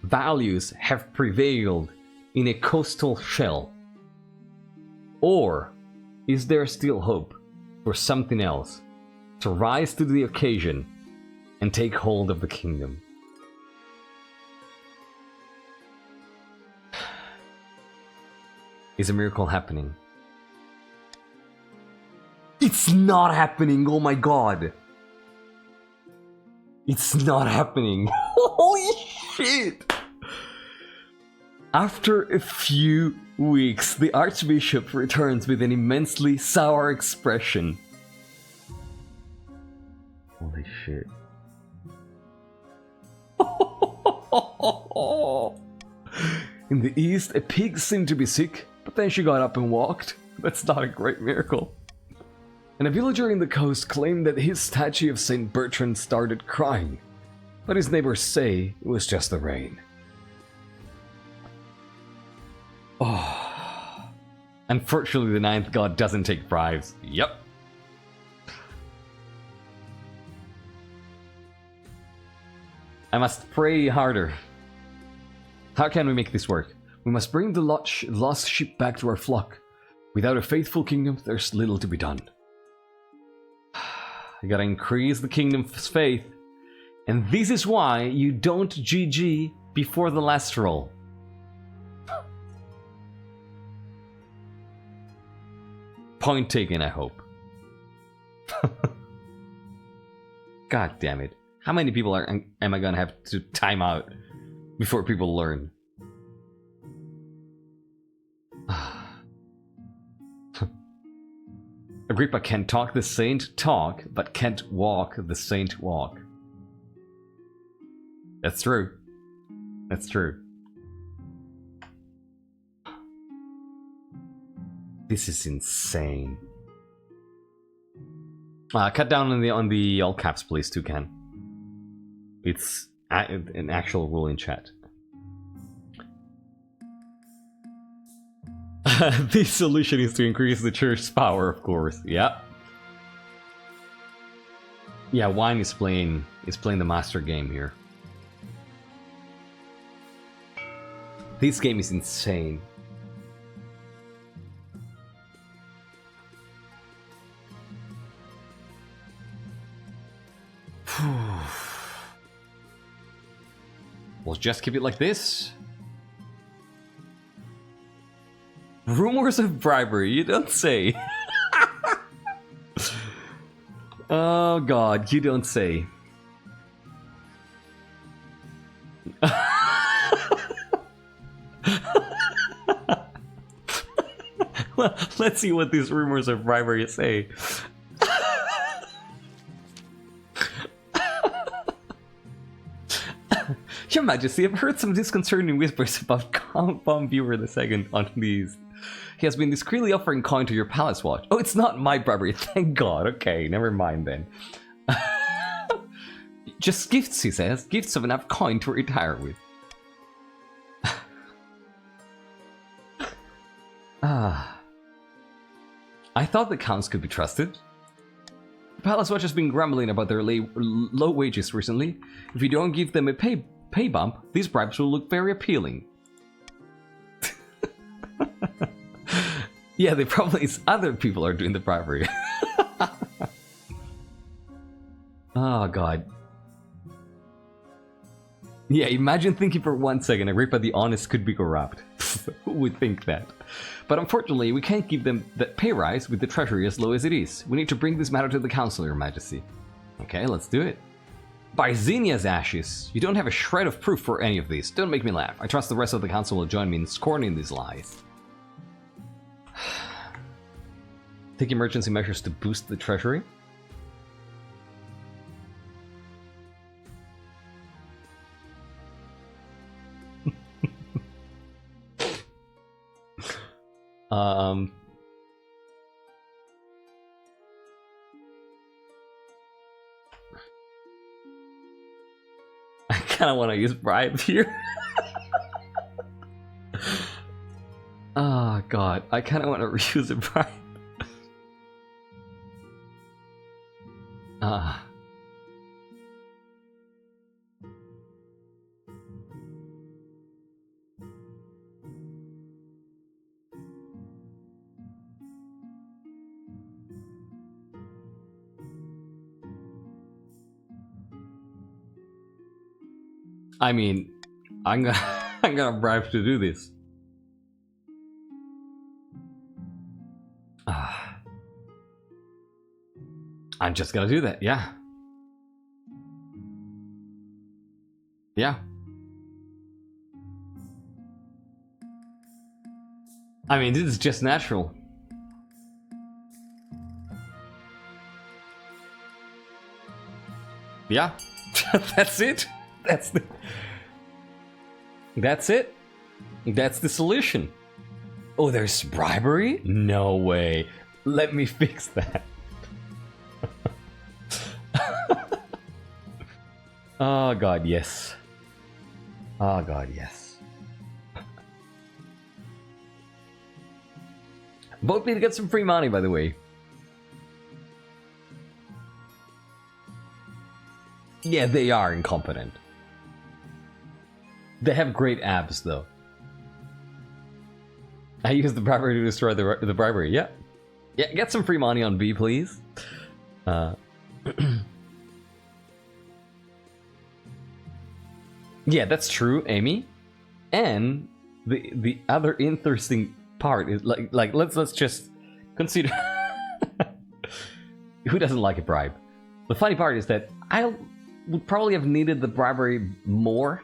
values have prevailed in a coastal shell? Or is there still hope for something else to rise to the occasion and take hold of the kingdom? Is a miracle happening? It's not happening, oh my god! It's not happening. Holy shit! After a few weeks, the Archbishop returns with an immensely sour expression. Holy shit. In the east, a pig seemed to be sick, but then she got up and walked. That's not a great miracle. And a villager in the coast claimed that his statue of St. Bertrand started crying, but his neighbors say it was just the rain. Oh. Unfortunately, the ninth god doesn't take bribes. Yep. I must pray harder. How can we make this work? We must bring the lost sheep back to our flock. Without a faithful kingdom, there's little to be done. You gotta increase the kingdom's faith And this is why you don't GG before the last roll. Point taken, I hope. God damn it. How many people am I gonna have to time out before people learn? Agrippa can talk the saint talk, but can't walk the saint walk. That's true. That's true. This is insane. Cut down on the all caps, please, Toucan. It's an actual rule in chat. The solution is to increase the church's power, of course. Yeah. Yeah, Wine is playing the master game here. This game is insane. We'll just keep it like this. Rumors of bribery, you don't say. Oh god, you don't say. Well, let's see what these rumors of bribery say. Your Majesty, I've heard some disconcerting whispers about Compound Viewer II on these. He has been discreetly offering coin to your palace watch. Oh, it's not my bribery, thank god. Okay, never mind then. Just gifts, he says. Gifts of enough coin to retire with. I thought the counts could be trusted. The palace watch has been grumbling about their low wages recently. If you don't give them a pay bump, these bribes will look very appealing. Yeah, they probably other people are doing the bribery. Oh god. Yeah, imagine thinking for 1 second Agrippa the Honest could be corrupt. Who would think that? But unfortunately, we can't give them that pay rise with the treasury as low as it is. We need to bring this matter to the council, Your Majesty. Okay, let's do it. By Xenia's ashes, you don't have a shred of proof for any of these. Don't make me laugh. I trust the rest of the council will join me in scorning these lies. Take emergency measures to boost the treasury. I kind of want to use bribe here. Oh god, I kind of want to use a bribe. I mean, I'm gonna bribe to do this. I'm just gonna do that, yeah. Yeah. I mean, this is just natural. Yeah. That's it. That's it. That's the solution. Oh, there's bribery? No way. Let me fix that. Oh god, yes. Oh god, yes. Vote me to get some free money, by the way. Yeah, they are incompetent. They have great abs, though. I use the bribery to destroy the bribery. Yeah. Yeah, get some free money on B, please. Yeah, that's true, Amy. And the other interesting part is like let's just consider who doesn't like a bribe. The funny part is that I would probably have needed the bribery more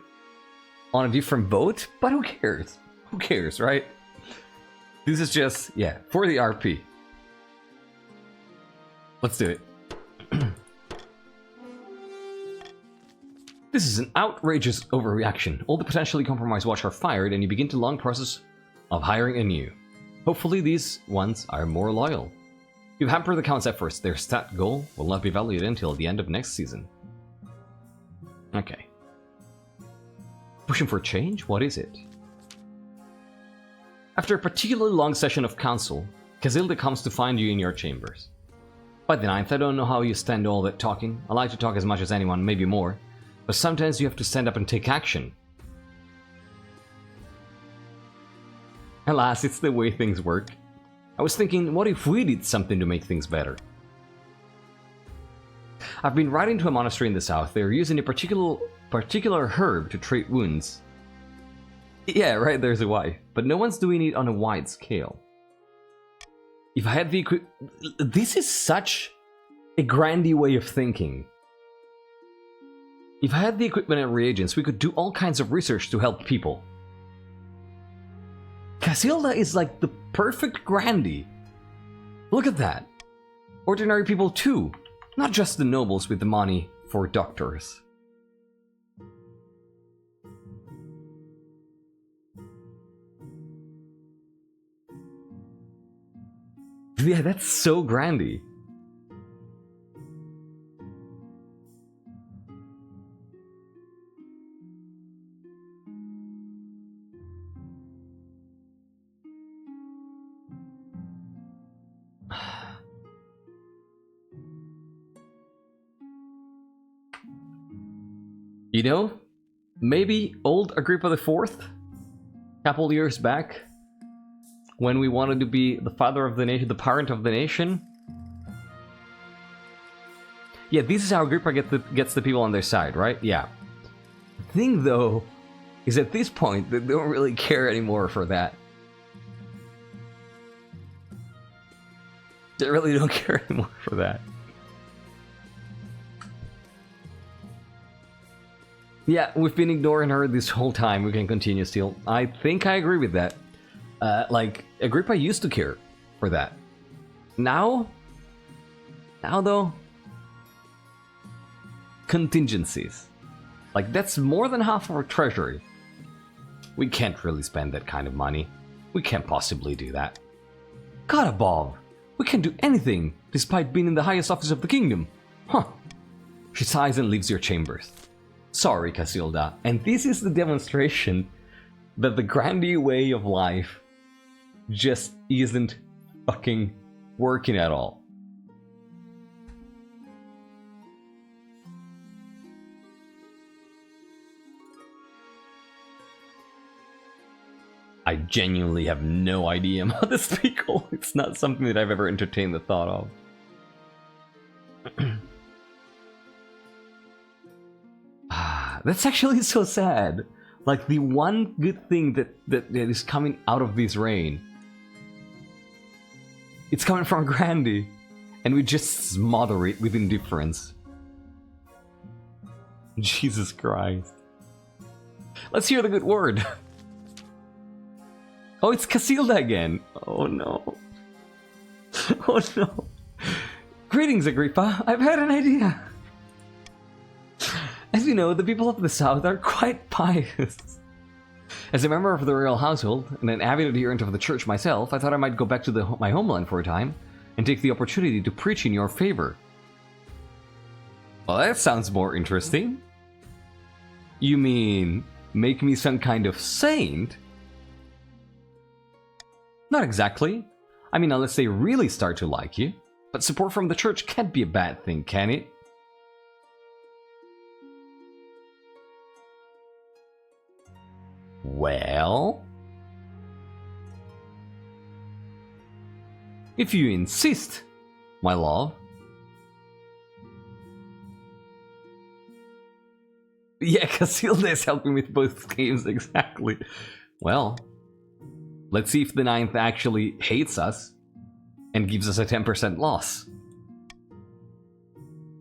on a different vote, but who cares? Who cares, right? This is just, yeah, for the RP. Let's do it. This is an outrageous overreaction. All the potentially compromised watch are fired and you begin the long process of hiring anew. Hopefully these ones are more loyal. You've hampered the count's efforts. Their stat goal will not be valued until the end of next season. Okay. Pushing for change? What is it? After a particularly long session of council, Casilda comes to find you in your chambers. By the 9th, I don't know how you stand all that talking. I like to talk as much as anyone, maybe more. But sometimes you have to stand up and take action. Alas, it's the way things work. I was thinking, what if we did something to make things better? I've been riding to a monastery in the south. They're using a particular herb to treat wounds. Yeah, right, there's a why. But no one's doing it on a wide scale. If I had the this is such a grandy way of thinking. If I had the equipment and reagents, we could do all kinds of research to help people. Casilda is like the perfect grandy. Look at that. Ordinary people too, not just the nobles with the money for doctors. Yeah, that's so grandy. You know, maybe old Agrippa IV, couple years back, when we wanted to be the father of the nation, the parent of the nation. Yeah, this is how Agrippa gets the people on their side, right? Yeah. The thing, though, is at this point, they don't really care anymore for that. They really don't care anymore for that. Yeah, we've been ignoring her this whole time. We can continue still. I think I agree with that. Like, Agrippa used to care for that. Now though, contingencies. Like, that's more than half of our treasury. We can't really spend that kind of money. We can't possibly do that. God above, we can't do anything despite being in the highest office of the kingdom. Huh. She sighs and leaves your chambers. Sorry, Casilda. And this is the demonstration that the grandy way of life just isn't fucking working at all. I genuinely have no idea about this pickle. It's not something that I've ever entertained the thought of. That's actually so sad. Like, the one good thing that is coming out of this reign, it's coming from Grandy, and we just smother it with indifference. Jesus Christ. Let's hear the good word. Oh, it's Casilda again. Oh no. Oh no. Greetings, Agrippa. I've had an idea. As you know, the people of the South are quite pious. As a member of the royal household, and an avid adherent of the church myself, I thought I might go back to my homeland for a time, and take the opportunity to preach in your favor. Well, that sounds more interesting. You mean, make me some kind of saint? Not exactly. I mean, unless they really start to like you. But support from the church can't be a bad thing, can it? Well, if you insist, my love. Yeah, Casilda is helping with both games, exactly. Well, let's see if the 9th actually hates us and gives us a 10% loss.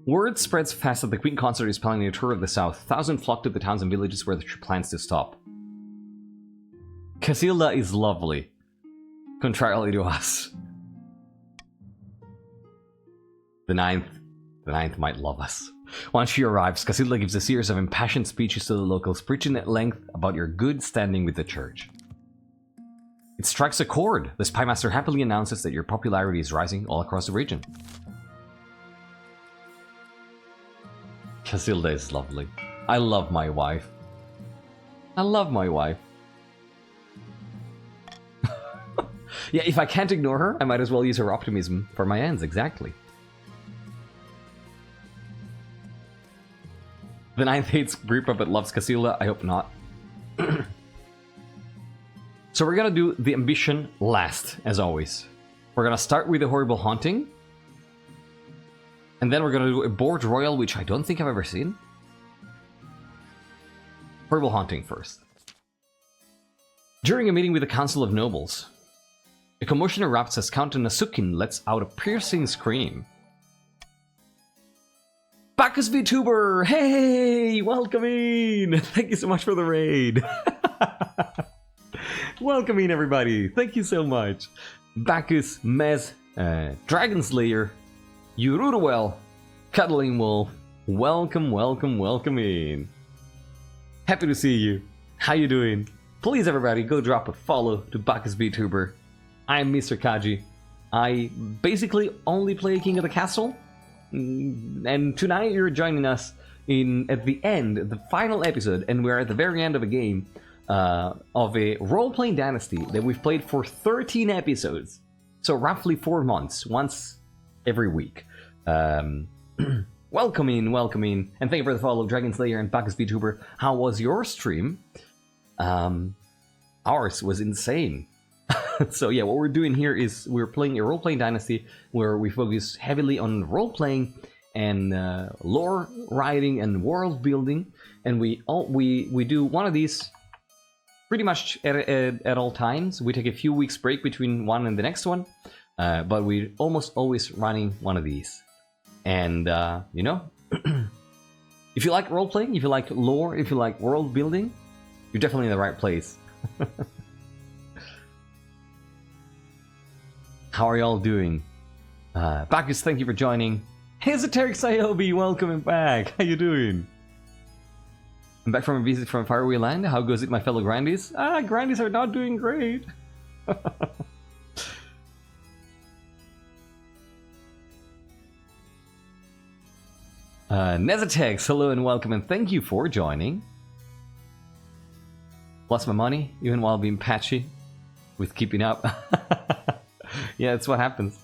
Word spreads fast that the Queen Consort is planning a tour of the south. Thousands flock to the towns and villages where she plans to stop. Casilda is lovely, contrarily to us. The 9th might love us. Once she arrives, Casilda gives a series of impassioned speeches to the locals, preaching at length about your good standing with the church. It strikes a chord. The Spymaster happily announces that your popularity is rising all across the region. Casilda is lovely. I love my wife. I love my wife. Yeah, if I can't ignore her, I might as well use her optimism for my ends, exactly. The 9th hates Agrippa but loves Casilda. I hope not. So we're gonna do the ambition last, as always. We're gonna start with the horrible haunting. And then we're gonna do a board royal, which I don't think I've ever seen. Horrible haunting first. During a meeting with the Council of Nobles, a commotion erupts as Count Nasukin lets out a piercing scream. Bacchus VTuber! Hey! Welcome in! Thank you so much for the raid! Welcome in, everybody! Thank you so much! Bacchus, Mez, Dragon Slayer, Yururuel, Cuddling Wolf, welcome, welcome, welcome in! Happy to see you! How you doing? Please, everybody, go drop a follow to Bacchus VTuber. I'm MrKaji. I basically only play King of the Castle. And tonight you're joining us at the end, the final episode, and we're at the very end of a game of a role-playing dynasty that we've played for 13 episodes. So roughly 4 months, once every week. Welcome in, and thank you for the follow, Dragon Slayer and Bacchus VTuber. How was your stream? Ours was insane. So yeah, what we're doing here is we're playing a role-playing dynasty where we focus heavily on role-playing and lore writing and world building, and we do one of these pretty much at all times. We take a few weeks break between one and the next one, but we're almost always running one of these. And you know, if you like role-playing, if you like lore, if you like world building, you're definitely in the right place. How are y'all doing? Bacchus, thank you for joining. Esoteric Sayobi, welcome back. How you doing? I'm back from a visit from a faraway land. How goes it, my fellow Grandies? Grandies are not doing great. Nezatex, hello and welcome, and thank you for joining. Lost my money, even while being patchy with keeping up. Yeah, that's what happens.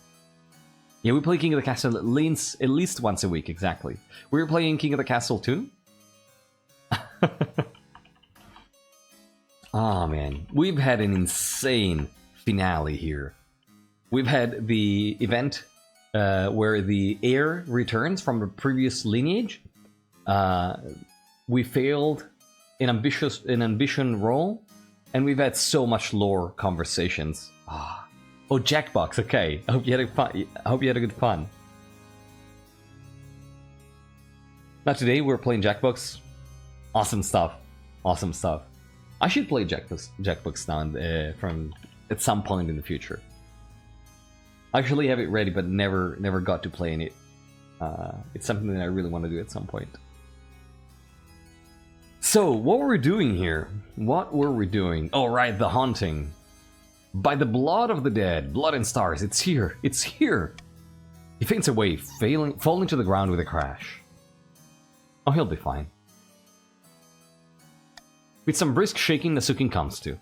Yeah, we play King of the Castle at least once a week, exactly. We were playing King of the Castle too. Oh man, we've had an insane finale here. We've had the event where the heir returns from the previous lineage. We failed an ambition roll, and we've had so much lore conversations. Oh, Jackbox. Okay, I hope you had a good fun. Now today we're playing Jackbox. Awesome stuff. Awesome stuff. I should play Jackbox now from at some point in the future. I actually have it ready, but never got to play in it. It's something that I really want to do at some point. So, what were we doing here? What were we doing? Oh, right, the haunting. By the blood of the dead, blood and stars, it's here, it's here! He faints away, falling to the ground with a crash. Oh, he'll be fine. With some brisk shaking, Nasukin comes to.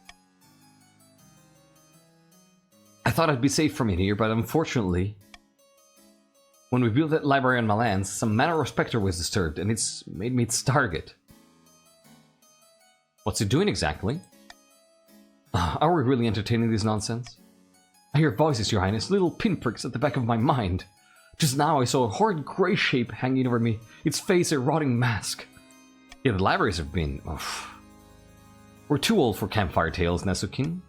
I thought I'd be safe from it here, but unfortunately, when we built that library on my lands, some Manor of Spectre was disturbed, and it's made me its target. What's it doing exactly? Are we really entertaining this nonsense? I hear voices, Your Highness, little pinpricks at the back of my mind. Just now I saw a horrid grey shape hanging over me, its face a rotting mask. Yeah, the libraries have been... Oof. We're too old for campfire tales, Nezukin.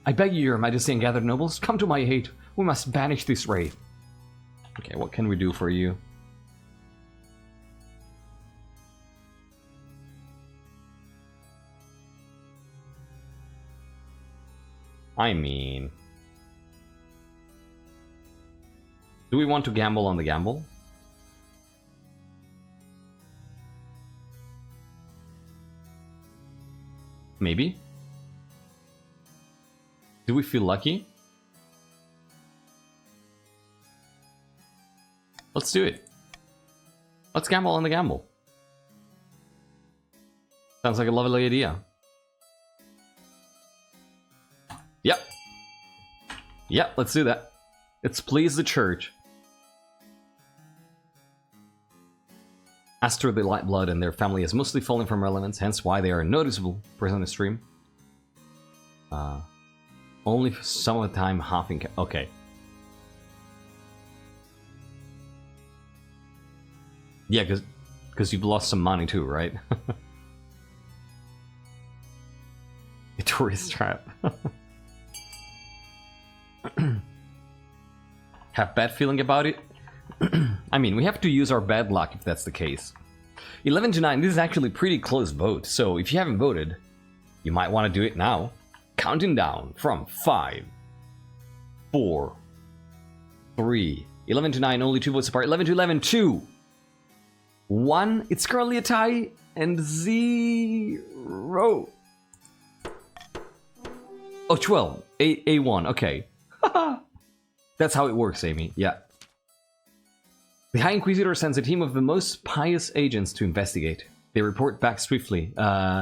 I beg you, your majesty and gathered nobles, come to my aid. We must banish this wraith. Okay, what can we do for you? I mean... Do we want to gamble on the gamble? Maybe? Do we feel lucky? Let's do it. Let's gamble on the gamble. Sounds like a lovely idea. Yep. Yep, let's do that. Let's please the church. Astor the Lightblood and their family has mostly fallen from relevance, hence why they are a noticeable person on the stream. Only for some of the time halving. Okay. Yeah, because you've lost some money too, right? A tourist trap. Have bad feeling about it? I mean, we have to use our bad luck if that's the case. 11 to 9, this is actually a pretty close vote, so if you haven't voted, you might want to do it now. Counting down from 5, 4, 3, 11 to 9, only 2 votes apart, 11 to 11, 2, 1, it's currently a tie, and 0. Oh, 12, A1, okay. That's how it works, Amy, yeah. The High Inquisitor sends a team of the most pious agents to investigate. They report back swiftly.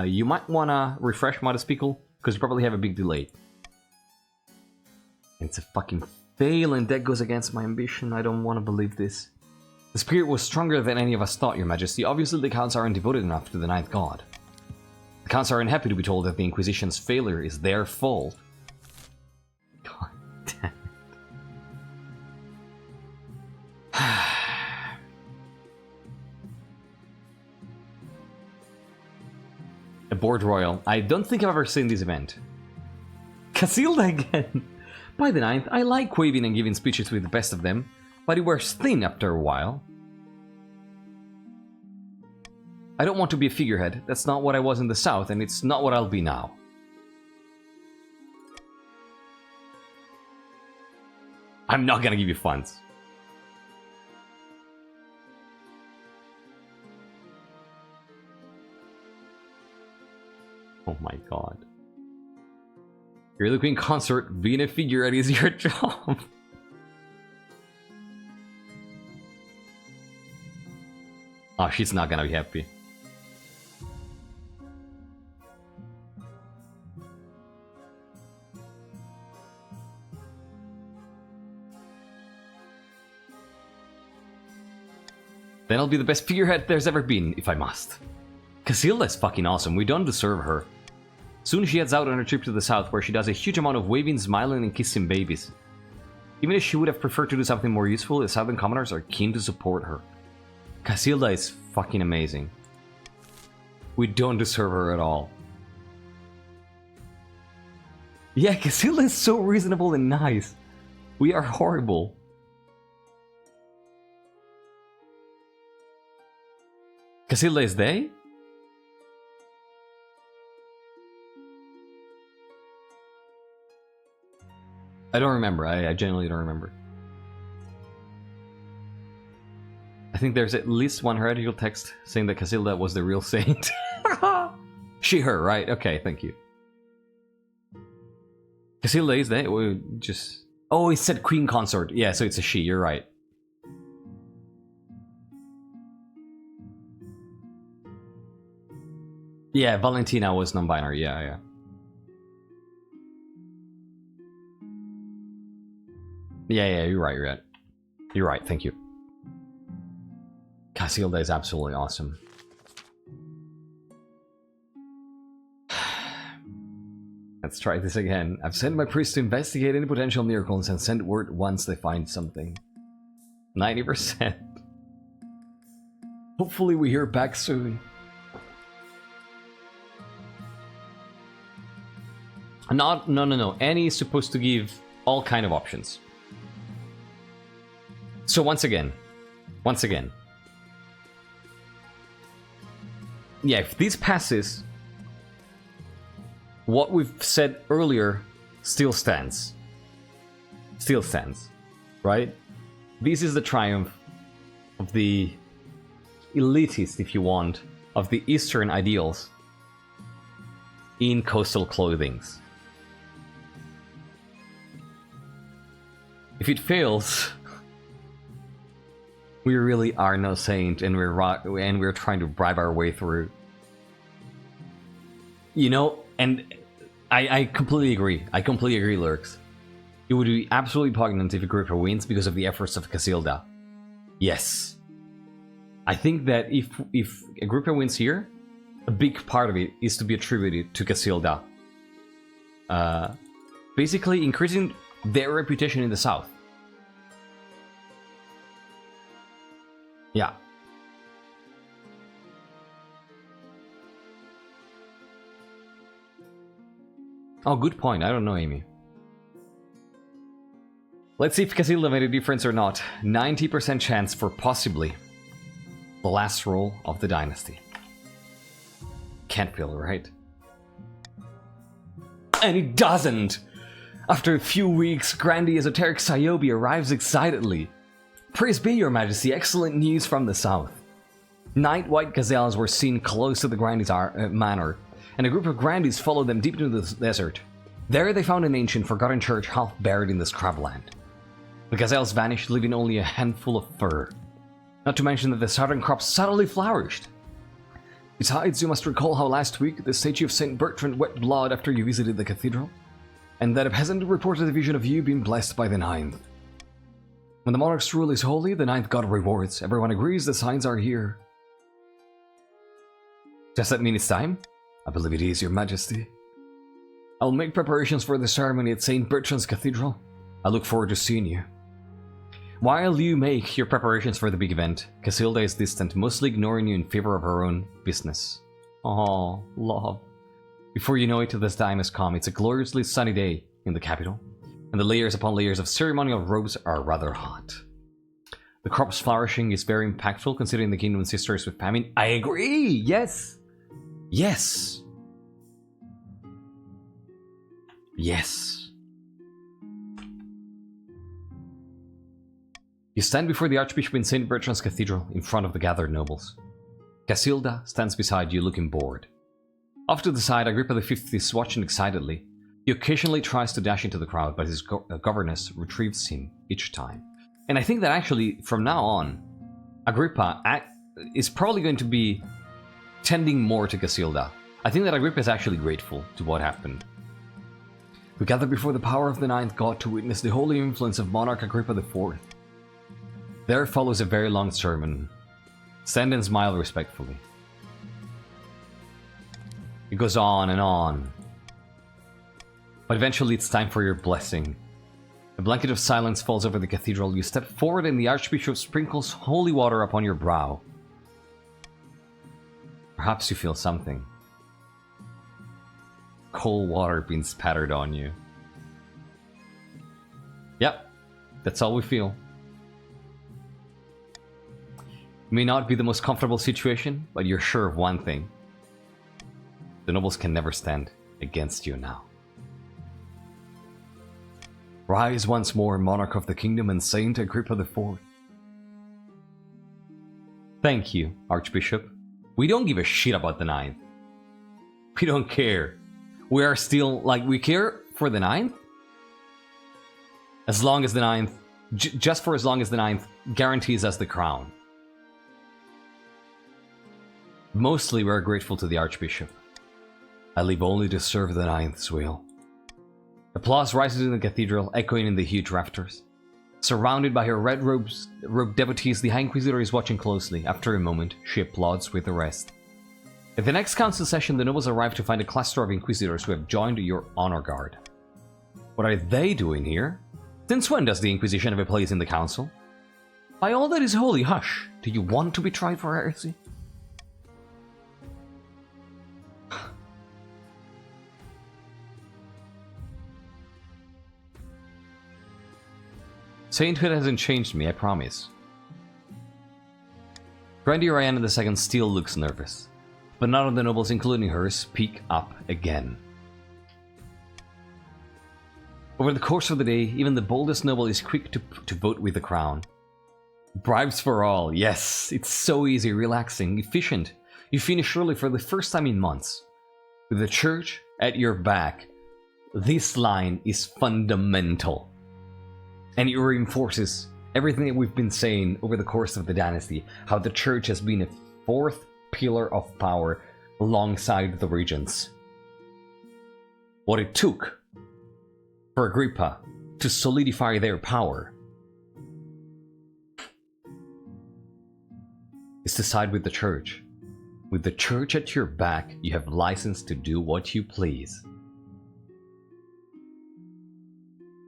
You might wanna refresh Modest Pickle, because you probably have a big delay. It's a fucking fail, and that goes against my ambition. I don't want to believe this. The spirit was stronger than any of us thought, Your Majesty. Obviously, the Counts aren't devoted enough to the Ninth God. The Counts are unhappy to be told that the Inquisition's failure is their fault. God damn it. A board royal. I don't think I've ever seen this event. Casilda again! By the 9th, I like waving and giving speeches with the best of them, but it wears thin after a while. I don't want to be a figurehead. That's not what I was in the South, and it's not what I'll be now. I'm not gonna give you funds. Oh my god. You're the Queen Consort, being a figurehead is your job. Oh, she's not gonna be happy. Then I'll be the best figurehead there's ever been, if I must. Casilda's fucking awesome, we don't deserve her. Soon she heads out on a trip to the south where she does a huge amount of waving, smiling, and kissing babies. Even if she would have preferred to do something more useful, the southern commoners are keen to support her. Casilda is fucking amazing. We don't deserve her at all. Yeah, Casilda is so reasonable and nice. We are horrible. Casilda is they? I don't remember. I genuinely don't remember. I think there's at least one heretical text saying that Casilda was the real saint. She, her, right? Okay, thank you. Casilda is that? We just... Oh, it said Queen Consort. Yeah, so it's a she, you're right. Yeah, Valentina was non-binary, yeah. Yeah, you're right. You're right, thank you. Casilda is absolutely awesome. Let's try this again. I've sent my priest to investigate any potential miracles and send word once they find something. 90%. Hopefully we hear back soon. Not, no. Any is supposed to give all kind of options. So once again. Yeah, if this passes, what we've said earlier still stands. Right? This is the triumph of the elitist, if you want, of the Eastern ideals in coastal clothings. If it fails, we really are no saint, and we're trying to bribe our way through. You know, and I completely agree. Lurks. It would be absolutely poignant if Agrippa wins because of the efforts of Casilda. Yes. I think that if Agrippa wins here, a big part of it is to be attributed to Casilda. Basically increasing their reputation in the south. Yeah. Oh, good point. I don't know, Amy. Let's see if Casilda made a difference or not. 90% chance for possibly the last roll of the dynasty. Can't feel right. And it doesn't! After a few weeks, Grandi Esoteric Sayobi arrives excitedly. Praise be, Your Majesty, excellent news from the south. 9 white gazelles were seen close to the Grandi's manor, and a group of Grandis followed them deep into the desert. There they found an ancient, forgotten church half buried in the scrubland. The gazelles vanished, leaving only a handful of fur. Not to mention that the southern crops suddenly flourished. Besides, you must recall how last week the statue of St. Bertrand wept blood after you visited the cathedral, and that a peasant reported a vision of you being blessed by the Ninth. When the monarch's rule is holy, the Ninth God rewards. Everyone agrees the signs are here. Does that mean it's time? I believe it is, Your Majesty. I'll make preparations for the ceremony at St. Bertrand's Cathedral. I look forward to seeing you. While you make your preparations for the big event, Casilda is distant, mostly ignoring you in favor of her own business. Oh, love. Before you know it, this time has come. It's a gloriously sunny day in the capital, and the layers upon layers of ceremonial robes are rather hot. The crops flourishing is very impactful considering the kingdom's sisters with famine. I agree! Yes! Yes! Yes! You stand before the Archbishop in St. Bertrand's Cathedral, in front of the gathered nobles. Casilda stands beside you, looking bored. Off to the side, Agrippa V is watching excitedly. He occasionally tries to dash into the crowd, but his governess retrieves him each time. And I think that actually, from now on, Agrippa is probably going to be tending more to Casilda. I think that Agrippa is actually grateful to what happened. We gather before the power of the Ninth God to witness the holy influence of Monarch Agrippa IV. There follows a very long sermon. Stand and smile respectfully. It goes on and on. But eventually it's time for your blessing. A blanket of silence falls over the cathedral. You step forward and the Archbishop sprinkles holy water upon your brow. Perhaps you feel something. Cold water being spattered on you. Yep, that's all we feel. It may not be the most comfortable situation, but you're sure of one thing. The nobles can never stand against you now. Rise once more, Monarch of the Kingdom and Saint Agrippa IV. Thank you, Archbishop. We don't give a shit about the Ninth. We don't care. We are still, we care for the Ninth? As long as the Ninth, just for as long as the Ninth guarantees us the crown. Mostly we're grateful to the Archbishop. I live only to serve the Ninth's will. Applause rises in the cathedral, echoing in the huge rafters. Surrounded by her red-robed devotees, the High Inquisitor is watching closely. After a moment, she applauds with the rest. At the next council session, the nobles arrive to find a cluster of Inquisitors who have joined your honor guard. What are they doing here? Since when does the Inquisition have a place in the council? By all that is holy, hush! Do you want to be tried for heresy? Sainthood hasn't changed me, I promise. Grandier Ryan II still looks nervous, but none of the nobles, including her, speak up again. Over the course of the day, even the boldest noble is quick to vote with the crown. Bribes for all, yes, it's so easy, relaxing, efficient. You finish early for the first time in months. With the church at your back, this line is fundamental. And it reinforces everything that we've been saying over the course of the dynasty, how the church has been a fourth pillar of power alongside the regents. What it took for Agrippa to solidify their power is to side with the church. With the church at your back, you have license to do what you please.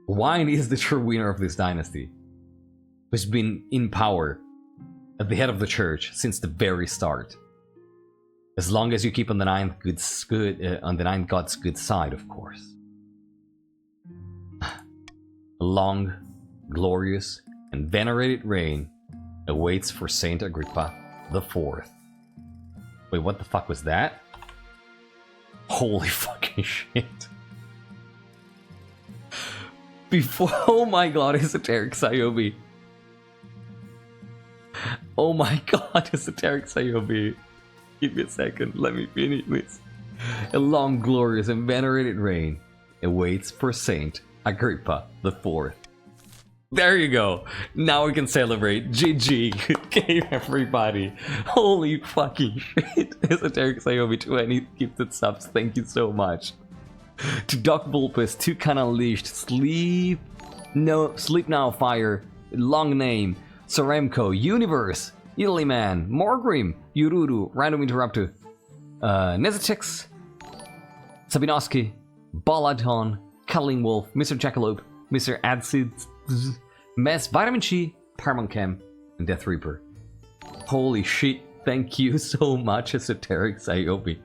Wine is the true winner of this dynasty, who's been in power at the head of the church since the very start. As long as you keep on the ninth god's good side, of course. A long, glorious, and venerated reign awaits for Saint Agrippa IV. Wait, what the fuck was that? Holy fucking shit. Oh my god, Esoteric Sayobi. Oh my god, Esoteric Sayobi. Give me a second, let me finish this. A long, glorious, and venerated reign awaits for Saint Agrippa IV. There you go. Now we can celebrate. GG. Good game, everybody. Holy fucking shit. Esoteric Sayobi 20 gifted subs. Thank you so much. To Doc Bulpus, Toucan Unleashed, Sleep Now Fire, Long Name, Soremko, Universe, Italy Man, Morgrim, Yururu, Random Interrupter, Nezatix, Sabinoski, Baladon, Cuddling Wolf, Mr. Jackalope, Mr. Adsid, Mess, Vitamin Chi, Parmonchem, and Death Reaper. Holy shit, thank you so much, Esoteric Sayobi.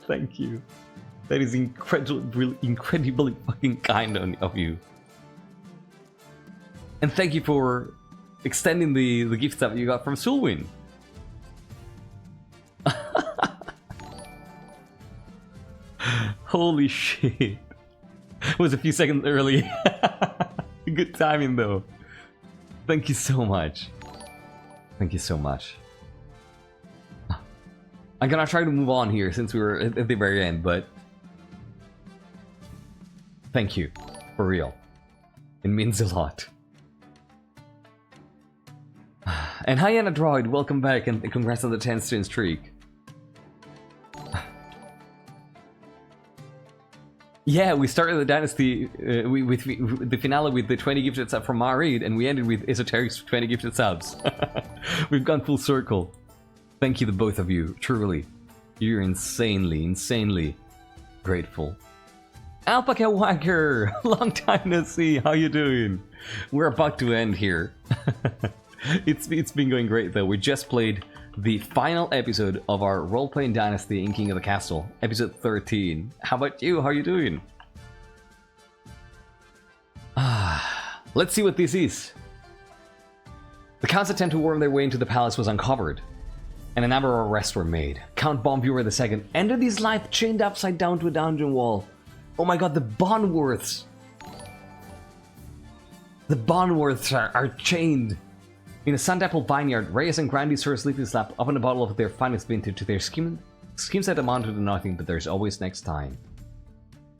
Thank you. That is incredibly fucking kind of you. And thank you for extending the gift that you got from Sulwin. Holy shit. It was a few seconds early. Good timing though. Thank you so much. Thank you so much. I'm gonna try to move on here since we were at the very end, but thank you, for real. It means a lot. And Hyena Droid, welcome back and congrats on the 10th streak. Yeah, we started the dynasty with the finale with the 20 gifted subs from Marid, and we ended with Esoteric's 20 gifted subs. We've gone full circle. Thank you to both of you, truly. You're insanely grateful. Alpaca Whacker! Long time no see, how you doing? We're about to end here. It's been going great though. We just played the final episode of our role-playing dynasty in King of the Castle, episode 13. How about you? How are you doing? Let's see what this is. The Count's attempt to worm their way into the palace was uncovered, and a number of arrests were made. Count Bombviewer II ended his life chained upside down to a dungeon wall. Oh my god, the Bondworths! The Bondworths are chained! In a Sandapple vineyard, Reyes and Grandy Sir Sleepy Slap opened a bottle of their finest vintage to their schemes that amounted to nothing, but there's always next time.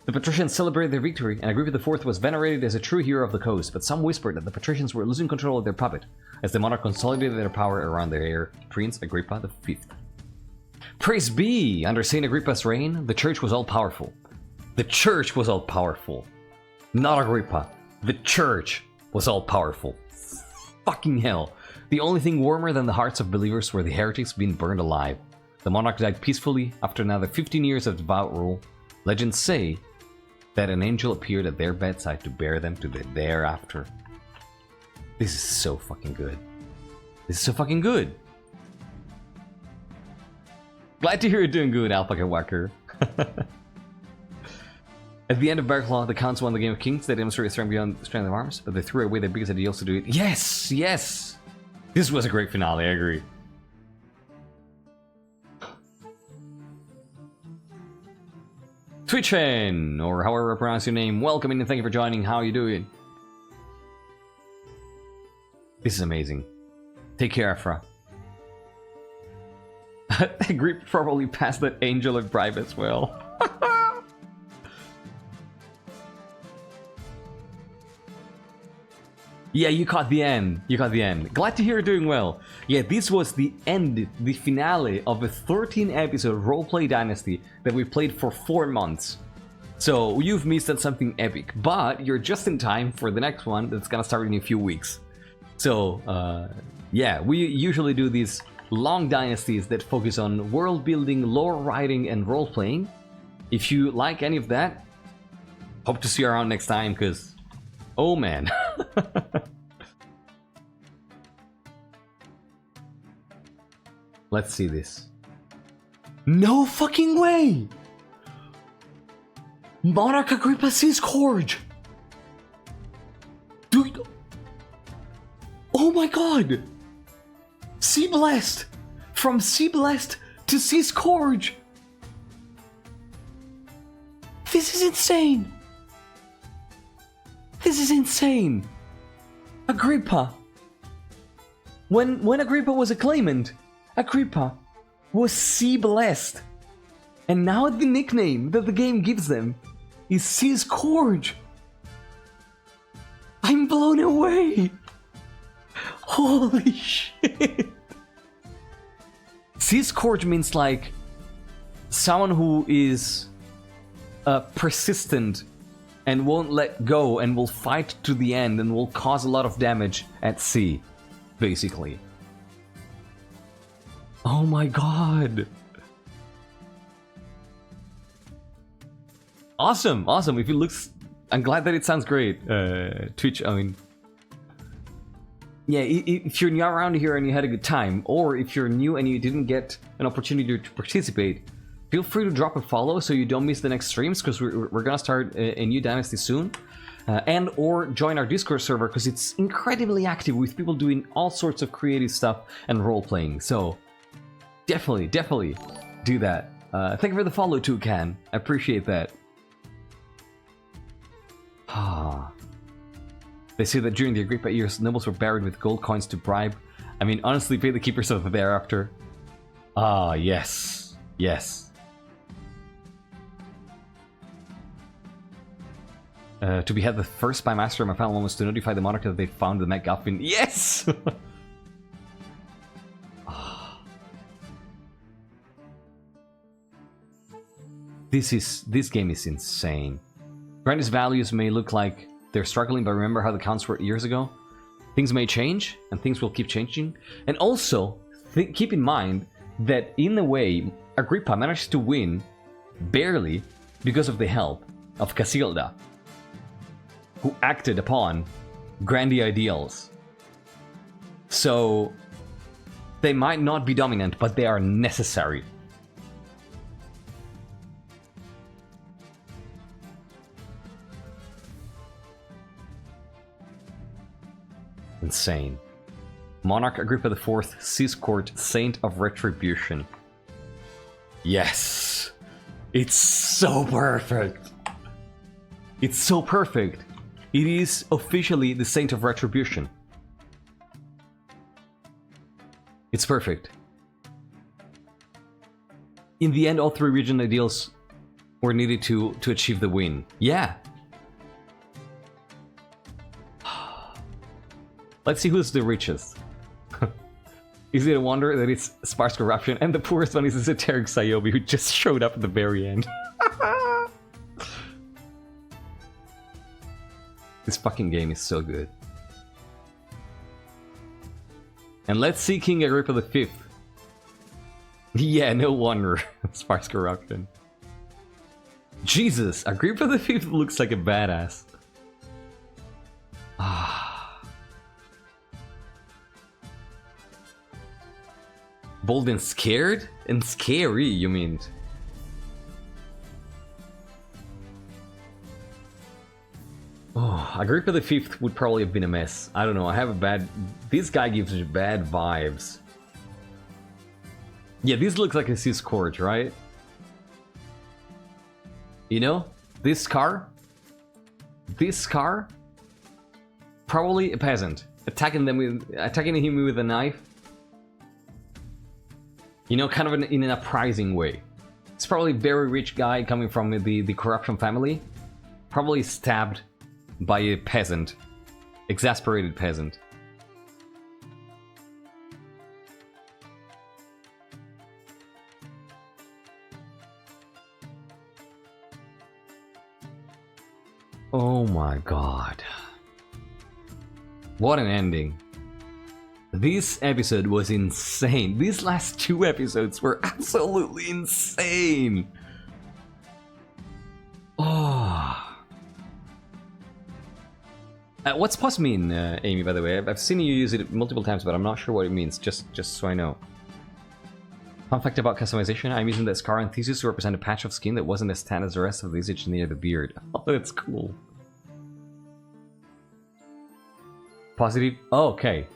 The patricians celebrated their victory, and Agrippa IV was venerated as a true hero of the coast, but some whispered that the patricians were losing control of their puppet, as the monarch consolidated their power around their heir, Prince Agrippa V. Praise be! Under Saint Agrippa's reign, the church was all-powerful. The church was all-powerful. Not Agrippa. The church was all-powerful. Fucking hell. The only thing warmer than the hearts of believers were the heretics being burned alive. The monarch died peacefully after another 15 years of devout rule. Legends say that an angel appeared at their bedside to bear them to the thereafter. This is so fucking good. This is so fucking good. Glad to hear you're doing good, Alpaca Whacker. At the end of Bearclaw, the Counts won the Game of Kings. They demonstrated strength beyond the strength of arms, but they threw away their biggest ideals to do it. Yes! Yes! This was a great finale, I agree. Twitchen, or however I pronounce your name, welcome and thank you for joining. How are you doing? This is amazing. Take care, Afra. Agrippa probably passed that angel of bribe as well. Yeah, you caught the end. You caught the end. Glad to hear you're doing well. Yeah, this was the end, the finale of a 13-episode roleplay dynasty that we played for 4 months. So you've missed out something epic, but you're just in time for the next one that's gonna start in a few weeks. So, yeah, we usually do these long dynasties that focus on world building, lore writing, and role playing. If you like any of that, hope to see you around next time, because oh man. Let's see this. No fucking way! Monarch Agrippa sees Scourge! Dude! Oh my god! Sea Blessed! From Sea Blessed to Sea Scourge! This is insane! This is insane! Agrippa! When Agrippa was a claimant, Agrippa was Sea Blessed. And now the nickname that the game gives them is Sea Scourge! I'm blown away! Holy shit! Sea Scourge means like someone who is persistent and won't let go and will fight to the end and will cause a lot of damage at sea, basically. Oh my god! Awesome, awesome. If it looks, I'm glad that it sounds great. Twitch, I mean, yeah. If you're new around here and you had a good time, or if you're new and you didn't get an opportunity to participate, feel free to drop a follow so you don't miss the next streams, because we're gonna start a new dynasty soon. And or join our Discord server, because it's incredibly active with people doing all sorts of creative stuff and role playing. So definitely do that. Thank you for the follow too, Can. I appreciate that. They say that during the Agrippa years, nobles were buried with gold coins to bribe. I mean, honestly, pay the keepers of the thereafter. Ah, yes. Yes. To behead the first spy master, my final one was to notify the monarch that they found the MacGuffin. Yes! This game is insane. Grande's values may look like they're struggling, but remember how the counts were years ago? Things may change, and things will keep changing. And also, keep in mind that in a way, Agrippa managed to win barely because of the help of Casilda, who acted upon Grande ideals. So they might not be dominant, but they are necessary. Insane. Monarch Agrippa IV, Seas Court, Saint of Retribution. Yes! It's so perfect! It's so perfect! It is officially the Saint of Retribution. It's perfect. In the end, all 3 region ideals were needed to achieve the win. Yeah! Let's see who's the richest. Is it a wonder that it's sparse corruption and the poorest one is a esoteric Sayobi who just showed up at the very end? This fucking game is so good. And let's see King Agrippa V. Yeah, no wonder. Sparse corruption. Jesus, Agrippa V looks like a badass. Bold and scared? And scary, you mean? Agrippa the Fifth would probably have been a mess. I don't know. I have a bad. This guy gives me bad vibes. Yeah, this looks like a Cis Court, right? You know, this car, probably a peasant attacking him with a knife. You know, kind of in an uprising way. It's probably a very rich guy coming from the corruption family, probably stabbed by a peasant, exasperated peasant. Oh my god. What an ending. This episode was insane. These last 2 episodes were absolutely insane. Oh. What's pause mean, Amy, by the way? I've seen you use it multiple times, but I'm not sure what it means, just so I know. Fun fact about customization, I'm using that scar and thesis to represent a patch of skin that wasn't as tan as the rest of the visage near the beard. Oh, that's cool. Positive? Oh, okay.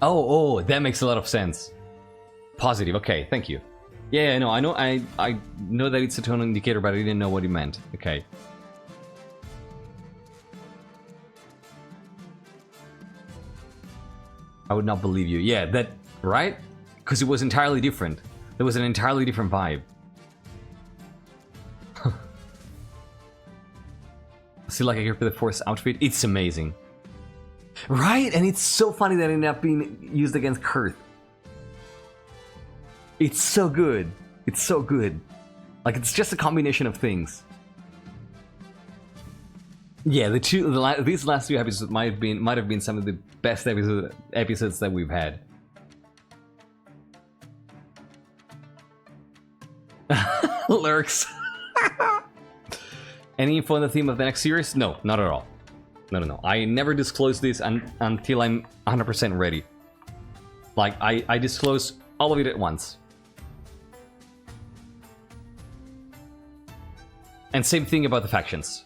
Oh, that makes a lot of sense. Positive, okay, thank you. Yeah, no, I know that it's a tone indicator, but I didn't know what it meant. Okay. I would not believe you. Yeah, that, right? Because it was entirely different. There was an entirely different vibe. See, like Agrippa the Fourth's outfit, it's amazing. Right? And it's so funny that it ended up being used against Kurth. It's so good. It's so good. Like, it's just a combination of things. Yeah, these last 2 episodes might have been some of the best episodes that we've had. Lurks. Any info on the theme of the next series? No, not at all. No. I never disclose this until I'm 100% ready. Like, I disclose all of it at once. And same thing about the factions.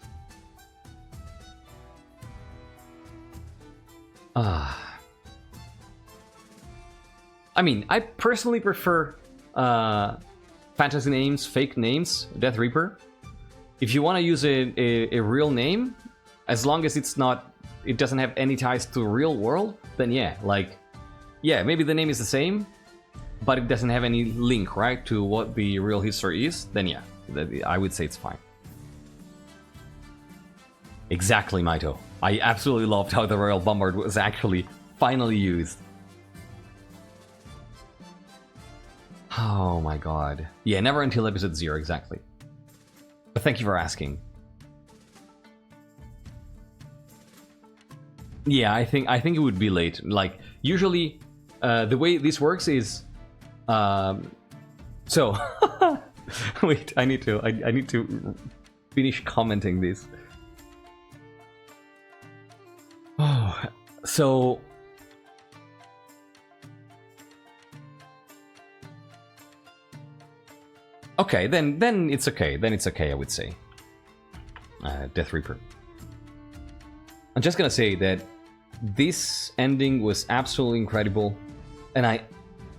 I mean, I personally prefer fantasy names, fake names, Death Reaper. If you want to use a real name, as long as it doesn't have any ties to the real world, then yeah, like, yeah, maybe the name is the same, but it doesn't have any link, right, to what the real history is, then yeah, I would say it's fine. Exactly, Maito. I absolutely loved how the Royal Bombard was actually finally used. Oh my god. Yeah, never until episode 0, exactly. But thank you for asking. Yeah, I think it would be late. Like, usually, the way this works is... So... Wait, I need to finish commenting this. Oh, so... Okay, then it's okay. Then it's okay, I would say. Death Reaper. I'm just gonna say that this ending was absolutely incredible, and I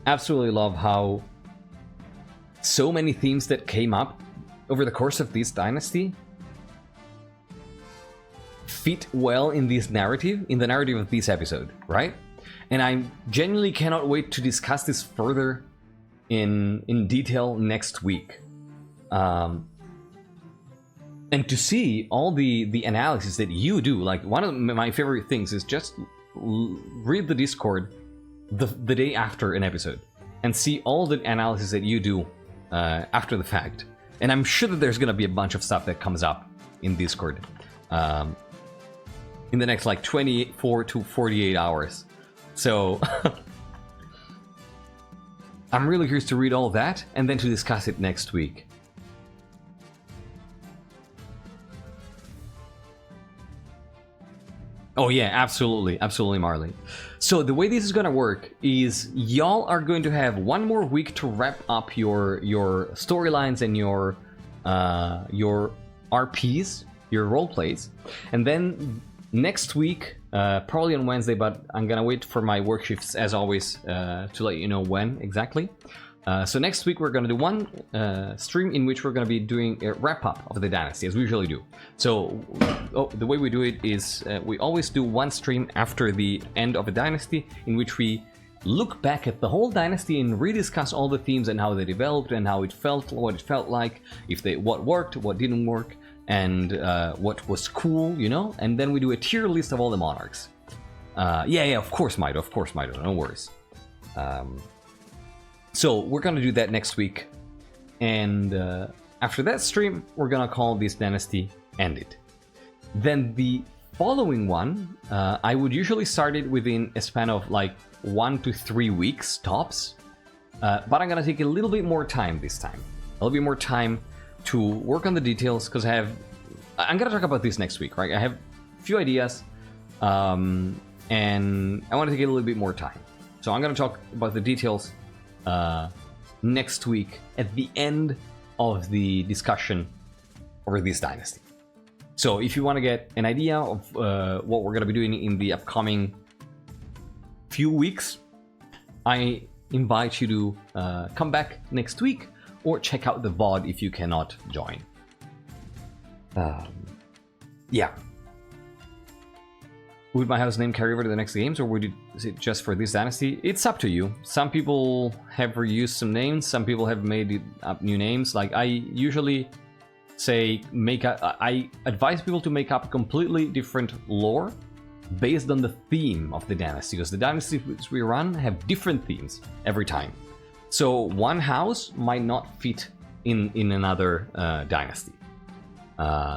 absolutely love how so many themes that came up over the course of this dynasty fit well in this narrative, in the narrative of this episode, right? And I genuinely cannot wait to discuss this further in detail next week. And to see all the analysis that you do. Like, one of my favorite things is just read the Discord the day after an episode and see all the analysis that you do after the fact. And I'm sure that there's gonna be a bunch of stuff that comes up in Discord in the next like 24 to 48 hours. So I'm really curious to read all that and then to discuss it next week. Oh yeah, absolutely, absolutely, Marley. So the way this is gonna work is y'all are going to have one more week to wrap up your storylines and your your RPs, your role plays, and then next week, probably on Wednesday, but I'm gonna wait for my work shifts as always to let you know when exactly. So next week we're gonna do one stream in which we're gonna be doing a wrap-up of the Dynasty, as we usually do. So the way we do it is we always do one stream after the end of a Dynasty in which we look back at the whole Dynasty and rediscuss all the themes and how they developed and how it felt, what it felt like, what worked, what didn't work, and what was cool, you know? And then we do a tier list of all the Monarchs. Yeah, of course, Mido, no worries. So we're gonna do that next week, and after that stream, we're gonna call this Dynasty ended. Then the following one, I would usually start it within a span of like 1 to 3 weeks tops, but I'm gonna take a little bit more time this time. A little bit more time to work on the details, because I'm gonna talk about this next week, right? I have a few ideas, and I want to take a little bit more time. So I'm gonna talk about the details next week at the end of the discussion over this Dynasty. So if you want to get an idea of what we're gonna be doing in the upcoming few weeks, I invite you to come back next week or check out the VOD if you cannot join. Yeah. Would my house name carry over to the next games, or is it just for this Dynasty? It's up to you. Some people have reused some names, some people have made up new names. Like, I usually say I advise people to make up completely different lore based on the theme of the Dynasty, because the Dynasties we run have different themes every time. So one house might not fit in another Dynasty.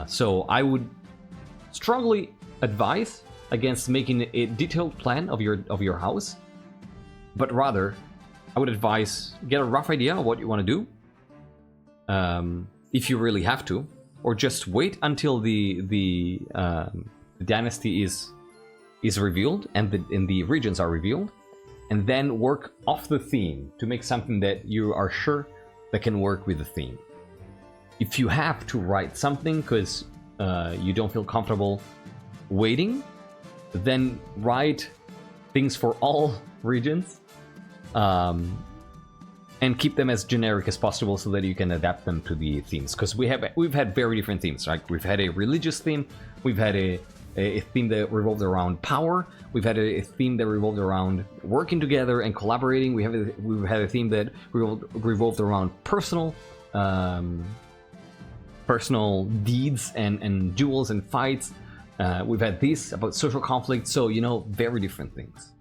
So I would strongly advise against making a detailed plan of your house, but rather I would advise get a rough idea of what you want to do, if you really have to, or just wait until the Dynasty is revealed and the regions are revealed, and then work off the theme to make something that you are sure that can work with the theme. If you have to write something because you don't feel comfortable waiting, then write things for all regions, and keep them as generic as possible so that you can adapt them to the themes. Because we've had very different themes, right? We've had a religious theme, we've had a theme that revolved around power, we've had a theme that revolved around working together and collaborating, we've had a theme that revolved around personal deeds and duels and fights. We've had this about social conflict, so, you know, very different things.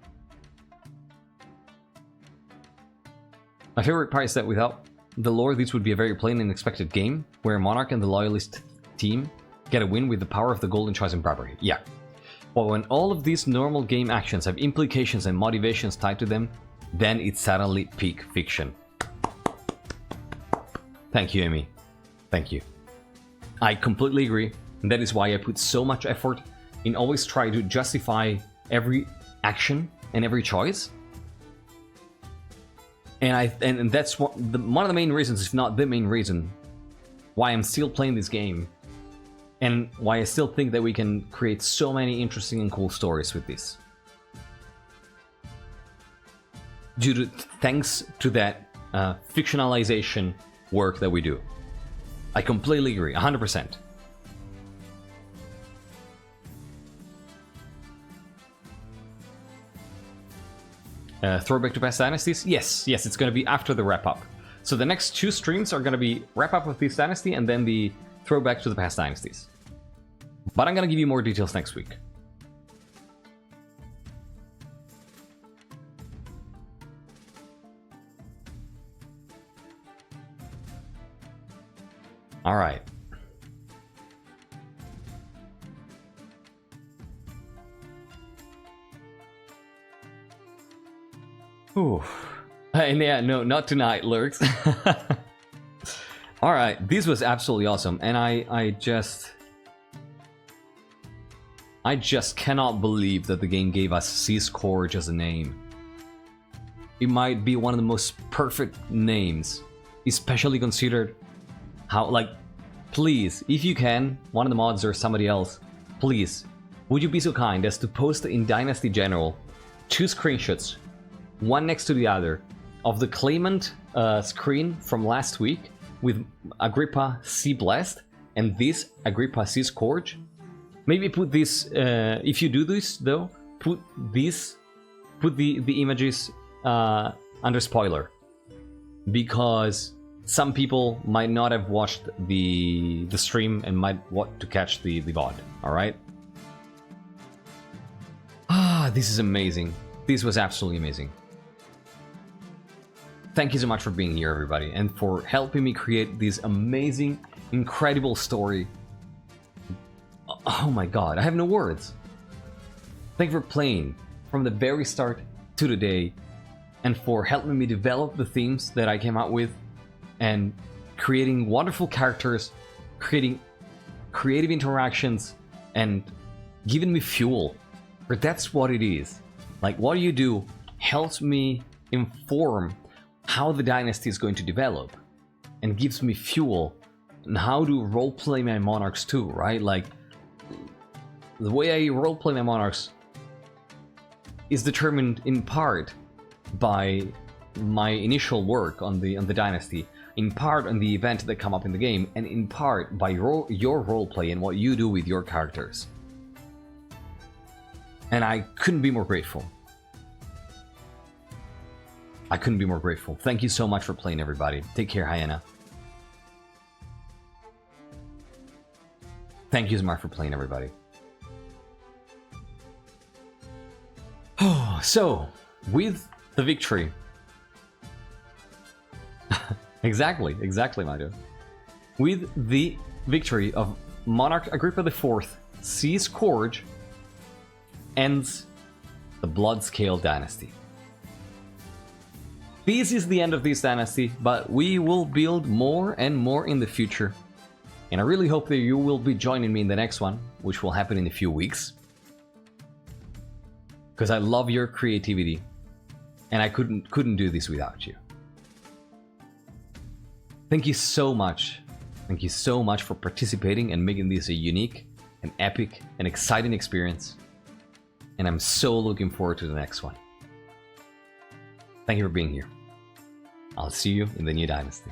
My favorite part is that without the lore, this would be a very plain and expected game, where Monarch and the Loyalist team get a win with the power of the Golden Choice and Bribery. Yeah. But when all of these normal game actions have implications and motivations tied to them, then it's suddenly peak fiction. Thank you, Amy. Thank you. I completely agree, and that is why I put so much effort in always trying to justify every action and every choice. And that's one of the main reasons, if not the main reason, why I'm still playing this game, and why I still think that we can create so many interesting and cool stories with this. Thanks to that fictionalization work that we do. I completely agree, 100%. Throwback to past dynasties? Yes, it's going to be after the wrap-up. So the next 2 streams are going to be wrap-up of this dynasty and then the throwback to the past dynasties. But I'm going to give you more details next week. Alright. Ooh. And yeah, no, not tonight, Lurks. Alright, this was absolutely awesome, and I just cannot believe that the game gave us C-Scourge as a name. It might be one of the most perfect names, especially considered how, like, please, if you can, one of the mods or somebody else, please, would you be so kind as to post in Dynasty General 2 screenshots, one next to the other, of the claimant screen from last week with Agrippa C. Blessed and this Agrippa C. Scourge? Maybe put this, if you do this though, put the images under spoiler, because some people might not have watched the stream and might want to catch the VOD, alright? Ah, this is amazing. This was absolutely amazing. Thank you so much for being here, everybody, and for helping me create this amazing, incredible story. Oh my god, I have no words. Thank you for playing from the very start to today, and for helping me develop the themes that I came out with, and creating wonderful characters, creating creative interactions, and giving me fuel. For that's what it is. Like, what you do helps me inform how the dynasty is going to develop, and gives me fuel on how to roleplay my monarchs too, right? Like, the way I roleplay my monarchs is determined in part by my initial work on the dynasty, in part on the events that come up in the game, and in part by your roleplay and what you do with your characters. And I couldn't be more grateful. I couldn't be more grateful. Thank you so much for playing, everybody. Take care, Hyena. Thank you so much for playing, everybody. Oh, so, with the victory... exactly, Mario. With the victory of Monarch Agrippa IV, C. Scourge ends the Bloodscale Dynasty. This is the end of this dynasty, but we will build more and more in the future. And I really hope that you will be joining me in the next one, which will happen in a few weeks. Because I love your creativity, and I couldn't do this without you. Thank you so much. Thank you so much for participating and making this a unique, and epic, and exciting experience. And I'm so looking forward to the next one. Thank you for being here. I'll see you in the new dynasty.